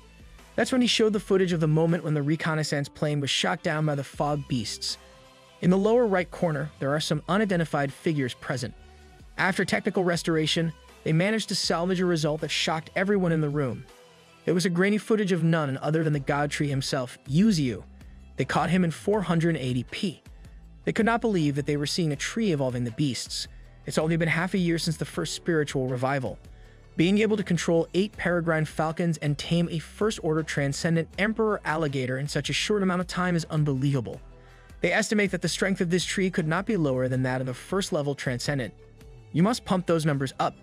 That's when he showed the footage of the moment when the reconnaissance plane was shot down by the fog beasts. In the lower right corner, there are some unidentified figures present. After technical restoration, they managed to salvage a result that shocked everyone in the room. It was a grainy footage of none other than the god tree himself, Yuzu. They caught him in 480p. They could not believe that they were seeing a tree evolving the beasts. It's only been half a year since the first spiritual revival. Being able to control 8 peregrine falcons and tame a first-order transcendent emperor alligator in such a short amount of time is unbelievable. They estimate that the strength of this tree could not be lower than that of the first-level transcendent. You must pump those numbers up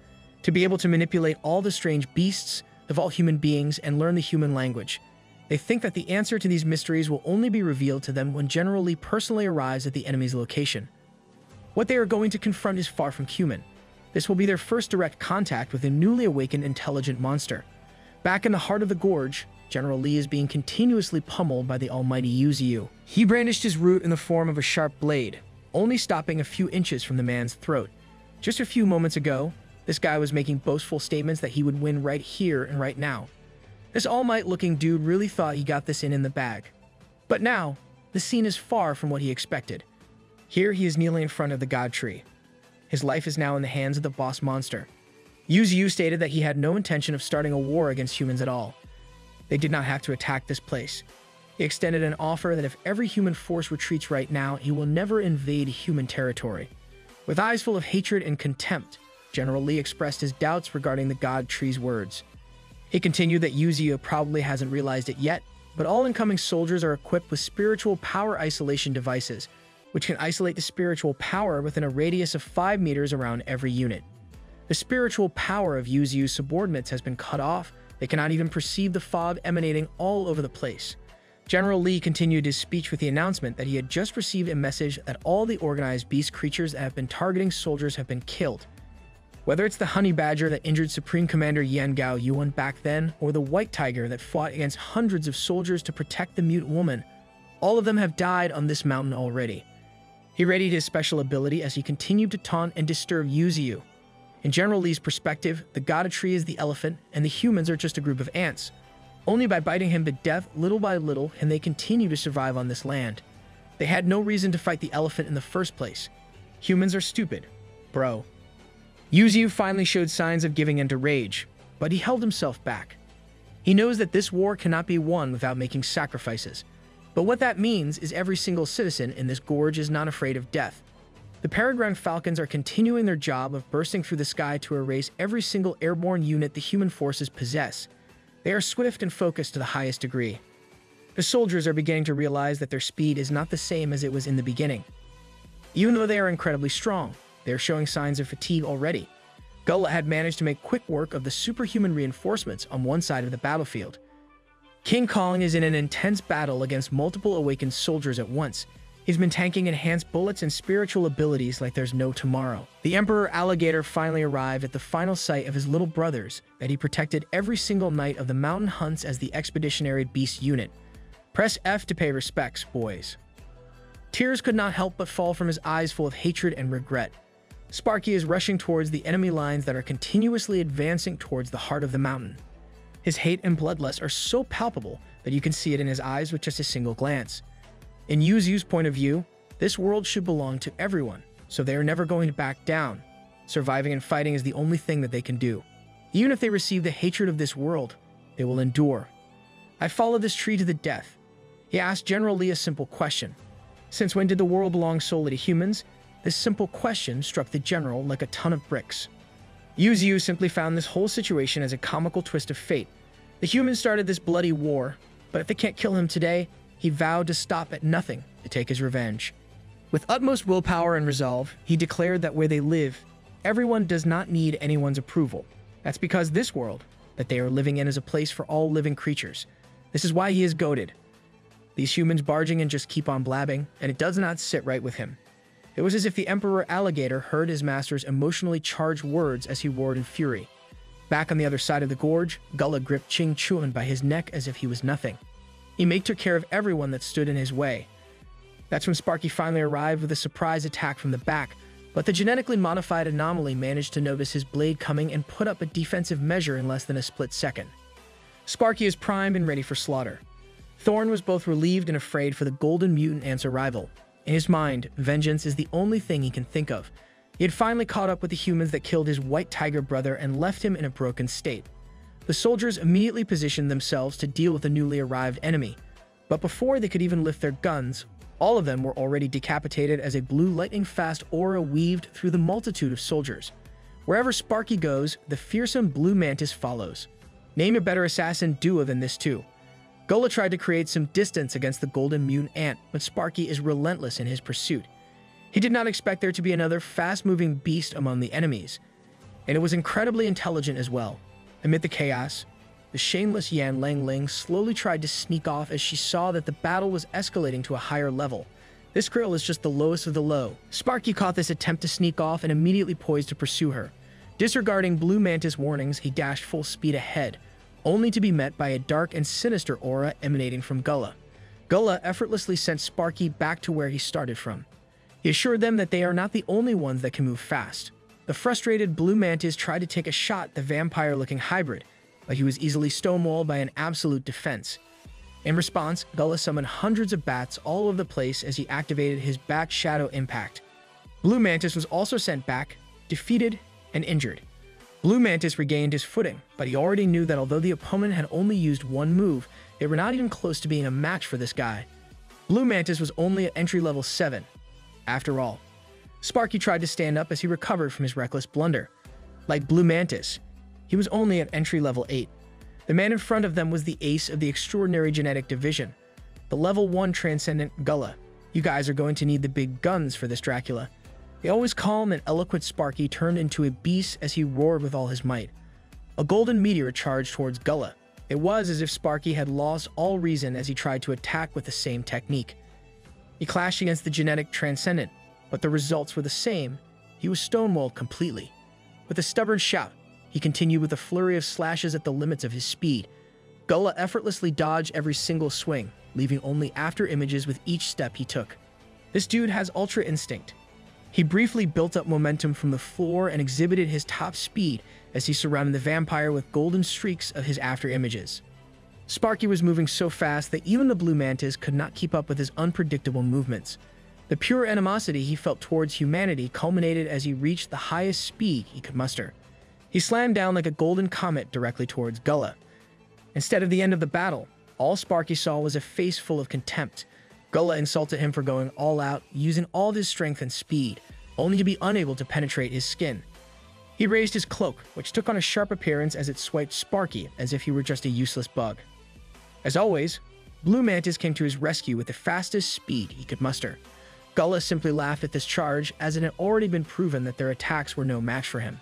to be able to manipulate all the strange beasts, evolve human beings, and learn the human language. They think that the answer to these mysteries will only be revealed to them when General Lee personally arrives at the enemy's location. What they are going to confront is far from human. This will be their first direct contact with a newly awakened intelligent monster. Back in the heart of the gorge, General Lee is being continuously pummeled by the almighty Yuzu. He brandished his root in the form of a sharp blade, only stopping a few inches from the man's throat. Just a few moments ago, this guy was making boastful statements that he would win right here and right now. This all-might-looking dude really thought he got this in the bag. But now, the scene is far from what he expected. Here he is kneeling in front of the god tree. His life is now in the hands of the boss monster. Yuzu stated that he had no intention of starting a war against humans at all. They did not have to attack this place. He extended an offer that if every human force retreats right now, he will never invade human territory. With eyes full of hatred and contempt, General Lee expressed his doubts regarding the god tree's words. He continued that Yuzu probably hasn't realized it yet, but all incoming soldiers are equipped with spiritual power isolation devices, which can isolate the spiritual power within a radius of 5 meters around every unit. The spiritual power of Yuzu's subordinates has been cut off. They cannot even perceive the fog emanating all over the place. General Lee continued his speech with the announcement that he had just received a message that all the organized beast creatures that have been targeting soldiers have been killed. Whether it's the honey badger that injured Supreme Commander Yan Gao Yuan back then, or the white tiger that fought against hundreds of soldiers to protect the mute woman, all of them have died on this mountain already. He readied his special ability as he continued to taunt and disturb Yuzu. In General Lee's perspective, the god tree is the elephant, and the humans are just a group of ants. Only by biting him to death little by little can they continue to survive on this land. They had no reason to fight the elephant in the first place. Humans are stupid, bro. Yuzu finally showed signs of giving in to rage, but he held himself back. He knows that this war cannot be won without making sacrifices. But what that means is every single citizen in this gorge is not afraid of death. The peregrine falcons are continuing their job of bursting through the sky to erase every single airborne unit the human forces possess. They are swift and focused to the highest degree. The soldiers are beginning to realize that their speed is not the same as it was in the beginning. Even though they are incredibly strong, they are showing signs of fatigue already. Gullah had managed to make quick work of the superhuman reinforcements on one side of the battlefield. King Kong is in an intense battle against multiple awakened soldiers at once. He's been tanking enhanced bullets and spiritual abilities like there's no tomorrow. The Emperor Alligator finally arrived at the final site of his little brothers that he protected every single night of the mountain hunts as the Expeditionary Beast Unit. Press F to pay respects, boys. Tears could not help but fall from his eyes full of hatred and regret. Sparky is rushing towards the enemy lines that are continuously advancing towards the heart of the mountain. His hate and bloodlust are so palpable that you can see it in his eyes with just a single glance. In Yuzu's point of view, this world should belong to everyone, so they are never going to back down. Surviving and fighting is the only thing that they can do. Even if they receive the hatred of this world, they will endure. I followed this tree to the death. He asked General Lee a simple question. Since when did the world belong solely to humans? This simple question struck the general like a ton of bricks. Yuzu simply found this whole situation as a comical twist of fate. The humans started this bloody war, but if they can't kill him today, he vowed to stop at nothing to take his revenge. With utmost willpower and resolve, he declared that where they live, everyone does not need anyone's approval. That's because this world that they are living in is a place for all living creatures. This is why he is goated. These humans barging in just keep on blabbing, and it does not sit right with him. It was as if the Emperor Alligator heard his master's emotionally charged words as he roared in fury. Back on the other side of the gorge, Gullah gripped Ching Chuan by his neck as if he was nothing. He took care of everyone that stood in his way. That's when Sparky finally arrived with a surprise attack from the back, But the genetically modified anomaly managed to notice his blade coming and put up a defensive measure in less than a split second. Sparky is primed and ready for slaughter. Thorn was both relieved and afraid for the golden mutant ant's arrival. In his mind, vengeance is the only thing he can think of. He had finally caught up with the humans that killed his white tiger brother and left him in a broken state. The soldiers immediately positioned themselves to deal with the newly arrived enemy. But before they could even lift their guns, all of them were already decapitated as a blue lightning-fast aura weaved through the multitude of soldiers. Wherever Sparky goes, the fearsome blue mantis follows. Name a better assassin duo than this two. Gullah tried to create some distance against the golden mutant ant, but Sparky is relentless in his pursuit. He did not expect there to be another fast-moving beast among the enemies, and it was incredibly intelligent as well. Amid the chaos, the shameless Yan Lang Ling slowly tried to sneak off as she saw that the battle was escalating to a higher level. This girl is just the lowest of the low. Sparky caught this attempt to sneak off and immediately poised to pursue her. Disregarding Blue Mantis' warnings, he dashed full speed ahead, only to be met by a dark and sinister aura emanating from Gullah. Gullah effortlessly sent Sparky back to where he started from. He assured them that they are not the only ones that can move fast. The frustrated Blue Mantis tried to take a shot at the vampire-looking hybrid, but he was easily stonewalled by an absolute defense. In response, Gullah summoned hundreds of bats all over the place as he activated his Bat Shadow Impact. Blue Mantis was also sent back, defeated, and injured. Blue Mantis regained his footing, but he already knew that although the opponent had only used one move, they were not even close to being a match for this guy. Blue Mantis was only at entry level 7. After all, Sparky tried to stand up as he recovered from his reckless blunder. Like Blue Mantis, he was only at entry level 8. The man in front of them was the ace of the extraordinary genetic division, the level 1 transcendent Gullah. You guys are going to need the big guns for this Dracula. The always calm and eloquent Sparky turned into a beast as he roared with all his might. A golden meteor charged towards Gullah. It was as if Sparky had lost all reason as he tried to attack with the same technique. He clashed against the genetic transcendent, but the results were the same. He was stonewalled completely. With a stubborn shout, he continued with a flurry of slashes at the limits of his speed. Gullah effortlessly dodged every single swing, leaving only after images with each step he took. This dude has Ultra Instinct. He briefly built up momentum from the floor and exhibited his top speed as he surrounded the vampire with golden streaks of his after images. Sparky was moving so fast that even the Blue Mantis could not keep up with his unpredictable movements. The pure animosity he felt towards humanity culminated as he reached the highest speed he could muster. He slammed down like a golden comet directly towards Gullah. Instead of the end of the battle, all Sparky saw was a face full of contempt. Gullah insulted him for going all out, using all of his strength and speed, only to be unable to penetrate his skin. He raised his cloak, which took on a sharp appearance as it swiped Sparky as if he were just a useless bug. As always, Blue Mantis came to his rescue with the fastest speed he could muster. Gullah simply laughed at this charge as it had already been proven that their attacks were no match for him.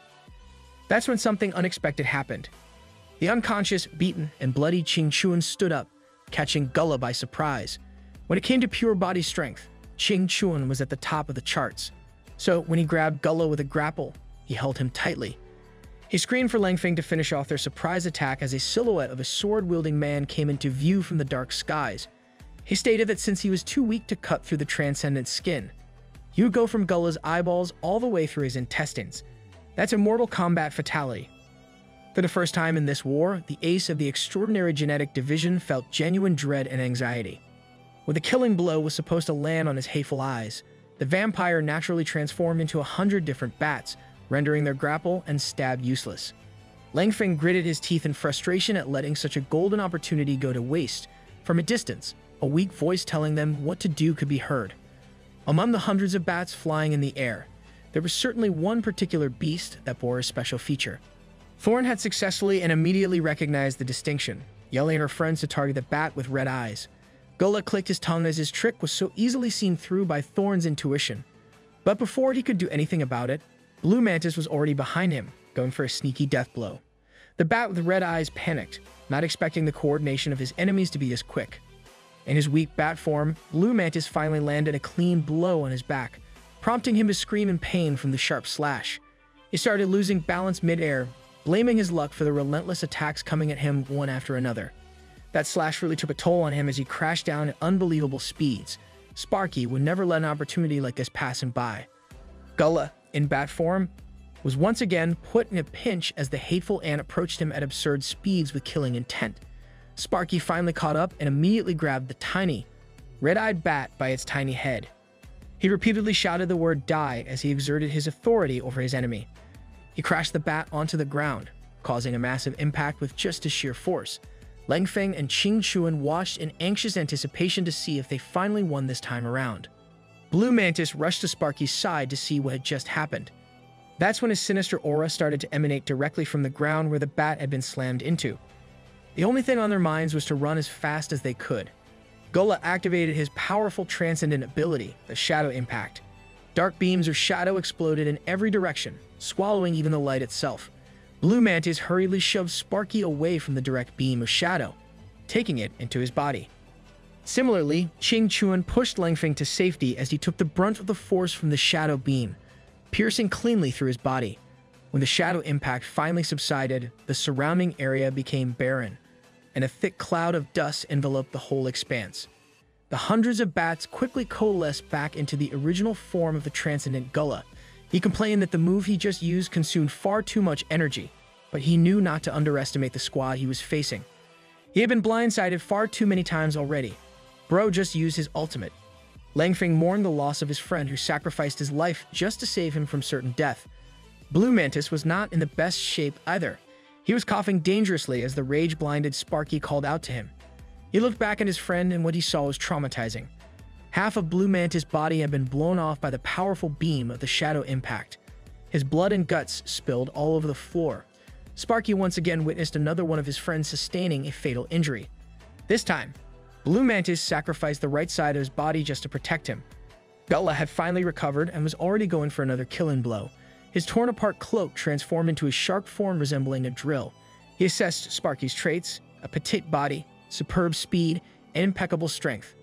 That's when something unexpected happened. The unconscious, beaten, and bloody Ching Chuan stood up, catching Gullah by surprise. When it came to pure body strength, Ching Chuan was at the top of the charts. So when he grabbed Gullah with a grapple, he held him tightly. He screamed for Lang Feng to finish off their surprise attack as a silhouette of a sword-wielding man came into view from the dark skies. He stated that since he was too weak to cut through the transcendent skin, he would go from Gullah's eyeballs all the way through his intestines. That's a Mortal Kombat fatality. For the first time in this war, the ace of the extraordinary genetic division felt genuine dread and anxiety. When the killing blow was supposed to land on his hateful eyes, the vampire naturally transformed into 100 different bats, rendering their grapple and stab useless. Lang Feng gritted his teeth in frustration at letting such a golden opportunity go to waste. From a distance, a weak voice telling them what to do could be heard. Among the hundreds of bats flying in the air, there was certainly one particular beast that bore a special feature. Thorn had successfully and immediately recognized the distinction, yelling at her friends to target the bat with red eyes. Gullah clicked his tongue as his trick was so easily seen through by Thorn's intuition. But before he could do anything about it, Blue Mantis was already behind him, going for a sneaky death blow. The bat with red eyes panicked, not expecting the coordination of his enemies to be as quick. In his weak bat form, Blue Mantis finally landed a clean blow on his back, prompting him to scream in pain from the sharp slash. He started losing balance mid-air, blaming his luck for the relentless attacks coming at him one after another. That slash really took a toll on him as he crashed down at unbelievable speeds. Sparky would never let an opportunity like this pass him by. Gullah, in bat form, was once again put in a pinch as the hateful ant approached him at absurd speeds with killing intent. Sparky finally caught up and immediately grabbed the tiny, red-eyed bat by its tiny head. He repeatedly shouted the word "die" as he exerted his authority over his enemy. He crashed the bat onto the ground, causing a massive impact with just his sheer force. Lang Feng and Qing Chuan watched in anxious anticipation to see if they finally won this time around. Blue Mantis rushed to Sparky's side to see what had just happened. That's when his sinister aura started to emanate directly from the ground where the bat had been slammed into. The only thing on their minds was to run as fast as they could. Gullah activated his powerful transcendent ability, the Shadow Impact. Dark beams of shadow exploded in every direction, swallowing even the light itself. Blue Mantis hurriedly shoved Sparky away from the direct beam of shadow, taking it into his body. Similarly, Qing Chuan pushed Lang Feng to safety as he took the brunt of the force from the shadow beam, piercing cleanly through his body. When the shadow impact finally subsided, the surrounding area became barren, and a thick cloud of dust enveloped the whole expanse. The hundreds of bats quickly coalesced back into the original form of the transcendent Gullah. He complained that the move he just used consumed far too much energy, but he knew not to underestimate the squad he was facing. He had been blindsided far too many times already. Bro just used his ultimate. Lang Feng mourned the loss of his friend who sacrificed his life just to save him from certain death. Blue Mantis was not in the best shape either. He was coughing dangerously as the rage-blinded Sparky called out to him. He looked back at his friend and what he saw was traumatizing. Half of Blue Mantis' body had been blown off by the powerful beam of the shadow impact. His blood and guts spilled all over the floor. Sparky once again witnessed another one of his friends sustaining a fatal injury. This time, Blue Mantis sacrificed the right side of his body just to protect him. Gullah had finally recovered and was already going for another killing blow. His torn-apart cloak transformed into a shark form resembling a drill. He assessed Sparky's traits: a petite body, superb speed, and impeccable strength.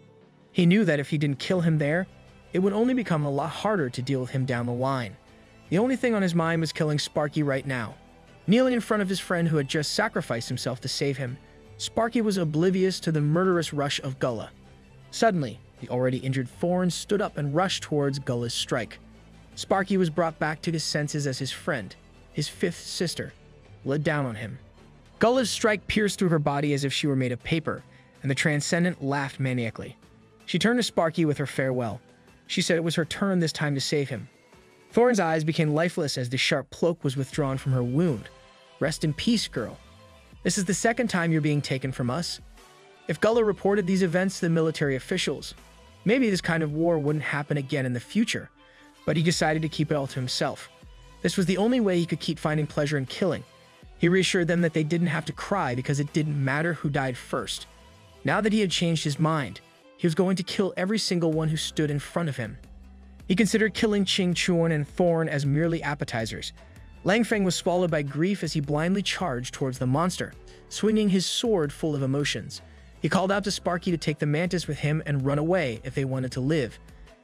He knew that if he didn't kill him there, it would only become a lot harder to deal with him down the line. The only thing on his mind was killing Sparky right now. Kneeling in front of his friend who had just sacrificed himself to save him, Sparky was oblivious to the murderous rush of Gullah. Suddenly, the already injured Thorn stood up and rushed towards Gullah's strike. Sparky was brought back to his senses as his friend, his fifth sister, led down on him. Gullah's strike pierced through her body as if she were made of paper, and the Transcendent laughed maniacally. She turned to Sparky with her farewell. She said it was her turn this time to save him. Thorn's eyes became lifeless as the sharp cloak was withdrawn from her wound. Rest in peace, girl. This is the second time you're being taken from us. If Gullah reported these events to the military officials, maybe this kind of war wouldn't happen again in the future, but he decided to keep it all to himself. This was the only way he could keep finding pleasure in killing. He reassured them that they didn't have to cry because it didn't matter who died first. Now that he had changed his mind, he was going to kill every single one who stood in front of him. He considered killing Qing Chuan and Thorn as merely appetizers. Lang Feng was swallowed by grief as he blindly charged towards the monster, swinging his sword full of emotions. He called out to Sparky to take the mantis with him and run away if they wanted to live.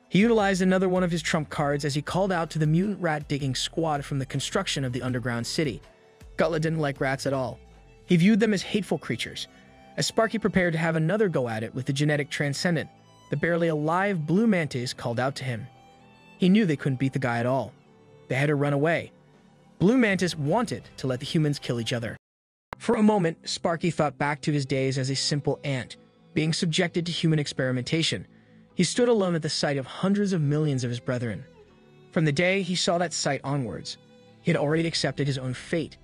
He utilized another one of his trump cards as he called out to the mutant rat-digging squad from the construction of the underground city. Gullah didn't like rats at all. He viewed them as hateful creatures. As Sparky prepared to have another go at it with the genetic transcendent, the barely alive Blue Mantis called out to him. He knew they couldn't beat the guy at all. They had to run away. Blue Mantis wanted to let the humans kill each other. For a moment, Sparky thought back to his days as a simple ant, being subjected to human experimentation. He stood alone at the sight of hundreds of millions of his brethren. From the day he saw that sight onwards, he had already accepted his own fate.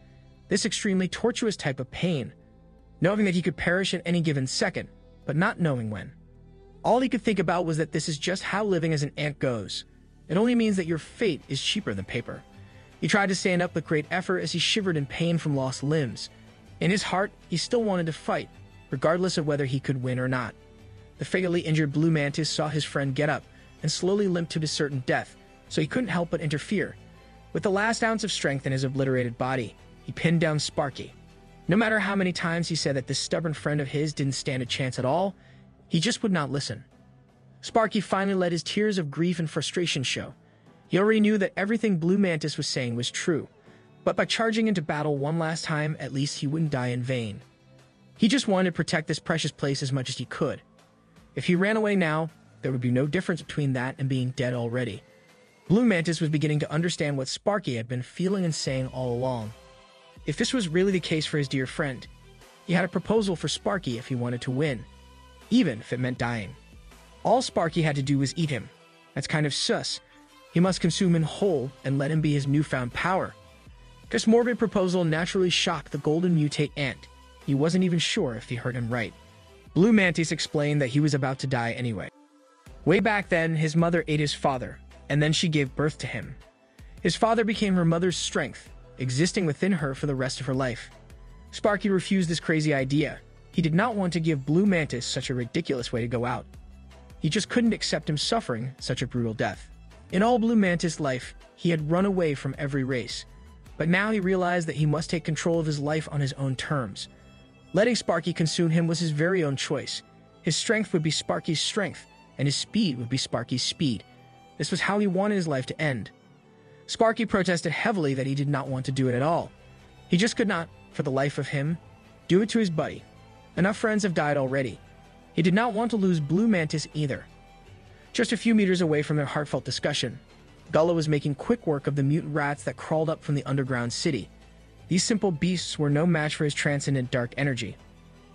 This extremely tortuous type of pain, knowing that he could perish at any given second, but not knowing when. All he could think about was that this is just how living as an ant goes. It only means that your fate is cheaper than paper. He tried to stand up with great effort as he shivered in pain from lost limbs. In his heart, he still wanted to fight, regardless of whether he could win or not. The fatally injured Blue Mantis saw his friend get up and slowly limp to his certain death, so he couldn't help but interfere. With the last ounce of strength in his obliterated body, he pinned down Sparky. No matter how many times he said that this stubborn friend of his didn't stand a chance at all, he just would not listen. Sparky finally let his tears of grief and frustration show. He already knew that everything Blue Mantis was saying was true, but by charging into battle one last time, at least he wouldn't die in vain. He just wanted to protect this precious place as much as he could. If he ran away now, there would be no difference between that and being dead already. Blue Mantis was beginning to understand what Sparky had been feeling and saying all along. If this was really the case for his dear friend, he had a proposal for Sparky if he wanted to win, even if it meant dying. All Sparky had to do was eat him. That's kind of sus. He must consume him whole and let him be his newfound power. This morbid proposal naturally shocked the golden mutate ant. He wasn't even sure if he heard him right. Blue Mantis explained that he was about to die anyway. Way back then, his mother ate his father, and then she gave birth to him. His father became her mother's strength, existing within her for the rest of her life. Sparky refused this crazy idea. He did not want to give Blue Mantis such a ridiculous way to go out. He just couldn't accept him suffering such a brutal death. In all Blue Mantis' life, he had run away from every race. But now he realized that he must take control of his life on his own terms. Letting Sparky consume him was his very own choice. His strength would be Sparky's strength, and his speed would be Sparky's speed. This was how he wanted his life to end. Sparky protested heavily that he did not want to do it at all. He just could not, for the life of him, do it to his buddy. Enough friends have died already. He did not want to lose Blue Mantis either. Just a few meters away from their heartfelt discussion, Gullah was making quick work of the mutant rats that crawled up from the underground city. These simple beasts were no match for his transcendent dark energy.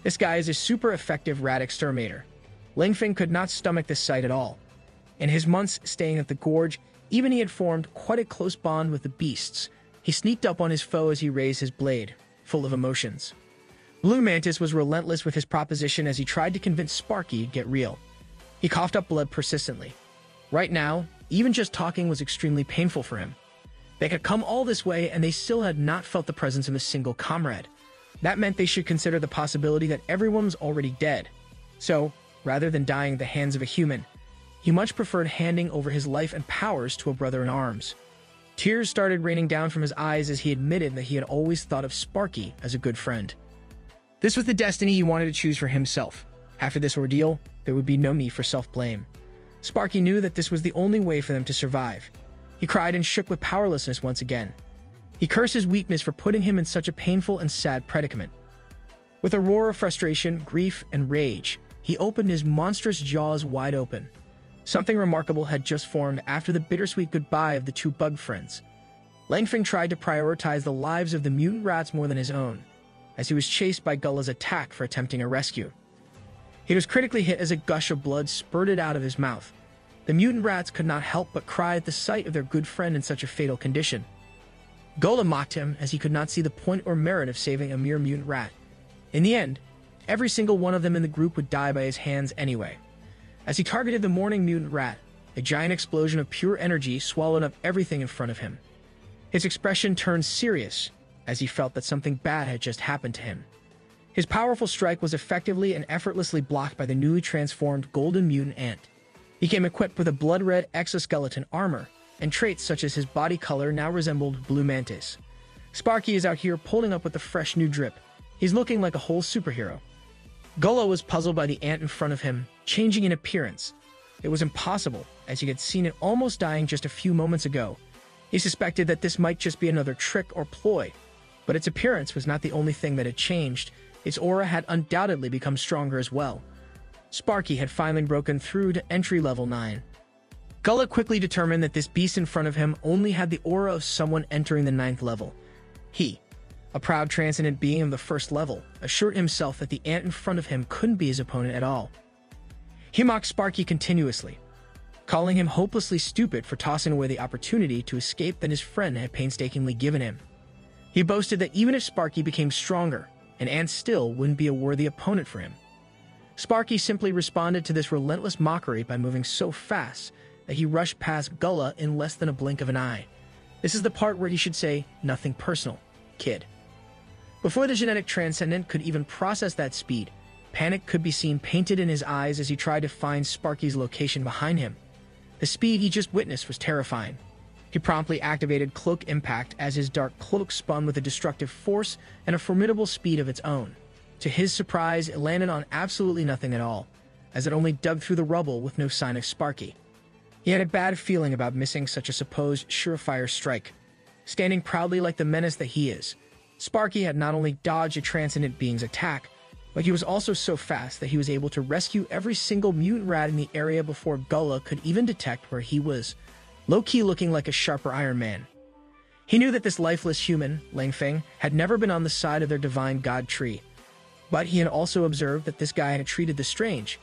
This guy is a super effective rat exterminator. Lingfeng could not stomach this sight at all. In his months staying at the gorge, even he had formed quite a close bond with the beasts. He sneaked up on his foe as he raised his blade, full of emotions. Blue Mantis was relentless with his proposition as he tried to convince Sparky to get real. He coughed up blood persistently. Right now, even just talking was extremely painful for him. They had come all this way and they still had not felt the presence of a single comrade. That meant they should consider the possibility that everyone was already dead. So, rather than dying at the hands of a human, he much preferred handing over his life and powers to a brother in arms. Tears started raining down from his eyes as he admitted that he had always thought of Sparky as a good friend. This was the destiny he wanted to choose for himself. After this ordeal, there would be no need for self-blame. Sparky knew that this was the only way for them to survive. He cried and shook with powerlessness once again. He cursed his weakness for putting him in such a painful and sad predicament. With a roar of frustration, grief, and rage, he opened his monstrous jaws wide open. Something remarkable had just formed after the bittersweet goodbye of the two bug friends. Lingfeng tried to prioritize the lives of the mutant rats more than his own, as he was chased by Gullah's attack for attempting a rescue. He was critically hit as a gush of blood spurted out of his mouth. The mutant rats could not help but cry at the sight of their good friend in such a fatal condition. Gullah mocked him as he could not see the point or merit of saving a mere mutant rat. In the end, every single one of them in the group would die by his hands anyway. As he targeted the mourning mutant rat, a giant explosion of pure energy swallowed up everything in front of him. His expression turned serious as he felt that something bad had just happened to him. His powerful strike was effectively and effortlessly blocked by the newly transformed golden mutant ant. He came equipped with a blood-red exoskeleton armor, and traits such as his body color now resembled Blue Mantis. Sparky is out here pulling up with a fresh new drip. He's looking like a whole superhero. Gullah was puzzled by the ant in front of him, changing in appearance. It was impossible, as he had seen it almost dying just a few moments ago. He suspected that this might just be another trick or ploy, but its appearance was not the only thing that had changed. Its aura had undoubtedly become stronger as well. Sparky had finally broken through to entry level 9. Gullah quickly determined that this beast in front of him only had the aura of someone entering the 9th level. He, a proud transcendent being of the 1st level, assured himself that the ant in front of him couldn't be his opponent at all. He mocked Sparky continuously, calling him hopelessly stupid for tossing away the opportunity to escape that his friend had painstakingly given him. He boasted that even if Sparky became stronger, an ant still wouldn't be a worthy opponent for him. Sparky simply responded to this relentless mockery by moving so fast that he rushed past Gullah in less than a blink of an eye. This is the part where he should say, "Nothing personal, kid." Before the genetic transcendent could even process that speed, panic could be seen painted in his eyes as he tried to find Sparky's location behind him. The speed he just witnessed was terrifying. He promptly activated Cloak Impact as his dark cloak spun with a destructive force and a formidable speed of its own. To his surprise, it landed on absolutely nothing at all, as it only dug through the rubble with no sign of Sparky. He had a bad feeling about missing such a supposed surefire strike. Standing proudly like the menace that he is, Sparky had not only dodged a transcendent being's attack, but he was also so fast that he was able to rescue every single mutant rat in the area before Gullah could even detect where he was. low-key looking like a sharper Iron Man. He knew that this lifeless human, Lang Feng, had never been on the side of their divine god tree. But he had also observed that this guy had treated the strange,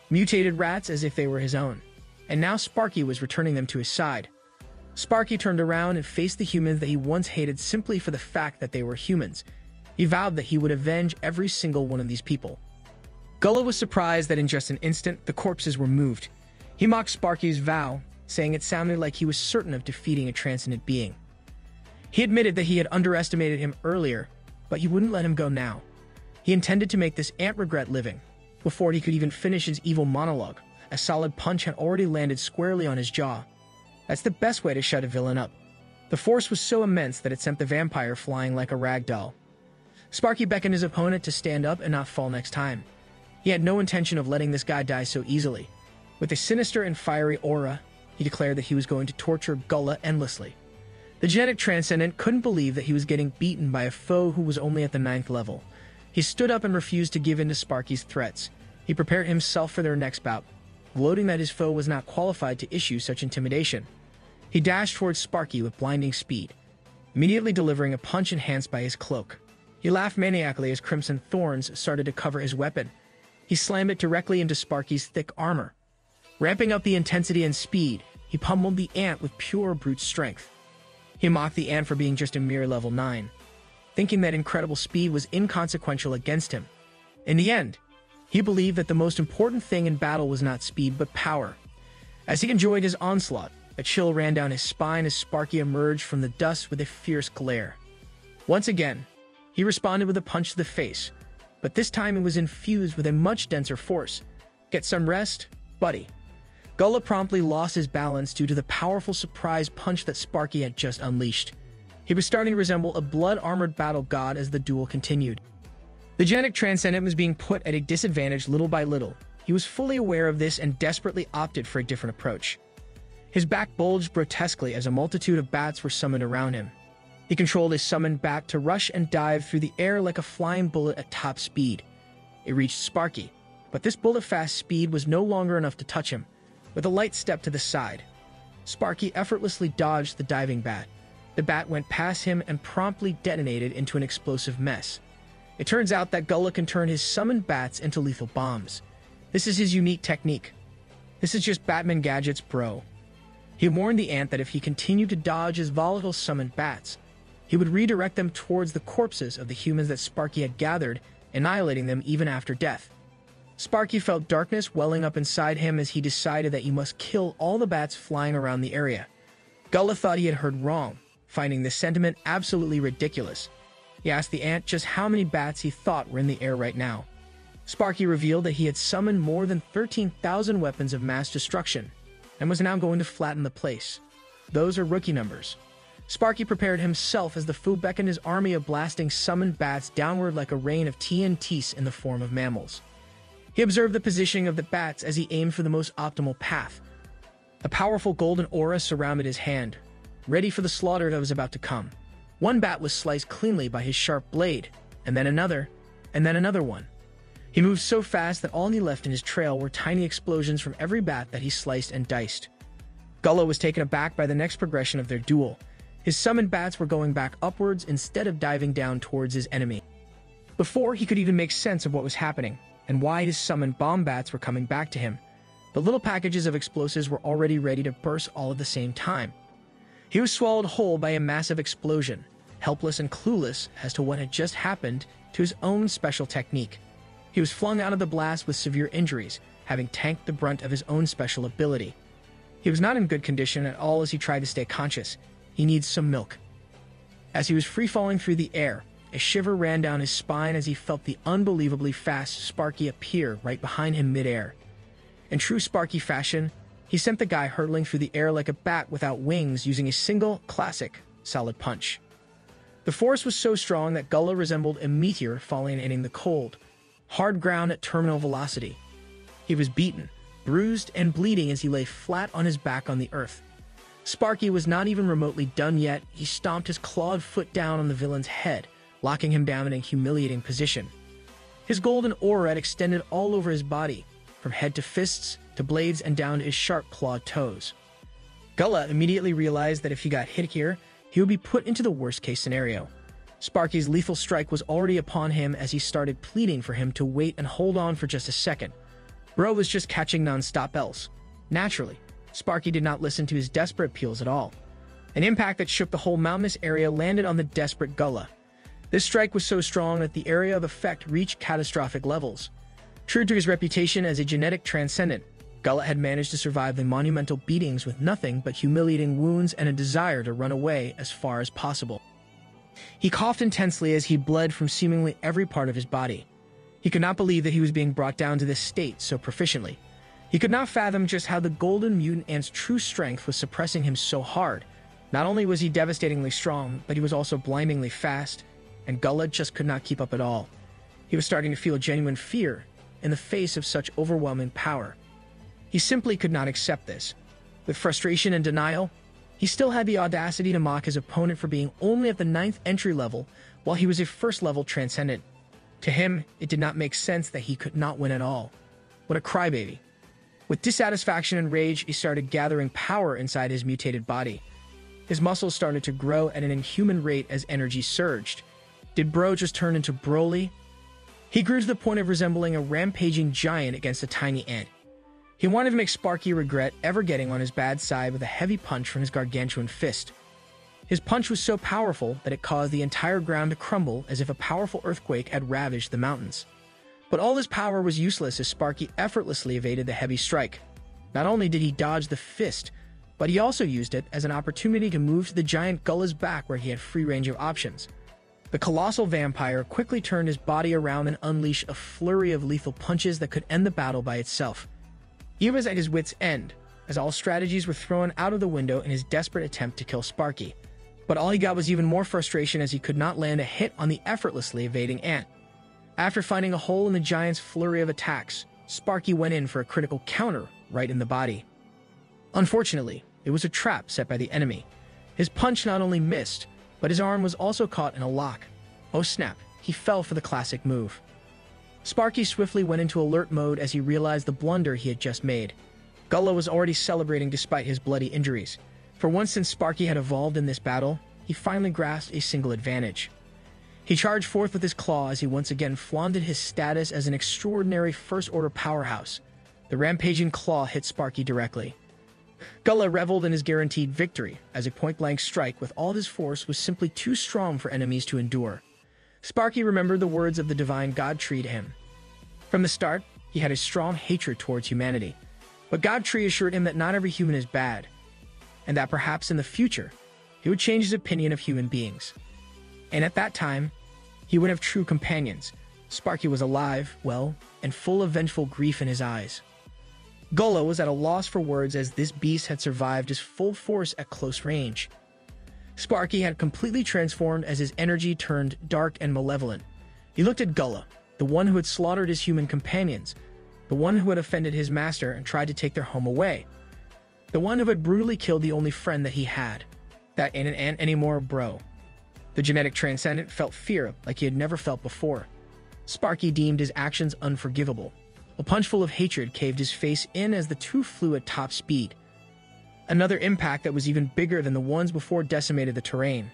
mutated rats as if they were his own. And now Sparky was returning them to his side. Sparky turned around and faced the humans that he once hated simply for the fact that they were humans. He vowed that he would avenge every single one of these people. Gullah was surprised that in just an instant, the corpses were moved. He mocked Sparky's vow, saying it sounded like he was certain of defeating a transcendent being. He admitted that he had underestimated him earlier, but he wouldn't let him go now. He intended to make this ant regret living. Before he could even finish his evil monologue, a solid punch had already landed squarely on his jaw. That's the best way to shut a villain up. The force was so immense that it sent the vampire flying like a rag doll. Sparky beckoned his opponent to stand up and not fall next time. He had no intention of letting this guy die so easily. With a sinister and fiery aura, he declared that he was going to torture Gullah endlessly. The genetic transcendent couldn't believe that he was getting beaten by a foe who was only at the 9th level. He stood up and refused to give in to Sparky's threats. He prepared himself for their next bout, gloating that his foe was not qualified to issue such intimidation. He dashed towards Sparky with blinding speed, immediately delivering a punch enhanced by his cloak. He laughed maniacally as crimson thorns started to cover his weapon. He slammed it directly into Sparky's thick armor. Ramping up the intensity and speed, he pummeled the ant with pure brute strength. He mocked the ant for being just a mere level 9, thinking that incredible speed was inconsequential against him. In the end, he believed that the most important thing in battle was not speed but power. As he enjoyed his onslaught, a chill ran down his spine as Sparky emerged from the dust with a fierce glare. Once again, he responded with a punch to the face, but this time it was infused with a much denser force. Get some rest, buddy. Gullah promptly lost his balance due to the powerful surprise punch that Sparky had just unleashed. He was starting to resemble a blood-armored battle god as the duel continued. The genetic transcendent was being put at a disadvantage little by little. He was fully aware of this and desperately opted for a different approach. His back bulged grotesquely as a multitude of bats were summoned around him. He controlled his summoned bat to rush and dive through the air like a flying bullet at top speed. It reached Sparky, but this bullet-fast speed was no longer enough to touch him. With a light step to the side, Sparky effortlessly dodged the diving bat. The bat went past him and promptly detonated into an explosive mess. It turns out that Gullah can turn his summoned bats into lethal bombs. This is his unique technique. This is just Batman gadgets, bro. He warned the ant that if he continued to dodge his volatile summoned bats, he would redirect them towards the corpses of the humans that Sparky had gathered, annihilating them even after death. Sparky felt darkness welling up inside him as he decided that he must kill all the bats flying around the area. Gullah thought he had heard wrong, finding this sentiment absolutely ridiculous. He asked the ant just how many bats he thought were in the air right now. Sparky revealed that he had summoned more than 13,000 weapons of mass destruction and was now going to flatten the place. Those are rookie numbers. Sparky prepared himself as the fool beckoned his army of blasting summoned bats downward like a rain of TNTs in the form of mammals. He observed the positioning of the bats as he aimed for the most optimal path. A powerful golden aura surrounded his hand, ready for the slaughter that was about to come. One bat was sliced cleanly by his sharp blade, and then another one. He moved so fast that all he left in his trail were tiny explosions from every bat that he sliced and diced. Gullah was taken aback by the next progression of their duel. His summoned bats were going back upwards instead of diving down towards his enemy. Before he could even make sense of what was happening, and why his summoned bomb bats were coming back to him, the little packages of explosives were already ready to burst all at the same time. He was swallowed whole by a massive explosion, helpless and clueless as to what had just happened to his own special technique. He was flung out of the blast with severe injuries, having tanked the brunt of his own special ability. He was not in good condition at all as he tried to stay conscious. He needs some milk. As he was free-falling through the air, a shiver ran down his spine as he felt the unbelievably fast Sparky appear right behind him mid-air. In true Sparky fashion, he sent the guy hurtling through the air like a bat without wings using a single, classic, solid punch. The force was so strong that Gullah resembled a meteor falling and hitting the cold, hard ground at terminal velocity. He was beaten, bruised, and bleeding as he lay flat on his back on the earth. Sparky was not even remotely done yet. He stomped his clawed foot down on the villain's head, locking him down in a humiliating position. His golden aura had extended all over his body, from head to fists to blades and down to his sharp clawed toes. Gullah immediately realized that if he got hit here, he would be put into the worst-case scenario. Sparky's lethal strike was already upon him as he started pleading for him to wait and hold on for just a second. Bro was just catching non-stop else. Naturally, Sparky did not listen to his desperate appeals at all. An impact that shook the whole mountainous area landed on the desperate Gullah. This strike was so strong that the area of effect reached catastrophic levels. True to his reputation as a genetic transcendent, Gullah had managed to survive the monumental beatings with nothing but humiliating wounds and a desire to run away as far as possible. He coughed intensely as he bled from seemingly every part of his body. He could not believe that he was being brought down to this state so proficiently. He could not fathom just how the golden mutant ant's true strength was suppressing him so hard. Not only was he devastatingly strong, but he was also blindingly fast, and Gullah just could not keep up at all. He was starting to feel genuine fear in the face of such overwhelming power. He simply could not accept this. With frustration and denial, he still had the audacity to mock his opponent for being only at the 9th entry level while he was a 1st-level transcendent. To him, it did not make sense that he could not win at all. What a crybaby. With dissatisfaction and rage, he started gathering power inside his mutated body. His muscles started to grow at an inhuman rate as energy surged. Did Bro just turn into Broly? He grew to the point of resembling a rampaging giant against a tiny ant. He wanted to make Sparky regret ever getting on his bad side with a heavy punch from his gargantuan fist. His punch was so powerful that it caused the entire ground to crumble as if a powerful earthquake had ravaged the mountains. But all this power was useless as Sparky effortlessly evaded the heavy strike. Not only did he dodge the fist, but he also used it as an opportunity to move to the giant Gullah's back where he had free range of options. The colossal vampire quickly turned his body around and unleashed a flurry of lethal punches that could end the battle by itself. He was at his wit's end, as all strategies were thrown out of the window in his desperate attempt to kill Sparky. But all he got was even more frustration as he could not land a hit on the effortlessly evading ant. After finding a hole in the giant's flurry of attacks, Sparky went in for a critical counter right in the body. Unfortunately, it was a trap set by the enemy. His punch not only missed, but his arm was also caught in a lock. Oh snap, he fell for the classic move. Sparky swiftly went into alert mode as he realized the blunder he had just made. Gullah was already celebrating despite his bloody injuries. For once since Sparky had evolved in this battle, he finally grasped a single advantage. He charged forth with his claw as he once again flaunted his status as an extraordinary first-order powerhouse. The rampaging claw hit Sparky directly. Gullah reveled in his guaranteed victory, as a point-blank strike with all his force was simply too strong for enemies to endure. Sparky remembered the words of the divine God Tree to him. From the start, he had a strong hatred towards humanity, but God Tree assured him that not every human is bad, and that perhaps in the future, he would change his opinion of human beings. And at that time, he would have true companions. Sparky was alive, well, and full of vengeful grief in his eyes. Gullah was at a loss for words as this beast had survived his full force at close range. Sparky had completely transformed as his energy turned dark and malevolent. He looked at Gullah, the one who had slaughtered his human companions, the one who had offended his master and tried to take their home away, the one who had brutally killed the only friend that he had. That ain't an ant anymore, bro. The genetic transcendent felt fear like he had never felt before. Sparky deemed his actions unforgivable. A punch full of hatred caved his face in as the two flew at top speed. Another impact that was even bigger than the ones before decimated the terrain.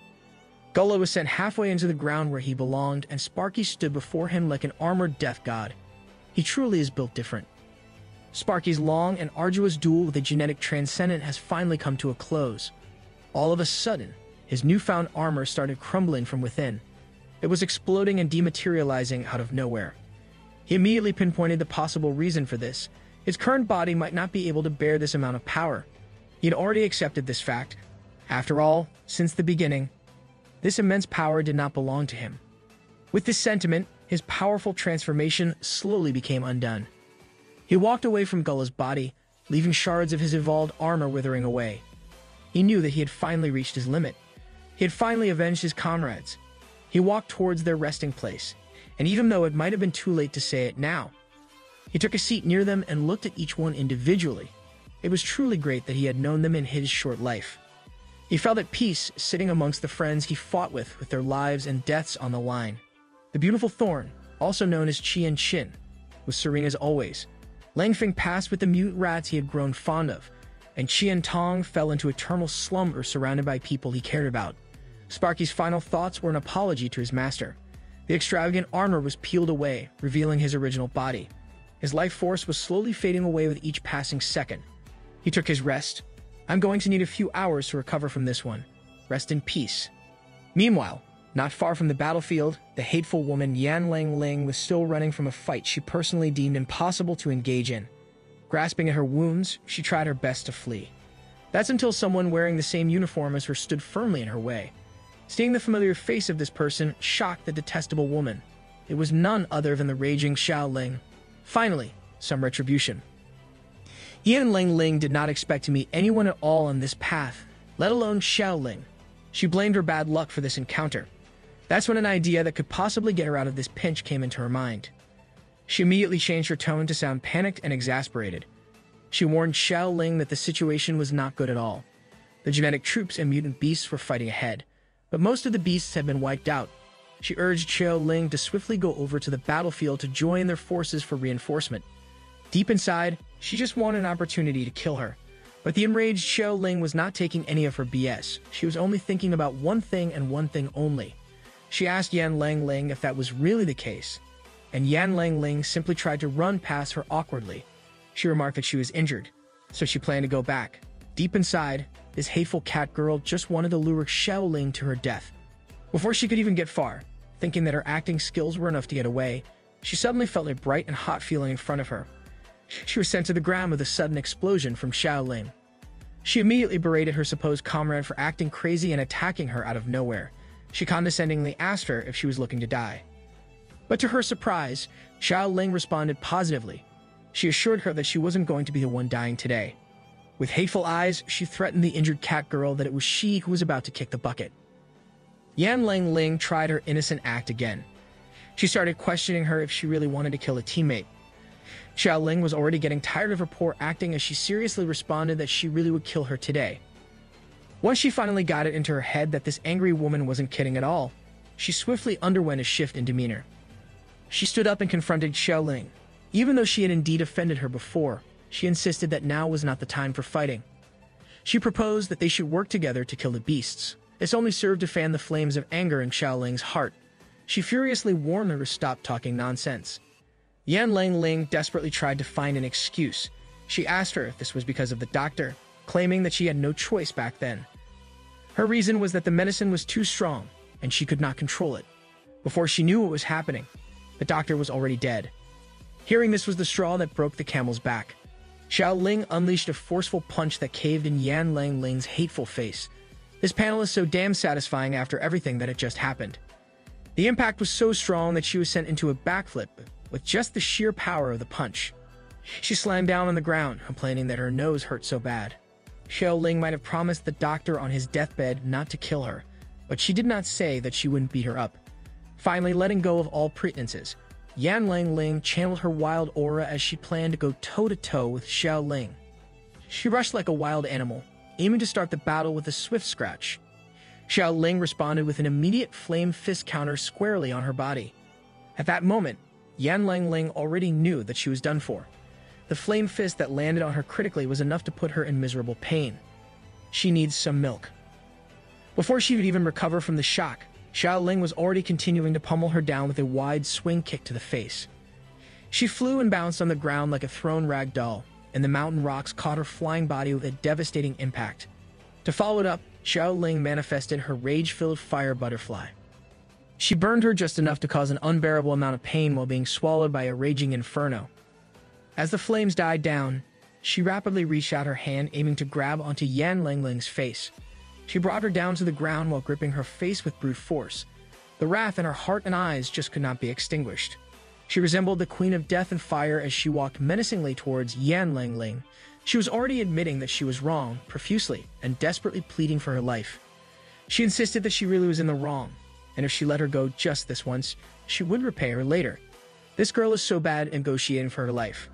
Gullah was sent halfway into the ground where he belonged, and Sparky stood before him like an armored death god. He truly is built different. Sparky's long and arduous duel with a genetic transcendent has finally come to a close. All of a sudden, his newfound armor started crumbling from within. It was exploding and dematerializing out of nowhere. He immediately pinpointed the possible reason for this. His current body might not be able to bear this amount of power. He had already accepted this fact. After all, since the beginning, this immense power did not belong to him. With this sentiment, his powerful transformation slowly became undone. He walked away from Gullah's body, leaving shards of his evolved armor withering away. He knew that he had finally reached his limit. He had finally avenged his comrades. He walked towards their resting place, and even though it might have been too late to say it now, he took a seat near them and looked at each one individually. It was truly great that he had known them in his short life. He felt at peace sitting amongst the friends he fought with their lives and deaths on the line. The beautiful Thorn, also known as Chi and Chin, was serene as always. Langfeng passed with the mute rats he had grown fond of. and Qian Tong fell into eternal slumber surrounded by people he cared about. Sparky's final thoughts were an apology to his master. The extravagant armor was peeled away, revealing his original body. His life force was slowly fading away with each passing second. He took his rest. I'm going to need a few hours to recover from this one. Rest in peace. Meanwhile, not far from the battlefield, the hateful woman Yan Lang Ling was still running from a fight she personally deemed impossible to engage in. Grasping at her wounds, she tried her best to flee. That's until someone wearing the same uniform as her stood firmly in her way. Seeing the familiar face of this person shocked the detestable woman. It was none other than the raging Xiao Ling. Finally, some retribution. Yan Lang Ling did not expect to meet anyone at all on this path, let alone Xiao Ling. She blamed her bad luck for this encounter. That's when an idea that could possibly get her out of this pinch came into her mind. She immediately changed her tone to sound panicked and exasperated. She warned Xiao Ling that the situation was not good at all. The genetic troops and mutant beasts were fighting ahead, but most of the beasts had been wiped out. She urged Xiao Ling to swiftly go over to the battlefield to join their forces for reinforcement. Deep inside, she just wanted an opportunity to kill her. But the enraged Xiao Ling was not taking any of her BS. She was only thinking about one thing and one thing only. She asked Yan Lang Ling if that was really the case, and Yan Lang Ling simply tried to run past her awkwardly. She remarked that she was injured, so she planned to go back. Deep inside, this hateful cat girl just wanted to lure Xiao Ling to her death. Before she could even get far, thinking that her acting skills were enough to get away, she suddenly felt a bright and hot feeling in front of her. She was sent to the ground with a sudden explosion from Xiao Ling. She immediately berated her supposed comrade for acting crazy and attacking her out of nowhere. She condescendingly asked her if she was looking to die. But to her surprise, Xiao Ling responded positively. She assured her that she wasn't going to be the one dying today. With hateful eyes, she threatened the injured cat girl that it was she who was about to kick the bucket. Yan Lang Ling tried her innocent act again. She started questioning her if she really wanted to kill a teammate. Xiao Ling was already getting tired of her poor acting as she seriously responded that she really would kill her today. Once she finally got it into her head that this angry woman wasn't kidding at all, she swiftly underwent a shift in demeanor. She stood up and confronted Xiao Ling. Even though she had indeed offended her before, she insisted that now was not the time for fighting. She proposed that they should work together to kill the beasts. This only served to fan the flames of anger in Xiao Ling's heart. She furiously warned her to stop talking nonsense. Yan Lang Ling desperately tried to find an excuse. She asked her if this was because of the doctor, claiming that she had no choice back then. Her reason was that the medicine was too strong, and she could not control it. Before she knew what was happening, the doctor was already dead. Hearing this was the straw that broke the camel's back. Xiao Ling unleashed a forceful punch that caved in Yan Lang Ling's hateful face. This panel is so damn satisfying after everything that had just happened. The impact was so strong that she was sent into a backflip with just the sheer power of the punch. She slammed down on the ground, complaining that her nose hurt so bad. Xiao Ling might have promised the doctor on his deathbed not to kill her, but she did not say that she wouldn't beat her up. Finally, letting go of all pretenses, Yan Lang Ling channeled her wild aura as she planned to go toe-to-toe with Xiao Ling. She rushed like a wild animal, aiming to start the battle with a swift scratch. Xiao Ling responded with an immediate flame fist counter squarely on her body. At that moment, Yan Lang Ling already knew that she was done for. The flame fist that landed on her critically was enough to put her in miserable pain. She needs some milk. Before she could even recover from the shock, Xiao Ling was already continuing to pummel her down with a wide swing kick to the face. She flew and bounced on the ground like a thrown rag doll, and the mountain rocks caught her flying body with a devastating impact. To follow it up, Xiao Ling manifested her rage-filled fire butterfly. She burned her just enough to cause an unbearable amount of pain while being swallowed by a raging inferno. As the flames died down, she rapidly reached out her hand, aiming to grab onto Yan Lang Ling's face. She brought her down to the ground while gripping her face with brute force. The wrath in her heart and eyes just could not be extinguished. She resembled the Queen of Death and Fire as she walked menacingly towards Yan Lang Ling. She was already admitting that she was wrong, profusely, and desperately pleading for her life. She insisted that she really was in the wrong, and if she let her go just this once, she would repay her later. This girl is so bad at negotiating for her life.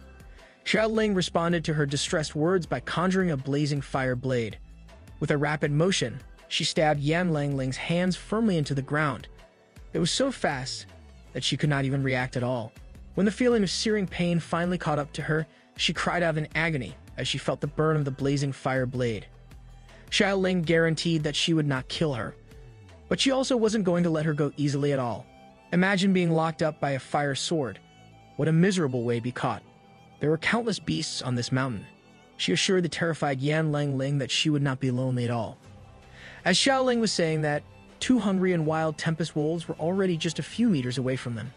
Xiao Ling responded to her distressed words by conjuring a blazing fire blade. With a rapid motion, she stabbed Yan Lang Ling's hands firmly into the ground. It was so fast that she could not even react at all. When the feeling of searing pain finally caught up to her, she cried out in agony as she felt the burn of the blazing fire blade. Xiao Ling guaranteed that she would not kill her, but she also wasn't going to let her go easily at all. Imagine being locked up by a fire sword. What a miserable way to be caught. There were countless beasts on this mountain. She assured the terrified Yan Ling that she would not be lonely at all. As Xiao Ling was saying that, 2 hungry and wild tempest wolves were already just a few meters away from them.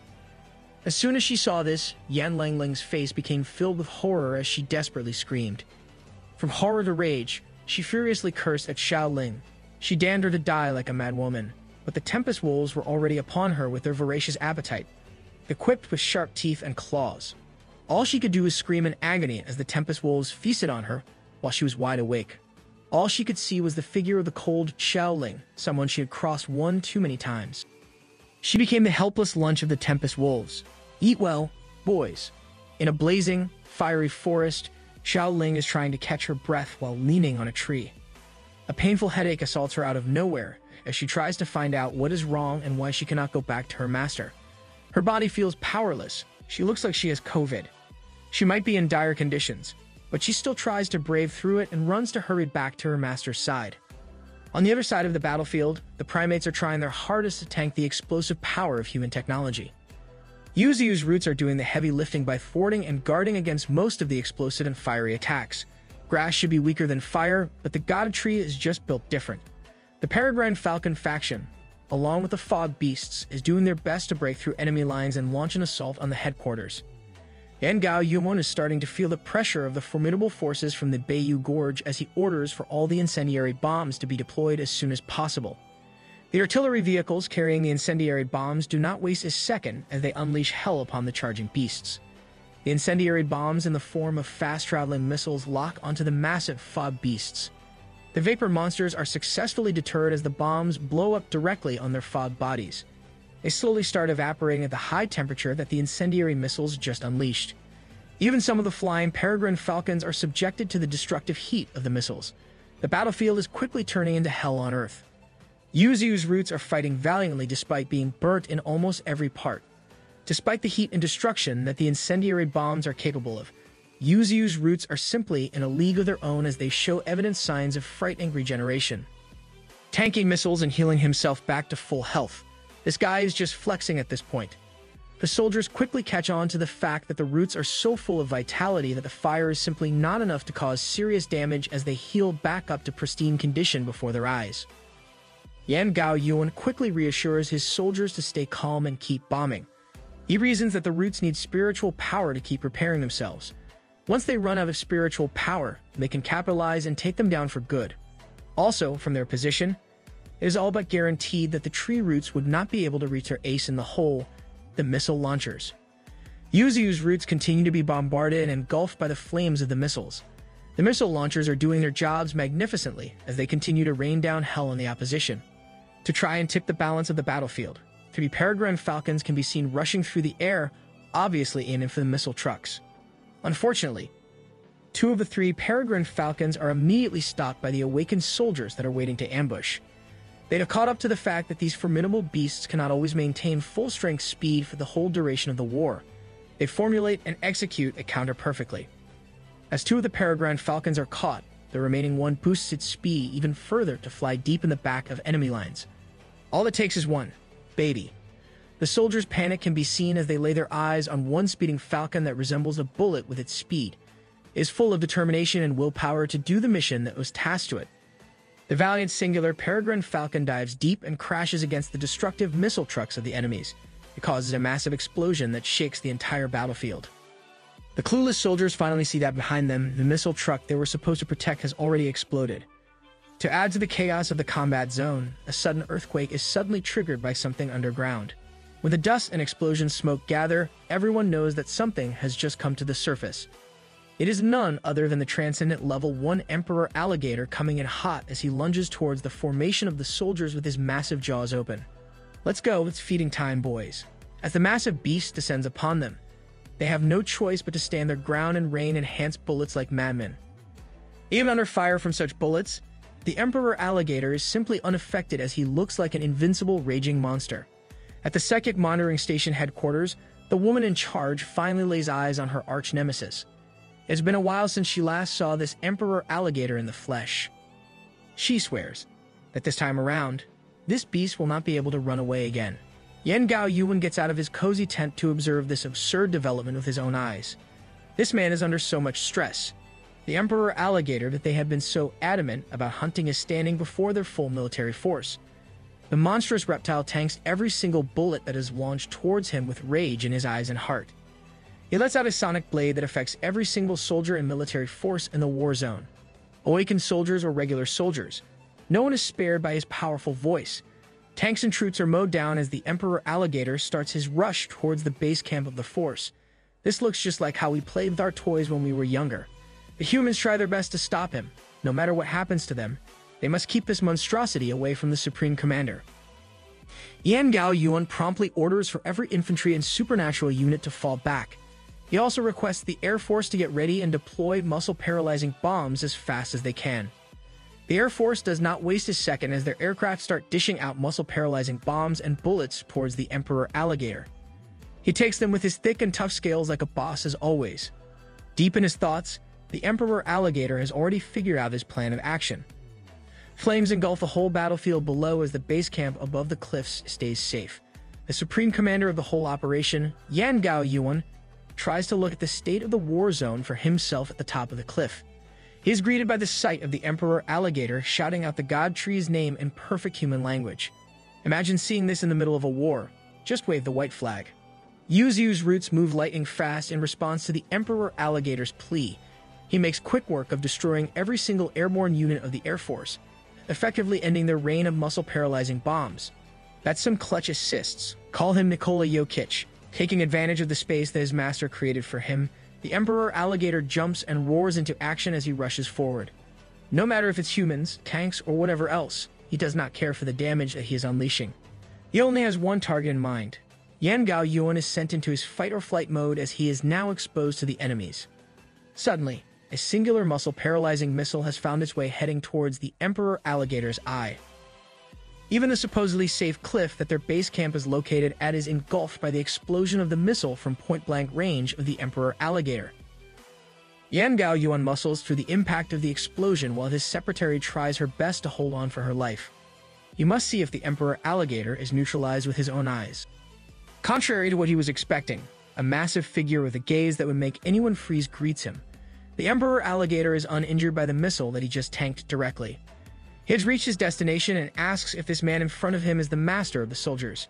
As soon as she saw this, Yan Ling's face became filled with horror as she desperately screamed. From horror to rage, she furiously cursed at Xiao Ling. She damned her to die like a mad woman, but the tempest wolves were already upon her with their voracious appetite, equipped with sharp teeth and claws. All she could do was scream in agony as the tempest wolves feasted on her while she was wide awake. All she could see was the figure of the cold Xiao Ling, someone she had crossed one too many times. She became the helpless lunch of the tempest wolves. Eat well, boys. In a blazing, fiery forest, Xiao Ling is trying to catch her breath while leaning on a tree. A painful headache assaults her out of nowhere as she tries to find out what is wrong and why she cannot go back to her master. Her body feels powerless. She looks like she has COVID. She might be in dire conditions, but she still tries to brave through it and runs to hurry back to her master's side. On the other side of the battlefield, the primates are trying their hardest to tank the explosive power of human technology. Yuzu's roots are doing the heavy lifting by thwarting and guarding against most of the explosive and fiery attacks. Grass should be weaker than fire, but the God Tree is just built different. The Peregrine Falcon faction, along with the Fog Beasts, is doing their best to break through enemy lines and launch an assault on the headquarters. Yan Yumon is starting to feel the pressure of the formidable forces from the Beiyu Gorge as he orders for all the incendiary bombs to be deployed as soon as possible. The artillery vehicles carrying the incendiary bombs do not waste a second as they unleash hell upon the charging beasts. The incendiary bombs in the form of fast-traveling missiles lock onto the massive Fog Beasts. The vapor monsters are successfully deterred as the bombs blow up directly on their fog bodies. They slowly start evaporating at the high temperature that the incendiary missiles just unleashed. Even some of the flying peregrine falcons are subjected to the destructive heat of the missiles. The battlefield is quickly turning into hell on Earth. Yuzu's roots are fighting valiantly despite being burnt in almost every part. Despite the heat and destruction that the incendiary bombs are capable of, Yuzu's roots are simply in a league of their own as they show evident signs of frightening regeneration. Tanking missiles and healing himself back to full health. This guy is just flexing at this point. The soldiers quickly catch on to the fact that the roots are so full of vitality that the fire is simply not enough to cause serious damage as they heal back up to pristine condition before their eyes. Yan Yuan quickly reassures his soldiers to stay calm and keep bombing. He reasons that the roots need spiritual power to keep repairing themselves. Once they run out of spiritual power, they can capitalize and take them down for good. Also, from their position, it is all but guaranteed that the tree roots would not be able to reach their ace in the hole, the missile launchers. Yuzu's roots continue to be bombarded and engulfed by the flames of the missiles. The missile launchers are doing their jobs magnificently as they continue to rain down hell on the opposition. To try and tip the balance of the battlefield, 3 peregrine falcons can be seen rushing through the air, obviously aiming for the missile trucks. Unfortunately, 2 of the 3 peregrine falcons are immediately stopped by the awakened soldiers that are waiting to ambush. They have caught up to the fact that these formidable beasts cannot always maintain full-strength speed for the whole duration of the war. They formulate and execute a counter perfectly. As 2 of the peregrine falcons are caught, the remaining one boosts its speed even further to fly deep in the back of enemy lines. All it takes is one, baby. The soldiers' panic can be seen as they lay their eyes on one speeding falcon that resembles a bullet with its speed. It is full of determination and willpower to do the mission that was tasked to it. The valiant singular peregrine falcon dives deep and crashes against the destructive missile trucks of the enemies. It causes a massive explosion that shakes the entire battlefield. The clueless soldiers finally see that behind them, the missile truck they were supposed to protect has already exploded. To add to the chaos of the combat zone, a sudden earthquake is suddenly triggered by something underground. When the dust and explosion smoke gather, everyone knows that something has just come to the surface. It is none other than the transcendent level 1 Emperor Alligator coming in hot as he lunges towards the formation of the soldiers with his massive jaws open. Let's go, it's feeding time, boys. As the massive beast descends upon them, they have no choice but to stand their ground and rain enhanced bullets like madmen. Even under fire from such bullets, the Emperor Alligator is simply unaffected as he looks like an invincible raging monster. At the psychic monitoring station headquarters, the woman in charge finally lays eyes on her arch-nemesis. It's been a while since she last saw this emperor alligator in the flesh. She swears that this time around, this beast will not be able to run away again. Yan Gao Yuan gets out of his cozy tent to observe this absurd development with his own eyes. This man is under so much stress. The emperor alligator that they have been so adamant about hunting is standing before their full military force. The monstrous reptile tanks every single bullet that is launched towards him with rage in his eyes and heart. He lets out a sonic blade that affects every single soldier and military force in the war zone. Awakened soldiers or regular soldiers. No one is spared by his powerful voice. Tanks and troops are mowed down as the emperor alligator starts his rush towards the base camp of the force. This looks just like how we played with our toys when we were younger. The humans try their best to stop him. No matter what happens to them, they must keep this monstrosity away from the Supreme Commander. Yan Gao Yuan promptly orders for every infantry and supernatural unit to fall back. He also requests the Air Force to get ready and deploy muscle-paralyzing bombs as fast as they can. The Air Force does not waste a second as their aircraft start dishing out muscle-paralyzing bombs and bullets towards the Emperor Alligator. He takes them with his thick and tough scales like a boss as always. Deep in his thoughts, the Emperor Alligator has already figured out his plan of action. Flames engulf the whole battlefield below as the base camp above the cliffs stays safe. The supreme commander of the whole operation, Yan Gao Yuan, tries to look at the state of the war zone for himself at the top of the cliff. He is greeted by the sight of the Emperor Alligator shouting out the God Tree's name in perfect human language. Imagine seeing this in the middle of a war. Just wave the white flag. Yuzu's roots move lightning fast in response to the Emperor Alligator's plea. He makes quick work of destroying every single airborne unit of the Air Force, effectively ending their reign of muscle-paralyzing bombs. That's some clutch assists. Call him Nikola Jokic. Taking advantage of the space that his master created for him, the Emperor Alligator jumps and roars into action as he rushes forward. No matter if it's humans, tanks, or whatever else, he does not care for the damage that he is unleashing. He only has one target in mind. Yan Gao Yuan is sent into his fight-or-flight mode as he is now exposed to the enemies. Suddenly, a singular muscle-paralyzing missile has found its way heading towards the Emperor Alligator's eye. Even the supposedly safe cliff that their base camp is located at is engulfed by the explosion of the missile from point-blank range of the Emperor Alligator. Yan Gao Yuan muscles through the impact of the explosion while his secretary tries her best to hold on for her life. You must see if the Emperor Alligator is neutralized with his own eyes. Contrary to what he was expecting, a massive figure with a gaze that would make anyone freeze greets him. The Emperor Alligator is uninjured by the missile that he just tanked directly. He has reached his destination and asks if this man in front of him is the master of the soldiers.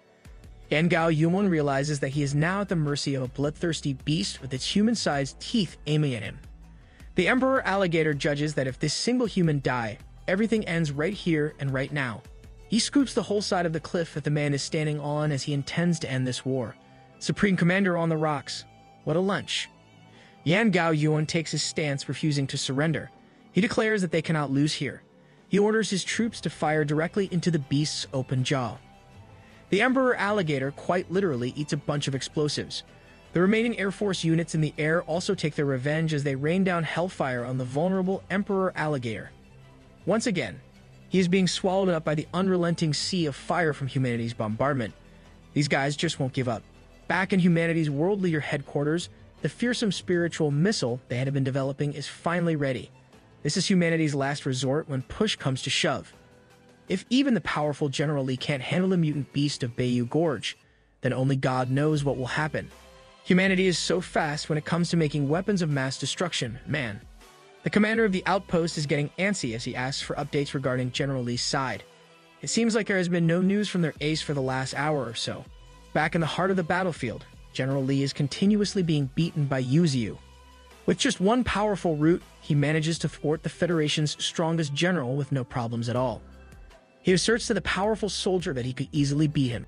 Yan Gao Yuan realizes that he is now at the mercy of a bloodthirsty beast with its human-sized teeth aiming at him. The Emperor Alligator judges that if this single human die, everything ends right here and right now. He scoops the whole side of the cliff that the man is standing on as he intends to end this war. Supreme Commander on the rocks. What a lunch. Yan Gao Yuan takes his stance, refusing to surrender. He declares that they cannot lose here. He orders his troops to fire directly into the beast's open jaw. The Emperor Alligator quite literally eats a bunch of explosives. The remaining Air Force units in the air also take their revenge as they rain down hellfire on the vulnerable Emperor Alligator. Once again, he is being swallowed up by the unrelenting sea of fire from humanity's bombardment. These guys just won't give up. Back in humanity's world leader headquarters, the fearsome spiritual missile they had been developing is finally ready. This is humanity's last resort when push comes to shove. If even the powerful General Lee can't handle the mutant beast of Bayou Gorge, then only God knows what will happen. Humanity is so fast when it comes to making weapons of mass destruction, man. The commander of the outpost is getting antsy as he asks for updates regarding General Lee's side. It seems like there has been no news from their ace for the last hour or so. Back in the heart of the battlefield, General Lee is continuously being beaten by Yuzu. With just one powerful route, he manages to thwart the Federation's strongest general with no problems at all. He asserts to the powerful soldier that he could easily beat him.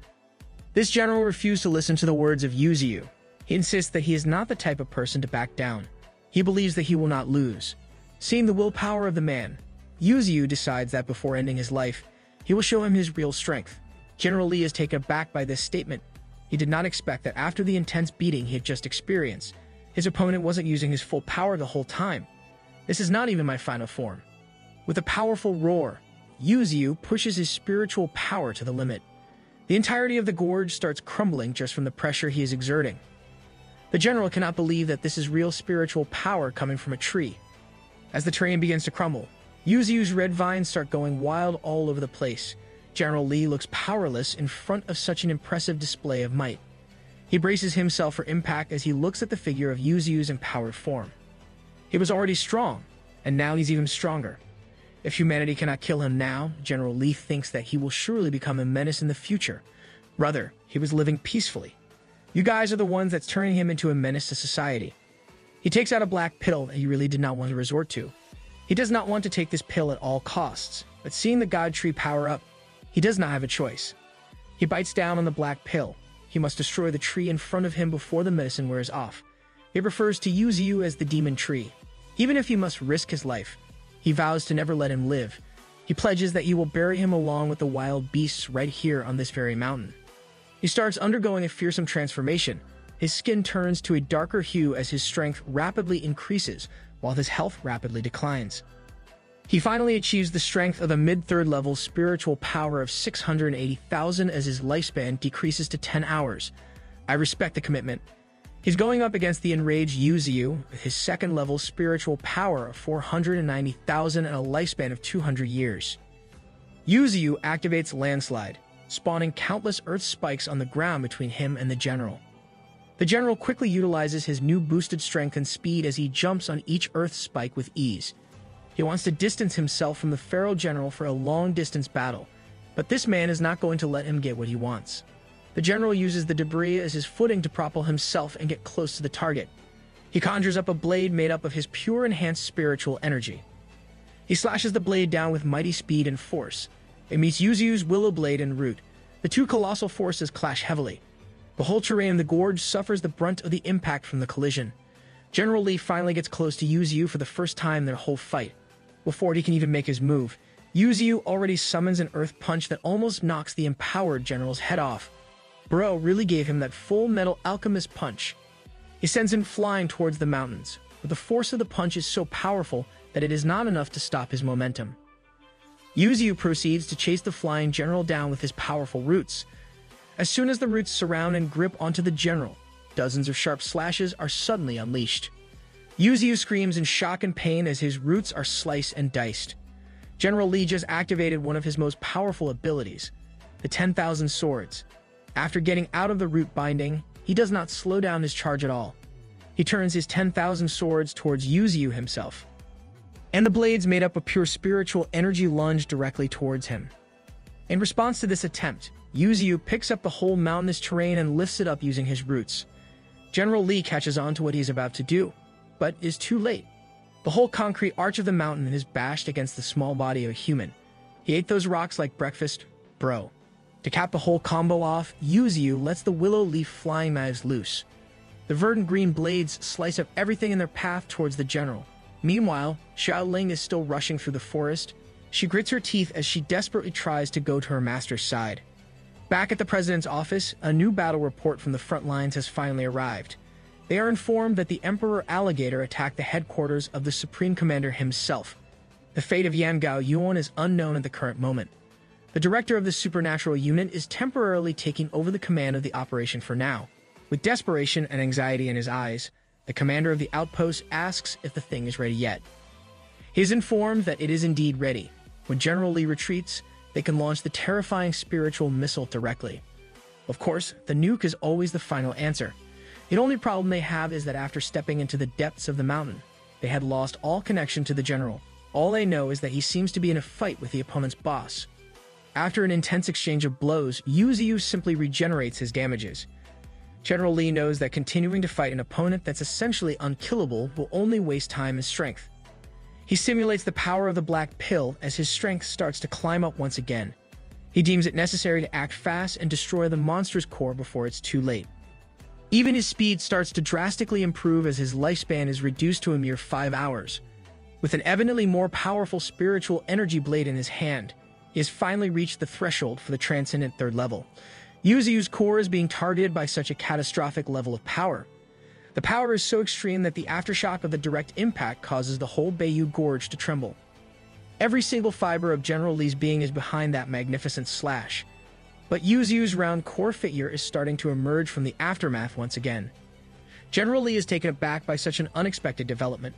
This general refused to listen to the words of Yuzu. He insists that he is not the type of person to back down. He believes that he will not lose. Seeing the willpower of the man, Yuzu decides that before ending his life, he will show him his real strength. General Lee is taken aback by this statement. He did not expect that after the intense beating he had just experienced, his opponent wasn't using his full power the whole time. This is not even my final form. With a powerful roar, Yuzu pushes his spiritual power to the limit. The entirety of the gorge starts crumbling just from the pressure he is exerting. The general cannot believe that this is real spiritual power coming from a tree. As the terrain begins to crumble, Yuzu's red vines start going wild all over the place. General Lee looks powerless in front of such an impressive display of might. He braces himself for impact as he looks at the figure of Yuzu's empowered form. He was already strong, and now he's even stronger. If humanity cannot kill him now, General Lee thinks that he will surely become a menace in the future. Rather, he was living peacefully. You guys are the ones that's turning him into a menace to society. He takes out a black pill that he really did not want to resort to. He does not want to take this pill at all costs, but seeing the God Tree power up, he does not have a choice. He bites down on the black pill. He must destroy the tree in front of him before the medicine wears off. He refers to Yuzu as the demon tree. Even if he must risk his life, he vows to never let him live. He pledges that he will bury him along with the wild beasts right here on this very mountain. He starts undergoing a fearsome transformation. His skin turns to a darker hue as his strength rapidly increases, while his health rapidly declines. He finally achieves the strength of a mid-third level spiritual power of 680,000 as his lifespan decreases to 10 hours. I respect the commitment. He's going up against the enraged Yuzu with his second level spiritual power of 490,000 and a lifespan of 200 years. Yuzu activates Landslide, spawning countless earth spikes on the ground between him and the general. The general quickly utilizes his new boosted strength and speed as he jumps on each earth spike with ease. He wants to distance himself from the Pharaoh general for a long-distance battle, but this man is not going to let him get what he wants. The general uses the debris as his footing to propel himself and get close to the target. He conjures up a blade made up of his pure enhanced spiritual energy. He slashes the blade down with mighty speed and force. It meets Yuzu's willow blade and root. The two colossal forces clash heavily. The whole terrain of the gorge suffers the brunt of the impact from the collision. General Lee finally gets close to Yuzu for the first time in their whole fight. Before he can even make his move, Yuzu already summons an earth punch that almost knocks the empowered general's head off. Bro really gave him that full metal alchemist punch. He sends him flying towards the mountains, but the force of the punch is so powerful that it is not enough to stop his momentum. Yuzu proceeds to chase the flying general down with his powerful roots. As soon as the roots surround and grip onto the general, dozens of sharp slashes are suddenly unleashed. Yuzu screams in shock and pain as his roots are sliced and diced. General Lee just activated one of his most powerful abilities, the 10,000 swords. After getting out of the root binding, he does not slow down his charge at all. He turns his 10,000 swords towards Yuzu himself, and the blades made up of pure spiritual energy lunge directly towards him. In response to this attempt, Yuzu picks up the whole mountainous terrain and lifts it up using his roots. General Lee catches on to what he's about to do, but is too late. The whole concrete arch of the mountain is bashed against the small body of a human. He ate those rocks like breakfast, bro. To cap the whole combo off, Yuzu lets the willow leaf flying knives loose. The verdant green blades slice up everything in their path towards the general. Meanwhile, Xiaoling is still rushing through the forest. She grits her teeth as she desperately tries to go to her master's side. Back at the president's office, a new battle report from the front lines has finally arrived. They are informed that the Emperor Alligator attacked the headquarters of the Supreme Commander himself. The fate of Yangao Yuan is unknown at the current moment. The director of the supernatural unit is temporarily taking over the command of the operation for now. With desperation and anxiety in his eyes, the commander of the outpost asks if the thing is ready yet. He is informed that it is indeed ready. When General Lee retreats, they can launch the terrifying spiritual missile directly. Of course, the nuke is always the final answer. The only problem they have is that after stepping into the depths of the mountain, they had lost all connection to the general. All they know is that he seems to be in a fight with the opponent's boss. After an intense exchange of blows, Yuzu simply regenerates his damages. General Lee knows that continuing to fight an opponent that's essentially unkillable will only waste time and strength. He simulates the power of the black pill as his strength starts to climb up once again. He deems it necessary to act fast and destroy the monster's core before it's too late. Even his speed starts to drastically improve as his lifespan is reduced to a mere 5 hours. With an evidently more powerful spiritual energy blade in his hand, he has finally reached the threshold for the transcendent third level. Yuzu's core is being targeted by such a catastrophic level of power. The power is so extreme that the aftershock of the direct impact causes the whole Bayou Gorge to tremble. Every single fiber of General Lee's being is behind that magnificent slash. But Yuzu's round core figure is starting to emerge from the aftermath once again. General Lee is taken aback by such an unexpected development.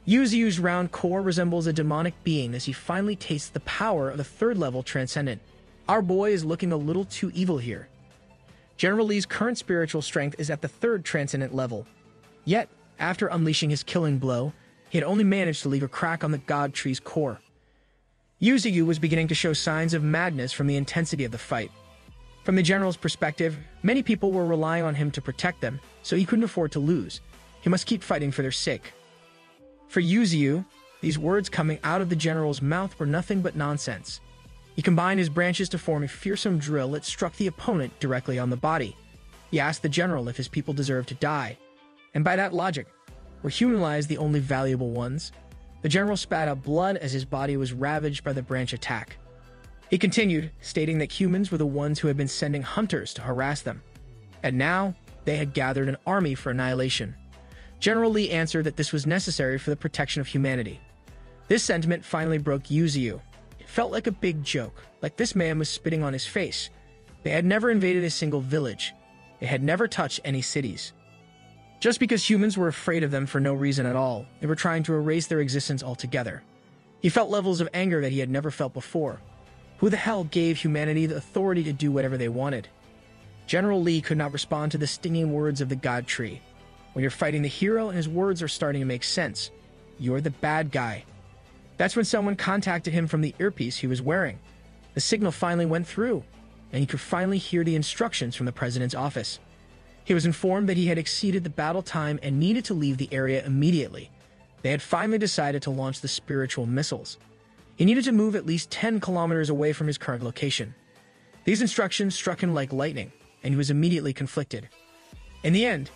Yuzu's round core resembles a demonic being as he finally tastes the power of the third-level transcendent. Our boy is looking a little too evil here. General Lee's current spiritual strength is at the third transcendent level. Yet, after unleashing his killing blow, he had only managed to leave a crack on the god tree's core. Yuzu was beginning to show signs of madness from the intensity of the fight. From the general's perspective, many people were relying on him to protect them, so he couldn't afford to lose. He must keep fighting for their sake. For Yuzu, these words coming out of the general's mouth were nothing but nonsense. He combined his branches to form a fearsome drill that struck the opponent directly on the body. He asked the general if his people deserved to die. And by that logic, were human lives the only valuable ones? The general spat out blood as his body was ravaged by the branch attack. He continued, stating that humans were the ones who had been sending hunters to harass them. And now, they had gathered an army for annihilation. General Lee answered that this was necessary for the protection of humanity. This sentiment finally broke Yuzu. It felt like a big joke, like this man was spitting on his face. They had never invaded a single village. They had never touched any cities. Just because humans were afraid of them for no reason at all, they were trying to erase their existence altogether. He felt levels of anger that he had never felt before. Who the hell gave humanity the authority to do whatever they wanted? General Lee could not respond to the stinging words of the god tree. When you're fighting the hero and his words are starting to make sense, you're the bad guy. That's when someone contacted him from the earpiece he was wearing. The signal finally went through, and he could finally hear the instructions from the president's office. He was informed that he had exceeded the battle time and needed to leave the area immediately. They had finally decided to launch the spiritual missiles. He needed to move at least 10 kilometers away from his current location. These instructions struck him like lightning, and he was immediately conflicted. In the end,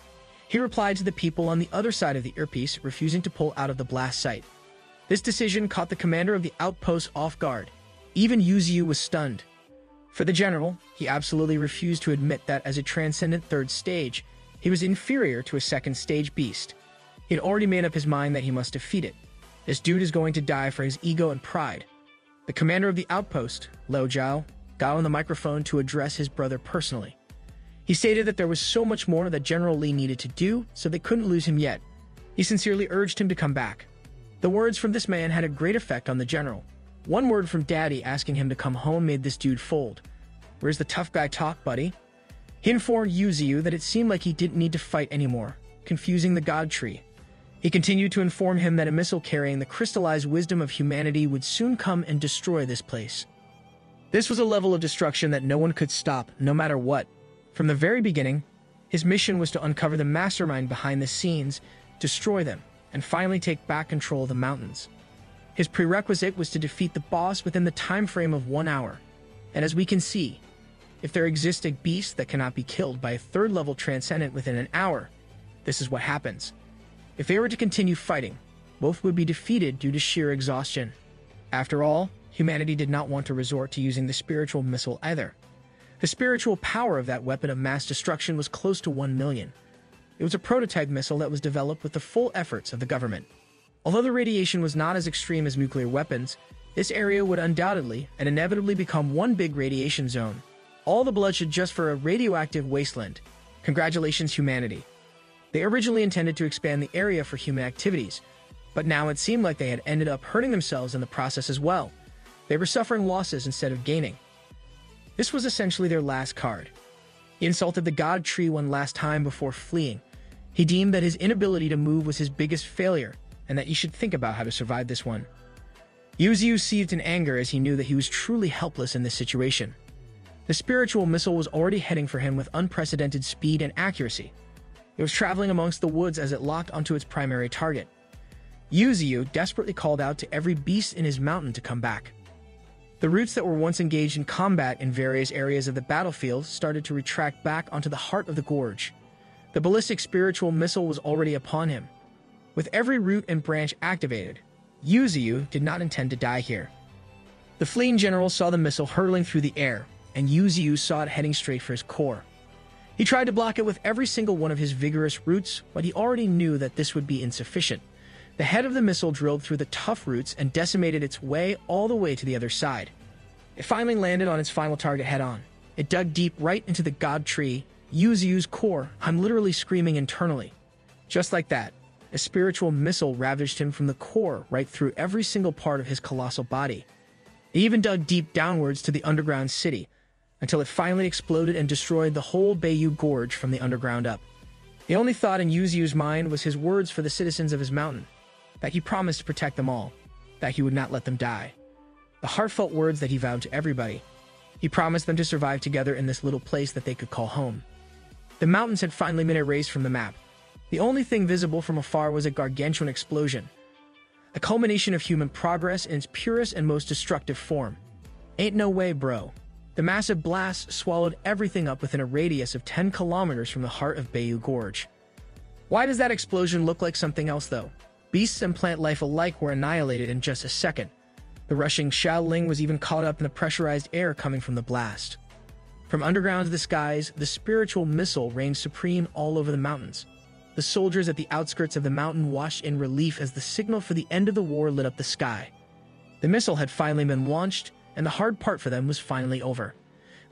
he replied to the people on the other side of the earpiece, refusing to pull out of the blast site. This decision caught the commander of the outpost off guard. Even Yuzu was stunned. For the general, he absolutely refused to admit that as a transcendent third stage, he was inferior to a second stage beast. He had already made up his mind that he must defeat it. This dude is going to die for his ego and pride. The commander of the outpost, Lo Jiao, got on the microphone to address his brother personally. He stated that there was so much more that General Lee needed to do, so they couldn't lose him yet. He sincerely urged him to come back. The words from this man had a great effect on the general. One word from Daddy asking him to come home made this dude fold. Where's the tough guy talk, buddy? He informed Yuzu that it seemed like he didn't need to fight anymore, confusing the god tree. He continued to inform him that a missile carrying the crystallized wisdom of humanity would soon come and destroy this place. This was a level of destruction that no one could stop, no matter what. From the very beginning, his mission was to uncover the mastermind behind the scenes, destroy them, and finally take back control of the mountains. His prerequisite was to defeat the boss within the time frame of 1 hour. And as we can see, if there exists a beast that cannot be killed by a third-level transcendent within an hour, this is what happens. If they were to continue fighting, both would be defeated due to sheer exhaustion. After all, humanity did not want to resort to using the spiritual missile either. The spiritual power of that weapon of mass destruction was close to 1 million. It was a prototype missile that was developed with the full efforts of the government. Although the radiation was not as extreme as nuclear weapons, this area would undoubtedly and inevitably become one big radiation zone. All the bloodshed just for a radioactive wasteland. Congratulations, humanity. They originally intended to expand the area for human activities, but now it seemed like they had ended up hurting themselves in the process as well. They were suffering losses instead of gaining. This was essentially their last card. He insulted the god tree one last time before fleeing. He deemed that his inability to move was his biggest failure, and that he should think about how to survive this one. Yuzu seethed in anger as he knew that he was truly helpless in this situation. The spiritual missile was already heading for him with unprecedented speed and accuracy. It was traveling amongst the woods as it locked onto its primary target. Yuzu desperately called out to every beast in his mountain to come back. The roots that were once engaged in combat in various areas of the battlefield started to retract back onto the heart of the gorge. The ballistic spiritual missile was already upon him. With every root and branch activated, Yuzu did not intend to die here. The fleeing general saw the missile hurtling through the air, and Yuzu saw it heading straight for his core. He tried to block it with every single one of his vigorous roots, but he already knew that this would be insufficient. The head of the missile drilled through the tough roots and decimated its way all the way to the other side. It finally landed on its final target head-on. It dug deep right into the god tree, Yu's core, I'm literally screaming internally. Just like that, a spiritual missile ravaged him from the core right through every single part of his colossal body. It even dug deep downwards to the underground city, until it finally exploded and destroyed the whole Bayou Gorge from the underground up. The only thought in Yu's mind was his words for the citizens of his mountain, that he promised to protect them all, that he would not let them die. The heartfelt words that he vowed to everybody. He promised them to survive together in this little place that they could call home. The mountains had finally been erased from the map. The only thing visible from afar was a gargantuan explosion, a culmination of human progress in its purest and most destructive form. Ain't no way, bro. The massive blast swallowed everything up within a radius of 10 kilometers from the heart of Bayou Gorge. Why does that explosion look like something else, though? Beasts and plant life alike were annihilated in just a second. The rushing Xiaoling was even caught up in the pressurized air coming from the blast. From underground to the skies, the spiritual missile reigned supreme all over the mountains. The soldiers at the outskirts of the mountain watched in relief as the signal for the end of the war lit up the sky. The missile had finally been launched, and the hard part for them was finally over.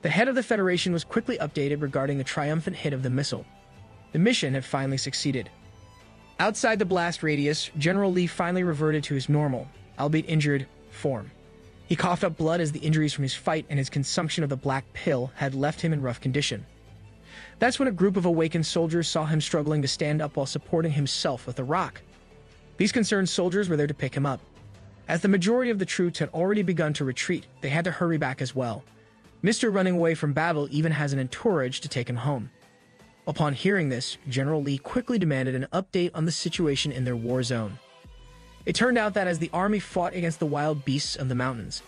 The head of the Federation was quickly updated regarding the triumphant hit of the missile. The mission had finally succeeded. Outside the blast radius, General Li finally reverted to his normal, albeit injured, form. He coughed up blood as the injuries from his fight and his consumption of the black pill had left him in rough condition. That's when a group of awakened soldiers saw him struggling to stand up while supporting himself with a rock. These concerned soldiers were there to pick him up. As the majority of the troops had already begun to retreat, they had to hurry back as well. Mr. Running away from battle even has an entourage to take him home. Upon hearing this, General Li quickly demanded an update on the situation in their war zone. It turned out that as the army fought against the wild beasts of the mountains,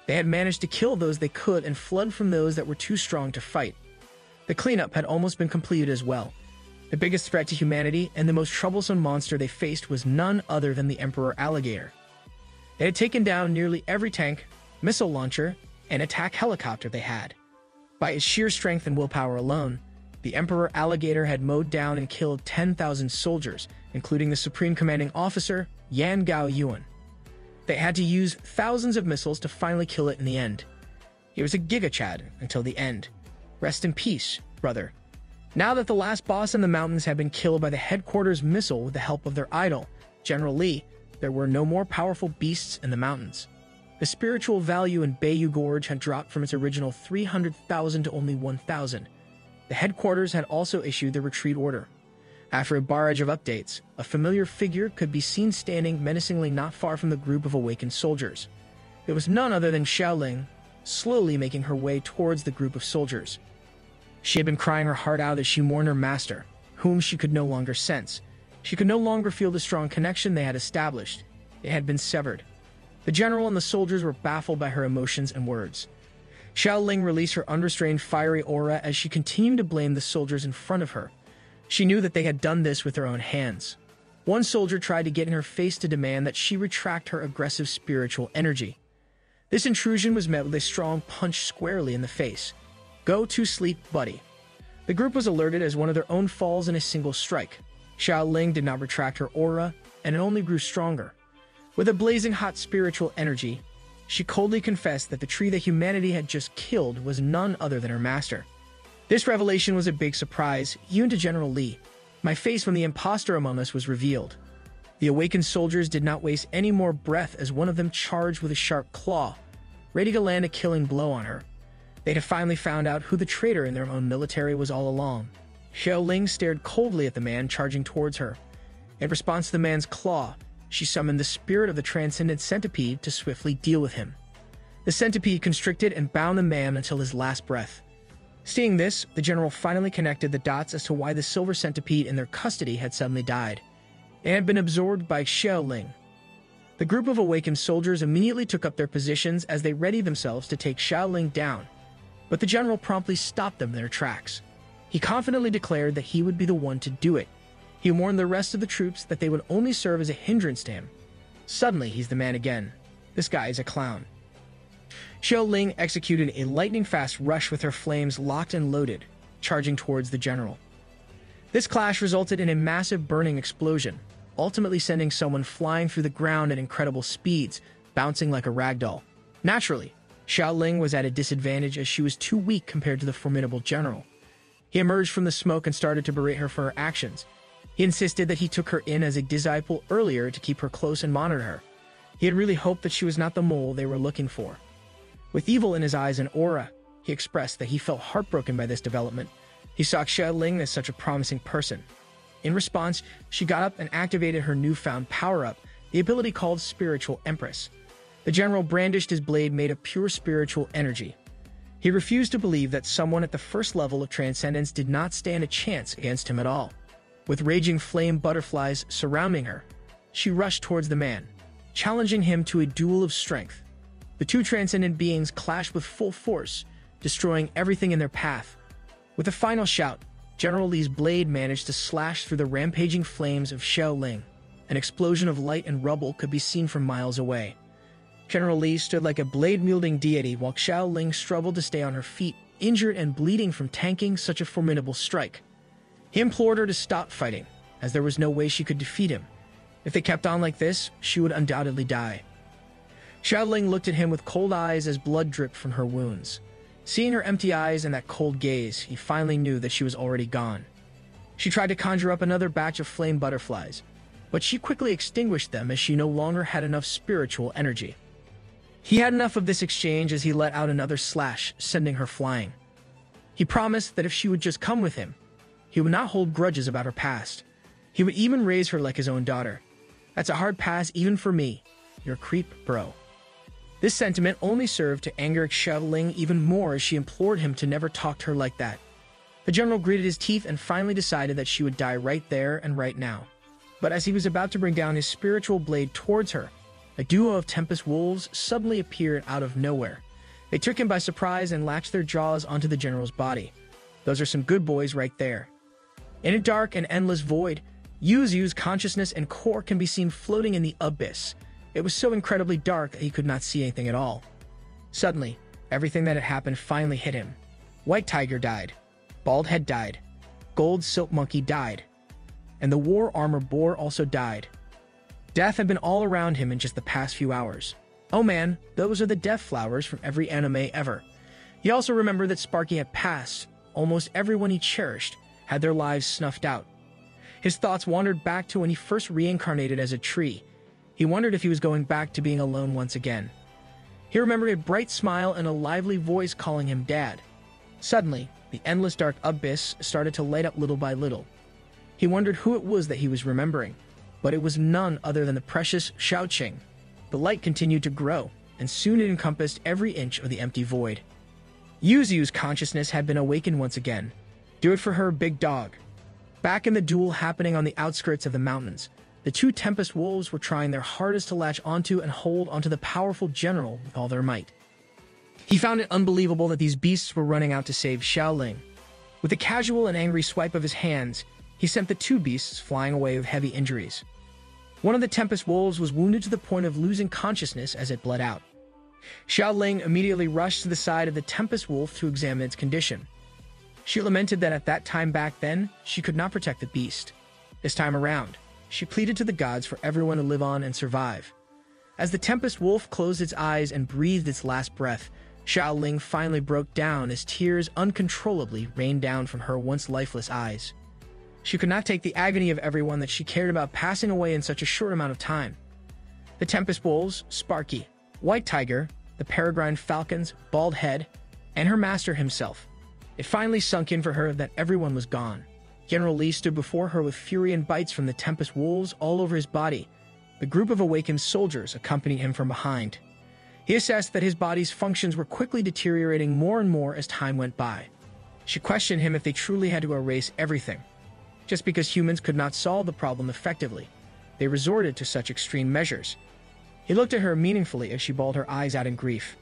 they had managed to kill those they could and fled from those that were too strong to fight. The cleanup had almost been completed as well. The biggest threat to humanity and the most troublesome monster they faced was none other than the Emperor Alligator. They had taken down nearly every tank, missile launcher, and attack helicopter they had. By his sheer strength and willpower alone, the Emperor Alligator had mowed down and killed 10,000 soldiers, including the Supreme Commanding Officer, Yan Gao Yuan. They had to use thousands of missiles to finally kill it in the end. He was a giga-chad until the end. Rest in peace, brother. Now that the last boss in the mountains had been killed by the headquarters missile with the help of their idol, General Li, there were no more powerful beasts in the mountains. The spiritual value in Bayou Gorge had dropped from its original 300,000 to only 1,000. The headquarters had also issued the retreat order. After a barrage of updates, a familiar figure could be seen standing menacingly not far from the group of awakened soldiers. It was none other than Xiaoling, slowly making her way towards the group of soldiers. She had been crying her heart out as she mourned her master, whom she could no longer sense. She could no longer feel the strong connection they had established. It had been severed. The general and the soldiers were baffled by her emotions and words. Xiaoling released her unrestrained fiery aura as she continued to blame the soldiers in front of her. She knew that they had done this with their own hands. One soldier tried to get in her face to demand that she retract her aggressive spiritual energy. This intrusion was met with a strong punch squarely in the face. Go to sleep, buddy. The group was alerted as one of their own falls in a single strike. Xiaoling did not retract her aura, and it only grew stronger. With a blazing hot spiritual energy, she coldly confessed that the tree that humanity had just killed was none other than her master. This revelation was a big surprise, even to General Li. My face when the imposter among us was revealed. The awakened soldiers did not waste any more breath as one of them charged with a sharp claw, ready to land a killing blow on her. They had finally found out who the traitor in their own military was all along. Xiaoling stared coldly at the man charging towards her. In response to the man's claw, she summoned the spirit of the transcendent centipede to swiftly deal with him. The centipede constricted and bound the man until his last breath. Seeing this, the general finally connected the dots as to why the silver centipede in their custody had suddenly died. It had been absorbed by Xiaoling. The group of awakened soldiers immediately took up their positions as they readied themselves to take Xiaoling down, but the general promptly stopped them in their tracks. He confidently declared that he would be the one to do it. He warned the rest of the troops that they would only serve as a hindrance to him. Suddenly, he's the man again. This guy is a clown. Xiaoling executed a lightning-fast rush with her flames locked and loaded, charging towards the general. This clash resulted in a massive burning explosion, ultimately sending someone flying through the ground at incredible speeds, bouncing like a ragdoll. Naturally, Xiaoling was at a disadvantage as she was too weak compared to the formidable general. He emerged from the smoke and started to berate her for her actions. He insisted that he took her in as a disciple earlier to keep her close and monitor her. He had really hoped that she was not the mole they were looking for. With evil in his eyes and aura, he expressed that he felt heartbroken by this development. He saw Xiaoling as such a promising person. In response, she got up and activated her newfound power-up, the ability called Spiritual Empress. The general brandished his blade made of pure spiritual energy. He refused to believe that someone at the first level of transcendence did not stand a chance against him at all. With raging flame butterflies surrounding her, she rushed towards the man, challenging him to a duel of strength. The two transcendent beings clashed with full force, destroying everything in their path. With a final shout, General Li's blade managed to slash through the rampaging flames of Xiaoling. An explosion of light and rubble could be seen from miles away. General Li stood like a blade-wielding deity while Xiaoling struggled to stay on her feet, injured and bleeding from tanking such a formidable strike. He implored her to stop fighting, as there was no way she could defeat him. If they kept on like this, she would undoubtedly die. Xiaoling looked at him with cold eyes as blood dripped from her wounds. Seeing her empty eyes and that cold gaze, he finally knew that she was already gone. She tried to conjure up another batch of flame butterflies, but she quickly extinguished them as she no longer had enough spiritual energy. He had enough of this exchange as he let out another slash, sending her flying. He promised that if she would just come with him, he would not hold grudges about her past. He would even raise her like his own daughter. That's a hard pass even for me. You're a creep, bro. This sentiment only served to anger Xiaoling even more as she implored him to never talk to her like that. The general gritted his teeth and finally decided that she would die right there and right now. But as he was about to bring down his spiritual blade towards her, a duo of Tempest Wolves suddenly appeared out of nowhere. They took him by surprise and latched their jaws onto the general's body. Those are some good boys right there. In a dark and endless void, Yu's consciousness and core can be seen floating in the abyss. It was so incredibly dark that he could not see anything at all. Suddenly, everything that had happened finally hit him. White Tiger died. Bald Head died. Gold Silk Monkey died. And the War Armor Boar also died. Death had been all around him in just the past few hours. Oh man, those are the death flowers from every anime ever. He also remembered that Sparky had passed. Almost everyone he cherished had their lives snuffed out. His thoughts wandered back to when he first reincarnated as a tree. He wondered if he was going back to being alone once again. He remembered a bright smile and a lively voice calling him Dad. Suddenly, the endless dark abyss started to light up little by little. He wondered who it was that he was remembering, but it was none other than the precious Xiaoqing. The light continued to grow, and soon it encompassed every inch of the empty void. Yu's consciousness had been awakened once again. Do it for her, big dog. Back in the duel happening on the outskirts of the mountains, the two Tempest Wolves were trying their hardest to latch onto and hold onto the powerful general with all their might. He found it unbelievable that these beasts were running out to save Xiaoling. With a casual and angry swipe of his hands, he sent the two beasts flying away with heavy injuries. One of the Tempest Wolves was wounded to the point of losing consciousness as it bled out. Xiaoling immediately rushed to the side of the Tempest Wolf to examine its condition. She lamented that at that time back then, she could not protect the beast. This time around, she pleaded to the gods for everyone to live on and survive. As the Tempest Wolf closed its eyes and breathed its last breath, Xiaoling finally broke down as tears uncontrollably rained down from her once lifeless eyes. She could not take the agony of everyone that she cared about passing away in such a short amount of time. The Tempest Wolves, Sparky, White Tiger, the Peregrine Falcons, Bald Head, and her master himself. It finally sunk in for her that everyone was gone. General Li stood before her with fury and bites from the Tempest Wolves all over his body. The group of awakened soldiers accompanied him from behind. He assessed that his body's functions were quickly deteriorating more and more as time went by. She questioned him if they truly had to erase everything. Just because humans could not solve the problem effectively, they resorted to such extreme measures. He looked at her meaningfully as she bawled her eyes out in grief.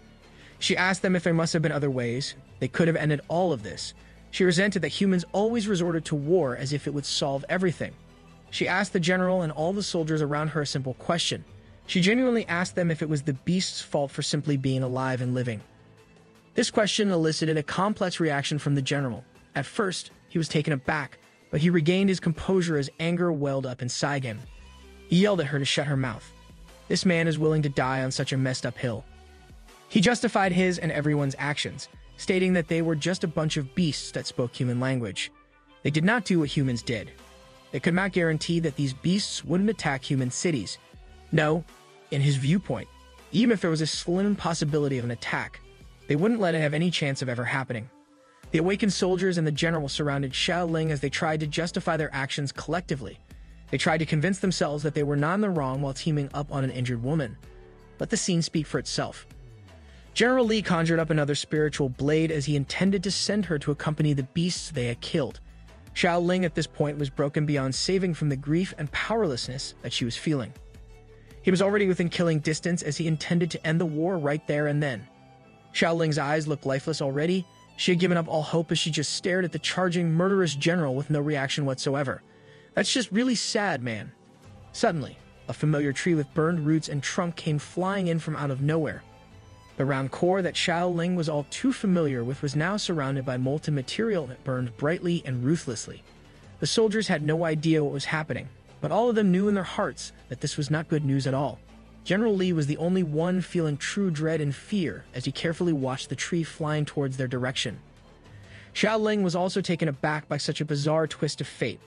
She asked them if there must have been other ways. They could have ended all of this. She resented that humans always resorted to war as if it would solve everything. She asked the general and all the soldiers around her a simple question. She genuinely asked them if it was the beast's fault for simply being alive and living. This question elicited a complex reaction from the general. At first, he was taken aback, but he regained his composure as anger welled up inside him. He yelled at her to shut her mouth. This man is willing to die on such a messed up hill. He justified his and everyone's actions. stating that they were just a bunch of beasts that spoke human language. They did not do what humans did. They could not guarantee that these beasts wouldn't attack human cities. No, in his viewpoint, even if there was a slim possibility of an attack, they wouldn't let it have any chance of ever happening. The awakened soldiers and the general surrounded Xiaoling as they tried to justify their actions collectively. They tried to convince themselves that they were not in the wrong while teaming up on an injured woman. Let the scene speak for itself. General Li conjured up another spiritual blade as he intended to send her to accompany the beasts they had killed. Xiaoling at this point was broken beyond saving from the grief and powerlessness that she was feeling. He was already within killing distance as he intended to end the war right there and then. Xiaoling's eyes looked lifeless already. She had given up all hope as she just stared at the charging, murderous general with no reaction whatsoever. That's just really sad, man. Suddenly, a familiar tree with burned roots and trunk came flying in from out of nowhere. The round core that Xiaoling was all too familiar with was now surrounded by molten material that burned brightly and ruthlessly. The soldiers had no idea what was happening, but all of them knew in their hearts that this was not good news at all. General Li was the only one feeling true dread and fear as he carefully watched the tree flying towards their direction. Xiaoling was also taken aback by such a bizarre twist of fate.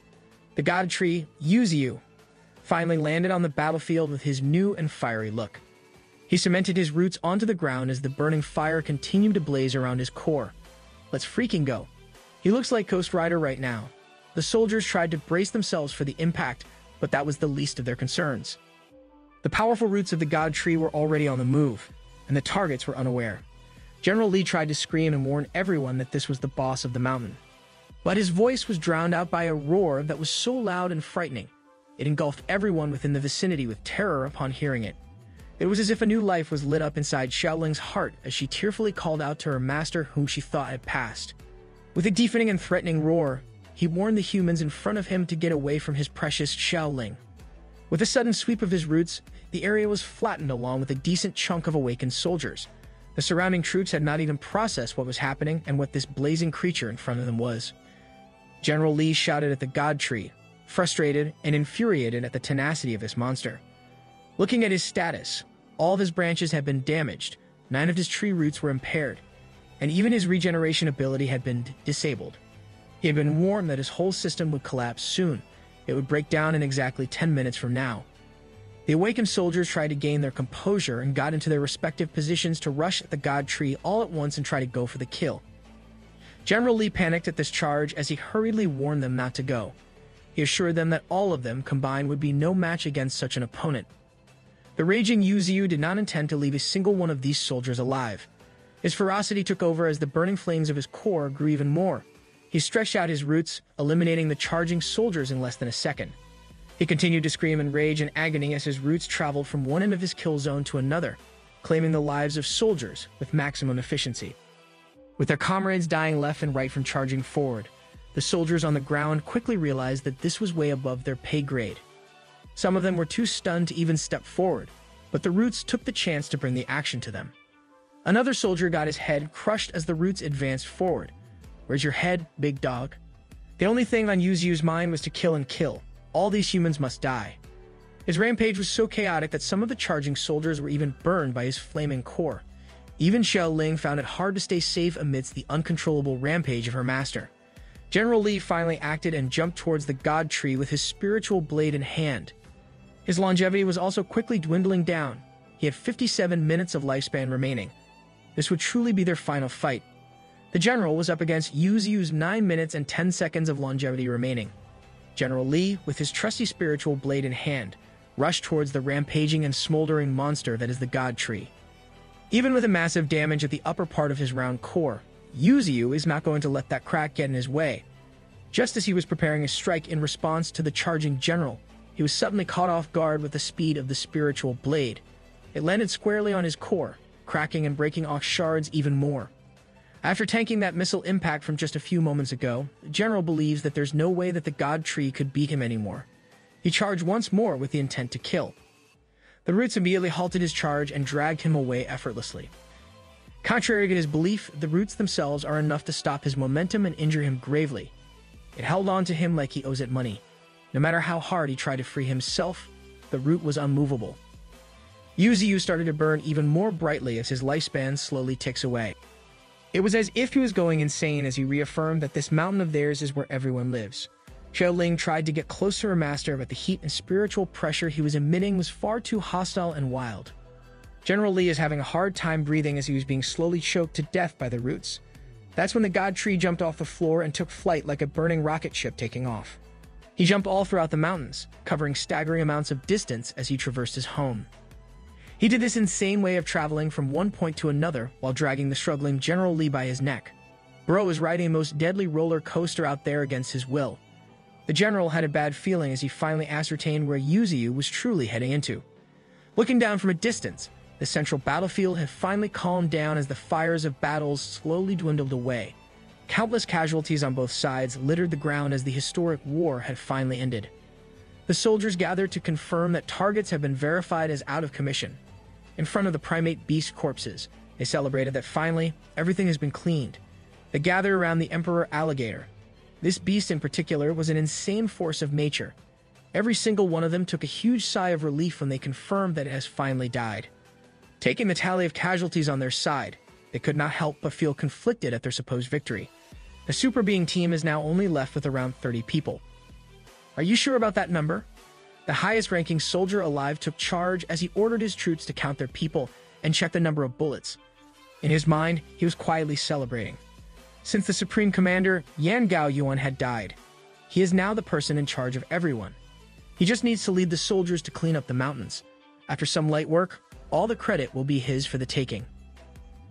The god tree, Yuziu, finally landed on the battlefield with his new and fiery look. He cemented his roots onto the ground as the burning fire continued to blaze around his core. Let's freaking go. He looks like Ghost Rider right now. The soldiers tried to brace themselves for the impact, but that was the least of their concerns. The powerful roots of the god tree were already on the move, and the targets were unaware. General Li tried to scream and warn everyone that this was the boss of the mountain. But his voice was drowned out by a roar that was so loud and frightening. It engulfed everyone within the vicinity with terror upon hearing it. It was as if a new life was lit up inside Xiaoling's heart as she tearfully called out to her master whom she thought had passed. With a deafening and threatening roar, he warned the humans in front of him to get away from his precious Xiaoling. With a sudden sweep of his roots, the area was flattened along with a decent chunk of awakened soldiers. The surrounding troops had not even processed what was happening and what this blazing creature in front of them was. General Li shouted at the god tree, frustrated and infuriated at the tenacity of this monster. Looking at his status, all of his branches had been damaged, 9 of his tree roots were impaired, and even his regeneration ability had been disabled. He had been warned that his whole system would collapse soon. It would break down in exactly 10 minutes from now. The awakened soldiers tried to gain their composure and got into their respective positions to rush at the god tree all at once and try to go for the kill. General Li panicked at this charge as he hurriedly warned them not to go. He assured them that all of them combined would be no match against such an opponent. The raging Yuziu did not intend to leave a single one of these soldiers alive. His ferocity took over as the burning flames of his core grew even more. He stretched out his roots, eliminating the charging soldiers in less than a second. He continued to scream in rage and agony as his roots traveled from one end of his kill zone to another, claiming the lives of soldiers with maximum efficiency. With their comrades dying left and right from charging forward, the soldiers on the ground quickly realized that this was way above their pay grade. Some of them were too stunned to even step forward, but the roots took the chance to bring the action to them. Another soldier got his head crushed as the roots advanced forward. "Where's your head, big dog?" The only thing on Yuziu's mind was to kill and kill. All these humans must die. His rampage was so chaotic that some of the charging soldiers were even burned by his flaming core. Even Xiaoling found it hard to stay safe amidst the uncontrollable rampage of her master. General Li finally acted and jumped towards the god tree with his spiritual blade in hand. His longevity was also quickly dwindling down. He had 57 minutes of lifespan remaining. This would truly be their final fight. The general was up against Yuziu's 9 minutes and 10 seconds of longevity remaining. General Li, with his trusty spiritual blade in hand, rushed towards the rampaging and smoldering monster that is the god tree. Even with a massive damage at the upper part of his round core, Yuziu is not going to let that crack get in his way. Just as he was preparing a strike in response to the charging general, he was suddenly caught off guard with the speed of the spiritual blade. It landed squarely on his core, cracking and breaking off shards even more. After tanking that missile impact from just a few moments ago, the general believes that there's no way that the god tree could beat him anymore. He charged once more with the intent to kill. The roots immediately halted his charge and dragged him away effortlessly. Contrary to his belief, the roots themselves are enough to stop his momentum and injure him gravely. It held on to him like he owes it money. No matter how hard he tried to free himself, the root was unmovable. Yuziu started to burn even more brightly as his lifespan slowly ticks away. It was as if he was going insane as he reaffirmed that this mountain of theirs is where everyone lives. Xiaoling tried to get close to her master, but the heat and spiritual pressure he was emitting was far too hostile and wild. General Li is having a hard time breathing as he was being slowly choked to death by the roots. That's when the god tree jumped off the floor and took flight like a burning rocket ship taking off. He jumped all throughout the mountains, covering staggering amounts of distance as he traversed his home. He did this insane way of traveling from one point to another while dragging the struggling General Li by his neck. Bro was riding a most deadly roller coaster out there against his will. The general had a bad feeling as he finally ascertained where Yuziu was truly heading into. Looking down from a distance, the central battlefield had finally calmed down as the fires of battles slowly dwindled away. Countless casualties on both sides littered the ground as the historic war had finally ended. The soldiers gathered to confirm that targets had been verified as out of commission. In front of the primate beast corpses, they celebrated that finally everything has been cleaned. They gathered around the Emperor Alligator. This beast in particular was an insane force of nature. Every single one of them took a huge sigh of relief when they confirmed that it has finally died. Taking the tally of casualties on their side, they could not help but feel conflicted at their supposed victory. The super being team is now only left with around 30 people. Are you sure about that number? The highest-ranking soldier alive took charge as he ordered his troops to count their people and check the number of bullets. In his mind, he was quietly celebrating. Since the Supreme Commander, Yan Gao Yuan, had died, he is now the person in charge of everyone. He just needs to lead the soldiers to clean up the mountains. After some light work, all the credit will be his for the taking.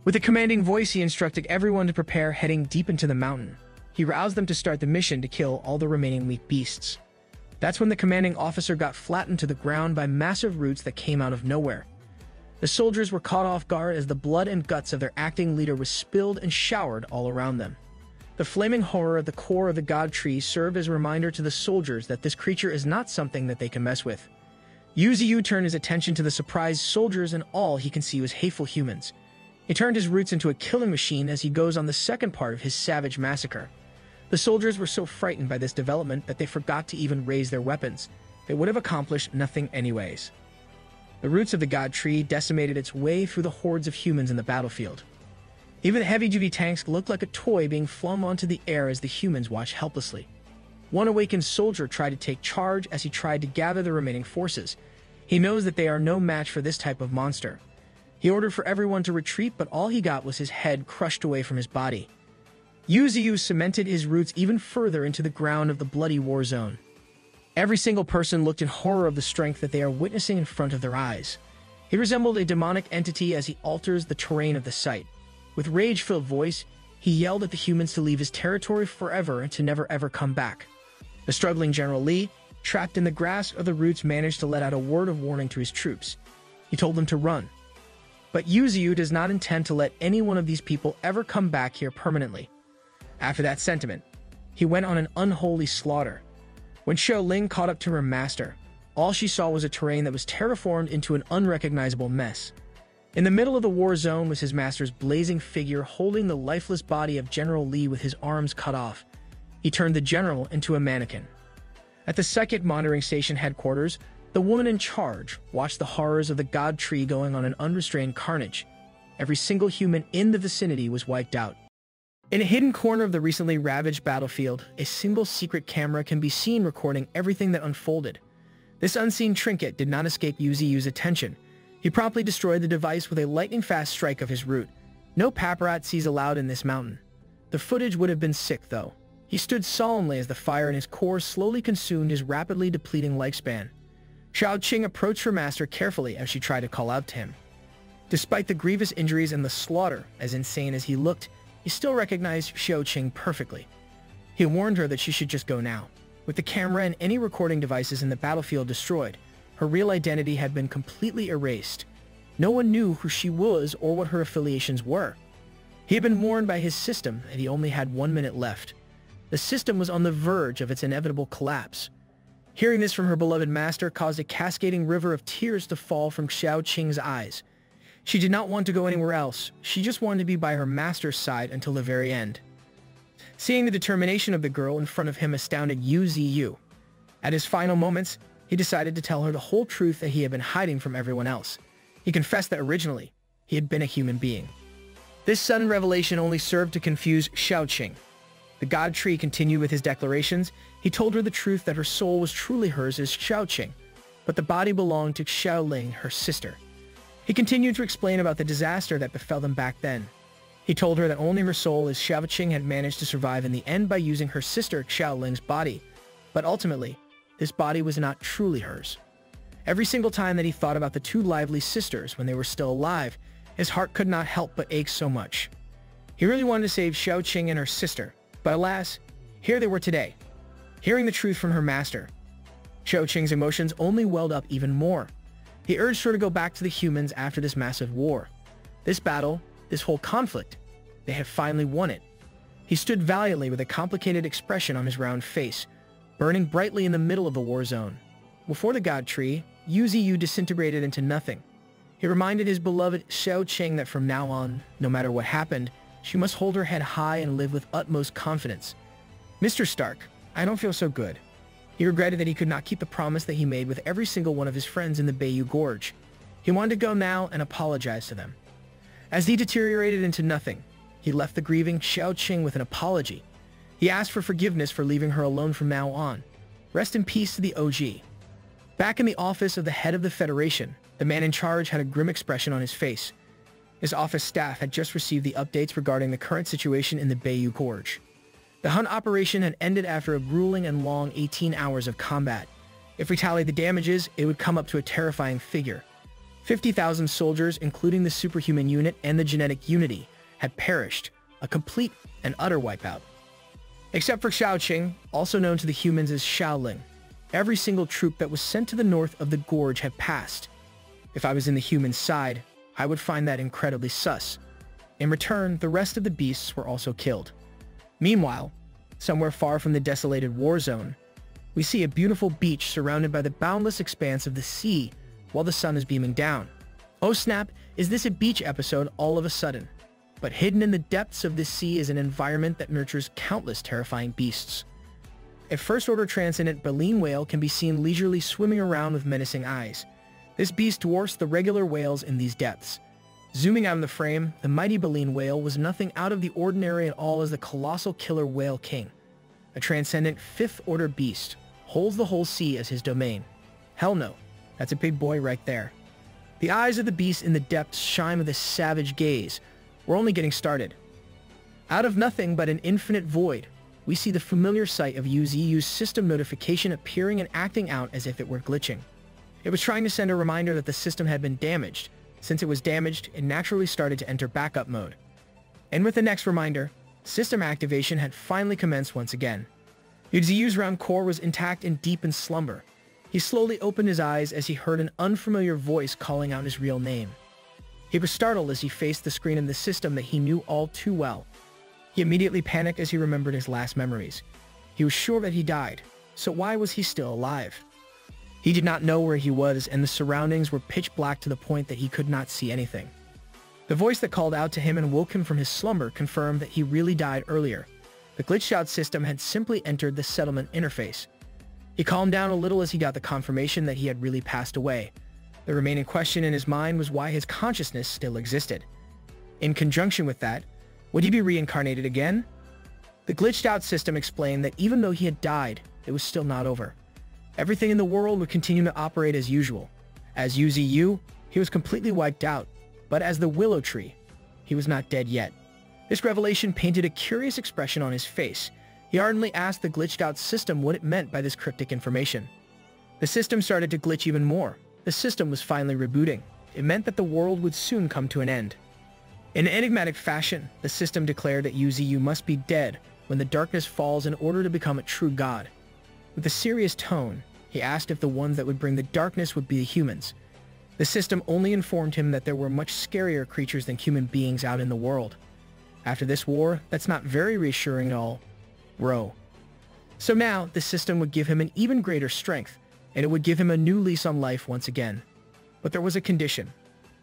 With a commanding voice, he instructed everyone to prepare, heading deep into the mountain. He roused them to start the mission to kill all the remaining weak beasts. That's when the commanding officer got flattened to the ground by massive roots that came out of nowhere. The soldiers were caught off guard as the blood and guts of their acting leader was spilled and showered all around them. The flaming horror at the core of the god tree served as a reminder to the soldiers that this creature is not something that they can mess with. Yuziu turned his attention to the surprised soldiers, and all he can see was hateful humans. He turned his roots into a killing machine as he goes on the second part of his savage massacre. The soldiers were so frightened by this development that they forgot to even raise their weapons. They would have accomplished nothing anyways. The roots of the god tree decimated its way through the hordes of humans in the battlefield. Even the heavy-duty tanks looked like a toy being flung onto the air as the humans watched helplessly. One awakened soldier tried to take charge as he tried to gather the remaining forces. He knows that they are no match for this type of monster. He ordered for everyone to retreat, but all he got was his head crushed away from his body. Yuziu cemented his roots even further into the ground of the bloody war zone. Every single person looked in horror of the strength that they are witnessing in front of their eyes. He resembled a demonic entity as he alters the terrain of the site. With rage-filled voice, he yelled at the humans to leave his territory forever and to never ever come back. The struggling General Li, trapped in the grasp of the roots, managed to let out a word of warning to his troops. He told them to run. But Yuziu does not intend to let any one of these people ever come back here permanently. After that sentiment, he went on an unholy slaughter. When Xiaoling caught up to her master, all she saw was a terrain that was terraformed into an unrecognizable mess. In the middle of the war zone was his master's blazing figure holding the lifeless body of General Li with his arms cut off. He turned the general into a mannequin. At the second monitoring station headquarters, the woman in charge watched the horrors of the god tree going on an unrestrained carnage. Every single human in the vicinity was wiped out. In a hidden corner of the recently ravaged battlefield, a single secret camera can be seen recording everything that unfolded. This unseen trinket did not escape Yuziu's attention. He promptly destroyed the device with a lightning-fast strike of his root. No paparazzis allowed in this mountain. The footage would have been sick, though. He stood solemnly as the fire in his core slowly consumed his rapidly depleting lifespan. Xiao Qing approached her master carefully as she tried to call out to him. Despite the grievous injuries and the slaughter, as insane as he looked, he still recognized Xiao Qing perfectly. He warned her that she should just go now. With the camera and any recording devices in the battlefield destroyed, her real identity had been completely erased. No one knew who she was or what her affiliations were. He had been warned by his system that he only had 1 minute left. The system was on the verge of its inevitable collapse. Hearing this from her beloved master caused a cascading river of tears to fall from Xiao Qing's eyes. She did not want to go anywhere else. She just wanted to be by her master's side until the very end. Seeing the determination of the girl in front of him astounded Yuziu. At his final moments, he decided to tell her the whole truth that he had been hiding from everyone else. He confessed that originally, he had been a human being. This sudden revelation only served to confuse Xiaoqing. The god tree continued with his declarations. He told her the truth that her soul was truly hers as Xiaoqing, but the body belonged to Xiaoling, her sister. He continued to explain about the disaster that befell them back then. He told her that only her soul as Xiaoqing had managed to survive in the end by using her sister Xiaoling's body, but ultimately, this body was not truly hers. Every single time that he thought about the two lively sisters when they were still alive, his heart could not help but ache so much. He really wanted to save Xiaoqing and her sister, but alas, here they were today, hearing the truth from her master. Xiaoqing's emotions only welled up even more. He urged her to go back to the humans after this massive war. This battle, this whole conflict, they had finally won it. He stood valiantly with a complicated expression on his round face, burning brightly in the middle of the war zone. Before the god tree, Yu Ziyu disintegrated into nothing. He reminded his beloved Xiaoqing that from now on, no matter what happened, she must hold her head high and live with utmost confidence. Mr. Stark, I don't feel so good. He regretted that he could not keep the promise that he made with every single one of his friends in the Bayou Gorge. He wanted to go now and apologize to them. As he deteriorated into nothing, he left the grieving Xiaoqing with an apology. He asked for forgiveness for leaving her alone from now on. Rest in peace to the OG. Back in the office of the head of the Federation, the man in charge had a grim expression on his face. His office staff had just received the updates regarding the current situation in the Bayou Gorge. The hunt operation had ended after a grueling and long 18 hours of combat. If we tallied the damages, it would come up to a terrifying figure. 50,000 soldiers, including the superhuman unit and the genetic unity, had perished, a complete and utter wipeout. Except for Xiaoqing, also known to the humans as Xiaoling, every single troop that was sent to the north of the gorge had passed. If I was in the human side, I would find that incredibly sus. In return, the rest of the beasts were also killed. Meanwhile, somewhere far from the desolated war zone, we see a beautiful beach surrounded by the boundless expanse of the sea while the sun is beaming down. Oh snap, is this a beach episode all of a sudden? But hidden in the depths of this sea is an environment that nurtures countless terrifying beasts. A first-order transcendent baleen whale can be seen leisurely swimming around with menacing eyes. This beast dwarfs the regular whales in these depths. Zooming out in the frame, the mighty baleen whale was nothing out of the ordinary at all as the colossal killer whale king. A transcendent fifth-order beast holds the whole sea as his domain. Hell no, that's a big boy right there. The eyes of the beast in the depths shine with a savage gaze. We're only getting started. Out of nothing but an infinite void, we see the familiar sight of Yu Ziyu's system notification appearing and acting out as if it were glitching. It was trying to send a reminder that the system had been damaged. Since it was damaged, it naturally started to enter backup mode. And with the next reminder, system activation had finally commenced once again. Yu Ziyu's round core was intact and deep in slumber. He slowly opened his eyes as he heard an unfamiliar voice calling out his real name. He was startled as he faced the screen in the system that he knew all too well. He immediately panicked as he remembered his last memories. He was sure that he died, so why was he still alive? He did not know where he was, and the surroundings were pitch black to the point that he could not see anything. The voice that called out to him and woke him from his slumber confirmed that he really died earlier. The glitched-out system had simply entered the settlement interface. He calmed down a little as he got the confirmation that he had really passed away. The remaining question in his mind was why his consciousness still existed. In conjunction with that, would he be reincarnated again? The glitched-out system explained that even though he had died, it was still not over. Everything in the world would continue to operate as usual. As Yu Ziyu, he was completely wiped out, but as the willow tree, he was not dead yet. This revelation painted a curious expression on his face. He ardently asked the glitched-out system what it meant by this cryptic information. The system started to glitch even more. The system was finally rebooting. It meant that the world would soon come to an end. In an enigmatic fashion, the system declared that Yu Ziyu must be dead when the darkness falls in order to become a true god. With a serious tone, he asked if the ones that would bring the darkness would be the humans. The system only informed him that there were much scarier creatures than human beings out in the world. After this war, that's not very reassuring at all. Bro. So now, the system would give him an even greater strength, and it would give him a new lease on life once again. But there was a condition.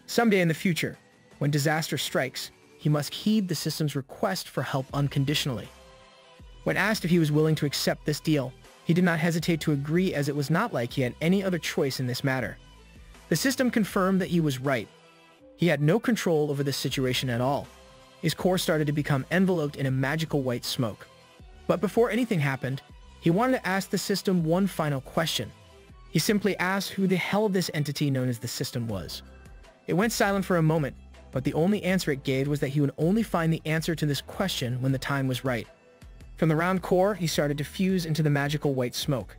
Someday in the future, when disaster strikes, he must heed the system's request for help unconditionally. When asked if he was willing to accept this deal, he did not hesitate to agree, as it was not like he had any other choice in this matter. The system confirmed that he was right. He had no control over this situation at all. his core started to become enveloped in a magical white smoke. But before anything happened, he wanted to ask the system one final question. He simply asked who the hell this entity known as the system was. It went silent for a moment, but the only answer it gave was that he would only find the answer to this question when the time was right. From the round core, he started to fuse into the magical white smoke.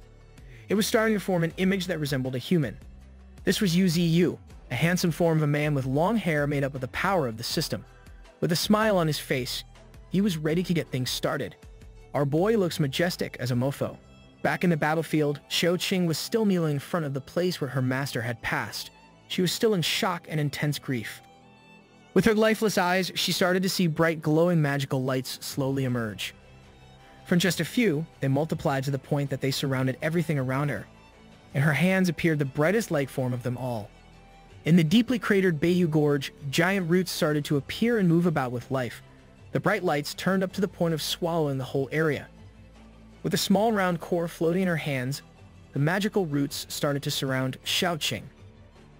It was starting to form an image that resembled a human. This was Uzu, a handsome form of a man with long hair made up of the power of the system. With a smile on his face, he was ready to get things started. Our boy looks majestic as a mofo. Back in the battlefield, Xiaoqing was still kneeling in front of the place where her master had passed. She was still in shock and intense grief. With her lifeless eyes, she started to see bright glowing magical lights slowly emerge. From just a few, they multiplied to the point that they surrounded everything around her. In her hands appeared the brightest light form of them all. In the deeply cratered Bayou Gorge, giant roots started to appear and move about with life. The bright lights turned up to the point of swallowing the whole area. With a small round core floating in her hands, the magical roots started to surround Xiaoqing.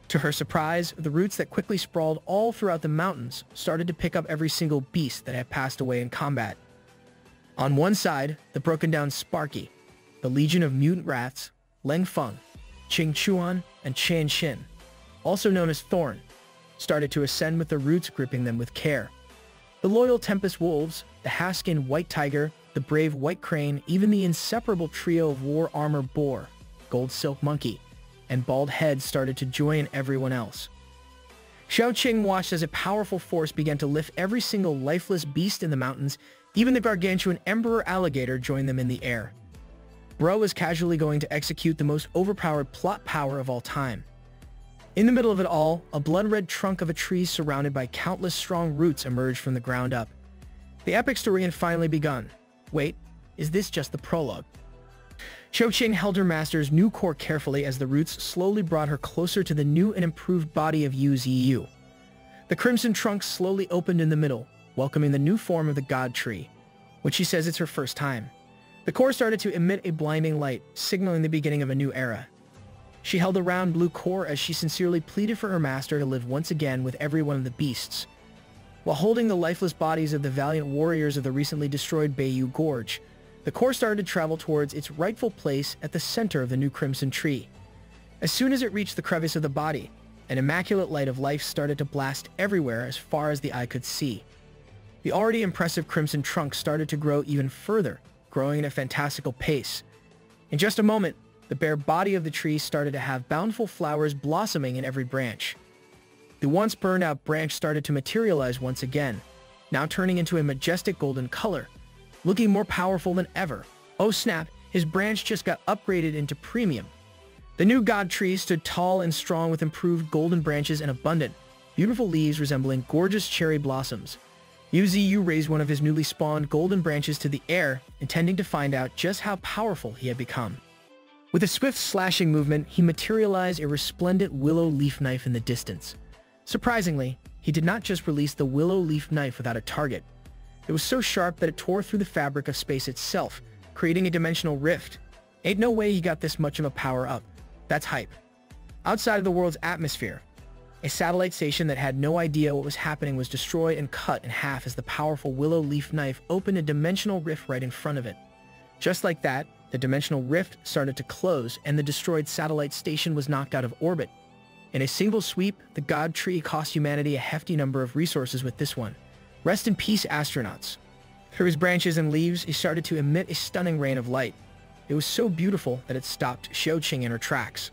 To her surprise, the roots that quickly sprawled all throughout the mountains started to pick up every single beast that had passed away in combat. On one side, the broken-down Sparky, the legion of mutant rats, Leng Feng, Qing Chuan, and Qian Xin, also known as Thorn, started to ascend with the roots gripping them with care. The loyal Tempest Wolves, the half-skinned White Tiger, the brave White Crane, even the inseparable trio of War Armor Boar, Gold Silk Monkey, and Bald Head started to join everyone else. Xiaoqing watched as a powerful force began to lift every single lifeless beast in the mountains. Even the gargantuan Emperor Alligator joined them in the air. Bro was casually going to execute the most overpowered plot power of all time. In the middle of it all, a blood-red trunk of a tree surrounded by countless strong roots emerged from the ground up. The epic story had finally begun. Wait, is this just the prologue? Xiaoqing held her master's new core carefully as the roots slowly brought her closer to the new and improved body of Uzu. The crimson trunk slowly opened in the middle, welcoming the new form of the God Tree, which she says it's her first time. The core started to emit a blinding light, signaling the beginning of a new era. She held the round blue core as she sincerely pleaded for her master to live once again with every one of the beasts. While holding the lifeless bodies of the valiant warriors of the recently destroyed Bayou Gorge, the core started to travel towards its rightful place at the center of the new crimson tree. As soon as it reached the crevice of the body, an immaculate light of life started to blast everywhere as far as the eye could see. The already impressive crimson trunk started to grow even further, growing at a fantastical pace. In just a moment, the bare body of the tree started to have bountiful flowers blossoming in every branch. The once burned-out branch started to materialize once again, now turning into a majestic golden color, looking more powerful than ever. Oh snap, his branch just got upgraded into premium. The new god tree stood tall and strong with improved golden branches and abundant, beautiful leaves resembling gorgeous cherry blossoms. Uzu raised one of his newly spawned golden branches to the air, intending to find out just how powerful he had become. With a swift slashing movement, he materialized a resplendent willow leaf knife in the distance. Surprisingly, he did not just release the willow leaf knife without a target. It was so sharp that it tore through the fabric of space itself, creating a dimensional rift. Ain't no way he got this much of a power-up. That's hype. Outside of the world's atmosphere, a satellite station that had no idea what was happening was destroyed and cut in half as the powerful willow leaf knife opened a dimensional rift right in front of it. Just like that, the dimensional rift started to close and the destroyed satellite station was knocked out of orbit. In a single sweep, the God Tree cost humanity a hefty number of resources with this one. Rest in peace, astronauts. Through his branches and leaves, he started to emit a stunning rain of light. It was so beautiful that it stopped Xiaoqing in her tracks.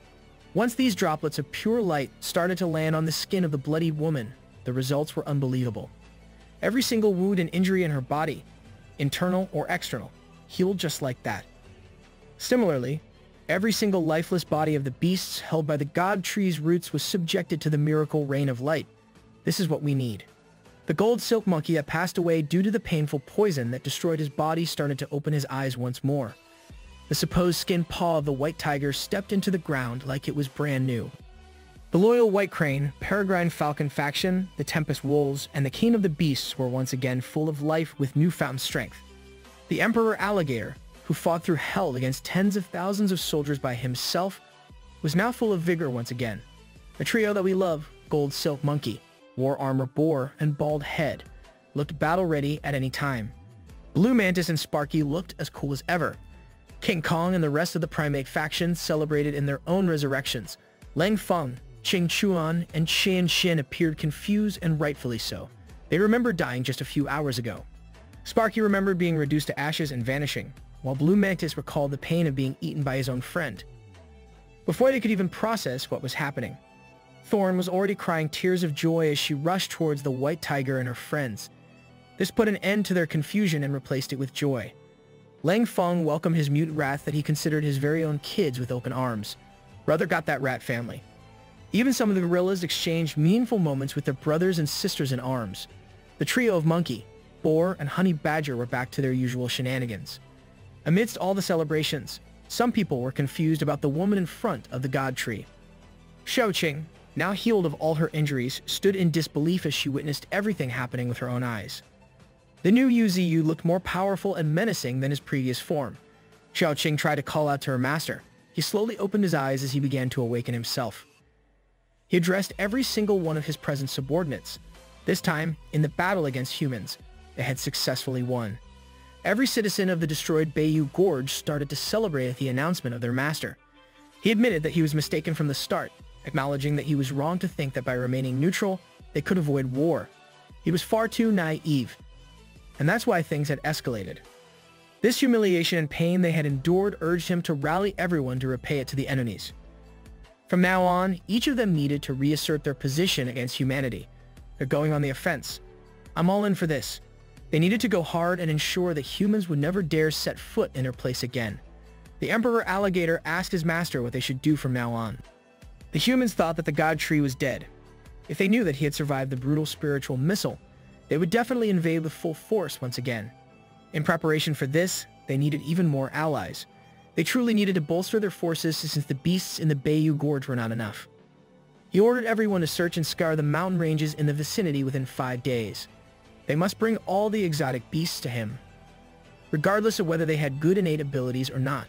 Once these droplets of pure light started to land on the skin of the bloodied woman, the results were unbelievable. Every single wound and injury in her body, internal or external, healed just like that. Similarly, every single lifeless body of the beasts held by the God Tree's roots was subjected to the miracle rain of light. This is what we need. The gold silk monkey that passed away due to the painful poison that destroyed his body started to open his eyes once more. The supposed skin paw of the white tiger stepped into the ground like it was brand new. The loyal white crane, peregrine falcon faction, the tempest wolves, and the king of the beasts were once again full of life with newfound strength. The emperor alligator, who fought through hell against tens of thousands of soldiers by himself, was now full of vigor once again. The trio that we love, Gold Silk Monkey, War Armor Boar, and Bald Head, looked battle-ready at any time. Blue Mantis and Sparky looked as cool as ever. King Kong and the rest of the primate faction celebrated in their own resurrections. Lang Feng, Qing Chuan, and Qian Xin appeared confused, and rightfully so. They remembered dying just a few hours ago. Sparky remembered being reduced to ashes and vanishing, while Blue Mantis recalled the pain of being eaten by his own friend. Before they could even process what was happening, Thorn was already crying tears of joy as she rushed towards the white tiger and her friends. This put an end to their confusion and replaced it with joy. Lang Feng welcomed his mute wrath that he considered his very own kids with open arms. Brother got that rat family. Even some of the gorillas exchanged meaningful moments with their brothers and sisters in arms. The trio of Monkey, Boar, and Honey Badger were back to their usual shenanigans. Amidst all the celebrations, some people were confused about the woman in front of the god tree. Xiaoqing, now healed of all her injuries, stood in disbelief as she witnessed everything happening with her own eyes. The new Yu looked more powerful and menacing than his previous form. Xiaoqing tried to call out to her master. He slowly opened his eyes as he began to awaken himself. He addressed every single one of his present subordinates. This time, in the battle against humans, they had successfully won. Every citizen of the destroyed Bayou Gorge started to celebrate at the announcement of their master. He admitted that he was mistaken from the start, acknowledging that he was wrong to think that by remaining neutral, they could avoid war. He was far too naive, and that's why things had escalated. This humiliation and pain they had endured urged him to rally everyone to repay it to the enemies. From now on, each of them needed to reassert their position against humanity. They're going on the offense. I'm all in for this. They needed to go hard and ensure that humans would never dare set foot in their place again. The Emperor Alligator asked his master what they should do from now on. The humans thought that the god tree was dead. If they knew that he had survived the brutal spiritual missile, they would definitely invade with full force once again. In preparation for this, they needed even more allies. They truly needed to bolster their forces since the beasts in the Bayou Gorge were not enough. He ordered everyone to search and scour the mountain ranges in the vicinity within 5 days. They must bring all the exotic beasts to him, regardless of whether they had good innate abilities or not.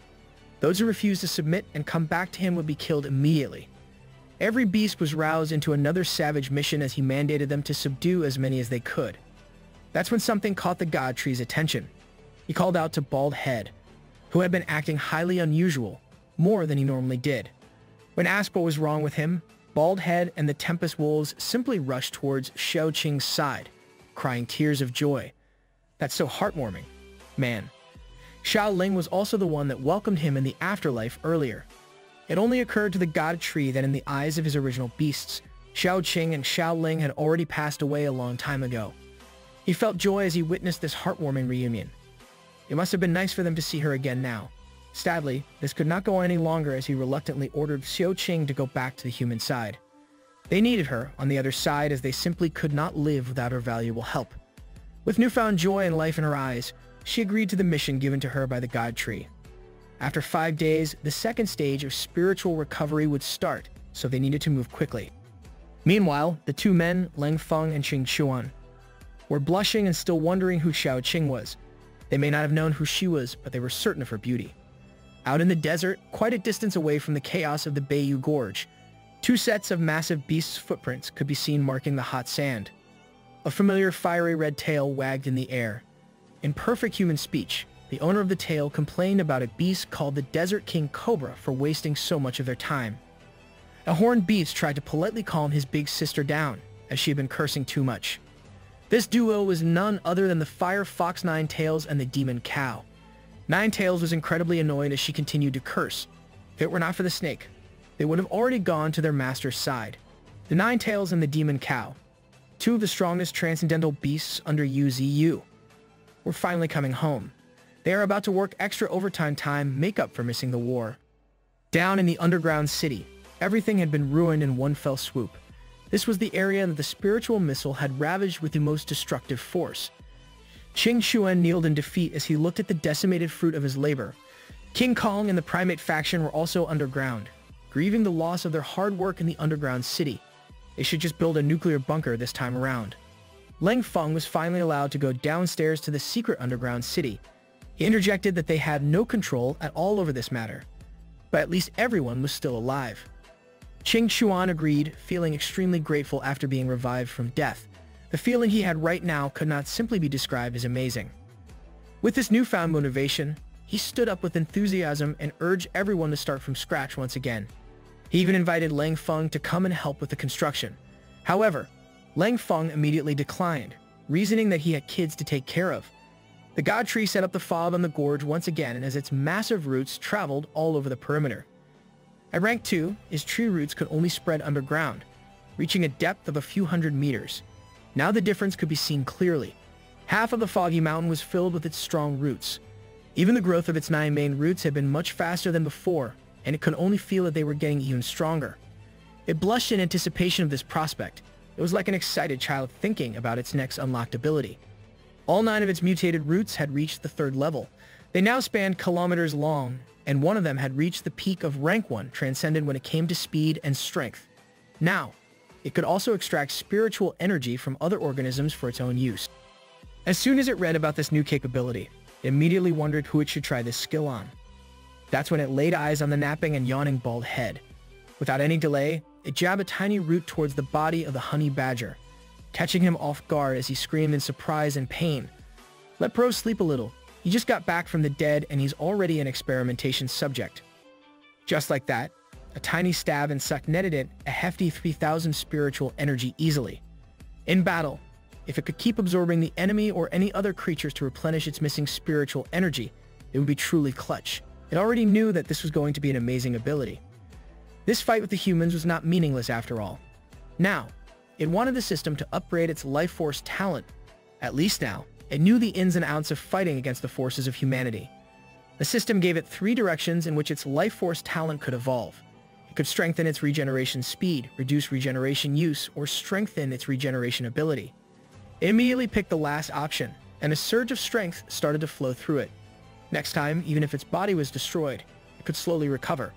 Those who refused to submit and come back to him would be killed immediately. Every beast was roused into another savage mission as he mandated them to subdue as many as they could. That's when something caught the god tree's attention. He called out to Bald Head, who had been acting highly unusual, more than he normally did. When asked what was wrong with him, Bald Head and the Tempest Wolves simply rushed towards Xiaoqing's side, crying tears of joy. That's so heartwarming. Man. Xiao Ling was also the one that welcomed him in the afterlife earlier. It only occurred to the god tree that in the eyes of his original beasts, Xiaoqing and Xiao Ling had already passed away a long time ago. He felt joy as he witnessed this heartwarming reunion. It must have been nice for them to see her again now. Sadly, this could not go on any longer as he reluctantly ordered Xiaoqing to go back to the human side. They needed her on the other side as they simply could not live without her valuable help. With newfound joy and life in her eyes, she agreed to the mission given to her by the god tree. After 5 days, the second stage of spiritual recovery would start, so they needed to move quickly. Meanwhile, the two men, Lang Feng and Qing Chuan, were blushing and still wondering who Xiaoqing was. They may not have known who she was, but they were certain of her beauty. Out in the desert, quite a distance away from the chaos of the Bayou Gorge, 2 sets of massive beasts' footprints could be seen marking the hot sand. A familiar fiery red tail wagged in the air. In perfect human speech, the owner of the tail complained about a beast called the Desert King Cobra for wasting so much of their time. A horned beast tried to politely calm his big sister down, as she had been cursing too much. This duo was none other than the Fire Fox Nine Tails and the Demon Cow. Nine Tails was incredibly annoyed as she continued to curse. If it were not for the snake, they would have already gone to their master's side. The Nine Tails and the Demon Cow, 2 of the strongest transcendental beasts under UZU, were finally coming home. They are about to work extra overtime time, make up for missing the war. Down in the underground city, everything had been ruined in one fell swoop. This was the area that the spiritual missile had ravaged with the most destructive force. Qing Xuan kneeled in defeat as he looked at the decimated fruit of his labor. King Kong and the primate faction were also underground, grieving the loss of their hard work in the underground city. They should just build a nuclear bunker this time around. Lang Feng was finally allowed to go downstairs to the secret underground city. He interjected that they had no control at all over this matter, but at least everyone was still alive. Qing Xuan agreed, feeling extremely grateful after being revived from death. The feeling he had right now could not simply be described as amazing. With this newfound motivation, he stood up with enthusiasm and urged everyone to start from scratch once again. He even invited Lang Feng to come and help with the construction. However, Lang Feng immediately declined, reasoning that he had kids to take care of. The god tree set up the fob on the gorge once again as its massive roots traveled all over the perimeter. At rank 2, his tree roots could only spread underground, reaching a depth of a few hundred meters. Now the difference could be seen clearly. Half of the foggy mountain was filled with its strong roots. Even the growth of its 9 main roots had been much faster than before, and it could only feel that they were getting even stronger. It blushed in anticipation of this prospect. It was like an excited child thinking about its next unlocked ability. All 9 of its mutated roots had reached the 3rd level. They now spanned kilometers long, and one of them had reached the peak of rank 1, transcended when it came to speed and strength. Now, it could also extract spiritual energy from other organisms for its own use. As soon as it read about this new capability, it immediately wondered who it should try this skill on. That's when it laid eyes on the napping and yawning bald head. Without any delay, it jabbed a tiny root towards the body of the honey badger, catching him off guard as he screamed in surprise and pain. Let Bro sleep a little. He just got back from the dead and he's already an experimentation subject. Just like that, a tiny stab and suck netted it a hefty 3,000 spiritual energy easily. In battle, if it could keep absorbing the enemy or any other creatures to replenish its missing spiritual energy, it would be truly clutch. It already knew that this was going to be an amazing ability. This fight with the humans was not meaningless after all. Now, it wanted the system to upgrade its life force talent. At least now, it knew the ins and outs of fighting against the forces of humanity. The system gave it 3 directions in which its life force talent could evolve. It could strengthen its regeneration speed, reduce regeneration use, or strengthen its regeneration ability. It immediately picked the last option, and a surge of strength started to flow through it. Next time, even if its body was destroyed, it could slowly recover.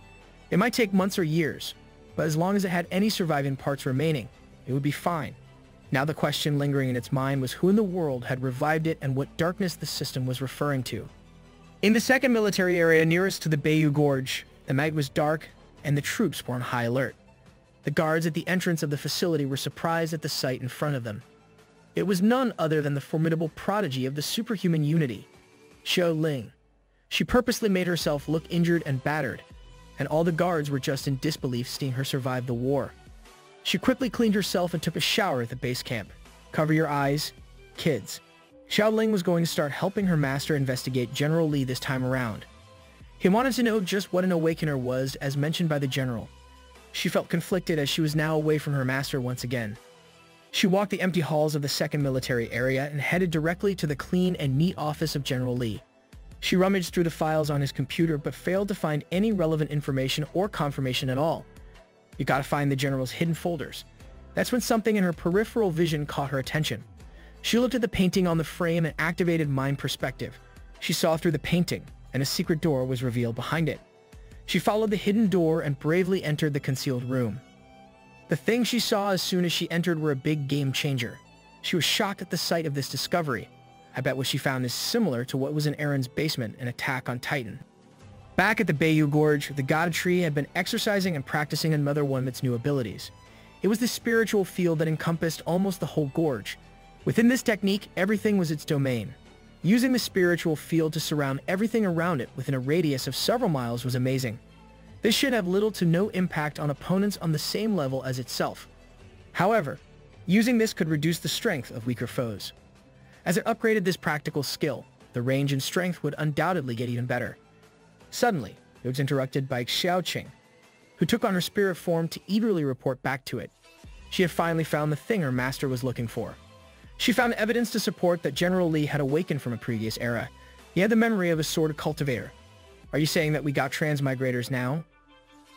It might take months or years, but as long as it had any surviving parts remaining, it would be fine. Now the question lingering in its mind was who in the world had revived it and what darkness the system was referring to. In the 2nd military area nearest to the Bayou Gorge, the night was dark and the troops were on high alert. The guards at the entrance of the facility were surprised at the sight in front of them. It was none other than the formidable prodigy of the superhuman unity, Xiao Ling. She purposely made herself look injured and battered, and all the guards were just in disbelief seeing her survive the war. She quickly cleaned herself and took a shower at the base camp. Cover your eyes, kids. Xiao Ling was going to start helping her master investigate General Li this time around. He wanted to know just what an awakener was, as mentioned by the general. She felt conflicted as she was now away from her master once again. She walked the empty halls of the 2nd military area and headed directly to the clean and neat office of General Li. She rummaged through the files on his computer but failed to find any relevant information or confirmation at all. You gotta find the general's hidden folders. That's when something in her peripheral vision caught her attention. She looked at the painting on the frame and activated mind perspective. She saw through the painting, and a secret door was revealed behind it. She followed the hidden door and bravely entered the concealed room. The things she saw as soon as she entered were a big game changer. She was shocked at the sight of this discovery. I bet what she found is similar to what was in Aaron's basement in Attack on Titan. Back at the Bayou Gorge, the god tree had been exercising and practicing another one of its new abilities. It was the spiritual field that encompassed almost the whole gorge. Within this technique, everything was its domain. Using the spiritual field to surround everything around it within a radius of several miles was amazing. This should have little to no impact on opponents on the same level as itself. However, using this could reduce the strength of weaker foes. As it upgraded this practical skill, the range and strength would undoubtedly get even better. Suddenly, it was interrupted by Xiaoqing, who took on her spirit form to eagerly report back to it. She had finally found the thing her master was looking for. She found evidence to support that General Li had awakened from a previous era. He had the memory of a sword cultivator. Are you saying that we got transmigrators now?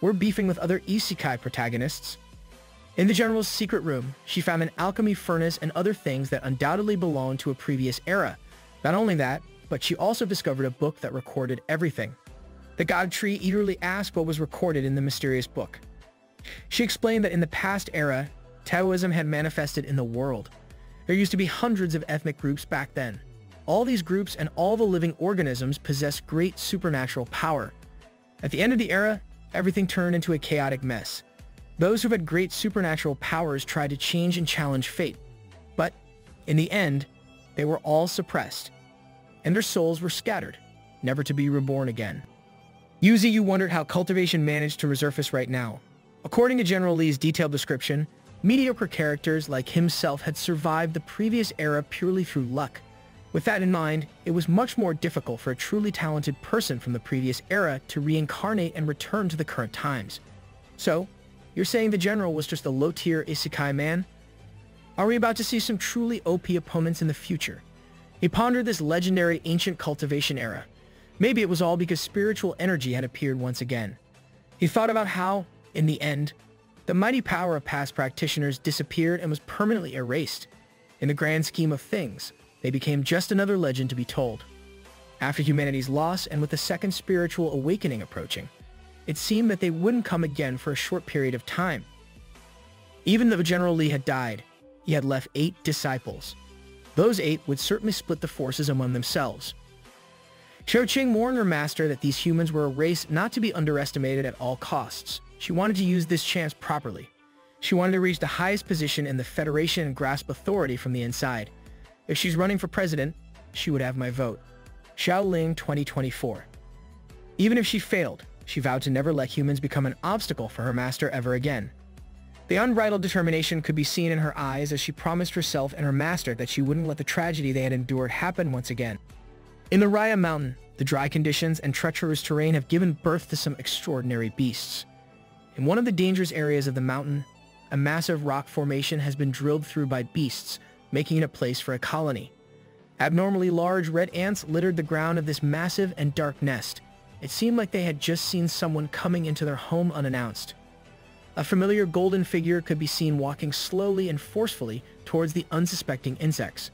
We're beefing with other isekai protagonists. In the general's secret room, she found an alchemy furnace and other things that undoubtedly belonged to a previous era. Not only that, but she also discovered a book that recorded everything. The god tree eagerly asked what was recorded in the mysterious book. She explained that in the past era, Taoism had manifested in the world. There used to be hundreds of ethnic groups back then. All these groups and all the living organisms possessed great supernatural power. At the end of the era, everything turned into a chaotic mess. Those who had great supernatural powers tried to change and challenge fate, but In the end, they were all suppressed, and their souls were scattered, never to be reborn again. Yuzi, you wondered how cultivation managed to resurface right now. According to General Lee's detailed description, mediocre characters like himself had survived the previous era purely through luck. With that in mind, it was much more difficult for a truly talented person from the previous era to reincarnate and return to the current times. So, you're saying the General was just a low-tier isekai man? Are we about to see some truly OP opponents in the future? He pondered this legendary ancient cultivation era. Maybe it was all because spiritual energy had appeared once again. He thought about how, in the end, the mighty power of past practitioners disappeared and was permanently erased. In the grand scheme of things, they became just another legend to be told. After humanity's loss and with the second spiritual awakening approaching, it seemed that they wouldn't come again for a short period of time. Even though General Lee had died, he had left 8 disciples. Those 8 would certainly split the forces among themselves. Xiao Qing warned her master that these humans were a race not to be underestimated at all costs. She wanted to use this chance properly. She wanted to reach the highest position in the Federation and grasp authority from the inside. If she's running for president, she would have my vote. Xiaoling 2024. Even if she failed, she vowed to never let humans become an obstacle for her master ever again. The unbridled determination could be seen in her eyes as she promised herself and her master that she wouldn't let the tragedy they had endured happen once again. In the Raya Mountain, the dry conditions and treacherous terrain have given birth to some extraordinary beasts. In one of the dangerous areas of the mountain, a massive rock formation has been drilled through by beasts, making it a place for a colony. Abnormally large red ants littered the ground of this massive and dark nest. It seemed like they had just seen someone coming into their home unannounced. A familiar golden figure could be seen walking slowly and forcefully towards the unsuspecting insects.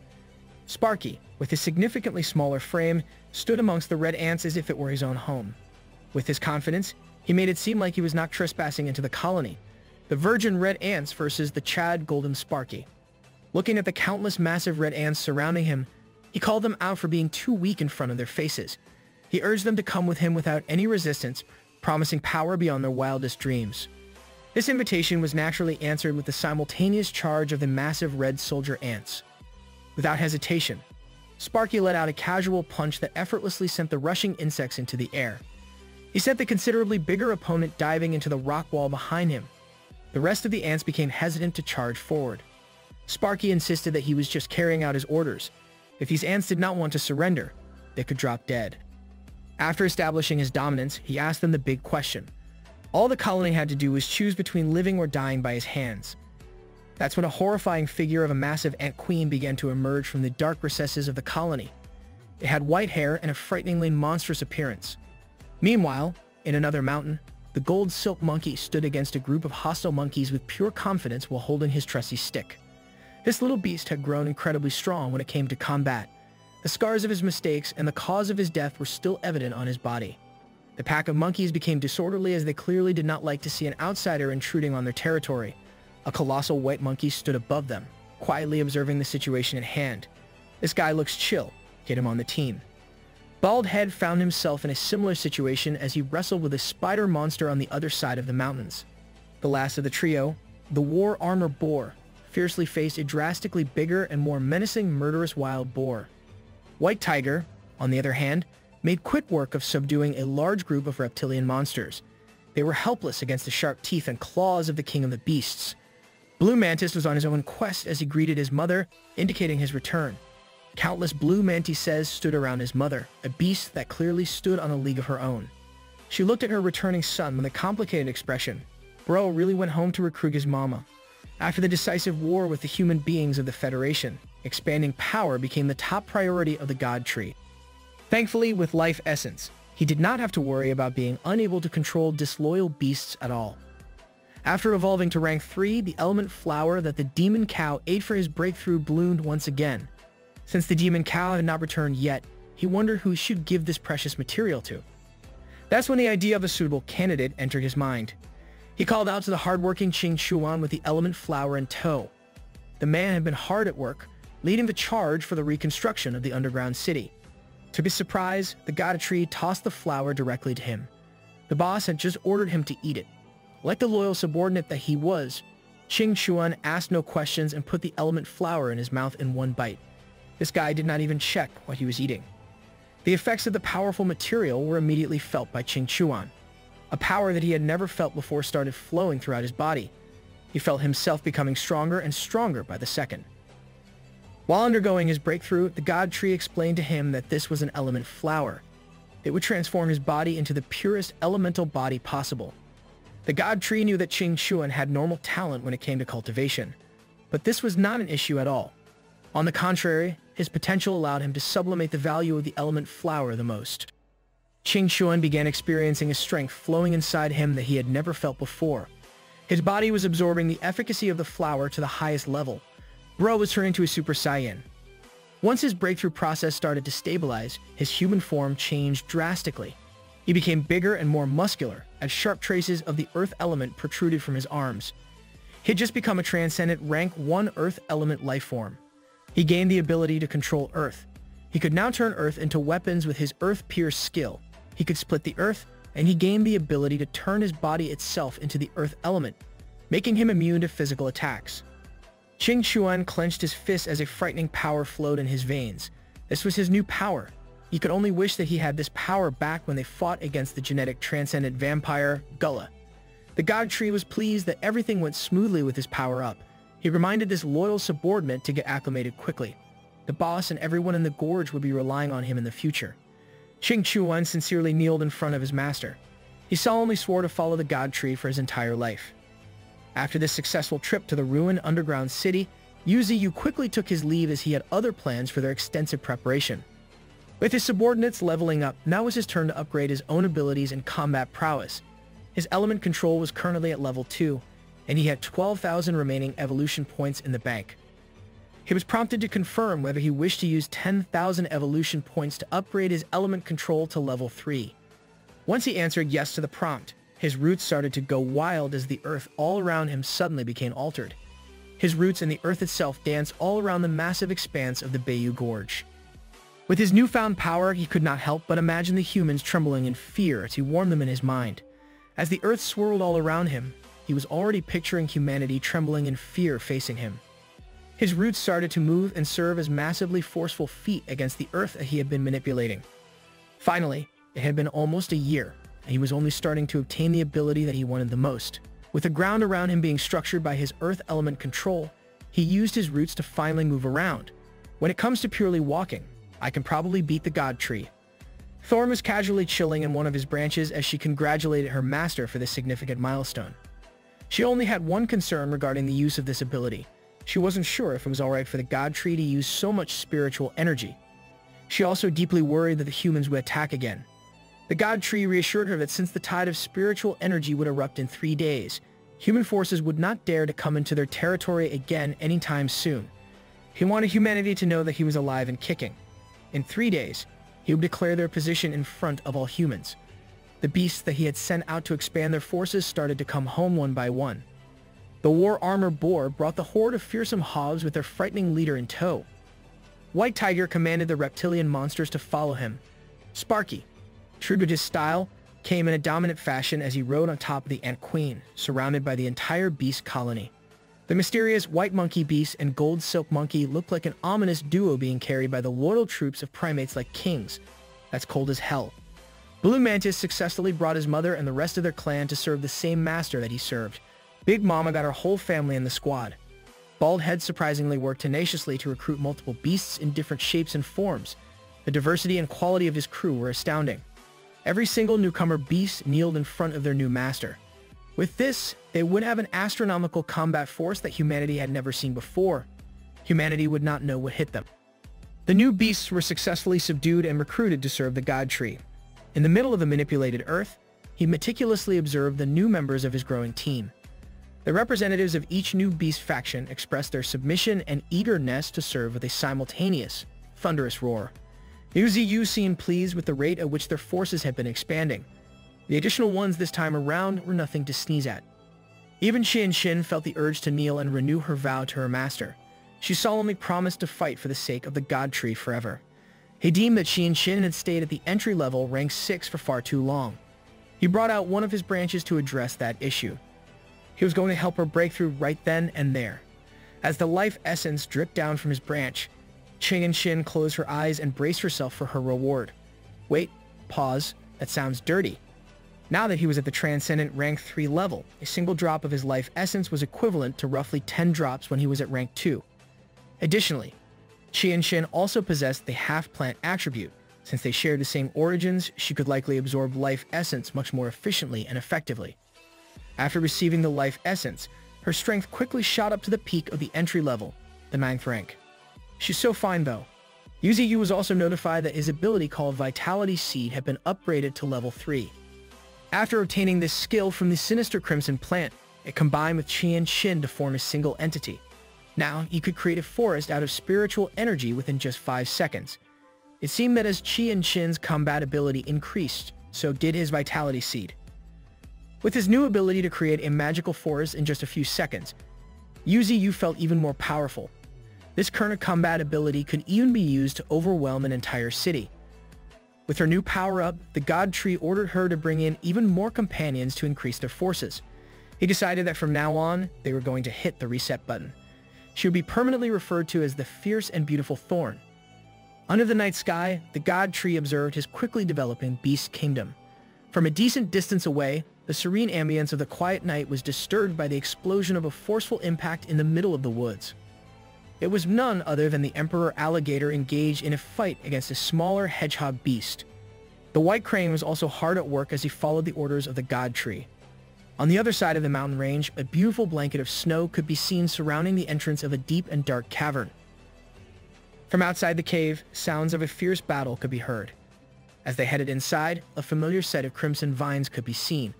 Sparky, with his significantly smaller frame, stood amongst the red ants as if it were his own home. With his confidence, he made it seem like he was not trespassing into the colony. The virgin red ants versus the Chad golden Sparky. Looking at the countless massive red ants surrounding him, he called them out for being too weak in front of their faces. He urged them to come with him without any resistance, promising power beyond their wildest dreams. This invitation was naturally answered with the simultaneous charge of the massive red soldier ants. Without hesitation, Sparky let out a casual punch that effortlessly sent the rushing insects into the air. He sent the considerably bigger opponent diving into the rock wall behind him. The rest of the ants became hesitant to charge forward. Sparky insisted that he was just carrying out his orders. If these ants did not want to surrender, they could drop dead. After establishing his dominance, he asked them the big question. All the colony had to do was choose between living or dying by his hands. That's when a horrifying figure of a massive ant queen began to emerge from the dark recesses of the colony. It had white hair and a frighteningly monstrous appearance. Meanwhile, in another mountain, the gold silk monkey stood against a group of hostile monkeys with pure confidence while holding his trusty stick. This little beast had grown incredibly strong when it came to combat. The scars of his mistakes and the cause of his death were still evident on his body. The pack of monkeys became disorderly as they clearly did not like to see an outsider intruding on their territory. A colossal white monkey stood above them, quietly observing the situation at hand. This guy looks chill. Get him on the team. Bald Head found himself in a similar situation as he wrestled with a spider monster on the other side of the mountains. The last of the trio, the War Armor Boar, fiercely faced a drastically bigger and more menacing murderous wild boar. White Tiger, on the other hand, made quick work of subduing a large group of reptilian monsters. They were helpless against the sharp teeth and claws of the king of the beasts. Blue Mantis was on his own quest as he greeted his mother, indicating his return. Countless blue mantises stood around his mother, a beast that clearly stood on a league of her own. She looked at her returning son with a complicated expression. Bro really went home to recruit his mama. After the decisive war with the human beings of the Federation, expanding power became the top priority of the God Tree. Thankfully, with Life Essence, he did not have to worry about being unable to control disloyal beasts at all. After evolving to rank 3, the element flower that the demon cow ate for his breakthrough bloomed once again. Since the demon cow had not returned yet, he wondered who he should give this precious material to. That's when the idea of a suitable candidate entered his mind. He called out to the hardworking Qing Chuan with the element flower in tow. The man had been hard at work, leading the charge for the reconstruction of the underground city. To his surprise, the God Tree tossed the flower directly to him. The boss had just ordered him to eat it. Like the loyal subordinate that he was, Qing Chuan asked no questions and put the element flower in his mouth in one bite. This guy did not even check what he was eating. The effects of the powerful material were immediately felt by Qing Chuan. A power that he had never felt before started flowing throughout his body. He felt himself becoming stronger and stronger by the second. While undergoing his breakthrough, the God Tree explained to him that this was an element flower. It would transform his body into the purest elemental body possible. The God Tree knew that Qing Chuan had normal talent when it came to cultivation, but this was not an issue at all. On the contrary, his potential allowed him to sublimate the value of the element flower the most. Qing Chuan began experiencing a strength flowing inside him that he had never felt before. His body was absorbing the efficacy of the flower to the highest level. Bro was turning to a Super Saiyan. Once his breakthrough process started to stabilize, his human form changed drastically. He became bigger and more muscular, as sharp traces of the earth element protruded from his arms. He had just become a transcendent rank 1 earth element life form. He gained the ability to control earth. He could now turn earth into weapons with his earth-pierce skill. He could split the earth, and he gained the ability to turn his body itself into the earth element, making him immune to physical attacks. Qing Chuan clenched his fists as a frightening power flowed in his veins. This was his new power. He could only wish that he had this power back when they fought against the genetic transcendent vampire, Gullah. The God Tree was pleased that everything went smoothly with his power-up. He reminded this loyal subordinate to get acclimated quickly. The boss and everyone in the gorge would be relying on him in the future. Qing Chuan sincerely kneeled in front of his master. He solemnly swore to follow the God Tree for his entire life. After this successful trip to the ruined underground city, Yu Ziyu quickly took his leave as he had other plans for their extensive preparation. With his subordinates leveling up, now was his turn to upgrade his own abilities and combat prowess. His element control was currently at level 2, and he had 12,000 remaining evolution points in the bank. He was prompted to confirm whether he wished to use 10,000 evolution points to upgrade his element control to level 3. Once he answered yes to the prompt, his roots started to go wild as the earth all around him suddenly became altered. His roots and the earth itself danced all around the massive expanse of the Bayou Gorge. With his newfound power, he could not help but imagine the humans trembling in fear as he warmed them in his mind. As the earth swirled all around him, he was already picturing humanity trembling in fear facing him. His roots started to move and serve as massively forceful feet against the earth that he had been manipulating. Finally, it had been almost a year, and he was only starting to obtain the ability that he wanted the most. With the ground around him being structured by his earth element control, he used his roots to finally move around. When it comes to purely walking, I can probably beat the God Tree. Thorn was casually chilling in one of his branches as she congratulated her master for this significant milestone. She only had one concern regarding the use of this ability. She wasn't sure if it was alright for the God Tree to use so much spiritual energy. She also deeply worried that the humans would attack again. The God Tree reassured her that since the tide of spiritual energy would erupt in 3 days, human forces would not dare to come into their territory again anytime soon. He wanted humanity to know that he was alive and kicking. In 3 days, he would declare their position in front of all humans. The beasts that he had sent out to expand their forces started to come home one by one. The war armor boar brought the horde of fearsome hogs with their frightening leader in tow. White Tiger commanded the reptilian monsters to follow him. Sparky, true to his style, came in a dominant fashion as he rode on top of the Ant Queen, surrounded by the entire beast colony. The mysterious white monkey beast and gold silk monkey looked like an ominous duo being carried by the loyal troops of primates like kings. That's cold as hell. Blue Mantis successfully brought his mother and the rest of their clan to serve the same master that he served. Big Mama got her whole family in the squad. Bald Head surprisingly worked tenaciously to recruit multiple beasts in different shapes and forms. The diversity and quality of his crew were astounding. Every single newcomer beast kneeled in front of their new master. With this, they would have an astronomical combat force that humanity had never seen before. Humanity would not know what hit them. The new beasts were successfully subdued and recruited to serve the God Tree. In the middle of the manipulated Earth, he meticulously observed the new members of his growing team. The representatives of each new beast faction expressed their submission and eagerness to serve with a simultaneous, thunderous roar. Yu Ziyu seemed pleased with the rate at which their forces had been expanding. The additional ones this time around were nothing to sneeze at. Even Xian Xin felt the urge to kneel and renew her vow to her master. She solemnly promised to fight for the sake of the God Tree forever. He deemed that Xian Xin had stayed at the entry level rank 6 for far too long. He brought out one of his branches to address that issue. He was going to help her break through right then and there. As the life essence dripped down from his branch, Qing and Shin closed her eyes and braced herself for her reward. Wait, pause, that sounds dirty. Now that he was at the Transcendent Rank 3 level, a single drop of his life essence was equivalent to roughly 10 drops when he was at Rank 2. Additionally, Qi and Shin also possessed the half-plant attribute. Since they shared the same origins, she could likely absorb life essence much more efficiently and effectively. After receiving the life essence, her strength quickly shot up to the peak of the entry level, the 9th rank. She's so fine though. Yuzi Yu was also notified that his ability called Vitality Seed had been upgraded to level 3. After obtaining this skill from the sinister Crimson Plant, it combined with Qi and Shin to form a single entity. Now, he could create a forest out of spiritual energy within just 5 seconds. It seemed that as Qi and Shin's combat ability increased, so did his Vitality Seed. With his new ability to create a magical forest in just a few seconds, Yuzi Yu felt even more powerful. This current combat ability could even be used to overwhelm an entire city. With her new power-up, the God Tree ordered her to bring in even more companions to increase their forces. He decided that from now on, they were going to hit the reset button. She would be permanently referred to as the Fierce and Beautiful Thorn. Under the night sky, the God Tree observed his quickly developing Beast Kingdom. From a decent distance away, the serene ambience of the quiet night was disturbed by the explosion of a forceful impact in the middle of the woods. It was none other than the Emperor Alligator engaged in a fight against a smaller hedgehog beast. The White Crane was also hard at work as he followed the orders of the God Tree. On the other side of the mountain range, a beautiful blanket of snow could be seen surrounding the entrance of a deep and dark cavern. From outside the cave, sounds of a fierce battle could be heard. As they headed inside, a familiar set of crimson vines could be seen.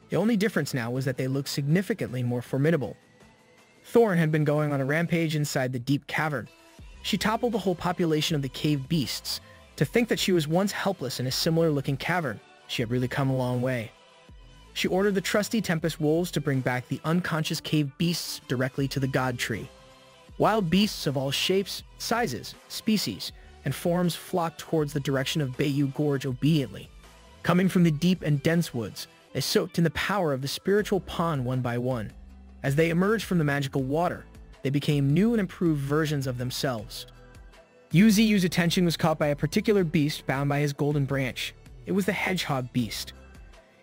The only difference now was that they looked significantly more formidable. Thorn had been going on a rampage inside the deep cavern. She toppled the whole population of the cave beasts. To think that she was once helpless in a similar-looking cavern, she had really come a long way. She ordered the trusty Tempest Wolves to bring back the unconscious cave beasts directly to the God Tree. Wild beasts of all shapes, sizes, species, and forms flocked towards the direction of Bayou Gorge obediently. Coming from the deep and dense woods, they soaked in the power of the spiritual pond one by one. As they emerged from the magical water, they became new and improved versions of themselves. Yuzi Yu's attention was caught by a particular beast bound by his golden branch. It was the hedgehog beast.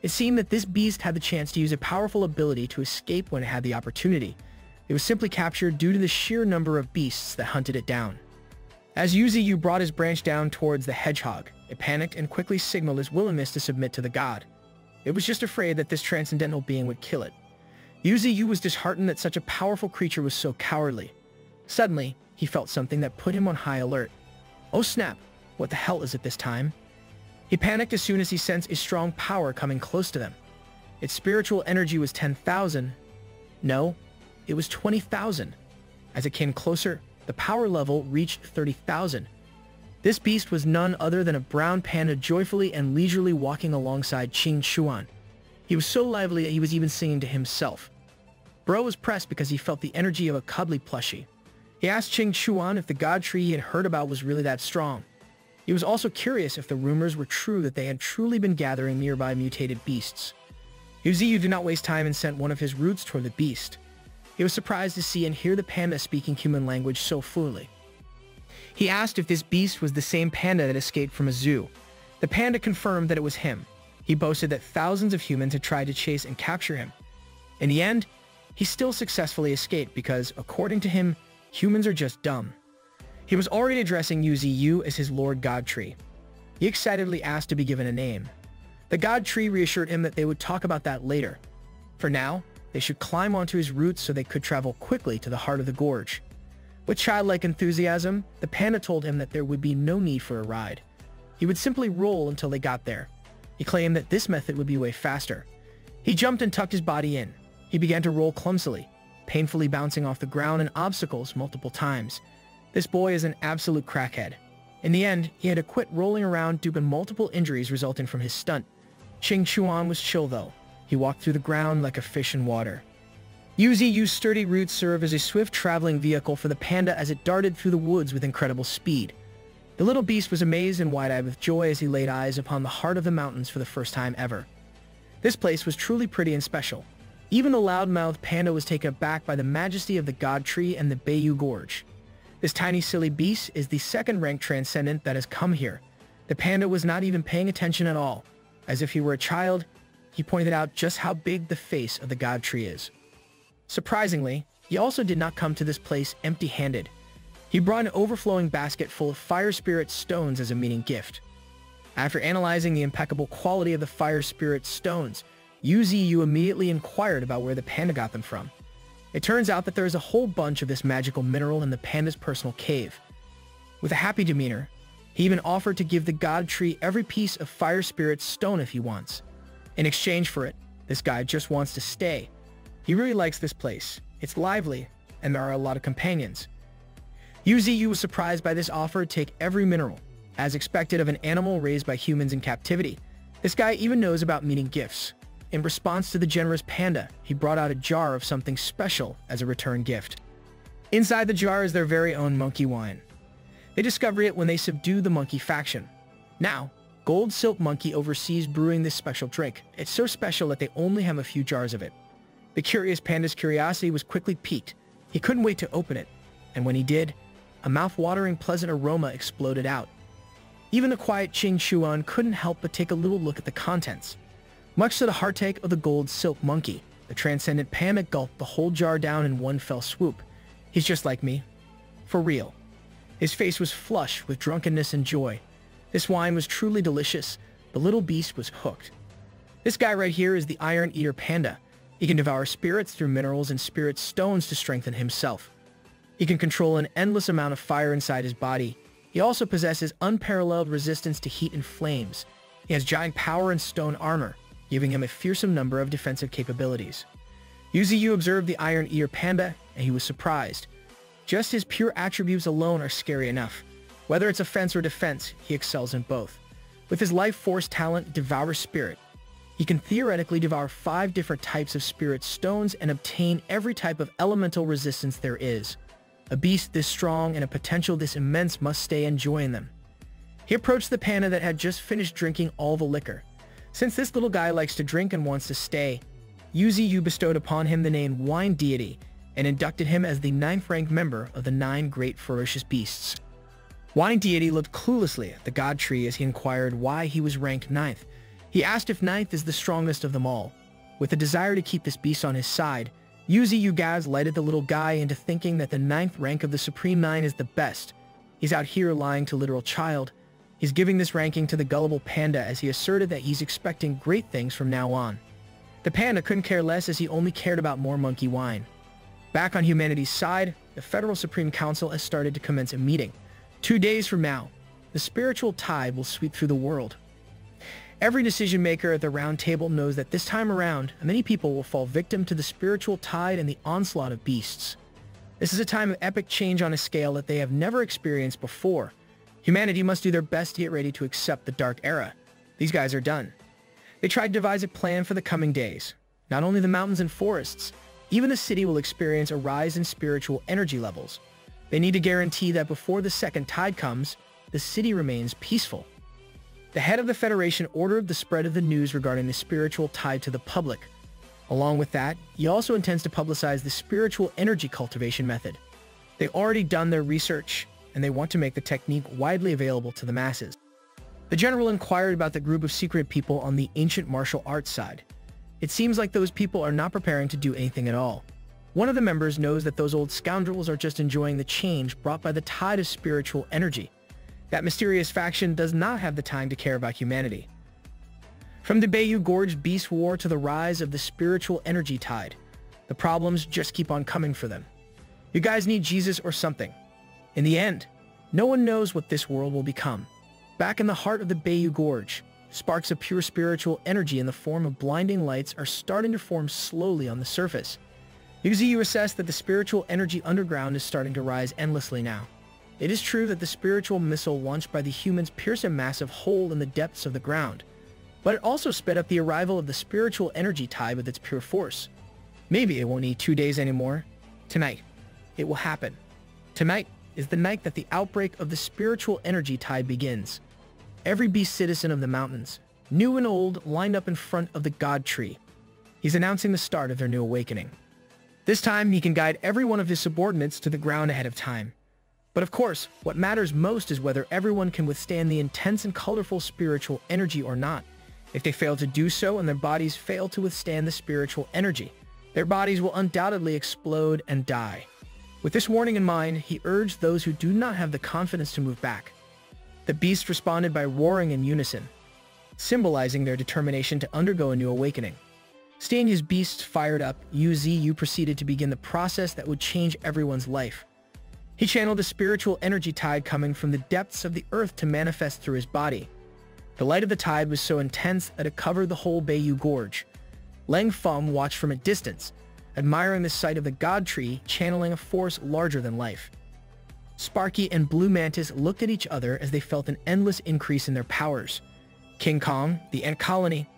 It seemed that this beast had the chance to use a powerful ability to escape when it had the opportunity. It was simply captured due to the sheer number of beasts that hunted it down. As Yuzi Yu brought his branch down towards the hedgehog, it panicked and quickly signaled its willingness to submit to the god. It was just afraid that this transcendental being would kill it. Yuzi Yu was disheartened that such a powerful creature was so cowardly. Suddenly, he felt something that put him on high alert. Oh snap, what the hell is it this time? He panicked as soon as he sensed a strong power coming close to them. Its spiritual energy was 10,000. No, it was 20,000. As it came closer, the power level reached 30,000. This beast was none other than a brown panda joyfully and leisurely walking alongside Qing Xuan. He was so lively that he was even singing to himself. Bro was pressed because he felt the energy of a cuddly plushie. He asked Qing Xuan if the God Tree he had heard about was really that strong. He was also curious if the rumors were true that they had truly been gathering nearby mutated beasts. Yuzi Yu did not waste time and sent one of his roots toward the beast. He was surprised to see and hear the panda speaking human language so fluently. He asked if this beast was the same panda that escaped from a zoo. The panda confirmed that it was him. He boasted that thousands of humans had tried to chase and capture him. In the end, he still successfully escaped because, according to him, humans are just dumb. He was already addressing Yuzi Yu as his Lord God Tree. He excitedly asked to be given a name. The God Tree reassured him that they would talk about that later. For now, they should climb onto his roots so they could travel quickly to the heart of the gorge. With childlike enthusiasm, the panda told him that there would be no need for a ride. He would simply roll until they got there. He claimed that this method would be way faster. He jumped and tucked his body in. He began to roll clumsily, painfully bouncing off the ground and obstacles multiple times. This boy is an absolute crackhead. In the end, he had to quit rolling around due to multiple injuries resulting from his stunt. Qing Xuan was chill though. He walked through the ground like a fish in water. Yuzi Yu's sturdy roots served as a swift traveling vehicle for the panda as it darted through the woods with incredible speed. The little beast was amazed and wide-eyed with joy as he laid eyes upon the heart of the mountains for the first time ever. This place was truly pretty and special. Even the loudmouthed panda was taken aback by the majesty of the god tree and the Bayou Gorge. This tiny silly beast is the second-ranked transcendent that has come here. The panda was not even paying attention at all. As if he were a child, he pointed out just how big the face of the god tree is. Surprisingly, he also did not come to this place empty-handed. He brought an overflowing basket full of fire spirit stones as a meeting gift. After analyzing the impeccable quality of the fire spirit stones, Yuziyu immediately inquired about where the panda got them from. It turns out that there is a whole bunch of this magical mineral in the panda's personal cave. With a happy demeanor, he even offered to give the god tree every piece of fire spirit stone if he wants. In exchange for it, this guy just wants to stay. He really likes this place. It's lively, and there are a lot of companions. Yuziyu was surprised by this offer to take every mineral. As expected of an animal raised by humans in captivity, this guy even knows about meeting gifts. In response to the generous panda, he brought out a jar of something special as a return gift. Inside the jar is their very own monkey wine. They discover it when they subdue the monkey faction. Now, Gold Silk Monkey oversees brewing this special drink. It's so special that they only have a few jars of it. The curious panda's curiosity was quickly piqued. He couldn't wait to open it, and when he did, a mouth-watering pleasant aroma exploded out. Even the quiet Ching Chuan couldn't help but take a little look at the contents. Much to the heartache of the Gold Silk Monkey, the transcendent panda gulped the whole jar down in one fell swoop. He's just like me. For real. His face was flush with drunkenness and joy. This wine was truly delicious. The little beast was hooked. This guy right here is the Iron Eater Panda. He can devour spirits through minerals and spirit stones to strengthen himself. He can control an endless amount of fire inside his body. He also possesses unparalleled resistance to heat and flames. He has giant power and stone armor, giving him a fearsome number of defensive capabilities. Yuziyu observed the Iron Eater Panda, and he was surprised. Just his pure attributes alone are scary enough. Whether it's offense or defense, he excels in both. With his life force talent, Devour Spirit, he can theoretically devour 5 different types of spirit stones and obtain every type of elemental resistance there is. A beast this strong and a potential this immense must stay enjoying them. He approached the panda that had just finished drinking all the liquor. Since this little guy likes to drink and wants to stay, Yuziyu bestowed upon him the name Wine Deity and inducted him as the 9th-ranked member of the 9 great ferocious beasts. Wine Deity looked cluelessly at the god tree as he inquired why he was ranked 9th. He asked if 9th is the strongest of them all. With a desire to keep this beast on his side, Yuziyu lighted the little guy into thinking that the 9th rank of the Supreme 9 is the best. He's out here lying to literal child. He's giving this ranking to the gullible panda as he asserted that he's expecting great things from now on. The panda couldn't care less as he only cared about more monkey wine. Back on humanity's side, the Federal Supreme Council has started to commence a meeting. 2 days from now, the spiritual tide will sweep through the world. Every decision maker at the round table knows that this time around, many people will fall victim to the spiritual tide and the onslaught of beasts. This is a time of epic change on a scale that they have never experienced before. Humanity must do their best to get ready to accept the dark era. These guys are done. They tried to devise a plan for the coming days. Not only the mountains and forests, even the city will experience a rise in spiritual energy levels. They need to guarantee that before the second tide comes, the city remains peaceful. The head of the Federation ordered the spread of the news regarding the spiritual tide to the public. Along with that, he also intends to publicize the spiritual energy cultivation method. They've already done their research, and they want to make the technique widely available to the masses. The general inquired about the group of secret people on the ancient martial arts side. It seems like those people are not preparing to do anything at all. One of the members knows that those old scoundrels are just enjoying the change brought by the tide of spiritual energy. That mysterious faction does not have the time to care about humanity. From the Bayou Gorge Beast War to the rise of the spiritual energy tide, the problems just keep on coming for them. You guys need Jesus or something. In the end, no one knows what this world will become. Back in the heart of the Bayou Gorge, sparks of pure spiritual energy in the form of blinding lights are starting to form slowly on the surface. Yuziyu assessed that the spiritual energy underground is starting to rise endlessly now. It is true that the spiritual missile launched by the humans pierced a massive hole in the depths of the ground, but it also sped up the arrival of the spiritual energy tide with its pure force. Maybe it won't need 2 days anymore. Tonight, it will happen. Tonight is the night that the outbreak of the spiritual energy tide begins. Every beast citizen of the mountains, new and old, lined up in front of the god tree. He's announcing the start of their new awakening. This time, he can guide every one of his subordinates to the ground ahead of time. But of course, what matters most is whether everyone can withstand the intense and colorful spiritual energy or not. If they fail to do so and their bodies fail to withstand the spiritual energy, their bodies will undoubtedly explode and die. With this warning in mind, he urged those who do not have the confidence to move back. The beasts responded by roaring in unison, symbolizing their determination to undergo a new awakening. Seeing his beasts fired up, Yu proceeded to begin the process that would change everyone's life. He channeled a spiritual energy tide coming from the depths of the earth to manifest through his body. The light of the tide was so intense that it covered the whole Beiyu Gorge. Lang Feng watched from a distance, admiring the sight of the god tree channeling a force larger than life. Sparky and Blue Mantis looked at each other as they felt an endless increase in their powers. King Kong, the ant colony,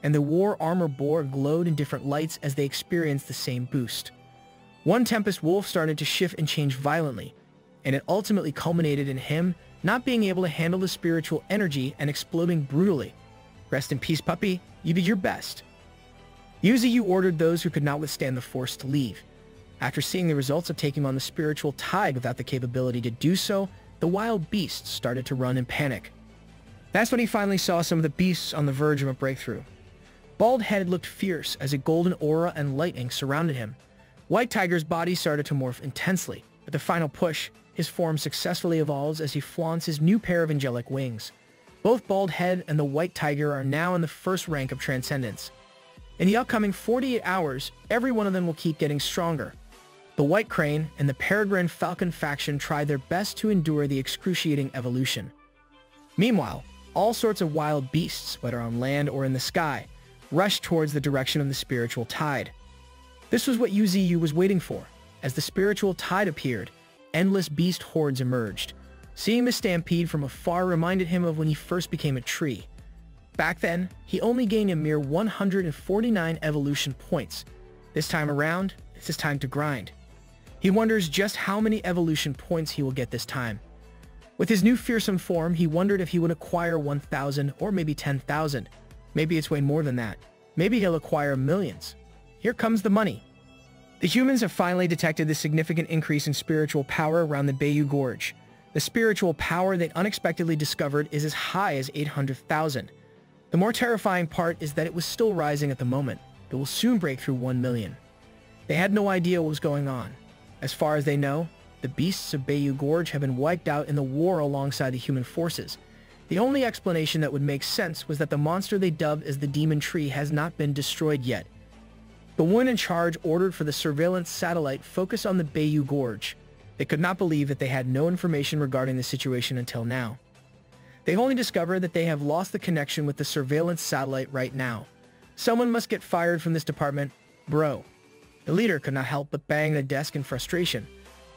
and the war armor boar glowed in different lights as they experienced the same boost. One Tempest Wolf started to shift and change violently, and it ultimately culminated in him not being able to handle the spiritual energy and exploding brutally. Rest in peace, puppy. You did your best. Yu ordered those who could not withstand the force to leave. After seeing the results of taking on the spiritual tide without the capability to do so, the wild beasts started to run in panic. That's when he finally saw some of the beasts on the verge of a breakthrough. Bald Head looked fierce as a golden aura and lightning surrounded him. White Tiger's body started to morph intensely. At the final push, his form successfully evolves as he flaunts his new pair of angelic wings. Both Bald Head and the White Tiger are now in the first rank of transcendence. In the upcoming 48 hours, every one of them will keep getting stronger. The White Crane and the Peregrine Falcon faction try their best to endure the excruciating evolution. Meanwhile, all sorts of wild beasts, whether on land or in the sky, rushed towards the direction of the spiritual tide. This was what Yu was waiting for. As the spiritual tide appeared, endless beast hordes emerged. Seeing the stampede from afar reminded him of when he first became a tree. Back then, he only gained a mere 149 evolution points. This time around, it's his time to grind. He wonders just how many evolution points he will get this time. With his new fearsome form, he wondered if he would acquire 1,000 or maybe 10,000. Maybe it's way more than that. Maybe he'll acquire millions. Here comes the money. The humans have finally detected the significant increase in spiritual power around the Beiyu Gorge. The spiritual power they unexpectedly discovered is as high as 800,000. The more terrifying part is that it was still rising at the moment. It will soon break through 1 million. They had no idea what was going on. As far as they know, the beasts of Beiyu Gorge have been wiped out in the war alongside the human forces. The only explanation that would make sense was that the monster they dubbed as the Demon Tree has not been destroyed yet. The one in charge ordered for the surveillance satellite focus on the Beiyu Gorge. They could not believe that they had no information regarding the situation until now. They've only discovered that they have lost the connection with the surveillance satellite right now. Someone must get fired from this department, bro. The leader could not help but bang the desk in frustration.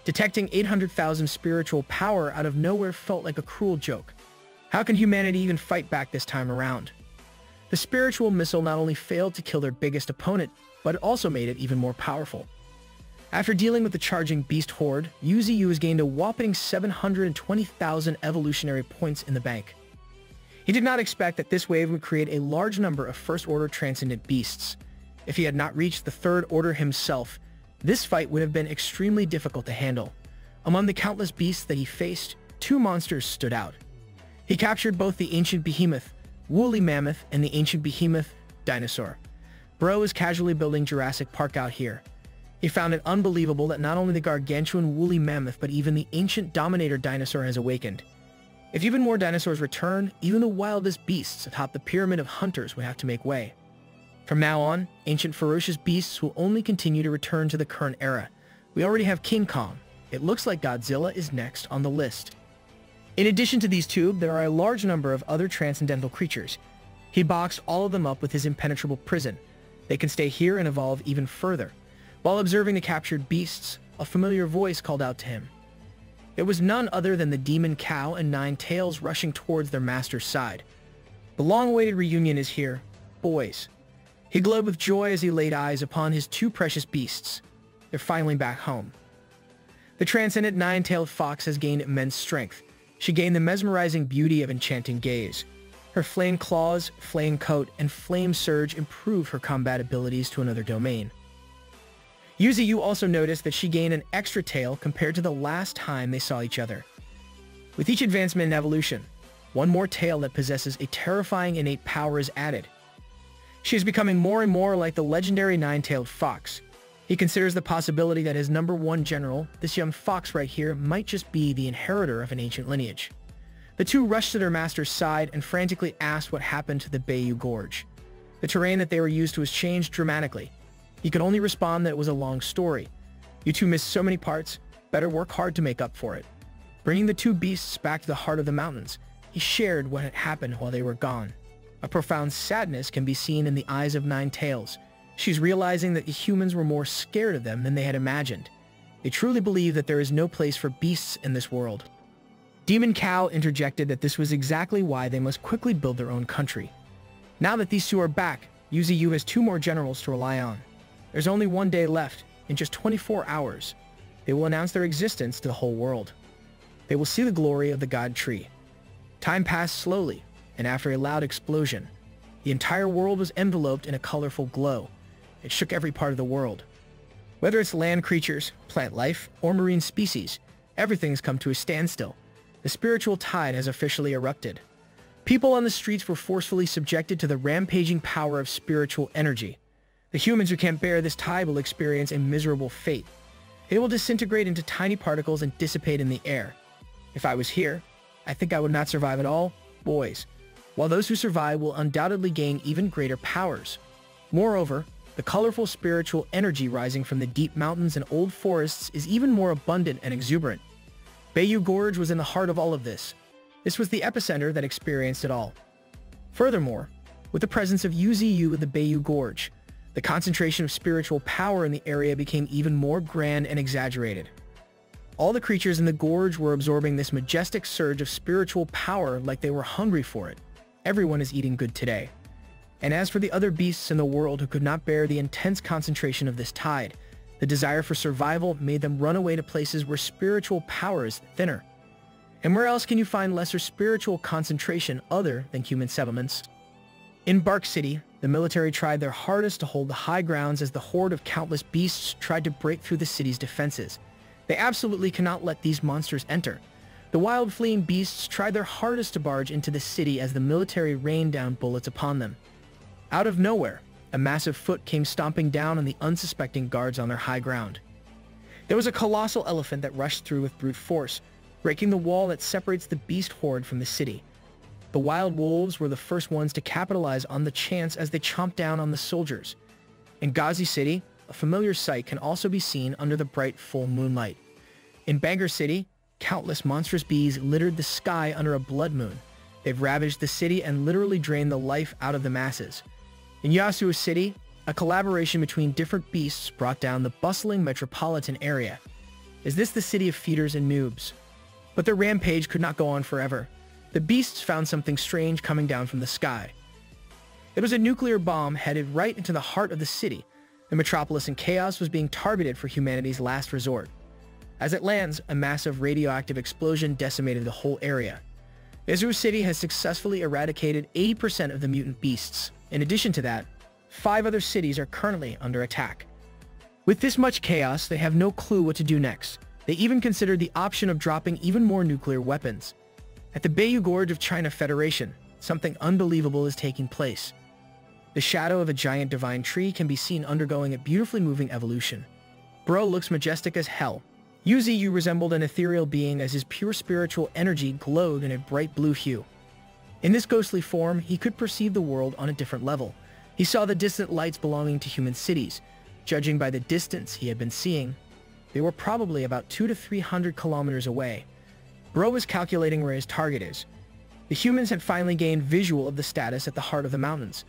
Detecting 800,000 spiritual power out of nowhere felt like a cruel joke. How can humanity even fight back this time around? The spiritual missile not only failed to kill their biggest opponent, but it also made it even more powerful. After dealing with the charging beast horde, Yu has gained a whopping 720,000 evolutionary points in the bank. He did not expect that this wave would create a large number of first-order transcendent beasts. If he had not reached the third order himself, this fight would have been extremely difficult to handle. Among the countless beasts that he faced, 2 monsters stood out. He captured both the ancient behemoth, woolly mammoth, and the ancient behemoth, dinosaur. Bro is casually building Jurassic Park out here. He found it unbelievable that not only the gargantuan woolly mammoth but even the ancient dominator dinosaur has awakened. If even more dinosaurs return, even the wildest beasts atop the pyramid of hunters would have to make way. From now on, ancient ferocious beasts will only continue to return to the current era. We already have King Kong. It looks like Godzilla is next on the list. In addition to these 2, there are a large number of other transcendental creatures. He boxed all of them up with his impenetrable prison. They can stay here and evolve even further. While observing the captured beasts, a familiar voice called out to him. It was none other than the demon cow and 9 tails rushing towards their master's side. The long-awaited reunion is here, boys. He glowed with joy as he laid eyes upon his 2 precious beasts. They're finally back home. The transcendent 9-tailed fox has gained immense strength. She gained the mesmerizing beauty of enchanting gaze. Her flame claws, flame coat, and flame surge improve her combat abilities to another domain. Yuzi also noticed that she gained an extra tail compared to the last time they saw each other. With each advancement in evolution, one more tail that possesses a terrifying innate power is added. She is becoming more and more like the legendary nine-tailed fox. He considers the possibility that his #1 general, this young fox right here, might just be the inheritor of an ancient lineage. The two rushed to their master's side and frantically asked what happened to the Bayou Gorge. The terrain that they were used to was changed dramatically. He could only respond that it was a long story. You two missed so many parts, better work hard to make up for it. Bringing the two beasts back to the heart of the mountains, he shared what had happened while they were gone. A profound sadness can be seen in the eyes of Nine Tails. She's realizing that the humans were more scared of them than they had imagined. They truly believe that there is no place for beasts in this world. Demon Cow interjected that this was exactly why they must quickly build their own country. Now that these two are back, Yuzi has 2 more generals to rely on. There's only 1 day left. In just 24 hours, they will announce their existence to the whole world. They will see the glory of the God Tree. Time passed slowly, and after a loud explosion, the entire world was enveloped in a colorful glow. It shook every part of the world. Whether it's land creatures, plant life, or marine species, everything's come to a standstill. The spiritual tide has officially erupted. People on the streets were forcefully subjected to the rampaging power of spiritual energy. The humans who can't bear this tide will experience a miserable fate. They will disintegrate into tiny particles and dissipate in the air. If I was here, I think I would not survive at all, boys. While those who survive will undoubtedly gain even greater powers. Moreover, the colorful spiritual energy rising from the deep mountains and old forests is even more abundant and exuberant. Bayou Gorge was in the heart of all of this. This was the epicenter that experienced it all. Furthermore, with the presence of Yuzi in the Bayou Gorge, the concentration of spiritual power in the area became even more grand and exaggerated. All the creatures in the gorge were absorbing this majestic surge of spiritual power like they were hungry for it. Everyone is eating good today. And as for the other beasts in the world who could not bear the intense concentration of this tide, the desire for survival made them run away to places where spiritual power is thinner. And where else can you find lesser spiritual concentration other than human settlements? In Bark City, the military tried their hardest to hold the high grounds as the horde of countless beasts tried to break through the city's defenses. They absolutely cannot let these monsters enter. The wild fleeing beasts tried their hardest to barge into the city as the military rained down bullets upon them. Out of nowhere, a massive foot came stomping down on the unsuspecting guards on their high ground. There was a colossal elephant that rushed through with brute force, breaking the wall that separates the beast horde from the city. The wild wolves were the first ones to capitalize on the chance as they chomped down on the soldiers. In Ghazi City, a familiar sight can also be seen under the bright full moonlight. In Bangor City, countless monstrous bees littered the sky under a blood moon. They've ravaged the city and literally drained the life out of the masses. In Yasuo City, a collaboration between different beasts brought down the bustling metropolitan area. Is this the city of feeders and noobs? But their rampage could not go on forever. The beasts found something strange coming down from the sky. It was a nuclear bomb headed right into the heart of the city. The metropolis in chaos was being targeted for humanity's last resort. As it lands, a massive radioactive explosion decimated the whole area. Yasuo City has successfully eradicated 80% of the mutant beasts. In addition to that, 5 other cities are currently under attack. With this much chaos, they have no clue what to do next. They even considered the option of dropping even more nuclear weapons. At the Bayou Gorge of China Federation, something unbelievable is taking place. The shadow of a giant divine tree can be seen undergoing a beautifully moving evolution. Bro looks majestic as hell. Yuzi resembled an ethereal being as his pure spiritual energy glowed in a bright blue hue. In this ghostly form, he could perceive the world on a different level. He saw the distant lights belonging to human cities. Judging by the distance he had been seeing, they were probably about 200 to 300 kilometers away. Bro was calculating where his target is. The humans had finally gained visual of the status at the heart of the mountains.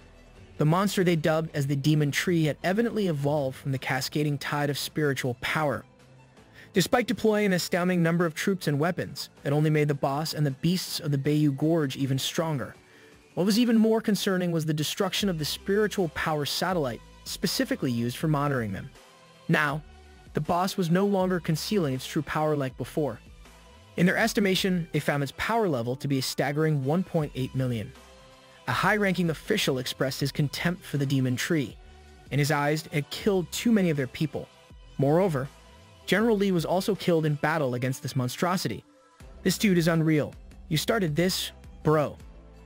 The monster they dubbed as the Demon Tree had evidently evolved from the cascading tide of spiritual power. Despite deploying an astounding number of troops and weapons, it only made the boss and the beasts of the Bayou Gorge even stronger. What was even more concerning was the destruction of the spiritual power satellite, specifically used for monitoring them. Now, the boss was no longer concealing its true power like before. In their estimation, they found its power level to be a staggering 1.8 million. A high-ranking official expressed his contempt for the demon tree. In his eyes, it had killed too many of their people. Moreover, General Li was also killed in battle against this monstrosity. This dude is unreal. You started this, bro.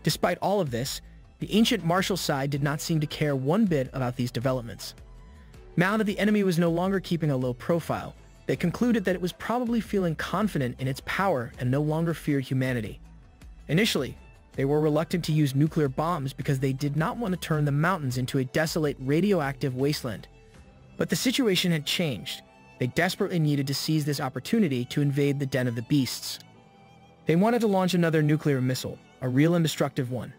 Despite all of this, the ancient martial side did not seem to care one bit about these developments. Now that the enemy was no longer keeping a low profile, they concluded that it was probably feeling confident in its power and no longer feared humanity. Initially, they were reluctant to use nuclear bombs because they did not want to turn the mountains into a desolate radioactive wasteland. But the situation had changed. They desperately needed to seize this opportunity to invade the den of the beasts. They wanted to launch another nuclear missile, a real and destructive one.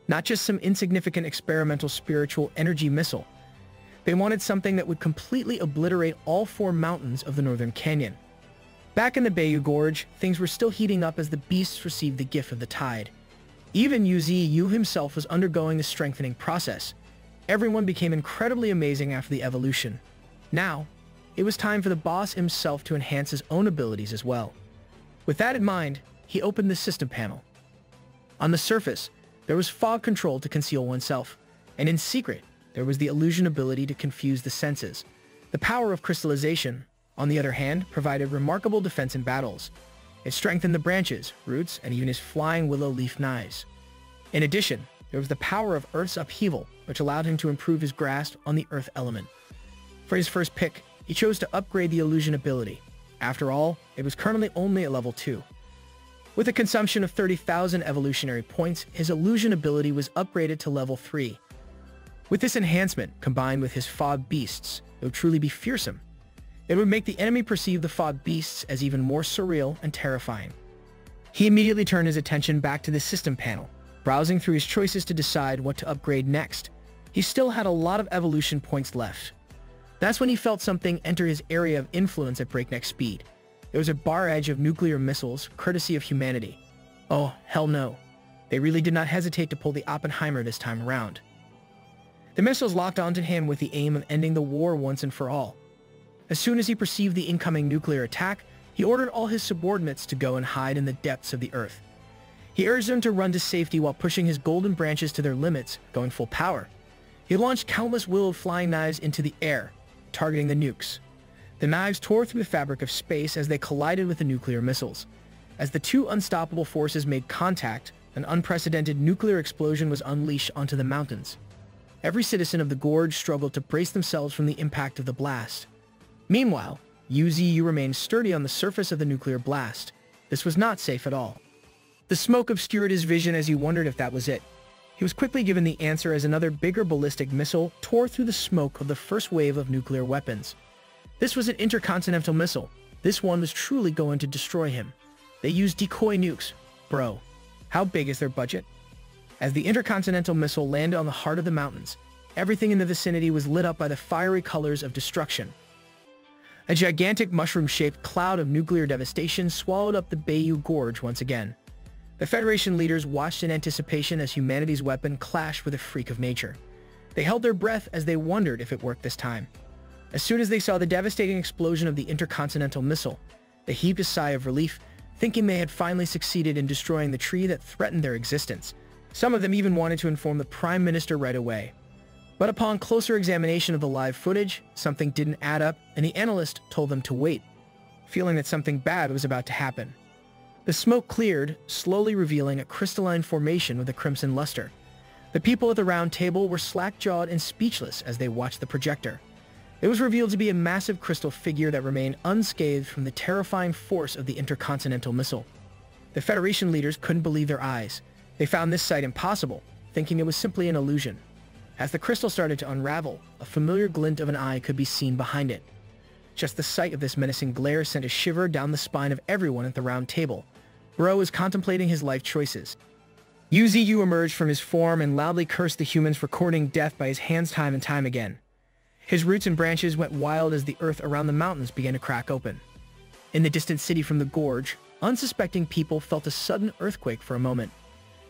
Not just some insignificant experimental spiritual energy missile. They wanted something that would completely obliterate all 4 mountains of the Northern Canyon. Back in the Bayou Gorge, things were still heating up as the beasts received the gift of the tide. Even Yu himself was undergoing the strengthening process. Everyone became incredibly amazing after the evolution. Now, it was time for the boss himself to enhance his own abilities as well. With that in mind, he opened the system panel. On the surface, there was fog control to conceal oneself, and in secret, there was the illusion ability to confuse the senses. The power of crystallization, on the other hand, provided remarkable defense in battles. It strengthened the branches, roots, and even his flying willow leaf knives. In addition, there was the power of Earth's upheaval, which allowed him to improve his grasp on the Earth element. For his first pick, he chose to upgrade the illusion ability. After all, it was currently only at level 2. With a consumption of 30,000 evolutionary points, his illusion ability was upgraded to level 3. With this enhancement, combined with his fog beasts, it would truly be fearsome. It would make the enemy perceive the fog beasts as even more surreal and terrifying. He immediately turned his attention back to the system panel, browsing through his choices to decide what to upgrade next. He still had a lot of evolution points left. That's when he felt something enter his area of influence at breakneck speed. It was a bar edge of nuclear missiles, courtesy of humanity. Oh, hell no. They really did not hesitate to pull the Oppenheimer this time around. The missiles locked onto him with the aim of ending the war once and for all. As soon as he perceived the incoming nuclear attack, he ordered all his subordinates to go and hide in the depths of the earth. He urged them to run to safety while pushing his golden branches to their limits, going full power. He launched countless willowed flying knives into the air, targeting the nukes. The knives tore through the fabric of space as they collided with the nuclear missiles. As the 2 unstoppable forces made contact, an unprecedented nuclear explosion was unleashed onto the mountains. Every citizen of the gorge struggled to brace themselves from the impact of the blast. Meanwhile, Yu remained sturdy on the surface of the nuclear blast. This was not safe at all. The smoke obscured his vision as he wondered if that was it. He was quickly given the answer as another bigger ballistic missile tore through the smoke of the first wave of nuclear weapons. This was an intercontinental missile. This one was truly going to destroy him. They used decoy nukes. Bro, how big is their budget? As the intercontinental missile landed on the heart of the mountains, everything in the vicinity was lit up by the fiery colors of destruction. A gigantic mushroom-shaped cloud of nuclear devastation swallowed up the Bayou Gorge once again. The Federation leaders watched in anticipation as humanity's weapon clashed with a freak of nature. They held their breath as they wondered if it worked this time. As soon as they saw the devastating explosion of the intercontinental missile, they heaved a sigh of relief, thinking they had finally succeeded in destroying the tree that threatened their existence. Some of them even wanted to inform the Prime Minister right away. But upon closer examination of the live footage, something didn't add up, and the analyst told them to wait, feeling that something bad was about to happen. The smoke cleared, slowly revealing a crystalline formation with a crimson luster. The people at the round table were slack-jawed and speechless as they watched the projector. It was revealed to be a massive crystal figure that remained unscathed from the terrifying force of the intercontinental missile. The Federation leaders couldn't believe their eyes. They found this sight impossible, thinking it was simply an illusion. As the crystal started to unravel, a familiar glint of an eye could be seen behind it. Just the sight of this menacing glare sent a shiver down the spine of everyone at the round table. Bro was contemplating his life choices. Yu emerged from his form and loudly cursed the humans for courting death by his hands time and time again. His roots and branches went wild as the earth around the mountains began to crack open. In the distant city from the gorge, unsuspecting people felt a sudden earthquake for a moment.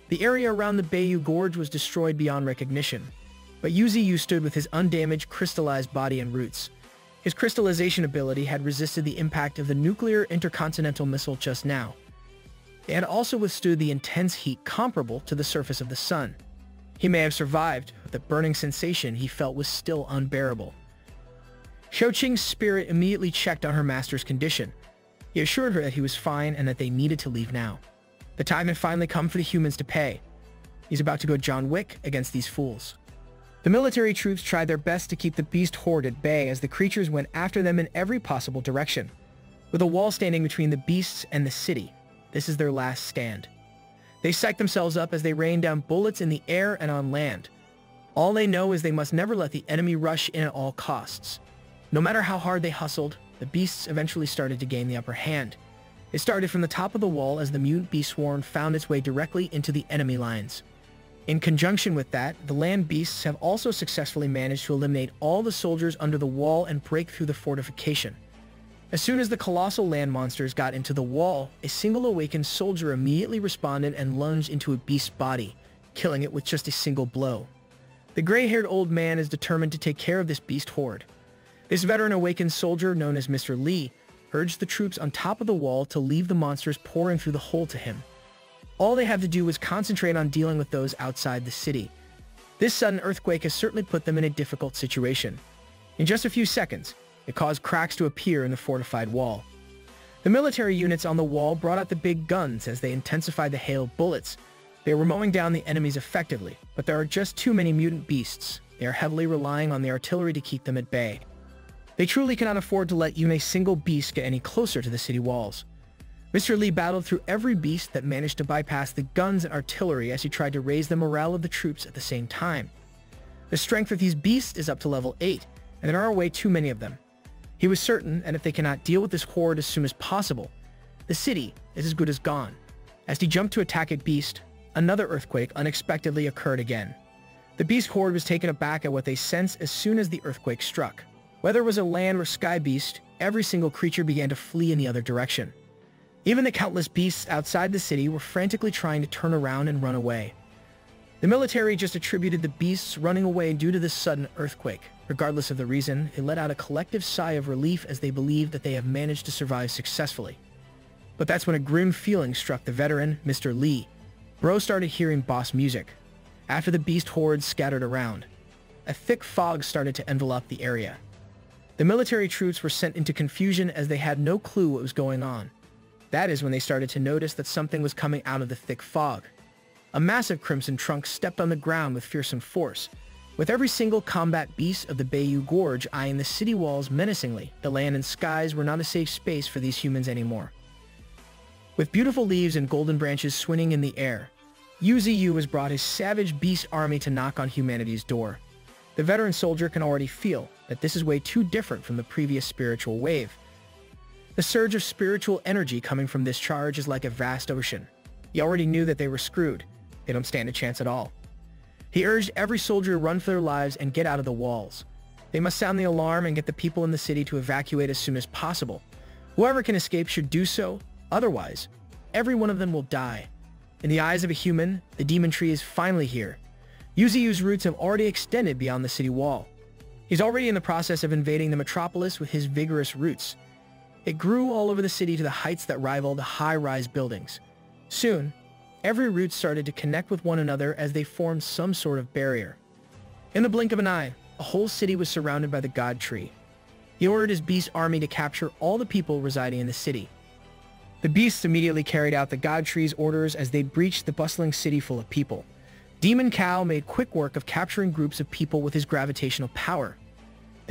The area around the Bayou Gorge was destroyed beyond recognition. But Yu stood with his undamaged, crystallized body and roots. His crystallization ability had resisted the impact of the nuclear intercontinental missile just now. It had also withstood the intense heat comparable to the surface of the sun. He may have survived, but the burning sensation he felt was still unbearable. Xiaoqing's spirit immediately checked on her master's condition. He assured her that he was fine and that they needed to leave now. The time had finally come for the humans to pay. He's about to go John Wick against these fools. The military troops tried their best to keep the beast horde at bay as the creatures went after them in every possible direction. With a wall standing between the beasts and the city, this is their last stand. They psych themselves up as they rain down bullets in the air and on land. All they know is they must never let the enemy rush in at all costs. No matter how hard they hustled, the beasts eventually started to gain the upper hand. It started from the top of the wall as the mutant beast swarm found its way directly into the enemy lines. In conjunction with that, the land beasts have also successfully managed to eliminate all the soldiers under the wall and break through the fortification. As soon as the colossal land monsters got into the wall, a single awakened soldier immediately responded and lunged into a beast's body, killing it with just a single blow. The gray-haired old man is determined to take care of this beast horde. This veteran awakened soldier, known as Mr. Lee, urged the troops on top of the wall to leave the monsters pouring through the hole to him. All they have to do is concentrate on dealing with those outside the city. This sudden earthquake has certainly put them in a difficult situation. In just a few seconds, it caused cracks to appear in the fortified wall. The military units on the wall brought out the big guns as they intensified the hail of bullets. They were mowing down the enemies effectively, but there are just too many mutant beasts. They are heavily relying on the artillery to keep them at bay. They truly cannot afford to let even a single beast get any closer to the city walls. Mr. Lee battled through every beast that managed to bypass the guns and artillery as he tried to raise the morale of the troops at the same time. The strength of these beasts is up to level 8, and there are way too many of them. He was certain that if they cannot deal with this horde as soon as possible, the city is as good as gone. As he jumped to attack a beast, another earthquake unexpectedly occurred again. The beast horde was taken aback at what they sensed as soon as the earthquake struck. Whether it was a land or sky beast, every single creature began to flee in the other direction. Even the countless beasts outside the city were frantically trying to turn around and run away. The military just attributed the beasts running away due to this sudden earthquake. Regardless of the reason, it let out a collective sigh of relief as they believed that they have managed to survive successfully. But that's when a grim feeling struck the veteran, Mr. Lee. Bro started hearing boss music. After the beast hordes scattered around, a thick fog started to envelop the area. The military troops were sent into confusion as they had no clue what was going on. That is when they started to notice that something was coming out of the thick fog. A massive crimson trunk stepped on the ground with fearsome force. With every single combat beast of the Bayou Gorge eyeing the city walls menacingly, the land and skies were not a safe space for these humans anymore. With beautiful leaves and golden branches swinging in the air, UZU has brought his savage beast army to knock on humanity's door. The veteran soldier can already feel that this is way too different from the previous spiritual wave. The surge of spiritual energy coming from this charge is like a vast ocean. He already knew that they were screwed. They don't stand a chance at all. He urged every soldier to run for their lives and get out of the walls. They must sound the alarm and get the people in the city to evacuate as soon as possible. Whoever can escape should do so, otherwise, every one of them will die. In the eyes of a human, the demon tree is finally here. UZU's roots have already extended beyond the city wall. He's already in the process of invading the metropolis with his vigorous roots. It grew all over the city to the heights that rival the high-rise buildings. Soon, every root started to connect with one another as they formed some sort of barrier. In the blink of an eye, a whole city was surrounded by the God Tree. He ordered his beast army to capture all the people residing in the city. The beasts immediately carried out the God Tree's orders as they breached the bustling city full of people. Demon Cow made quick work of capturing groups of people with his gravitational power.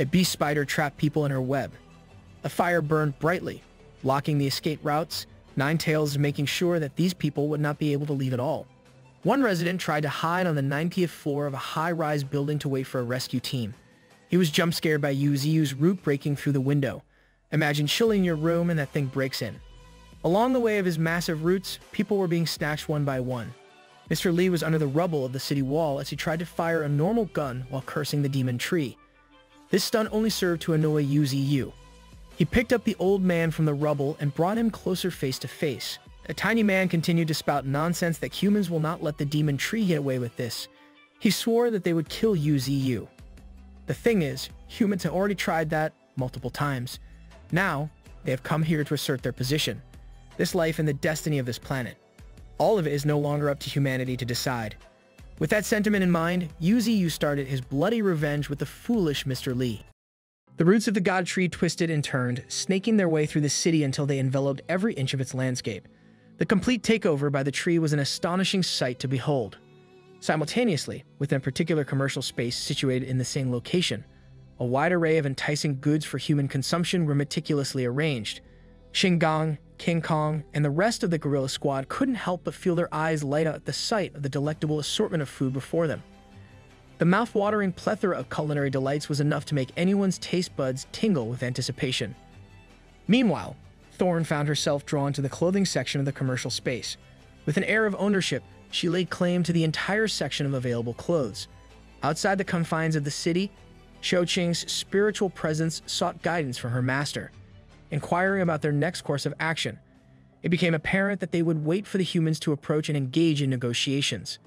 A beast spider trapped people in her web. A fire burned brightly, blocking the escape routes. Ninetails making sure that these people would not be able to leave at all. One resident tried to hide on the 90th floor of a high-rise building to wait for a rescue team. He was jump-scared by UZU's root breaking through the window. Imagine chilling your room and that thing breaks in. Along the way of his massive roots, people were being snatched one by one. Mr. Lee was under the rubble of the city wall as he tried to fire a normal gun while cursing the demon tree. This stunt only served to annoy UZU. He picked up the old man from the rubble and brought him closer face to face. The tiny man continued to spout nonsense that humans will not let the demon tree get away with this. He swore that they would kill UZU. The thing is, humans have already tried that multiple times. Now, they have come here to assert their position. This life and the destiny of this planet. All of it is no longer up to humanity to decide. With that sentiment in mind, Yu started his bloody revenge with the foolish Mr. Li. The roots of the god tree twisted and turned, snaking their way through the city until they enveloped every inch of its landscape. The complete takeover by the tree was an astonishing sight to behold. Simultaneously, within a particular commercial space situated in the same location, a wide array of enticing goods for human consumption were meticulously arranged. Shingang, King Kong, and the rest of the gorilla squad couldn't help but feel their eyes light up at the sight of the delectable assortment of food before them. The mouth-watering plethora of culinary delights was enough to make anyone's taste buds tingle with anticipation. Meanwhile, Thorne found herself drawn to the clothing section of the commercial space. With an air of ownership, she laid claim to the entire section of available clothes. Outside the confines of the city, Shouqing's spiritual presence sought guidance from her master, inquiring about their next course of action. It became apparent that they would wait for the humans to approach and engage in negotiations.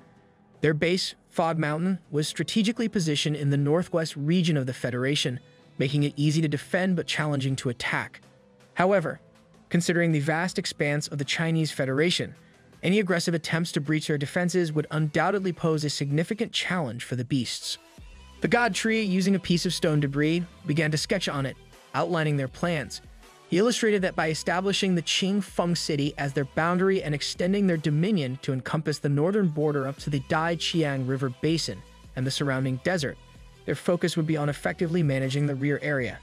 Their base, Fog Mountain, was strategically positioned in the northwest region of the Federation, making it easy to defend but challenging to attack. However, considering the vast expanse of the Chinese Federation, any aggressive attempts to breach their defenses would undoubtedly pose a significant challenge for the beasts. The god tree, using a piece of stone debris, began to sketch on it, outlining their plans. He illustrated that by establishing the Qing Feng city as their boundary and extending their dominion to encompass the northern border up to the Dai Qiang River basin and the surrounding desert, their focus would be on effectively managing the rear area.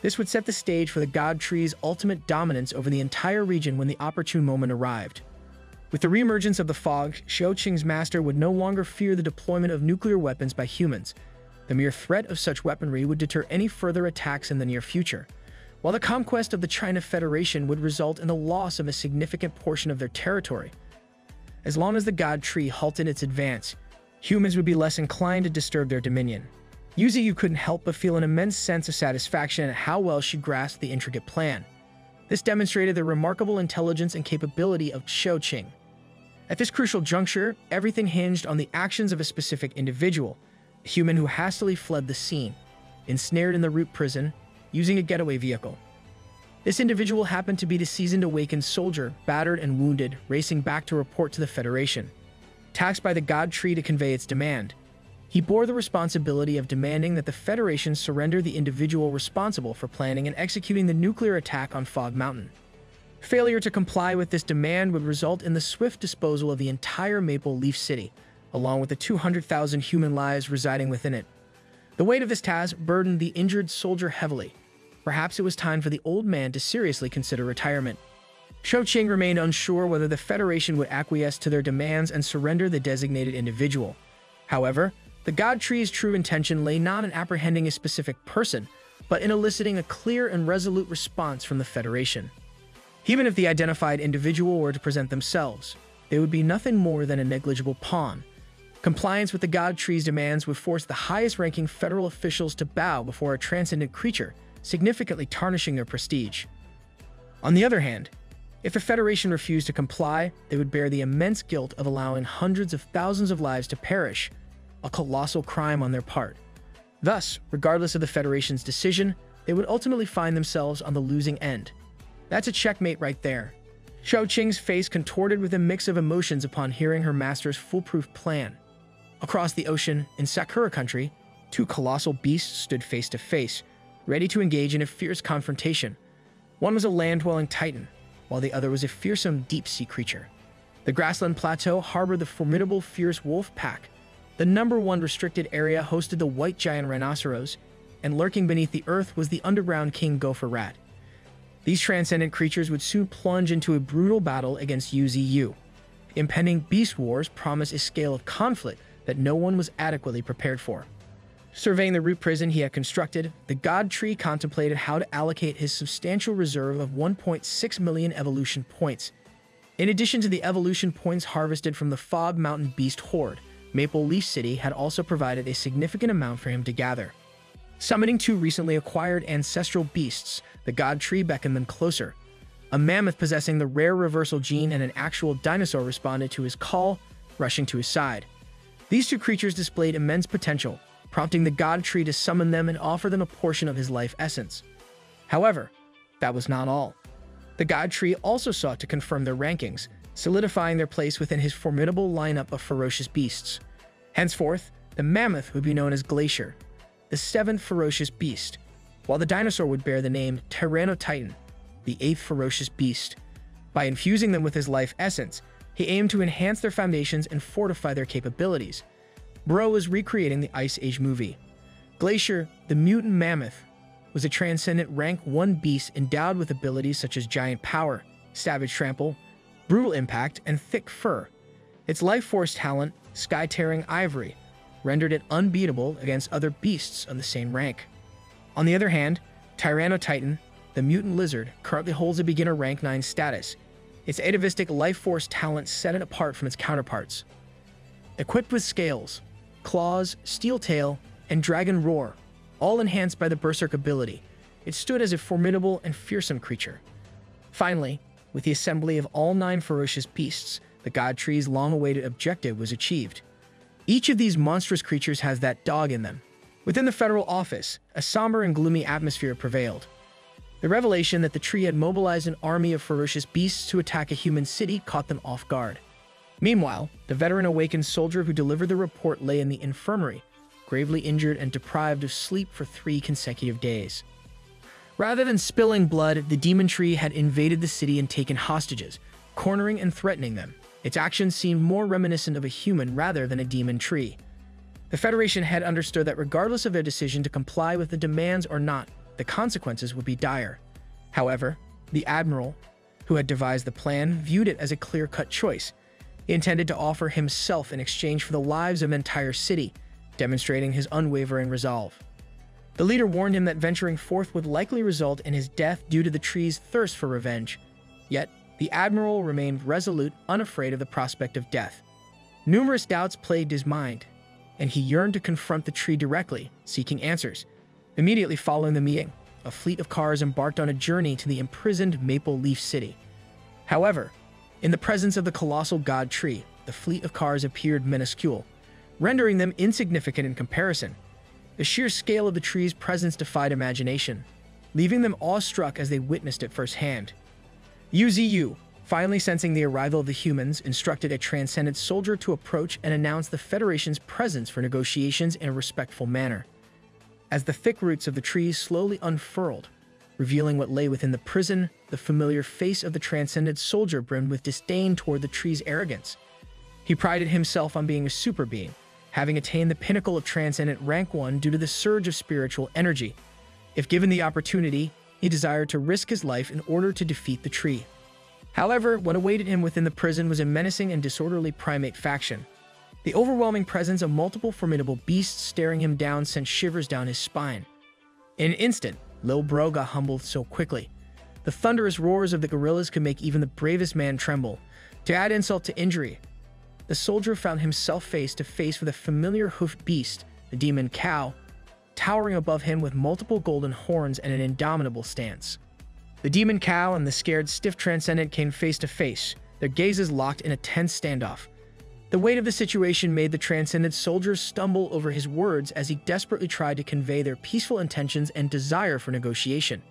This would set the stage for the god tree's ultimate dominance over the entire region when the opportune moment arrived. With the reemergence of the fog, Shouqing's master would no longer fear the deployment of nuclear weapons by humans. The mere threat of such weaponry would deter any further attacks in the near future, while the conquest of the China Federation would result in the loss of a significant portion of their territory. As long as the god tree halted its advance, humans would be less inclined to disturb their dominion. Yu couldn't help but feel an immense sense of satisfaction at how well she grasped the intricate plan. This demonstrated the remarkable intelligence and capability of Shouqing. At this crucial juncture, everything hinged on the actions of a specific individual, a human who hastily fled the scene, ensnared in the root prison, using a getaway vehicle. This individual happened to be the seasoned awakened soldier, battered and wounded, racing back to report to the Federation. Taxed by the god tree to convey its demand, he bore the responsibility of demanding that the Federation surrender the individual responsible for planning and executing the nuclear attack on Fog Mountain. Failure to comply with this demand would result in the swift disposal of the entire Maple Leaf City, along with the 200,000 human lives residing within it. The weight of this task burdened the injured soldier heavily. Perhaps it was time for the old man to seriously consider retirement. Shouqing remained unsure whether the Federation would acquiesce to their demands and surrender the designated individual. However, the god tree's true intention lay not in apprehending a specific person, but in eliciting a clear and resolute response from the Federation. Even if the identified individual were to present themselves, they would be nothing more than a negligible pawn. Compliance with the god tree's demands would force the highest-ranking federal officials to bow before a transcendent creature, significantly tarnishing their prestige. On the other hand, if the Federation refused to comply, they would bear the immense guilt of allowing hundreds of thousands of lives to perish, a colossal crime on their part. Thus, regardless of the Federation's decision, they would ultimately find themselves on the losing end. That's a checkmate right there. Shouqing's face contorted with a mix of emotions upon hearing her master's foolproof plan. Across the ocean, in Sakura country, two colossal beasts stood face to face, ready to engage in a fierce confrontation. One was a land-dwelling titan, while the other was a fearsome deep-sea creature. The grassland plateau harbored the formidable fierce wolf pack. The #1 restricted area hosted the white giant rhinoceros, and lurking beneath the earth was the underground king gopher rat. These transcendent creatures would soon plunge into a brutal battle against Yu. Impending beast wars promised a scale of conflict that no one was adequately prepared for. Surveying the root prison he had constructed, the god tree contemplated how to allocate his substantial reserve of 1.6 million evolution points. In addition to the evolution points harvested from the Fog Mountain beast horde, Maple Leaf City had also provided a significant amount for him to gather. Summoning two recently acquired ancestral beasts, the god tree beckoned them closer. A mammoth possessing the rare reversal gene and an actual dinosaur responded to his call, rushing to his side. These two creatures displayed immense potential, prompting the god tree to summon them and offer them a portion of his life essence. However, that was not all. The god tree also sought to confirm their rankings, solidifying their place within his formidable lineup of ferocious beasts. Henceforth, the mammoth would be known as Glacier, the seventh ferocious beast, while the dinosaur would bear the name Tyrannotitan, the eighth ferocious beast. By infusing them with his life essence, he aimed to enhance their foundations and fortify their capabilities. Bro was recreating the Ice Age movie. Glacier, the mutant mammoth, was a transcendent rank 1 beast endowed with abilities such as giant power, savage trample, brutal impact, and thick fur. Its life force talent, sky-tearing ivory, rendered it unbeatable against other beasts on the same rank. On the other hand, Tyrannotitan, the mutant lizard, currently holds a beginner rank 9 status. Its atavistic life force talent set it apart from its counterparts. Equipped with scales, claws, steel tail, and dragon roar, all enhanced by the berserk ability, it stood as a formidable and fearsome creature. Finally, with the assembly of all 9 ferocious beasts, the God Tree's long-awaited objective was achieved. Each of these monstrous creatures has that dog in them. Within the federal office, a somber and gloomy atmosphere prevailed. The revelation that the tree had mobilized an army of ferocious beasts to attack a human city caught them off guard. Meanwhile, the veteran awakened soldier who delivered the report lay in the infirmary, gravely injured and deprived of sleep for 3 consecutive days. Rather than spilling blood, the demon tree had invaded the city and taken hostages, cornering and threatening them. Its actions seemed more reminiscent of a human rather than a demon tree. The Federation had understood that regardless of their decision to comply with the demands or not, the consequences would be dire. However, the Admiral, who had devised the plan, viewed it as a clear-cut choice. He intended to offer himself in exchange for the lives of an entire city, demonstrating his unwavering resolve. The leader warned him that venturing forth would likely result in his death due to the tree's thirst for revenge. Yet, the Admiral remained resolute, unafraid of the prospect of death. Numerous doubts plagued his mind, and he yearned to confront the tree directly, seeking answers. Immediately following the meeting, a fleet of cars embarked on a journey to the imprisoned Maple Leaf City. However, in the presence of the colossal god tree, the fleet of cars appeared minuscule, rendering them insignificant in comparison. The sheer scale of the tree's presence defied imagination, leaving them awestruck as they witnessed it firsthand. UZU, finally sensing the arrival of the humans, instructed a transcendent soldier to approach and announce the Federation's presence for negotiations in a respectful manner. As the thick roots of the trees slowly unfurled, revealing what lay within the prison, the familiar face of the transcendent soldier brimmed with disdain toward the tree's arrogance. He prided himself on being a super being, having attained the pinnacle of transcendent rank 1 due to the surge of spiritual energy. If given the opportunity, he desired to risk his life in order to defeat the tree. However, what awaited him within the prison was a menacing and disorderly primate faction. The overwhelming presence of multiple formidable beasts staring him down sent shivers down his spine. In an instant, Lil Bro got humbled so quickly. The thunderous roars of the gorillas could make even the bravest man tremble. To add insult to injury, the soldier found himself face to face with a familiar hoofed beast, the demon cow, towering above him with multiple golden horns and an indomitable stance. The demon cow and the scared stiff transcendent came face to face, their gazes locked in a tense standoff. The weight of the situation made the transcendent soldier stumble over his words as he desperately tried to convey their peaceful intentions and desire for negotiation.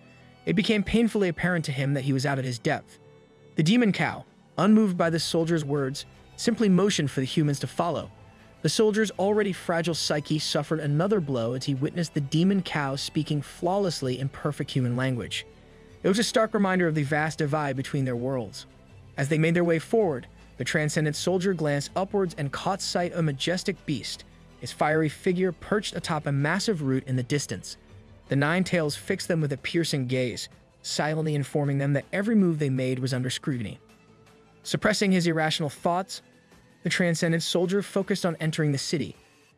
It became painfully apparent to him that he was out of his depth. The demon cow, unmoved by the soldier's words, simply motioned for the humans to follow. The soldier's already fragile psyche suffered another blow as he witnessed the demon cow speaking flawlessly in perfect human language. It was a stark reminder of the vast divide between their worlds. As they made their way forward, the transcendent soldier glanced upwards and caught sight of a majestic beast, its fiery figure perched atop a massive root in the distance. The 9 tails fixed them with a piercing gaze, silently informing them that every move they made was under scrutiny. Suppressing his irrational thoughts, the transcendent soldier focused on entering the city.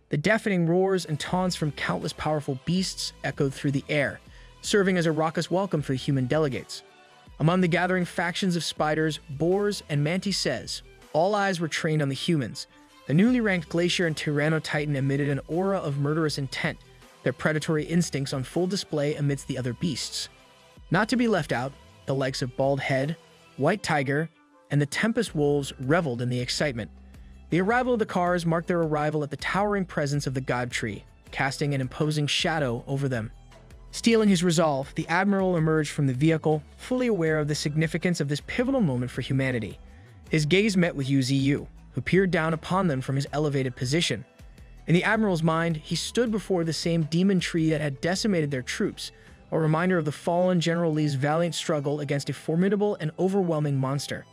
The deafening roars and taunts from countless powerful beasts echoed through the air, serving as a raucous welcome for the human delegates. Among the gathering factions of spiders, boars, and mantises, all eyes were trained on the humans. The newly ranked Glacier and Tyrannotitan emitted an aura of murderous intent, their predatory instincts on full display amidst the other beasts. Not to be left out, the likes of Bald Head, White Tiger, and the Tempest Wolves reveled in the excitement. The arrival of the cars marked their arrival at the towering presence of the God Tree, casting an imposing shadow over them. Steeling his resolve, the Admiral emerged from the vehicle, fully aware of the significance of this pivotal moment for humanity. His gaze met with UZU, who peered down upon them from his elevated position. In the admiral's mind, he stood before the same demon tree that had decimated their troops, a reminder of the fallen General Li's valiant struggle against a formidable and overwhelming monster.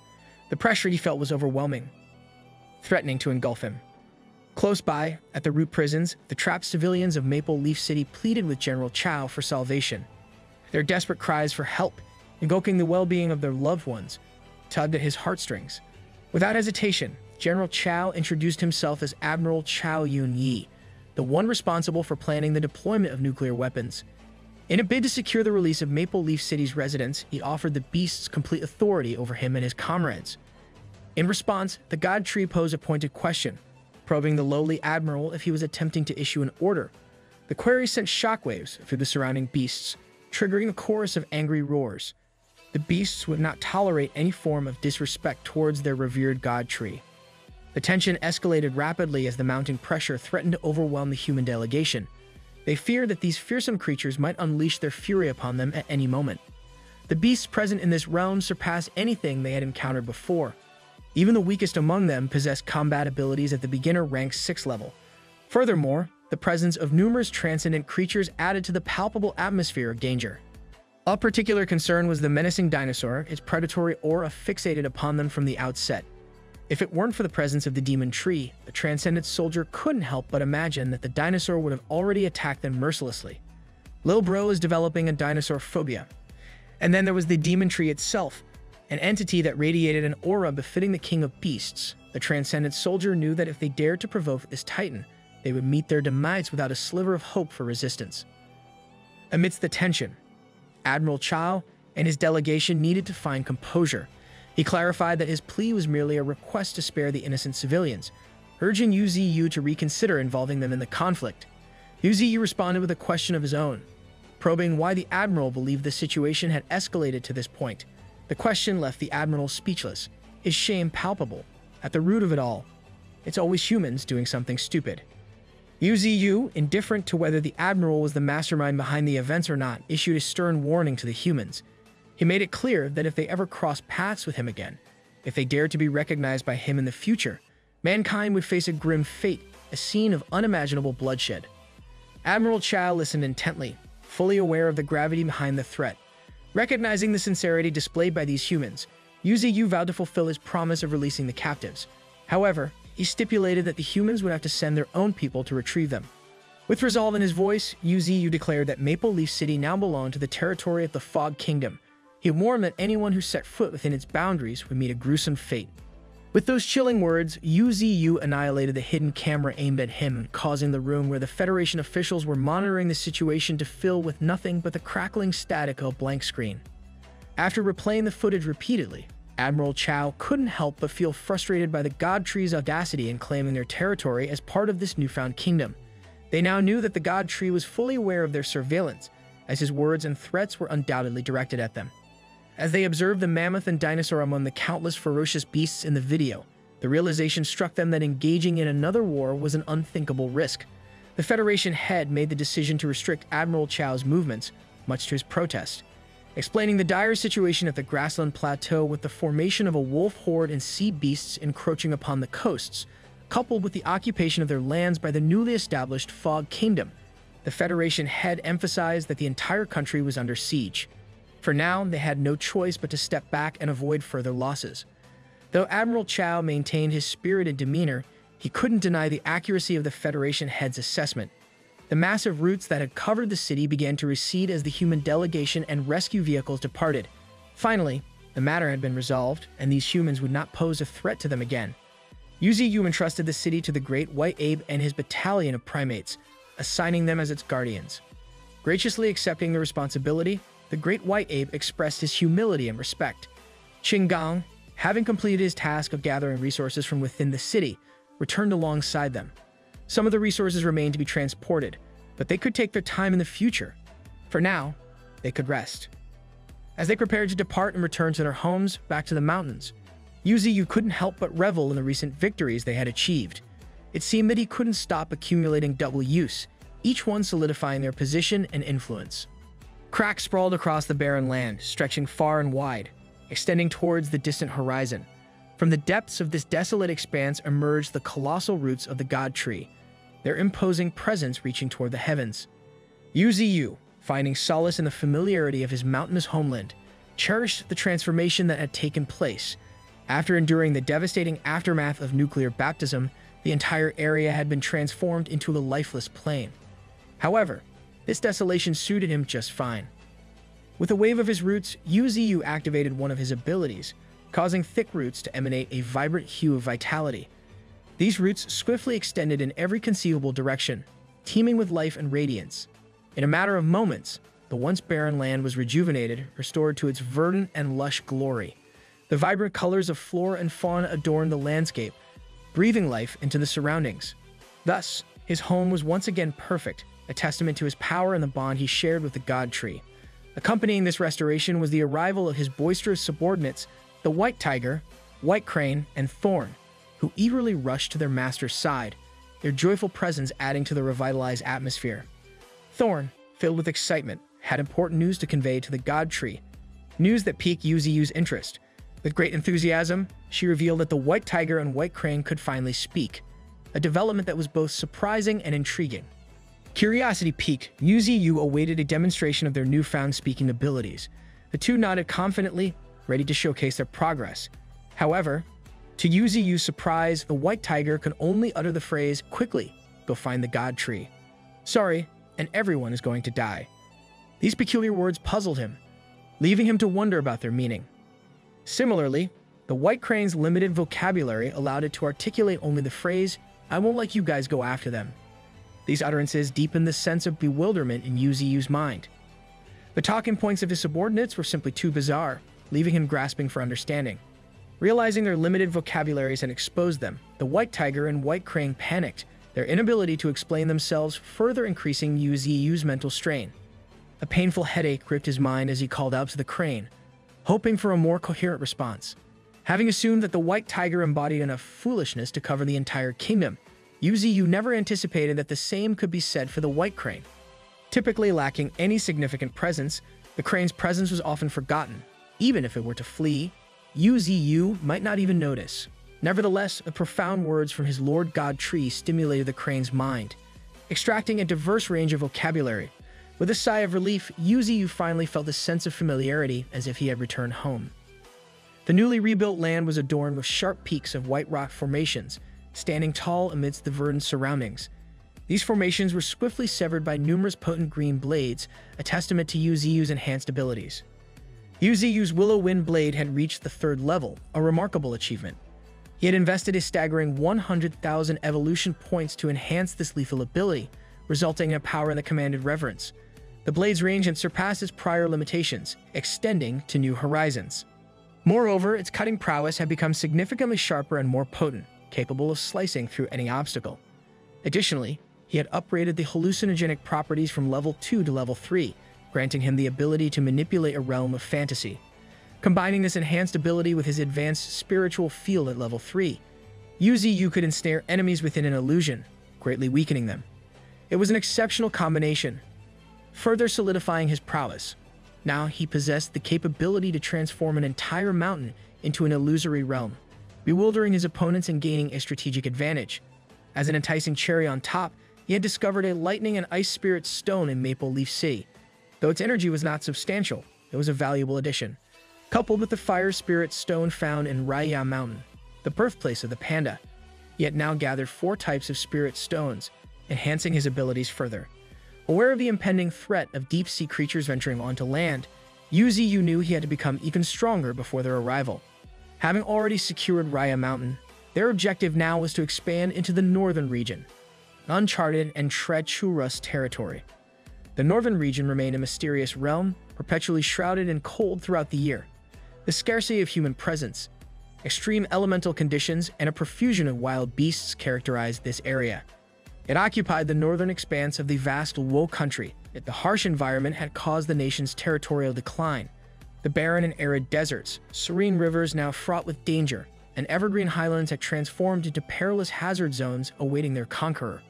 The pressure he felt was overwhelming, threatening to engulf him. Close by, at the root prisons, the trapped civilians of Maple Leaf City pleaded with General Chao for salvation. Their desperate cries for help, invoking the well-being of their loved ones, tugged at his heartstrings. Without hesitation, General Chao introduced himself as Admiral Chao Yun-yi, the one responsible for planning the deployment of nuclear weapons. In a bid to secure the release of Maple Leaf City's residents, he offered the beasts complete authority over him and his comrades. In response, the God Tree posed a pointed question, probing the lowly admiral if he was attempting to issue an order. The query sent shockwaves through the surrounding beasts, triggering a chorus of angry roars. The beasts would not tolerate any form of disrespect towards their revered God Tree. The tension escalated rapidly as the mounting pressure threatened to overwhelm the human delegation. They feared that these fearsome creatures might unleash their fury upon them at any moment. The beasts present in this realm surpassed anything they had encountered before. Even the weakest among them possessed combat abilities at the beginner rank 6 level. Furthermore, the presence of numerous transcendent creatures added to the palpable atmosphere of danger. A particular concern was the menacing dinosaur, its predatory aura fixated upon them from the outset. If it weren't for the presence of the demon tree, the transcendent soldier couldn't help but imagine that the dinosaur would have already attacked them mercilessly. Lil Bro is developing a dinosaur phobia. And then there was the demon tree itself, an entity that radiated an aura befitting the king of beasts. The transcendent soldier knew that if they dared to provoke this titan, they would meet their demise without a sliver of hope for resistance. Amidst the tension, Admiral Chao and his delegation needed to find composure. He clarified that his plea was merely a request to spare the innocent civilians, urging Yu Ziyu to reconsider involving them in the conflict. Yu Ziyu responded with a question of his own, probing why the admiral believed the situation had escalated to this point. The question left the admiral speechless, his shame palpable. At the root of it all, it's always humans doing something stupid. Yu Ziyu, indifferent to whether the admiral was the mastermind behind the events or not, issued a stern warning to the humans. He made it clear that if they ever crossed paths with him again, if they dared to be recognized by him in the future, mankind would face a grim fate, a scene of unimaginable bloodshed. Admiral Chao listened intently, fully aware of the gravity behind the threat. Recognizing the sincerity displayed by these humans, Yu Ziyu vowed to fulfill his promise of releasing the captives. However, he stipulated that the humans would have to send their own people to retrieve them. With resolve in his voice, Yu Ziyu declared that Maple Leaf City now belonged to the territory of the Fog Kingdom. He warned that anyone who set foot within its boundaries would meet a gruesome fate. With those chilling words, Yu Ziyu annihilated the hidden camera aimed at him, causing the room where the Federation officials were monitoring the situation to fill with nothing but the crackling static of a blank screen. After replaying the footage repeatedly, Admiral Chao couldn't help but feel frustrated by the God Tree's audacity in claiming their territory as part of this newfound kingdom. They now knew that the God Tree was fully aware of their surveillance, as his words and threats were undoubtedly directed at them. As they observed the mammoth and dinosaur among the countless ferocious beasts in the video, the realization struck them that engaging in another war was an unthinkable risk. The Federation head made the decision to restrict Admiral Chao's movements, much to his protest. Explaining the dire situation at the grassland plateau with the formation of a wolf horde and sea beasts encroaching upon the coasts, coupled with the occupation of their lands by the newly established Fog Kingdom, the Federation head emphasized that the entire country was under siege. For now, they had no choice but to step back and avoid further losses. Though Admiral Chao maintained his spirited demeanor, he couldn't deny the accuracy of the Federation head's assessment. The massive roots that had covered the city began to recede as the human delegation and rescue vehicles departed. Finally, the matter had been resolved, and these humans would not pose a threat to them again. Yu Ziyu entrusted the city to the Great White Ape and his battalion of primates, assigning them as its guardians. Graciously accepting the responsibility, the Great White Ape expressed his humility and respect. Qinggang, having completed his task of gathering resources from within the city, returned alongside them. Some of the resources remained to be transported, but they could take their time in the future. For now, they could rest. As they prepared to depart and return to their homes back to the mountains, Yu Ziyu couldn't help but revel in the recent victories they had achieved. It seemed that he couldn't stop accumulating double use, each one solidifying their position and influence. Cracks sprawled across the barren land, stretching far and wide, extending towards the distant horizon. From the depths of this desolate expanse emerged the colossal roots of the God Tree. their imposing presence reaching toward the heavens. Yu, finding solace in the familiarity of his mountainous homeland, cherished the transformation that had taken place. After enduring the devastating aftermath of nuclear baptism, the entire area had been transformed into a lifeless plain. However, this desolation suited him just fine. With a wave of his roots, Yu activated one of his abilities, causing thick roots to emanate a vibrant hue of vitality. These roots swiftly extended in every conceivable direction, teeming with life and radiance. In a matter of moments, the once barren land was rejuvenated, restored to its verdant and lush glory. The vibrant colors of flora and fauna adorned the landscape, breathing life into the surroundings. Thus, his home was once again perfect, a testament to his power and the bond he shared with the god tree. Accompanying this restoration was the arrival of his boisterous subordinates, the White Tiger, White Crane, and Thorn, who eagerly rushed to their master's side, their joyful presence adding to the revitalized atmosphere. Thorn, filled with excitement, had important news to convey to the god tree, news that piqued Yu's interest. With great enthusiasm, she revealed that the White Tiger and White Crane could finally speak, a development that was both surprising and intriguing. Curiosity piqued, Yu awaited a demonstration of their newfound speaking abilities. The two nodded confidently, ready to showcase their progress. However, to Yu's surprise, the White Tiger could only utter the phrase, "Quickly, go find the god tree. Sorry, and everyone is going to die." These peculiar words puzzled him, leaving him to wonder about their meaning. Similarly, the White Crane's limited vocabulary allowed it to articulate only the phrase, "I won't let you guys go after them." These utterances deepened the sense of bewilderment in Yu's mind. The talking points of his subordinates were simply too bizarre, leaving him grasping for understanding. Realizing their limited vocabularies had exposed them, the White Tiger and White Crane panicked, their inability to explain themselves further increasing Yu's mental strain. A painful headache gripped his mind as he called out to the crane, hoping for a more coherent response. Having assumed that the White Tiger embodied enough foolishness to cover the entire kingdom, Yu never anticipated that the same could be said for the White Crane. Typically lacking any significant presence, the crane's presence was often forgotten. Even if it were to flee, Yu might not even notice. Nevertheless, the profound words from his Lord God tree stimulated the crane's mind, extracting a diverse range of vocabulary. With a sigh of relief, Yu finally felt a sense of familiarity as if he had returned home. The newly rebuilt land was adorned with sharp peaks of white rock formations, standing tall amidst the verdant surroundings. These formations were swiftly severed by numerous potent green blades, a testament to Yu's enhanced abilities. Yu's Willow Wind Blade had reached the 3rd level, a remarkable achievement. He had invested a staggering 100,000 evolution points to enhance this lethal ability, resulting in a power that commanded reverence. The blade's range had surpassed its prior limitations, extending to new horizons. Moreover, its cutting prowess had become significantly sharper and more potent, capable of slicing through any obstacle. Additionally, he had upgraded the hallucinogenic properties from level 2 to level 3, granting him the ability to manipulate a realm of fantasy. Combining this enhanced ability with his advanced spiritual field at level 3, Yu could ensnare enemies within an illusion, greatly weakening them. It was an exceptional combination, further solidifying his prowess. Now he possessed the capability to transform an entire mountain into an illusory realm, bewildering his opponents and gaining a strategic advantage. As an enticing cherry on top, he had discovered a lightning and ice spirit stone in Maple Leaf Sea. Though its energy was not substantial, it was a valuable addition. Coupled with the fire spirit stone found in Raya Mountain, the birthplace of the panda, he had now gathered 4 types of spirit stones, enhancing his abilities further. Aware of the impending threat of deep-sea creatures venturing onto land, Yu knew he had to become even stronger before their arrival. Having already secured Raya Mountain, their objective now was to expand into the northern region, an uncharted and treacherous territory. The northern region remained a mysterious realm, perpetually shrouded in cold throughout the year. The scarcity of human presence, extreme elemental conditions, and a profusion of wild beasts characterized this area. It occupied the northern expanse of the vast Luo country, yet the harsh environment had caused the nation's territorial decline. The barren and arid deserts, serene rivers now fraught with danger, and evergreen highlands had transformed into perilous hazard zones awaiting their conqueror.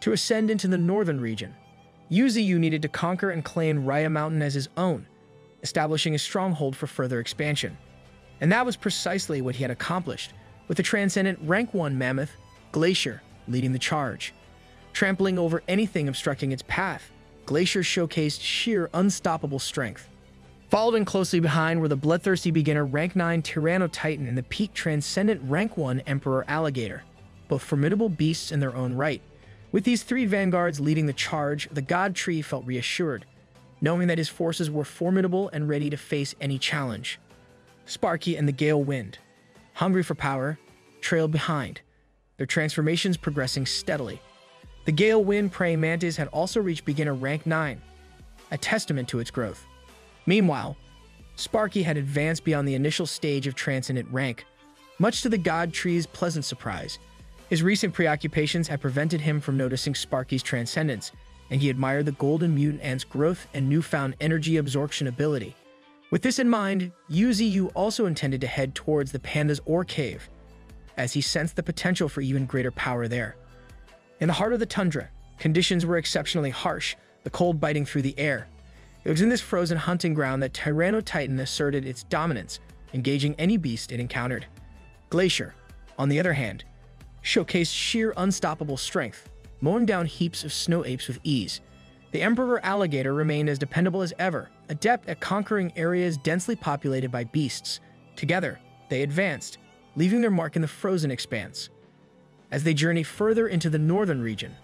To ascend into the northern region, Yu needed to conquer and claim Raya Mountain as his own, establishing a stronghold for further expansion. And that was precisely what he had accomplished, with the transcendent Rank 1 mammoth, Glacier, leading the charge. trampling over anything obstructing its path. Glacier showcased sheer, unstoppable strength. Following closely behind were the bloodthirsty beginner Rank 9 Tyranno-Titan and the peak transcendent Rank 1 Emperor Alligator, both formidable beasts in their own right. With these three vanguards leading the charge, the God Tree felt reassured, knowing that his forces were formidable and ready to face any challenge. Sparky and the Gale Wind, hungry for power, trailed behind, their transformations progressing steadily. The Gale Wind praying mantis had also reached beginner Rank 9, a testament to its growth. Meanwhile, Sparky had advanced beyond the initial stage of transcendent rank, much to the God Tree's pleasant surprise. His recent preoccupations had prevented him from noticing Sparky's transcendence, and he admired the golden mutant ant's growth and newfound energy absorption ability. With this in mind, Yuziyu also intended to head towards the panda's ore cave, as he sensed the potential for even greater power there. In the heart of the tundra, conditions were exceptionally harsh, the cold biting through the air. It was in this frozen hunting ground that Tyranno-Titan asserted its dominance, engaging any beast it encountered. Glacier, on the other hand, showcased sheer unstoppable strength, mowing down heaps of snow apes with ease. The Emperor Alligator remained as dependable as ever, adept at conquering areas densely populated by beasts. Together, they advanced, leaving their mark in the frozen expanse. As they journeyed further into the northern region,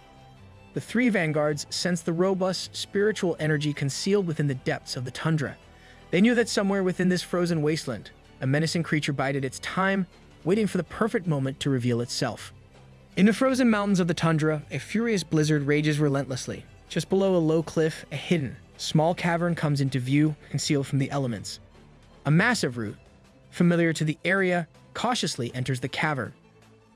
the three vanguards sensed the robust spiritual energy concealed within the depths of the tundra. They knew that somewhere within this frozen wasteland, a menacing creature bided its time, waiting for the perfect moment to reveal itself. In the frozen mountains of the tundra, a furious blizzard rages relentlessly. Just below a low cliff, a hidden, small cavern comes into view, concealed from the elements. A massive root, familiar to the area, cautiously enters the cavern.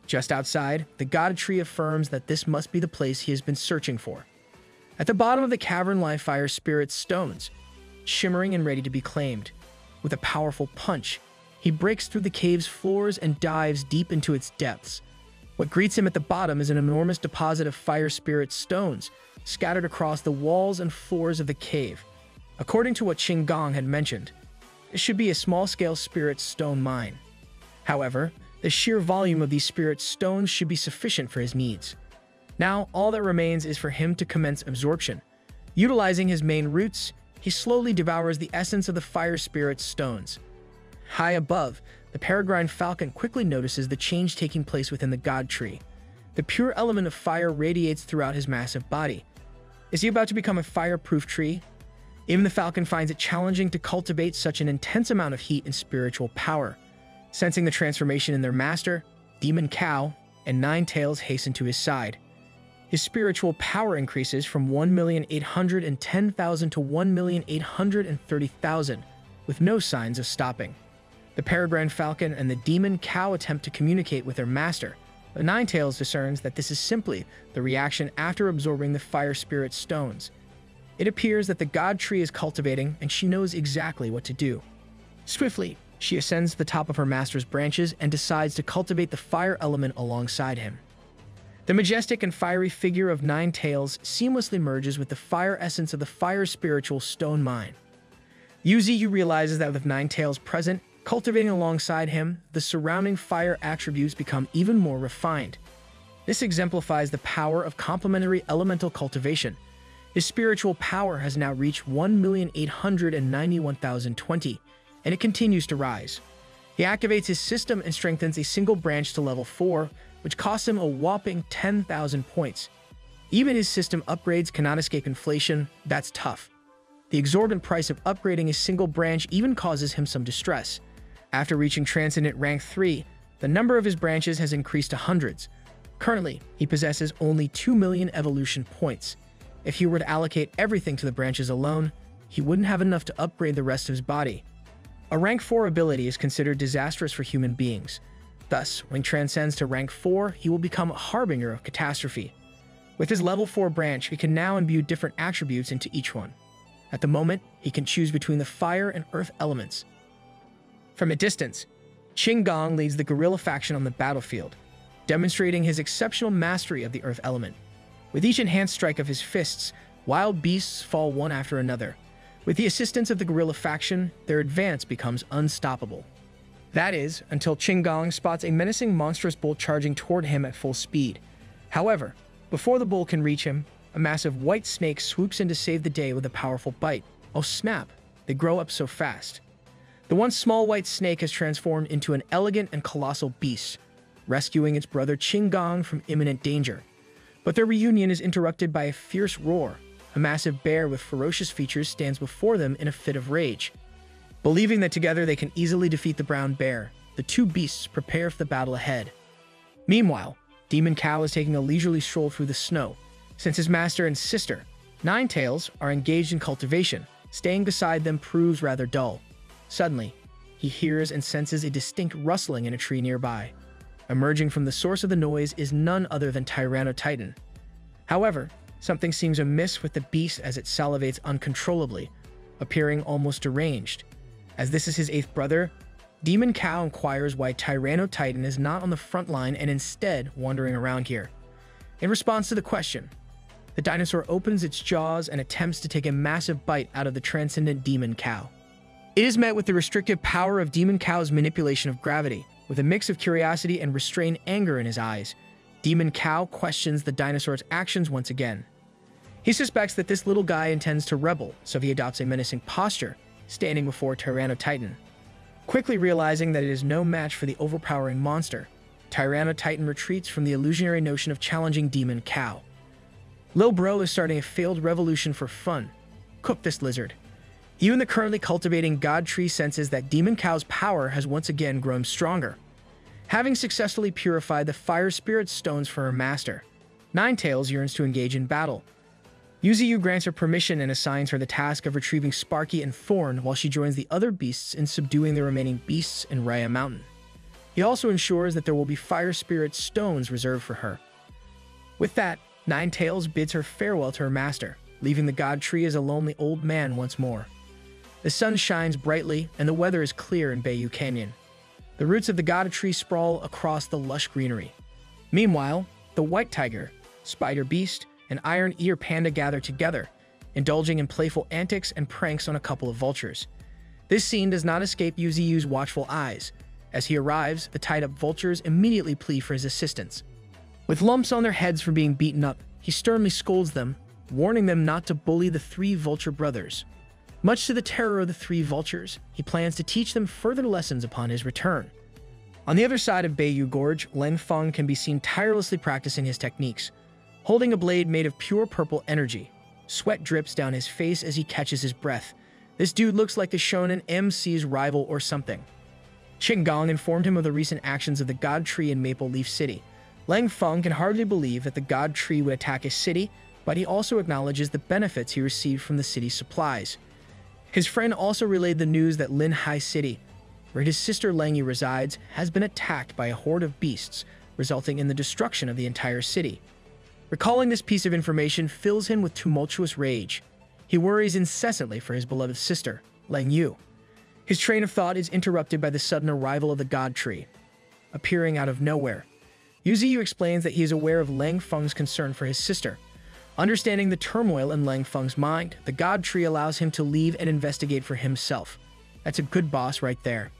Just outside, the God Tree affirms that this must be the place he has been searching for. At the bottom of the cavern lie fire spirit stones, shimmering and ready to be claimed. With a powerful punch, he breaks through the cave's floors and dives deep into its depths. What greets him at the bottom is an enormous deposit of fire spirit stones, scattered across the walls and floors of the cave. According to what Qinggong had mentioned, this should be a small-scale spirit stone mine. However, the sheer volume of these spirit stones should be sufficient for his needs. Now, all that remains is for him to commence absorption. Utilizing his main roots, he slowly devours the essence of the fire spirit stones. High above, the peregrine falcon quickly notices the change taking place within the God Tree. The pure element of fire radiates throughout his massive body. Is he about to become a fireproof tree? Even the falcon finds it challenging to cultivate such an intense amount of heat and spiritual power. Sensing the transformation in their master, Demon Cow and Nine Tails hasten to his side. His spiritual power increases from 1,810,000 to 1,830,000, with no signs of stopping. The peregrine falcon and the demon cow attempt to communicate with their master, but Nine Tails discerns that this is simply the reaction after absorbing the fire spirit stones. It appears that the God Tree is cultivating, and she knows exactly what to do. Swiftly, she ascends to the top of her master's branches and decides to cultivate the fire element alongside him. The majestic and fiery figure of Nine Tails seamlessly merges with the fire essence of the fire spiritual stone mine. Yuziyu realizes that with Nine Tails present, cultivating alongside him, the surrounding fire attributes become even more refined. This exemplifies the power of complementary elemental cultivation. His spiritual power has now reached 1,891,020, and it continues to rise. He activates his system and strengthens a single branch to level 4, which costs him a whopping 10,000 points. Even his system upgrades cannot escape inflation. That's tough. The exorbitant price of upgrading his single branch even causes him some distress. After reaching Transcendent Rank 3, the number of his branches has increased to hundreds. Currently, he possesses only 2 million evolution points. If he were to allocate everything to the branches alone, he wouldn't have enough to upgrade the rest of his body. A Rank 4 ability is considered disastrous for human beings. Thus, when he transcends to Rank 4, he will become a harbinger of catastrophe. With his level 4 branch, he can now imbue different attributes into each one. At the moment, he can choose between the fire and earth elements. From a distance, Qinggong leads the guerrilla faction on the battlefield, demonstrating his exceptional mastery of the earth element. With each enhanced strike of his fists, wild beasts fall one after another. With the assistance of the guerrilla faction, their advance becomes unstoppable. That is, until Qinggong spots a menacing monstrous bull charging toward him at full speed. However, Before the bull can reach him, a massive white snake swoops in to save the day with a powerful bite. Oh snap, they grow up so fast. The once small white snake has transformed into an elegant and colossal beast, rescuing its brother Qinggong from imminent danger. But their reunion is interrupted by a fierce roar. A massive bear with ferocious features stands before them in a fit of rage. Believing that together they can easily defeat the brown bear, the two beasts prepare for the battle ahead. Meanwhile, Demon Cow is taking a leisurely stroll through the snow, since his master and sister, Ninetails, are engaged in cultivation. Staying beside them proves rather dull. Suddenly, he hears and senses a distinct rustling in a tree nearby. Emerging from the source of the noise is none other than Tyrannotitan. However, something seems amiss with the beast as it salivates uncontrollably, appearing almost deranged. As this is his eighth brother, Demon Cow inquires why Tyrannotitan is not on the front line and instead wandering around here. In response to the question, the dinosaur opens its jaws and attempts to take a massive bite out of the transcendent Demon Cow. It is met with the restrictive power of Demon Cow's manipulation of gravity. With a mix of curiosity and restrained anger in his eyes, Demon Cow questions the dinosaur's actions once again. He suspects that this little guy intends to rebel, so he adopts a menacing posture, standing before Tyrannotitan. Quickly realizing that it is no match for the overpowering monster, Tyrannotitan retreats from the illusionary notion of challenging Demon Cow. Lil Bro is starting a failed revolution for fun. Cook this lizard. Even the currently cultivating God Tree senses that Demon Cow's power has once again grown stronger. Having successfully purified the Fire Spirit stones for her master, Ninetails yearns to engage in battle. Yuziyu grants her permission and assigns her the task of retrieving Sparky and Thorn while she joins the other beasts in subduing the remaining beasts in Raya Mountain. He also ensures that there will be Fire Spirit stones reserved for her. With that, Ninetails bids her farewell to her master, leaving the God Tree as a lonely old man once more. The sun shines brightly, and the weather is clear in Bayou Canyon. The roots of the God Tree sprawl across the lush greenery. Meanwhile, the White Tiger, Spider Beast, and Iron Ear Panda gather together, indulging in playful antics and pranks on a couple of vultures. This scene does not escape Yuziyu's watchful eyes. As he arrives, the tied-up vultures immediately plead for his assistance. With lumps on their heads for being beaten up, he sternly scolds them, warning them not to bully the three vulture brothers. Much to the terror of the three vultures, he plans to teach them further lessons upon his return. On the other side of Bayou Gorge, Leng Feng can be seen tirelessly practicing his techniques. Holding a blade made of pure purple energy, sweat drips down his face as he catches his breath. This dude looks like the shonen MC's rival or something. Qinggong informed him of the recent actions of the God Tree in Maple Leaf City. Leng Feng can hardly believe that the God Tree would attack his city, but he also acknowledges the benefits he received from the city's supplies. His friend also relayed the news that Lin Hai City, where his sister Langyi resides, has been attacked by a horde of beasts, resulting in the destruction of the entire city. Recalling this piece of information fills him with tumultuous rage. He worries incessantly for his beloved sister, Lang Yu. His train of thought is interrupted by the sudden arrival of the God Tree, appearing out of nowhere. Yuziyu explains that he is aware of Leng Feng's concern for his sister. Understanding the turmoil in Leng Feng's mind, the God Tree allows him to leave and investigate for himself. That's a good boss right there.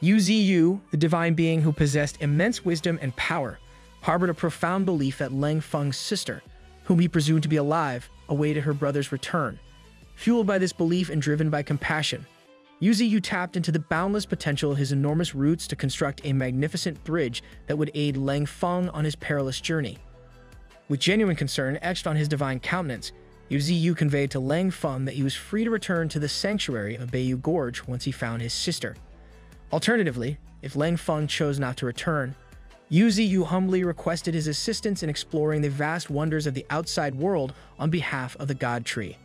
Yuziyu, the divine being who possessed immense wisdom and power, harbored a profound belief that Leng Feng's sister, whom he presumed to be alive, awaited her brother's return. Fueled by this belief and driven by compassion, Yuziyu tapped into the boundless potential of his enormous roots to construct a magnificent bridge that would aid Leng Feng on his perilous journey. With genuine concern etched on his divine countenance, Yuziyu conveyed to Leng Feng that he was free to return to the sanctuary of Bayou Gorge once he found his sister. Alternatively, if Leng Feng chose not to return, Yuziyu humbly requested his assistance in exploring the vast wonders of the outside world on behalf of the God Tree.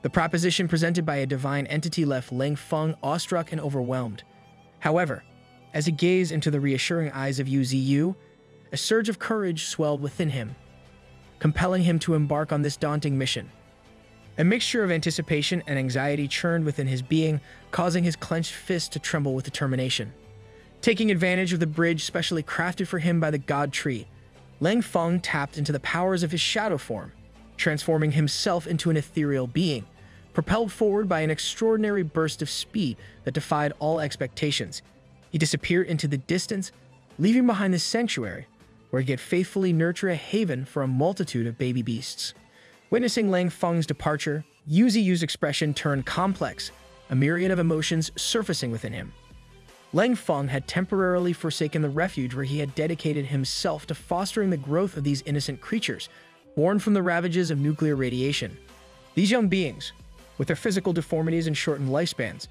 The proposition presented by a divine entity left Leng Feng awestruck and overwhelmed. However, as he gazed into the reassuring eyes of Yuziyu, a surge of courage swelled within him, compelling him to embark on this daunting mission. A mixture of anticipation and anxiety churned within his being, causing his clenched fist to tremble with determination. Taking advantage of the bridge specially crafted for him by the God Tree, Leng Feng tapped into the powers of his shadow form, transforming himself into an ethereal being, propelled forward by an extraordinary burst of speed that defied all expectations. He disappeared into the distance, leaving behind the sanctuary, where he could faithfully nurture a haven for a multitude of baby beasts. Witnessing Lang Feng's departure, Yu Ziyu's expression turned complex, a myriad of emotions surfacing within him. Lang Feng had temporarily forsaken the refuge where he had dedicated himself to fostering the growth of these innocent creatures, born from the ravages of nuclear radiation. These young beings, with their physical deformities and shortened lifespans,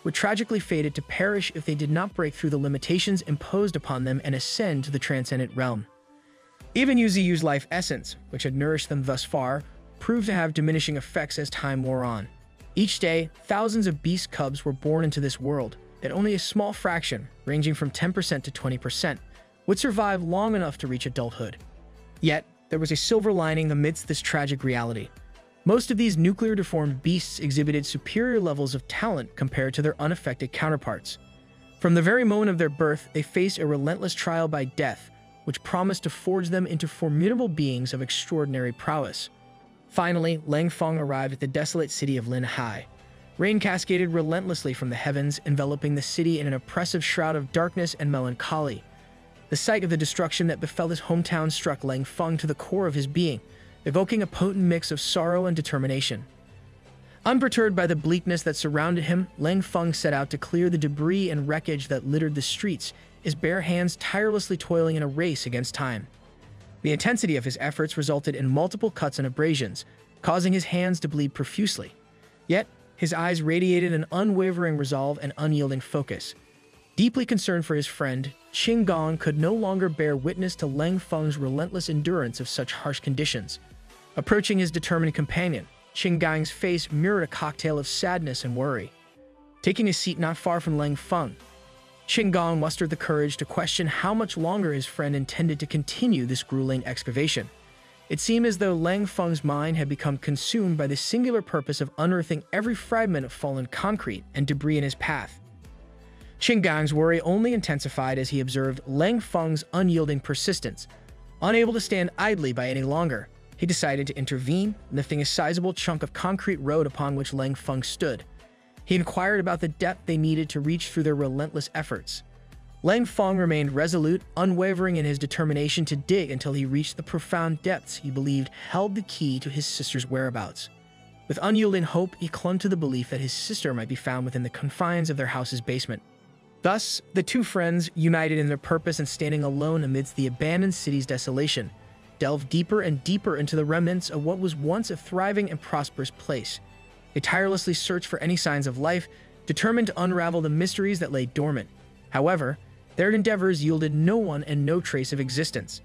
were tragically fated to perish if they did not break through the limitations imposed upon them and ascend to the transcendent realm. Even Yu Ziyu's life essence, which had nourished them thus far, proved to have diminishing effects as time wore on. Each day, thousands of beast cubs were born into this world, yet only a small fraction, ranging from 10% to 20%, would survive long enough to reach adulthood. Yet, there was a silver lining amidst this tragic reality. Most of these nuclear-deformed beasts exhibited superior levels of talent compared to their unaffected counterparts. From the very moment of their birth, they faced a relentless trial by death, which promised to forge them into formidable beings of extraordinary prowess. Finally, Lang Feng arrived at the desolate city of Linhai. Rain cascaded relentlessly from the heavens, enveloping the city in an oppressive shroud of darkness and melancholy. The sight of the destruction that befell his hometown struck Lang Feng to the core of his being, evoking a potent mix of sorrow and determination. Unperturbed by the bleakness that surrounded him, Lang Feng set out to clear the debris and wreckage that littered the streets, his bare hands tirelessly toiling in a race against time. The intensity of his efforts resulted in multiple cuts and abrasions, causing his hands to bleed profusely. Yet, his eyes radiated an unwavering resolve and unyielding focus. Deeply concerned for his friend, Qin Gong could no longer bear witness to Lang Feng's relentless endurance of such harsh conditions. Approaching his determined companion, Qin Gong's face mirrored a cocktail of sadness and worry. Taking a seat not far from Lang Feng, Qin Gong mustered the courage to question how much longer his friend intended to continue this grueling excavation. It seemed as though Lang Feng's mind had become consumed by the singular purpose of unearthing every fragment of fallen concrete and debris in his path. Qin Gong's worry only intensified as he observed Lang Feng's unyielding persistence. Unable to stand idly by any longer, he decided to intervene, lifting a sizable chunk of concrete road upon which Lang Feng stood. He inquired about the depth they needed to reach through their relentless efforts. Lang Feng remained resolute, unwavering in his determination to dig until he reached the profound depths he believed held the key to his sister's whereabouts. With unyielding hope, he clung to the belief that his sister might be found within the confines of their house's basement. Thus, the two friends, united in their purpose and standing alone amidst the abandoned city's desolation, delved deeper and deeper into the remnants of what was once a thriving and prosperous place. They tirelessly searched for any signs of life, determined to unravel the mysteries that lay dormant. However, their endeavors yielded no one and no trace of existence.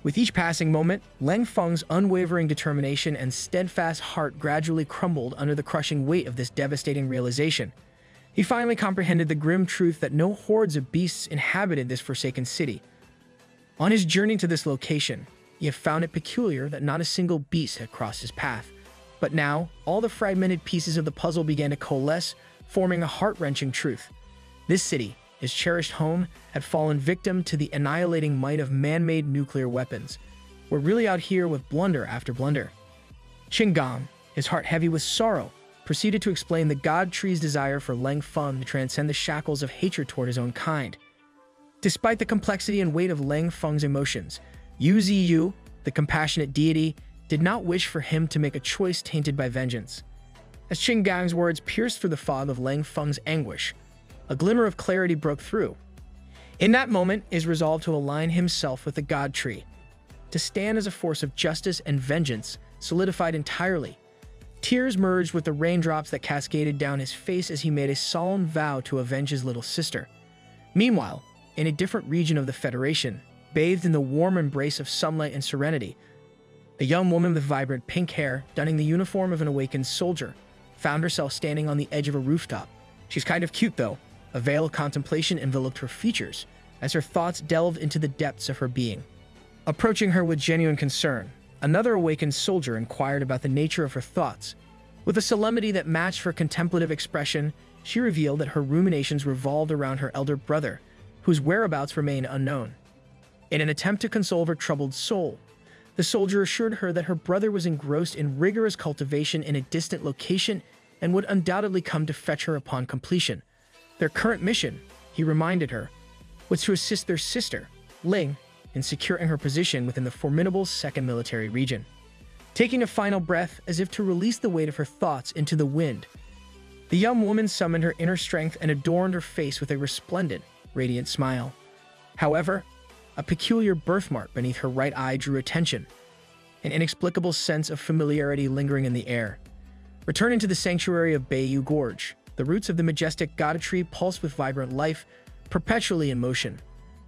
With each passing moment, Lang Feng's unwavering determination and steadfast heart gradually crumbled under the crushing weight of this devastating realization. He finally comprehended the grim truth that no hordes of beasts inhabited this forsaken city. On his journey to this location, he had found it peculiar that not a single beast had crossed his path. But now, all the fragmented pieces of the puzzle began to coalesce, forming a heart-wrenching truth. This city, his cherished home, had fallen victim to the annihilating might of man-made nuclear weapons. We're really out here with blunder after blunder. Qin Gong, his heart heavy with sorrow, proceeded to explain the God Tree's desire for Lang Feng to transcend the shackles of hatred toward his own kind. Despite the complexity and weight of Lang Feng's emotions, Yu Ziyu, the compassionate deity, did not wish for him to make a choice tainted by vengeance. As Qin Gong's words pierced through the fog of Lang Feng's anguish, a glimmer of clarity broke through. In that moment, his resolve to align himself with the God Tree, to stand as a force of justice and vengeance, solidified entirely. Tears merged with the raindrops that cascaded down his face as he made a solemn vow to avenge his little sister. Meanwhile, in a different region of the Federation, bathed in the warm embrace of sunlight and serenity, a young woman with vibrant pink hair, donning the uniform of an awakened soldier, found herself standing on the edge of a rooftop. She's kind of cute, though. A veil of contemplation enveloped her features, as her thoughts delved into the depths of her being. Approaching her with genuine concern, another awakened soldier inquired about the nature of her thoughts. With a solemnity that matched her contemplative expression, she revealed that her ruminations revolved around her elder brother, whose whereabouts remained unknown. In an attempt to console her troubled soul, the soldier assured her that her brother was engrossed in rigorous cultivation in a distant location and would undoubtedly come to fetch her upon completion. Their current mission, he reminded her, was to assist their sister, Ling, in securing her position within the formidable second military region. Taking a final breath as if to release the weight of her thoughts into the wind, the young woman summoned her inner strength and adorned her face with a resplendent, radiant smile. However, a peculiar birthmark beneath her right eye drew attention, an inexplicable sense of familiarity lingering in the air. Returning to the sanctuary of Beiyu Gorge, the roots of the majestic Gada tree pulsed with vibrant life, perpetually in motion.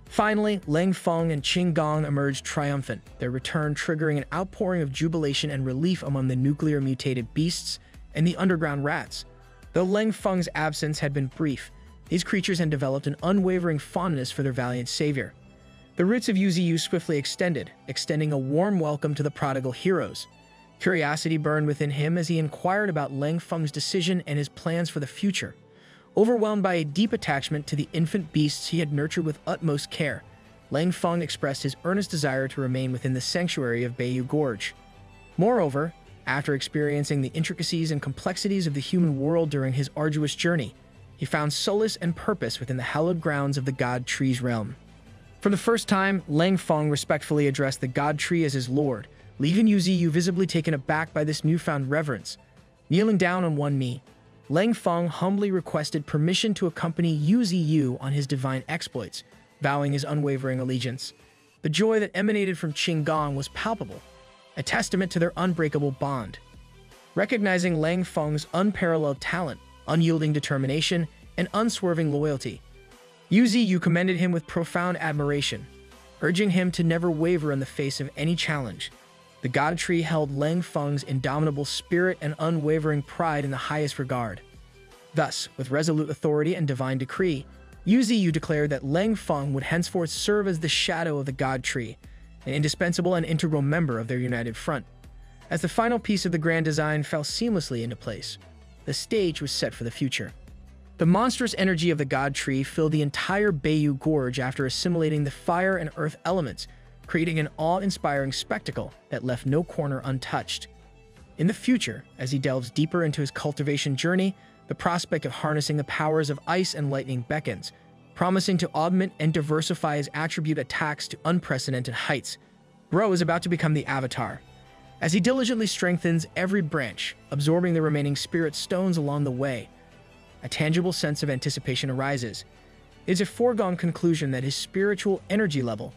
Finally, Lang Feng and Qing Gong emerged triumphant, their return triggering an outpouring of jubilation and relief among the nuclear-mutated beasts and the underground rats. Though Lang Feng's absence had been brief, these creatures had developed an unwavering fondness for their valiant savior. The roots of Yuziyu swiftly extending a warm welcome to the prodigal heroes. Curiosity burned within him as he inquired about Lang Feng's decision and his plans for the future. Overwhelmed by a deep attachment to the infant beasts he had nurtured with utmost care, Lang Feng expressed his earnest desire to remain within the sanctuary of Beiyu Gorge. Moreover, after experiencing the intricacies and complexities of the human world during his arduous journey, he found solace and purpose within the hallowed grounds of the God Tree's realm. For the first time, Lang Feng respectfully addressed the God Tree as his lord, leaving Yuziyu visibly taken aback by this newfound reverence. Kneeling down on one knee, Lang Feng humbly requested permission to accompany Yuziyu on his divine exploits, vowing his unwavering allegiance. The joy that emanated from Qing Gong was palpable, a testament to their unbreakable bond. Recognizing Lang Feng's unparalleled talent, unyielding determination, and unswerving loyalty, Yuziyu commended him with profound admiration, urging him to never waver in the face of any challenge. The God Tree held Lang Feng's indomitable spirit and unwavering pride in the highest regard. Thus, with resolute authority and divine decree, Yuziyu declared that Lang Feng would henceforth serve as the shadow of the God Tree, an indispensable and integral member of their united front. As the final piece of the grand design fell seamlessly into place, the stage was set for the future. The monstrous energy of the God Tree filled the entire Beiyu Gorge after assimilating the fire and earth elements, creating an awe-inspiring spectacle that left no corner untouched. In the future, as he delves deeper into his cultivation journey, the prospect of harnessing the powers of ice and lightning beckons, promising to augment and diversify his attribute attacks to unprecedented heights. Bro is about to become the Avatar, as he diligently strengthens every branch, absorbing the remaining spirit stones along the way. A tangible sense of anticipation arises. It is a foregone conclusion that his spiritual energy level,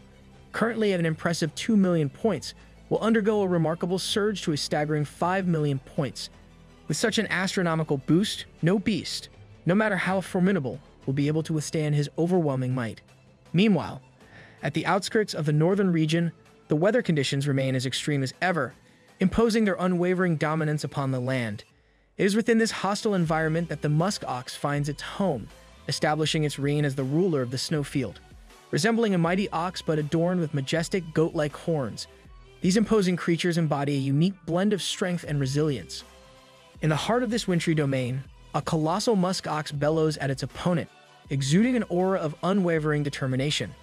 currently at an impressive 2 million points, will undergo a remarkable surge to a staggering 5 million points. With such an astronomical boost, no beast, no matter how formidable, will be able to withstand his overwhelming might. Meanwhile, at the outskirts of the northern region, the weather conditions remain as extreme as ever, imposing their unwavering dominance upon the land. It is within this hostile environment that the musk ox finds its home, establishing its reign as the ruler of the snowfield. Resembling a mighty ox but adorned with majestic goat-like horns, these imposing creatures embody a unique blend of strength and resilience. In the heart of this wintry domain, a colossal musk ox bellows at its opponent, exuding an aura of unwavering determination.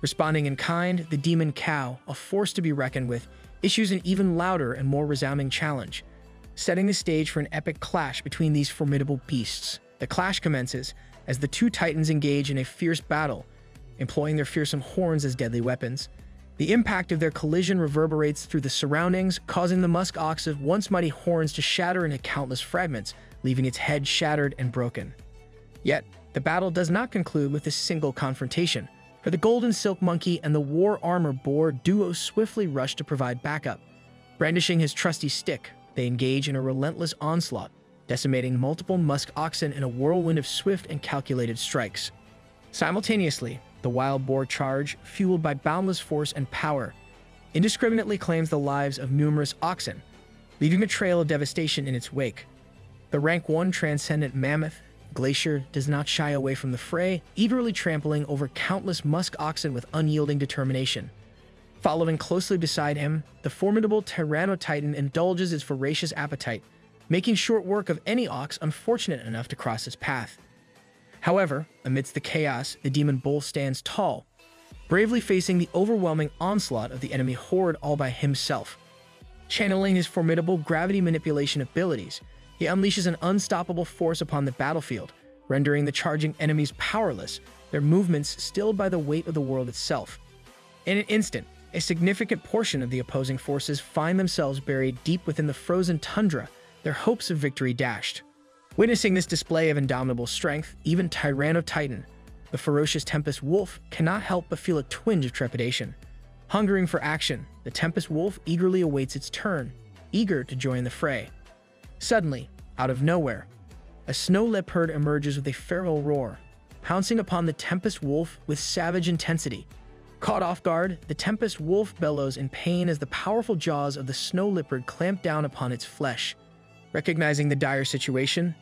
Responding in kind, the demon cow, a force to be reckoned with, issues an even louder and more resounding challenge, setting the stage for an epic clash between these formidable beasts. The clash commences as the two titans engage in a fierce battle, employing their fearsome horns as deadly weapons. The impact of their collision reverberates through the surroundings, causing the musk ox's once mighty horns to shatter into countless fragments, leaving its head shattered and broken. Yet, the battle does not conclude with this single confrontation, for the Golden Silk Monkey and the War Armor Boar duo swiftly rush to provide backup. Brandishing his trusty stick, they engage in a relentless onslaught, decimating multiple musk oxen in a whirlwind of swift and calculated strikes. Simultaneously, the wild boar charge, fueled by boundless force and power, indiscriminately claims the lives of numerous oxen, leaving a trail of devastation in its wake. The rank 1 transcendent mammoth, Glacier, does not shy away from the fray, eagerly trampling over countless musk oxen with unyielding determination. Following closely beside him, the formidable Tyrannotitan indulges its voracious appetite, making short work of any ox unfortunate enough to cross his path. However, amidst the chaos, the demon bull stands tall, bravely facing the overwhelming onslaught of the enemy horde all by himself. Channeling his formidable gravity manipulation abilities, he unleashes an unstoppable force upon the battlefield, rendering the charging enemies powerless, their movements stilled by the weight of the world itself. In an instant, a significant portion of the opposing forces find themselves buried deep within the frozen tundra, their hopes of victory dashed. Witnessing this display of indomitable strength, even Tyrannotitan, the ferocious Tempest Wolf, cannot help but feel a twinge of trepidation. Hungering for action, the Tempest Wolf eagerly awaits its turn, eager to join the fray. Suddenly, out of nowhere, a snow leopard emerges with a feral roar, pouncing upon the Tempest Wolf with savage intensity. Caught off guard, the Tempest Wolf bellows in pain as the powerful jaws of the snow leopard clamp down upon its flesh. Recognizing the dire situation,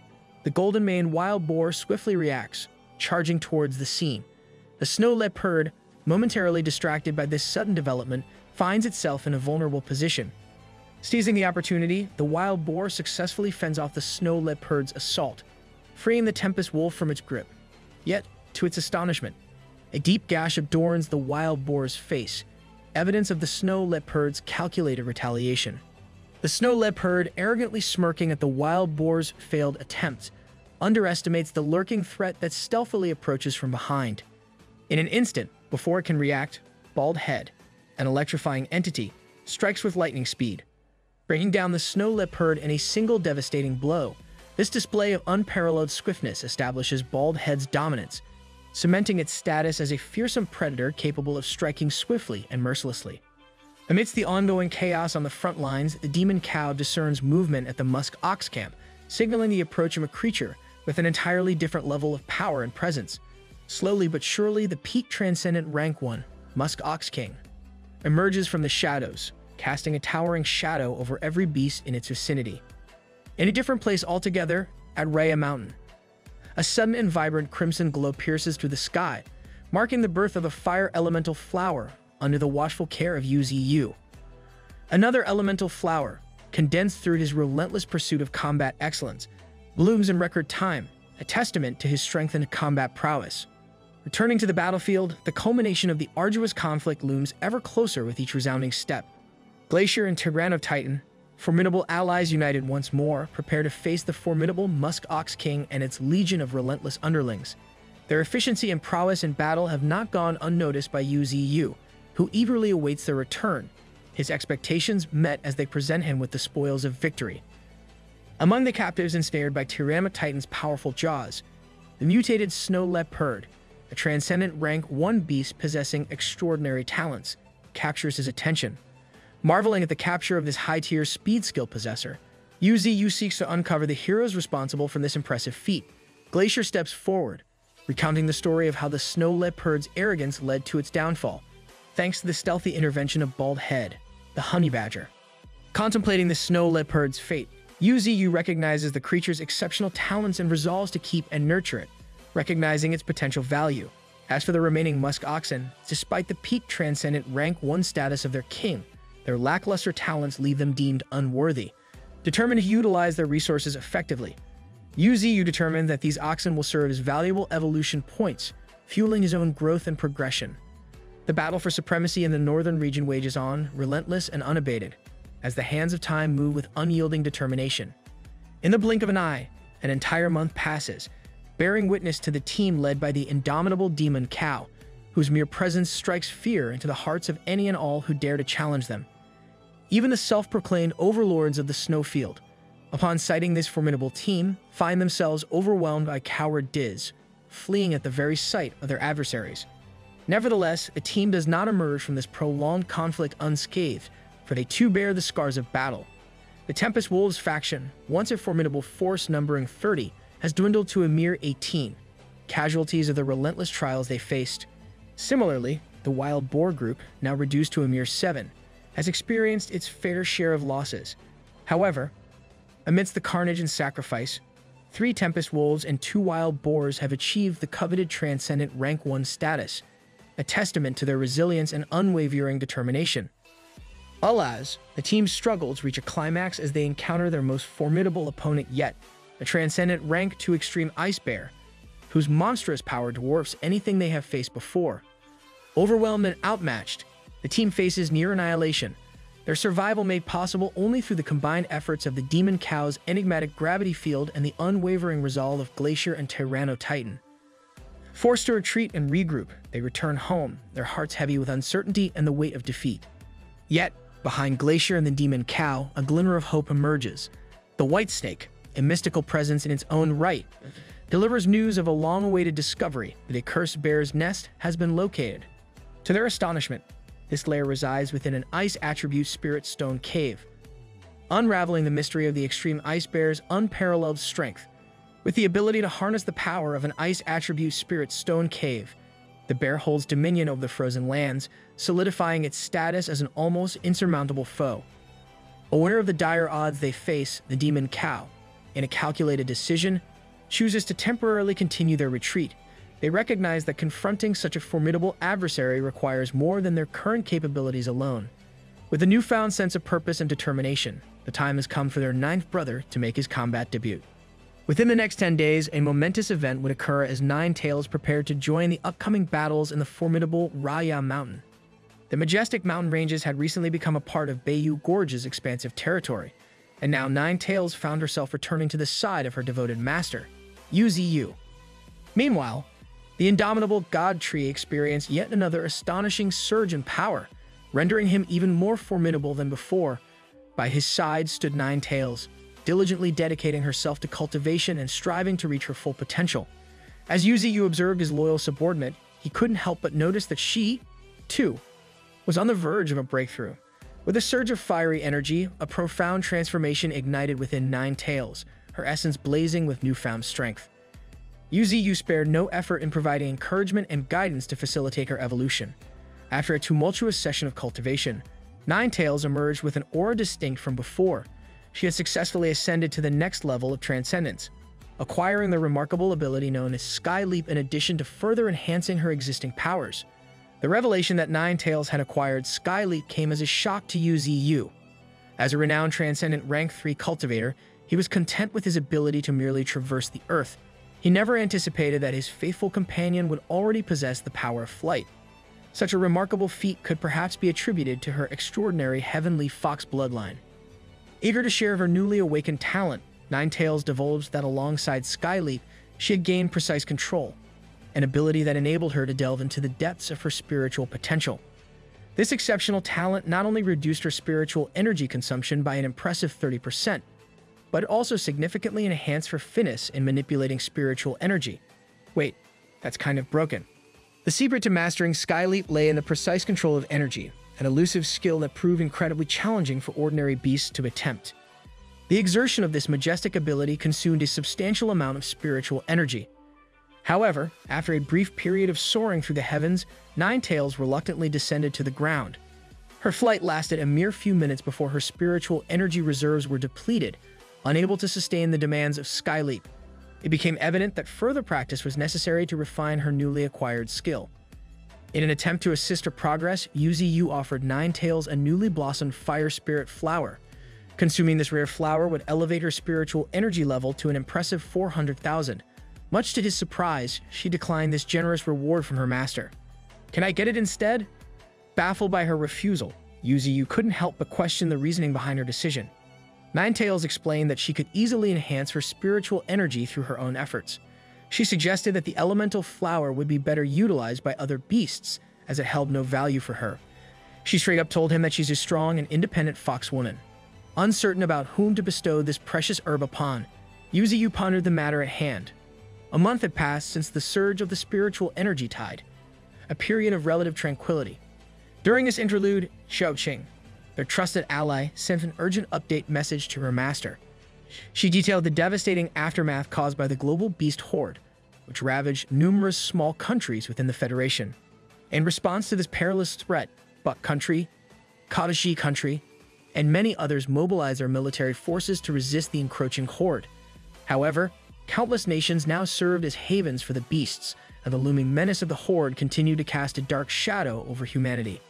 the golden-maned wild boar swiftly reacts, charging towards the scene. The snow leopard, momentarily distracted by this sudden development, finds itself in a vulnerable position. Seizing the opportunity, the wild boar successfully fends off the snow leopard's assault, freeing the Tempest Wolf from its grip. Yet, to its astonishment, a deep gash adorns the wild boar's face, evidence of the snow leopard's calculated retaliation. The snow leopard, arrogantly smirking at the wild boar's failed attempt, underestimates the lurking threat that stealthily approaches from behind. In an instant, before it can react, Bald Head, an electrifying entity, strikes with lightning speed, bringing down the snow leopard in a single devastating blow. This display of unparalleled swiftness establishes Bald Head's dominance, cementing its status as a fearsome predator capable of striking swiftly and mercilessly. Amidst the ongoing chaos on the front lines, the demon cow discerns movement at the Musk Ox camp, signaling the approach of a creature with an entirely different level of power and presence. Slowly but surely, the peak transcendent rank 1, Musk Ox King, emerges from the shadows, casting a towering shadow over every beast in its vicinity. In a different place altogether, at Raya Mountain, a sudden and vibrant crimson glow pierces through the sky, marking the birth of a fire elemental flower under the watchful care of Uzu. Another elemental flower, condensed through his relentless pursuit of combat excellence, blooms in record time, a testament to his strengthened combat prowess. Returning to the battlefield, the culmination of the arduous conflict looms ever closer with each resounding step. Glacier and Tyrannotitan, formidable allies united once more, prepare to face the formidable Musk Ox King and its legion of relentless underlings. Their efficiency and prowess in battle have not gone unnoticed by Uzu, who eagerly awaits their return, his expectations met as they present him with the spoils of victory. Among the captives ensnared by Tyrannotitan's powerful jaws, the mutated snow leopard, a transcendent rank 1 beast possessing extraordinary talents, captures his attention. Marveling at the capture of this high-tier speed skill possessor, Uzu seeks to uncover the heroes responsible for this impressive feat. Glacier steps forward, recounting the story of how the snow leopard's arrogance led to its downfall, thanks to the stealthy intervention of Bald Head, the honey badger. Contemplating the snow leopard's fate, Uzu recognizes the creature's exceptional talents and resolves to keep and nurture it, recognizing its potential value. As for the remaining Musk Oxen, despite the peak transcendent rank 1 status of their king, their lackluster talents leave them deemed unworthy. Determined to utilize their resources effectively, Uzu determined that these oxen will serve as valuable evolution points, fueling his own growth and progression. The battle for supremacy in the northern region wages on, relentless and unabated, as the hands of time move with unyielding determination. In the blink of an eye, an entire month passes, bearing witness to the team led by the indomitable demon cow, whose mere presence strikes fear into the hearts of any and all who dare to challenge them. Even the self-proclaimed overlords of the snowfield, upon sighting this formidable team, find themselves overwhelmed by coward Diz, fleeing at the very sight of their adversaries. Nevertheless, the team does not emerge from this prolonged conflict unscathed, for they too bear the scars of battle. The Tempest Wolves faction, once a formidable force numbering 30, has dwindled to a mere 18, casualties of the relentless trials they faced. Similarly, the Wild Boar group, now reduced to a mere 7, has experienced its fair share of losses. However, amidst the carnage and sacrifice, 3 Tempest Wolves and 2 Wild Boars have achieved the coveted transcendent rank 1 status, a testament to their resilience and unwavering determination. Alas, the team's struggles reach a climax as they encounter their most formidable opponent yet, a transcendent rank 2 extreme ice bear, whose monstrous power dwarfs anything they have faced before. Overwhelmed and outmatched, the team faces near annihilation, their survival made possible only through the combined efforts of the demon cow's enigmatic gravity field and the unwavering resolve of Glacier and Tyrannotitan. Forced to retreat and regroup, they return home, their hearts heavy with uncertainty and the weight of defeat. Yet, behind Glacier and the demon cow, a glimmer of hope emerges. The white snake, a mystical presence in its own right, delivers news of a long-awaited discovery that a cursed bear's nest has been located. To their astonishment, this lair resides within an ice attribute spirit stone cave, unraveling the mystery of the extreme ice bear's unparalleled strength. With the ability to harness the power of an ice attribute spirit stone cave, the bear holds dominion over the frozen lands, solidifying its status as an almost insurmountable foe. Aware of the dire odds they face, the demon cow, in a calculated decision, chooses to temporarily continue their retreat. They recognize that confronting such a formidable adversary requires more than their current capabilities alone. With a newfound sense of purpose and determination, the time has come for their ninth brother to make his combat debut. Within the next 10 days, a momentous event would occur as Nine Tails prepared to join the upcoming battles in the formidable Raya Mountain. The majestic mountain ranges had recently become a part of Bayou Gorge's expansive territory, and now Nine Tails found herself returning to the side of her devoted master, Yu. Meanwhile, the indomitable God Tree experienced yet another astonishing surge in power, rendering him even more formidable than before. By his side stood Nine Tails, diligently dedicating herself to cultivation and striving to reach her full potential. As Yu observed his loyal subordinate, he couldn't help but notice that she, too, was on the verge of a breakthrough. With a surge of fiery energy, a profound transformation ignited within Nine Tails, her essence blazing with newfound strength. Yu spared no effort in providing encouragement and guidance to facilitate her evolution. After a tumultuous session of cultivation, Nine Tails emerged with an aura distinct from before. She had successfully ascended to the next level of transcendence, acquiring the remarkable ability known as Sky Leap in addition to further enhancing her existing powers. The revelation that Nine Tails had acquired Sky Leap came as a shock to Yu. As a renowned transcendent rank 3 cultivator, he was content with his ability to merely traverse the earth. He never anticipated that his faithful companion would already possess the power of flight. Such a remarkable feat could perhaps be attributed to her extraordinary heavenly fox bloodline. Eager to share her newly awakened talent, Nine Tails divulged that alongside Sky Leap, she had gained precise control, an ability that enabled her to delve into the depths of her spiritual potential. This exceptional talent not only reduced her spiritual energy consumption by an impressive 30%, but it also significantly enhanced her finesse in manipulating spiritual energy. Wait, that's kind of broken. The secret to mastering Sky Leap lay in the precise control of energy, an elusive skill that proved incredibly challenging for ordinary beasts to attempt. The exertion of this majestic ability consumed a substantial amount of spiritual energy. However, after a brief period of soaring through the heavens, Nine Tails reluctantly descended to the ground. Her flight lasted a mere few minutes before her spiritual energy reserves were depleted, unable to sustain the demands of Sky Leap. It became evident that further practice was necessary to refine her newly acquired skill. In an attempt to assist her progress, Yu offered Nine Tails a newly blossomed Fire Spirit flower. Consuming this rare flower would elevate her spiritual energy level to an impressive 400,000. Much to his surprise, she declined this generous reward from her master. "Can I get it instead?" Baffled by her refusal, Yu couldn't help but question the reasoning behind her decision. Nine Tails explained that she could easily enhance her spiritual energy through her own efforts. She suggested that the elemental flower would be better utilized by other beasts, as it held no value for her. She straight up told him that she's a strong and independent fox woman. Uncertain about whom to bestow this precious herb upon, Yu pondered the matter at hand. A month had passed since the surge of the spiritual energy tide, a period of relative tranquility. During this interlude, Xiaoqing, their trusted ally, sent an urgent update message to her master. She detailed the devastating aftermath caused by the global beast horde, which ravaged numerous small countries within the Federation. In response to this perilous threat, Buck Country, Kadashi Country, and many others mobilized their military forces to resist the encroaching horde. However, countless nations now served as havens for the beasts, and the looming menace of the horde continued to cast a dark shadow over humanity.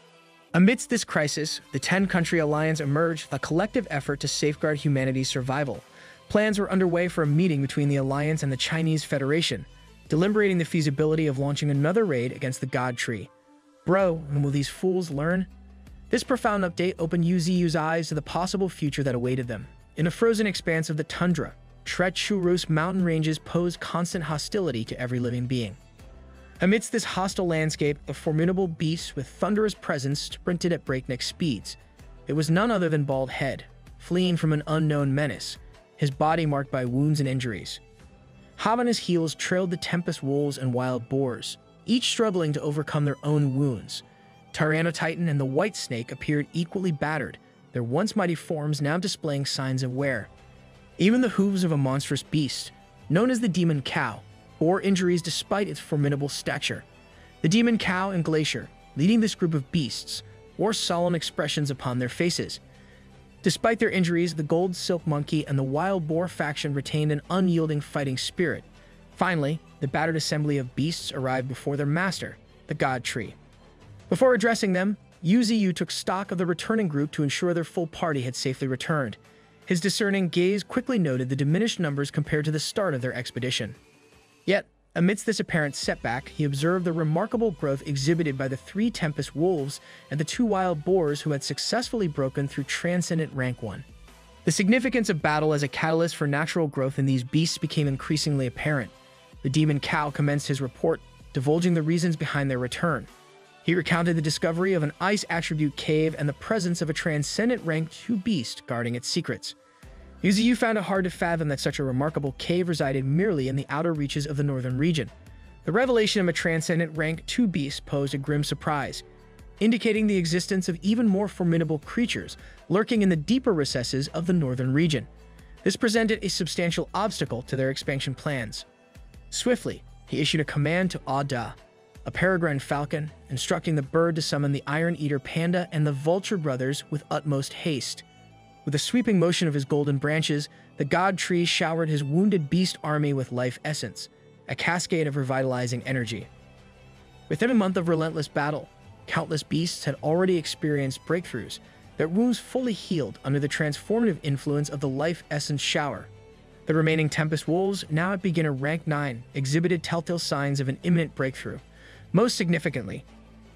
Amidst this crisis, the 10-country alliance emerged with a collective effort to safeguard humanity's survival. Plans were underway for a meeting between the alliance and the Chinese Federation, deliberating the feasibility of launching another raid against the God Tree. Bro, when will these fools learn? This profound update opened Yu's eyes to the possible future that awaited them. In the frozen expanse of the tundra, treacherous mountain ranges posed constant hostility to every living being. Amidst this hostile landscape, a formidable beast with thunderous presence sprinted at breakneck speeds. It was none other than Bald Head, fleeing from an unknown menace, his body marked by wounds and injuries. Hot on his heels trailed the Tempest wolves and wild boars, each struggling to overcome their own wounds. Tyrannotitan and the White Snake appeared equally battered, their once mighty forms now displaying signs of wear. Even the hooves of a monstrous beast, known as the Demon Cow, bore injuries despite its formidable stature. The Demon Cow and Glacier, leading this group of beasts, wore solemn expressions upon their faces. Despite their injuries, the Gold Silk Monkey and the Wild Boar faction retained an unyielding fighting spirit. Finally, the battered assembly of beasts arrived before their master, the God Tree. Before addressing them, Yu took stock of the returning group to ensure their full party had safely returned. His discerning gaze quickly noted the diminished numbers compared to the start of their expedition. Yet, amidst this apparent setback, he observed the remarkable growth exhibited by the 3 Tempest wolves and the 2 wild boars who had successfully broken through Transcendent Rank 1. The significance of battle as a catalyst for natural growth in these beasts became increasingly apparent. The Demon Cow commenced his report, divulging the reasons behind their return. He recounted the discovery of an ice attribute cave and the presence of a Transcendent Rank 2 beast guarding its secrets. Yu found it hard to fathom that such a remarkable cave resided merely in the outer reaches of the northern region. The revelation of a Transcendent Rank 2 beast posed a grim surprise, indicating the existence of even more formidable creatures lurking in the deeper recesses of the northern region. This presented a substantial obstacle to their expansion plans. Swiftly, he issued a command to Ada, a peregrine falcon, instructing the bird to summon the Iron Eater Panda and the Vulture brothers with utmost haste. With a sweeping motion of his golden branches, the God Tree showered his wounded beast army with life essence, a cascade of revitalizing energy. Within a month of relentless battle, countless beasts had already experienced breakthroughs, their wounds fully healed under the transformative influence of the life essence shower. The remaining Tempest wolves, now at beginner rank 9, exhibited telltale signs of an imminent breakthrough. Most significantly,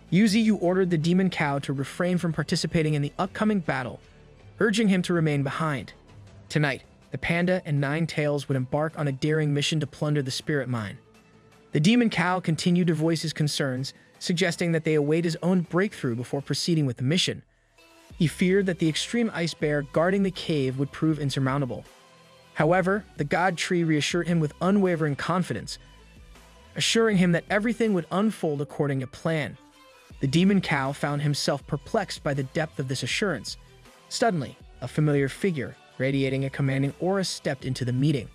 Yu ordered the Demon Cow to refrain from participating in the upcoming battle, urging him to remain behind. Tonight, the Panda and 9 Tails would embark on a daring mission to plunder the Spirit Mine. The Demon Cow continued to voice his concerns, suggesting that they await his own breakthrough before proceeding with the mission. He feared that the extreme ice bear guarding the cave would prove insurmountable. However, the God Tree reassured him with unwavering confidence, assuring him that everything would unfold according to plan. The Demon Cow found himself perplexed by the depth of this assurance. Suddenly, a familiar figure, radiating a commanding aura, stepped into the meeting,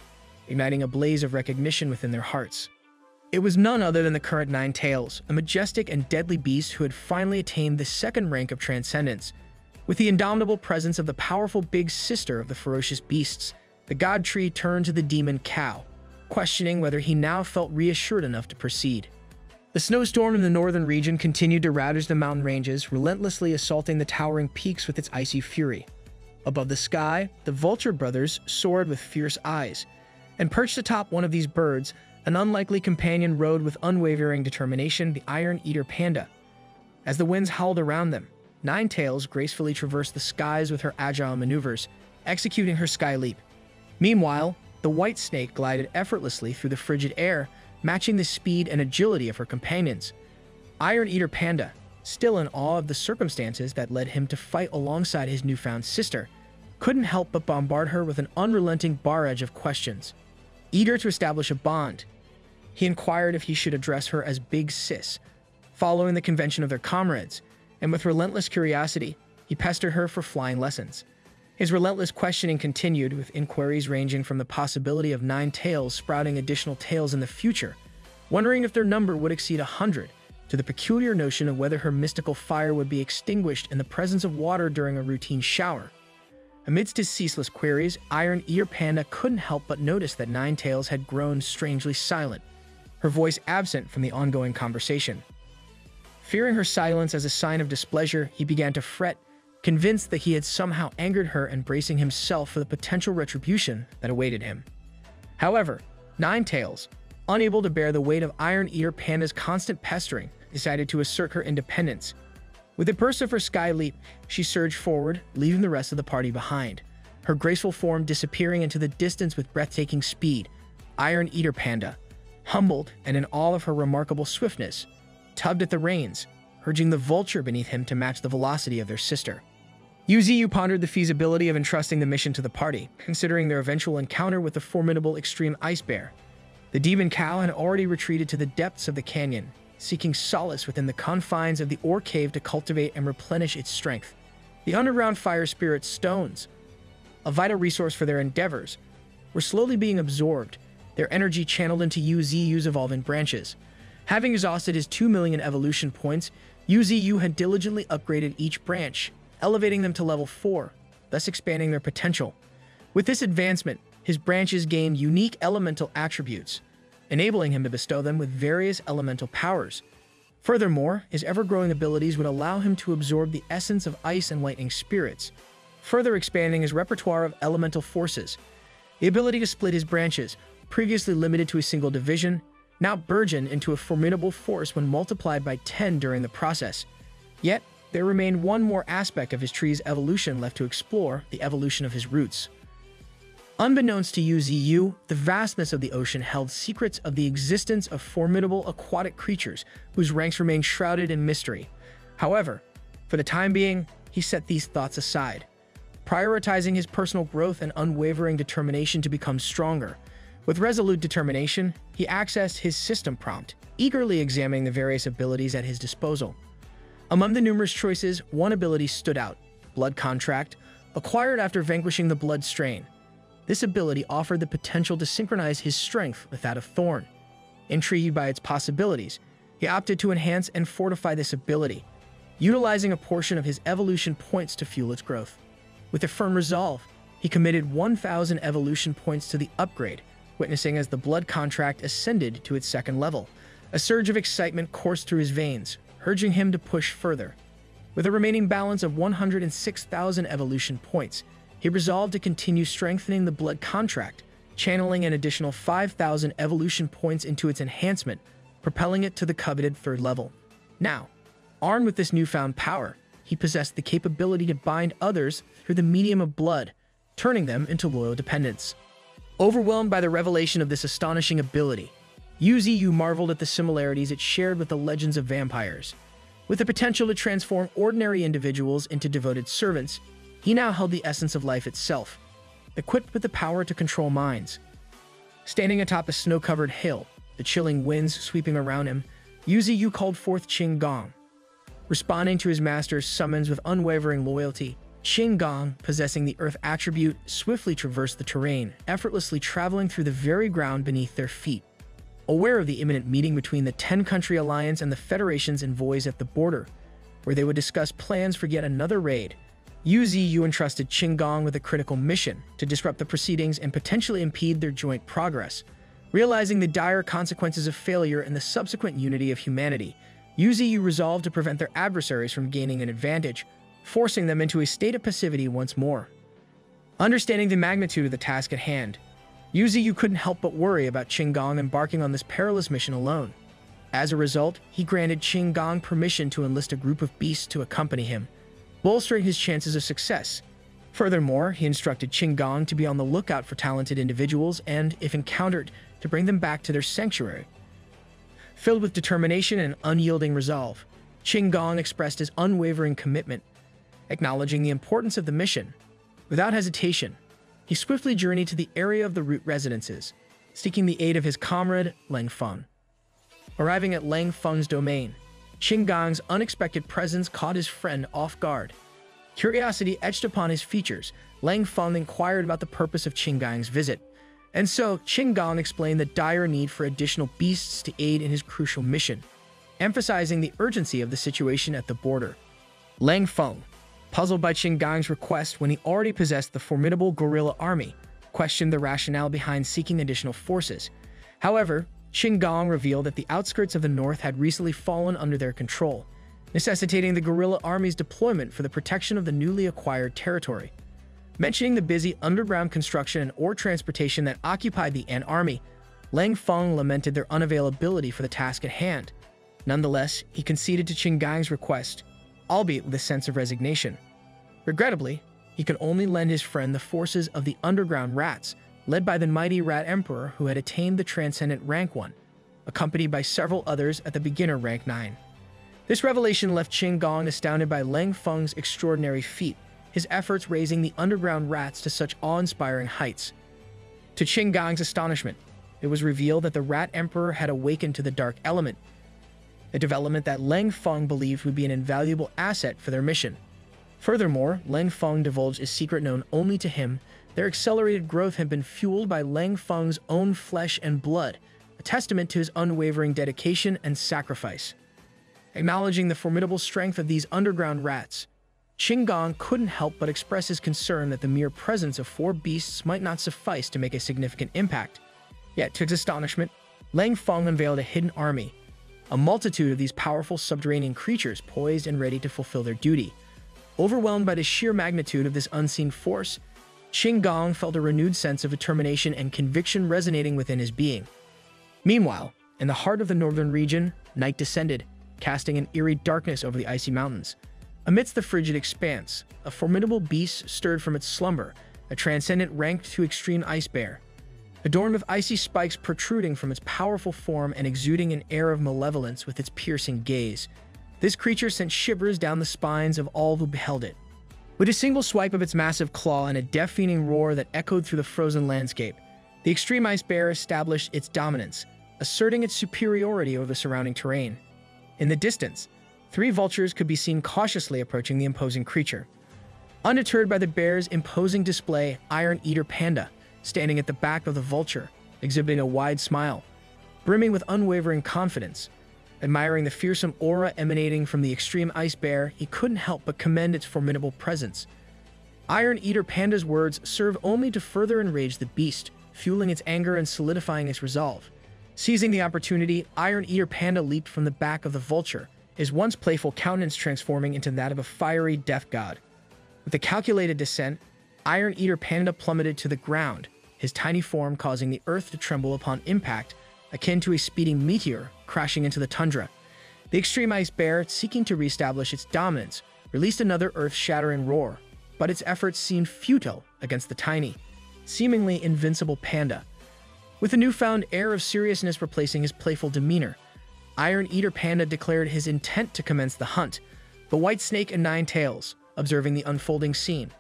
igniting a blaze of recognition within their hearts. It was none other than the current 9 Tails, a majestic and deadly beast who had finally attained the 2nd rank of transcendence. With the indomitable presence of the powerful big sister of the ferocious beasts, the God Tree turned to the Demon Cow, questioning whether he now felt reassured enough to proceed. The snowstorm in the northern region continued to ravage the mountain ranges, relentlessly assaulting the towering peaks with its icy fury. Above the sky, the Vulture brothers soared with fierce eyes, and perched atop one of these birds, an unlikely companion rode with unwavering determination the Iron Eater Panda. As the winds howled around them, 9 Tails gracefully traversed the skies with her agile maneuvers, executing her sky leap. Meanwhile, the White Snake glided effortlessly through the frigid air, matching the speed and agility of her companions. Iron Eater Panda, still in awe of the circumstances that led him to fight alongside his newfound sister, couldn't help but bombard her with an unrelenting barrage of questions. Eager to establish a bond, he inquired if he should address her as Big Sis, following the convention of their comrades, and with relentless curiosity, he pestered her for flying lessons. His relentless questioning continued, with inquiries ranging from the possibility of 9 Tails sprouting additional tails in the future, wondering if their number would exceed 100, to the peculiar notion of whether her mystical fire would be extinguished in the presence of water during a routine shower. Amidst his ceaseless queries, Iron Eater Panda couldn't help but notice that 9 Tails had grown strangely silent, her voice absent from the ongoing conversation. Fearing her silence as a sign of displeasure, he began to fret, convinced that he had somehow angered her and bracing himself for the potential retribution that awaited him. However, 9 Tails, unable to bear the weight of Iron Eater Panda's constant pestering, decided to assert her independence. With a burst of her sky leap, she surged forward, leaving the rest of the party behind, her graceful form disappearing into the distance with breathtaking speed. Iron Eater Panda, humbled and in awe of her remarkable swiftness, tugged at the reins, urging the vulture beneath him to match the velocity of their sister. Yu pondered the feasibility of entrusting the mission to the party, considering their eventual encounter with the formidable extreme ice bear. The demon cow had already retreated to the depths of the canyon, seeking solace within the confines of the ore cave to cultivate and replenish its strength. The underground fire spirit stones, a vital resource for their endeavors, were slowly being absorbed, their energy channeled into Yu's evolving branches. Having exhausted his 2 million evolution points, Yu had diligently upgraded each branch, elevating them to level 4, thus expanding their potential. With this advancement, his branches gained unique elemental attributes, enabling him to bestow them with various elemental powers. Furthermore, his ever-growing abilities would allow him to absorb the essence of ice and lightning spirits, further expanding his repertoire of elemental forces. The ability to split his branches, previously limited to a single division, now burgeoned into a formidable force when multiplied by 10 during the process. Yet, there remained one more aspect of his tree's evolution left to explore: the evolution of his roots. Unbeknownst to Yu, the vastness of the ocean held secrets of the existence of formidable aquatic creatures whose ranks remained shrouded in mystery. However, for the time being, he set these thoughts aside, prioritizing his personal growth and unwavering determination to become stronger. With resolute determination, he accessed his system prompt, eagerly examining the various abilities at his disposal. Among the numerous choices, one ability stood out: Blood Contract, acquired after vanquishing the blood strain. This ability offered the potential to synchronize his strength with that of Thorn. Intrigued by its possibilities, he opted to enhance and fortify this ability, utilizing a portion of his evolution points to fuel its growth. With a firm resolve, he committed 1,000 evolution points to the upgrade, witnessing as the Blood Contract ascended to its second level. A surge of excitement coursed through his veins, urging him to push further. With a remaining balance of 106,000 evolution points, he resolved to continue strengthening the Blood Contract, channeling an additional 5,000 evolution points into its enhancement, propelling it to the coveted third level. Now, armed with this newfound power, he possessed the capability to bind others through the medium of blood, turning them into loyal dependents. Overwhelmed by the revelation of this astonishing ability, Yu marveled at the similarities it shared with the legends of vampires. With the potential to transform ordinary individuals into devoted servants, he now held the essence of life itself, equipped with the power to control minds. Standing atop a snow-covered hill, the chilling winds sweeping around him, Yu called forth Qing Gong. Responding to his master's summons with unwavering loyalty, Qing Gong, possessing the earth attribute, swiftly traversed the terrain, effortlessly traveling through the very ground beneath their feet. Aware of the imminent meeting between the 10-country alliance and the Federation's envoys at the border, where they would discuss plans for yet another raid, Yu entrusted Qing Gong with a critical mission to disrupt the proceedings and potentially impede their joint progress. Realizing the dire consequences of failure and the subsequent unity of humanity, Yu resolved to prevent their adversaries from gaining an advantage, forcing them into a state of passivity once more. Understanding the magnitude of the task at hand, Yu couldn't help but worry about Qing Gong embarking on this perilous mission alone. As a result, he granted Qing Gong permission to enlist a group of beasts to accompany him, bolstering his chances of success. Furthermore, he instructed Qing Gong to be on the lookout for talented individuals and, if encountered, to bring them back to their sanctuary. Filled with determination and unyielding resolve, Qing Gong expressed his unwavering commitment. Acknowledging the importance of the mission, without hesitation, he swiftly journeyed to the area of the root residences, seeking the aid of his comrade, Lang Feng. Arriving at Lang Feng's domain, Qing Gong's unexpected presence caught his friend off guard. Curiosity etched upon his features, Lang Feng inquired about the purpose of Qing Gong's visit, and so Qing Gong explained the dire need for additional beasts to aid in his crucial mission, emphasizing the urgency of the situation at the border. Lang Feng, puzzled by Qing Gong's request when he already possessed the formidable guerrilla army, questioned the rationale behind seeking additional forces. However, Qing Gong revealed that the outskirts of the north had recently fallen under their control, necessitating the guerrilla army's deployment for the protection of the newly acquired territory. Mentioning the busy underground construction and ore transportation that occupied the Ant army, Lang Feng lamented their unavailability for the task at hand. Nonetheless, he conceded to Qing Gong's request, albeit with a sense of resignation. Regrettably, he could only lend his friend the forces of the underground rats, led by the mighty Rat Emperor who had attained the transcendent rank 1. accompanied by several others at the beginner rank 9. This revelation left Qin Gong astounded by Lang Feng's extraordinary feat, his efforts raising the underground rats to such awe-inspiring heights. To Qin Gong's astonishment, it was revealed that the Rat Emperor had awakened to the dark element, a development that Lang Feng believed would be an invaluable asset for their mission. Furthermore, Lang Feng divulged a secret known only to him. Their accelerated growth had been fueled by Lang Feng's own flesh and blood, a testament to his unwavering dedication and sacrifice. Acknowledging the formidable strength of these underground rats, Qin Gong couldn't help but express his concern that the mere presence of 4 beasts might not suffice to make a significant impact. Yet, to his astonishment, Lang Feng unveiled a hidden army, a multitude of these powerful subterranean creatures poised and ready to fulfill their duty. Overwhelmed by the sheer magnitude of this unseen force, Qin Gong felt a renewed sense of determination and conviction resonating within his being. Meanwhile, in the heart of the northern region, night descended, casting an eerie darkness over the icy mountains. Amidst the frigid expanse, a formidable beast stirred from its slumber, a transcendent ranked to extreme ice bear. Adorned with icy spikes protruding from its powerful form and exuding an air of malevolence with its piercing gaze, this creature sent shivers down the spines of all who beheld it. With a single swipe of its massive claw and a deafening roar that echoed through the frozen landscape, the extreme ice bear established its dominance, asserting its superiority over the surrounding terrain. In the distance, 3 vultures could be seen cautiously approaching the imposing creature. Undeterred by the bear's imposing display, Iron Eater Panda, standing at the back of the vulture, exhibiting a wide smile, brimming with unwavering confidence. Admiring the fearsome aura emanating from the extreme ice bear, he couldn't help but commend its formidable presence. Iron Eater Panda's words serve only to further enrage the beast, fueling its anger and solidifying its resolve. Seizing the opportunity, Iron Eater Panda leaped from the back of the vulture, his once playful countenance transforming into that of a fiery death god. With a calculated descent, Iron Eater Panda plummeted to the ground, his tiny form causing the earth to tremble upon impact, akin to a speeding meteor crashing into the tundra. The extreme ice bear, seeking to reestablish its dominance, released another earth-shattering roar, but its efforts seemed futile against the tiny, seemingly invincible panda. With a newfound air of seriousness replacing his playful demeanor, Iron Eater Panda declared his intent to commence the hunt. The White Snake and 9 Tails, observing the unfolding scene,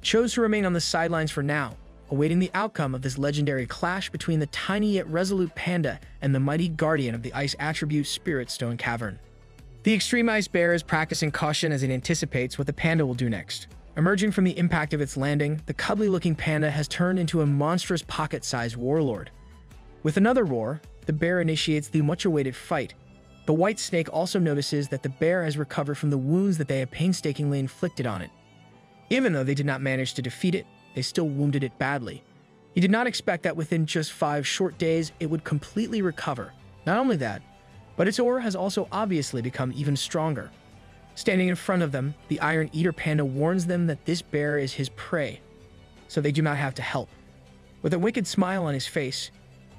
chose to remain on the sidelines for now, awaiting the outcome of this legendary clash between the tiny yet resolute panda and the mighty guardian of the ice attribute Spirit Stone Cavern. The extreme ice bear is practicing caution as it anticipates what the panda will do next. Emerging from the impact of its landing, the cuddly-looking panda has turned into a monstrous pocket-sized warlord. With another roar, the bear initiates the much-awaited fight. The White Snake also notices that the bear has recovered from the wounds that they have painstakingly inflicted on it. Even though they did not manage to defeat it, they still wounded it badly. He did not expect that within just 5 short days, it would completely recover. Not only that, but its aura has also obviously become even stronger. Standing in front of them, the Iron Eater Panda warns them that this bear is his prey, so they do not have to help. With a wicked smile on his face,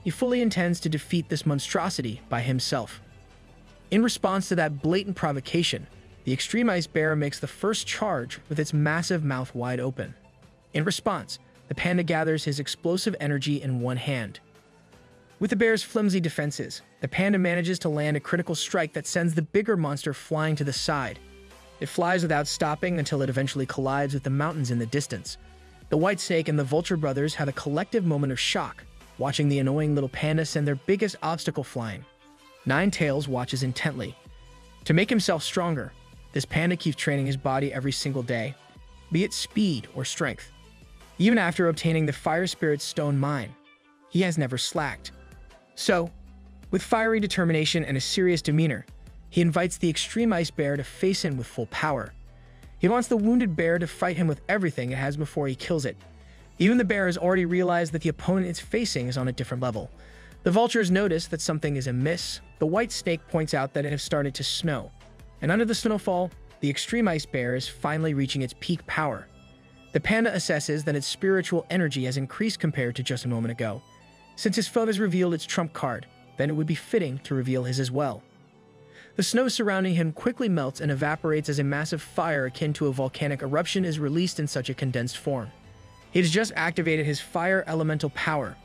he fully intends to defeat this monstrosity by himself. In response to that blatant provocation, the extreme ice bear makes the first charge with its massive mouth wide open. In response, the panda gathers his explosive energy in one hand. With the bear's flimsy defenses, the panda manages to land a critical strike that sends the bigger monster flying to the side. It flies without stopping until it eventually collides with the mountains in the distance. The White Snake and the Vulture brothers have a collective moment of shock, watching the annoying little panda send their biggest obstacle flying. 9 Tails watches intently. To make himself stronger, this panda keeps training his body every single day, be it speed or strength. Even after obtaining the Fire Spirit's stone mine, he has never slacked. So, with fiery determination and a serious demeanor, he invites the extreme ice bear to face him with full power. He wants the wounded bear to fight him with everything it has before he kills it. Even the bear has already realized that the opponent it's facing is on a different level. The vultures notice that something is amiss. The White Snake points out that it has started to snow, and under the snowfall, the extreme ice bear is finally reaching its peak power. The panda assesses that its spiritual energy has increased compared to just a moment ago. Since his foe has revealed its trump card, then it would be fitting to reveal his as well. The snow surrounding him quickly melts and evaporates as a massive fire akin to a volcanic eruption is released in such a condensed form. He has just activated his fire elemental power.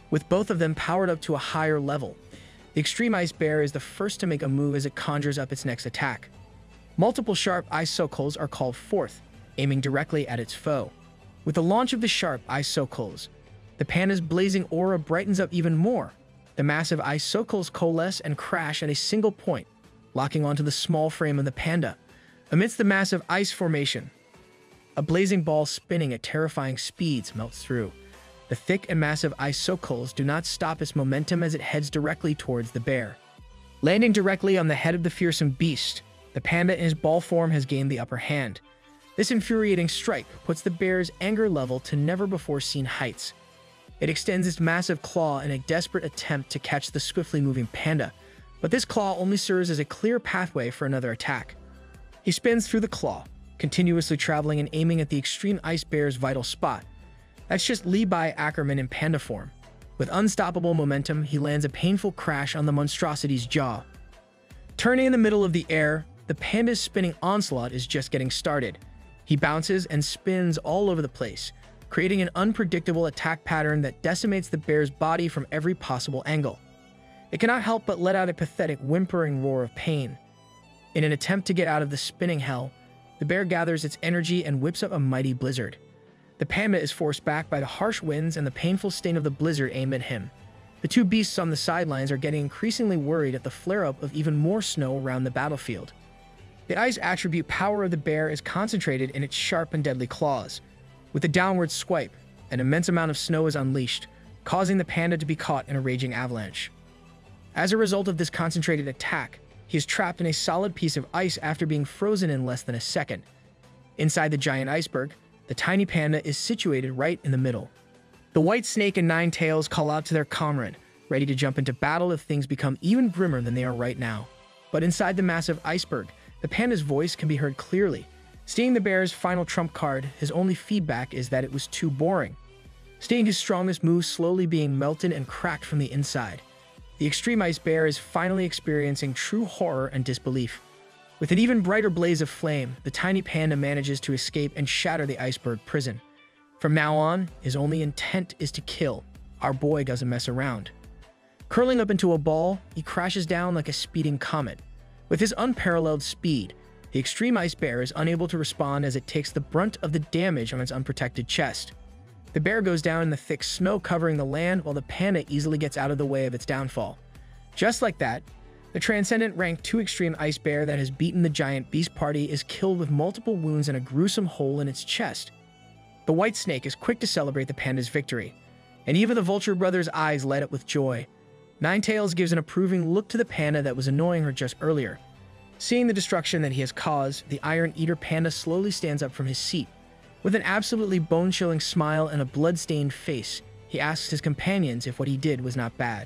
With both of them powered up to a higher level, The extreme ice bear is the first to make a move as it conjures up its next attack. Multiple sharp ice sockles are called forth, aiming directly at its foe. With the launch of the sharp ice sockles, the panda's blazing aura brightens up even more. The massive ice sockles coalesce and crash at a single point, locking onto the small frame of the panda. Amidst the massive ice formation, a blazing ball spinning at terrifying speeds melts through. The thick and massive ice sockles do not stop its momentum as it heads directly towards the bear. Landing directly on the head of the fearsome beast, the panda in his ball form has gained the upper hand. This infuriating strike puts the bear's anger level to never-before-seen heights. It extends its massive claw in a desperate attempt to catch the swiftly moving panda, but this claw only serves as a clear pathway for another attack. He spins through the claw, continuously traveling and aiming at the extreme ice bear's vital spot. That's just Lee Bai Ackerman in panda form. With unstoppable momentum, he lands a painful crash on the monstrosity's jaw. Turning in the middle of the air, the panda's spinning onslaught is just getting started. He bounces and spins all over the place, creating an unpredictable attack pattern that decimates the bear's body from every possible angle. It cannot help but let out a pathetic whimpering roar of pain. In an attempt to get out of the spinning hell, the bear gathers its energy and whips up a mighty blizzard. The panda is forced back by the harsh winds and the painful stain of the blizzard aimed at him. The two beasts on the sidelines are getting increasingly worried at the flare-up of even more snow around the battlefield. The ice attribute power of the bear is concentrated in its sharp and deadly claws. With a downward swipe, an immense amount of snow is unleashed, causing the panda to be caught in a raging avalanche. As a result of this concentrated attack, he is trapped in a solid piece of ice after being frozen in less than a second. Inside the giant iceberg, the tiny panda is situated right in the middle. The white snake and nine tails call out to their comrade, ready to jump into battle if things become even grimmer than they are right now. But inside the massive iceberg, the panda's voice can be heard clearly. Seeing the bear's final trump card, his only feedback is that it was too boring. Seeing his strongest move slowly being melted and cracked from the inside, the extreme ice bear is finally experiencing true horror and disbelief. With an even brighter blaze of flame, the tiny panda manages to escape and shatter the iceberg prison. From now on, his only intent is to kill. Our boy doesn't mess around. Curling up into a ball, he crashes down like a speeding comet. With his unparalleled speed, the extreme ice bear is unable to respond as it takes the brunt of the damage on its unprotected chest. The bear goes down in the thick snow covering the land while the panda easily gets out of the way of its downfall. Just like that, the Transcendent Rank 2 Extreme Ice Bear that has beaten the giant beast party is killed with multiple wounds and a gruesome hole in its chest. The white snake is quick to celebrate the panda's victory, and even the Vulture Brothers' eyes light up with joy. Ninetails gives an approving look to the panda that was annoying her just earlier. Seeing the destruction that he has caused, the Iron Eater panda slowly stands up from his seat. With an absolutely bone-chilling smile and a blood-stained face, he asks his companions if what he did was not bad.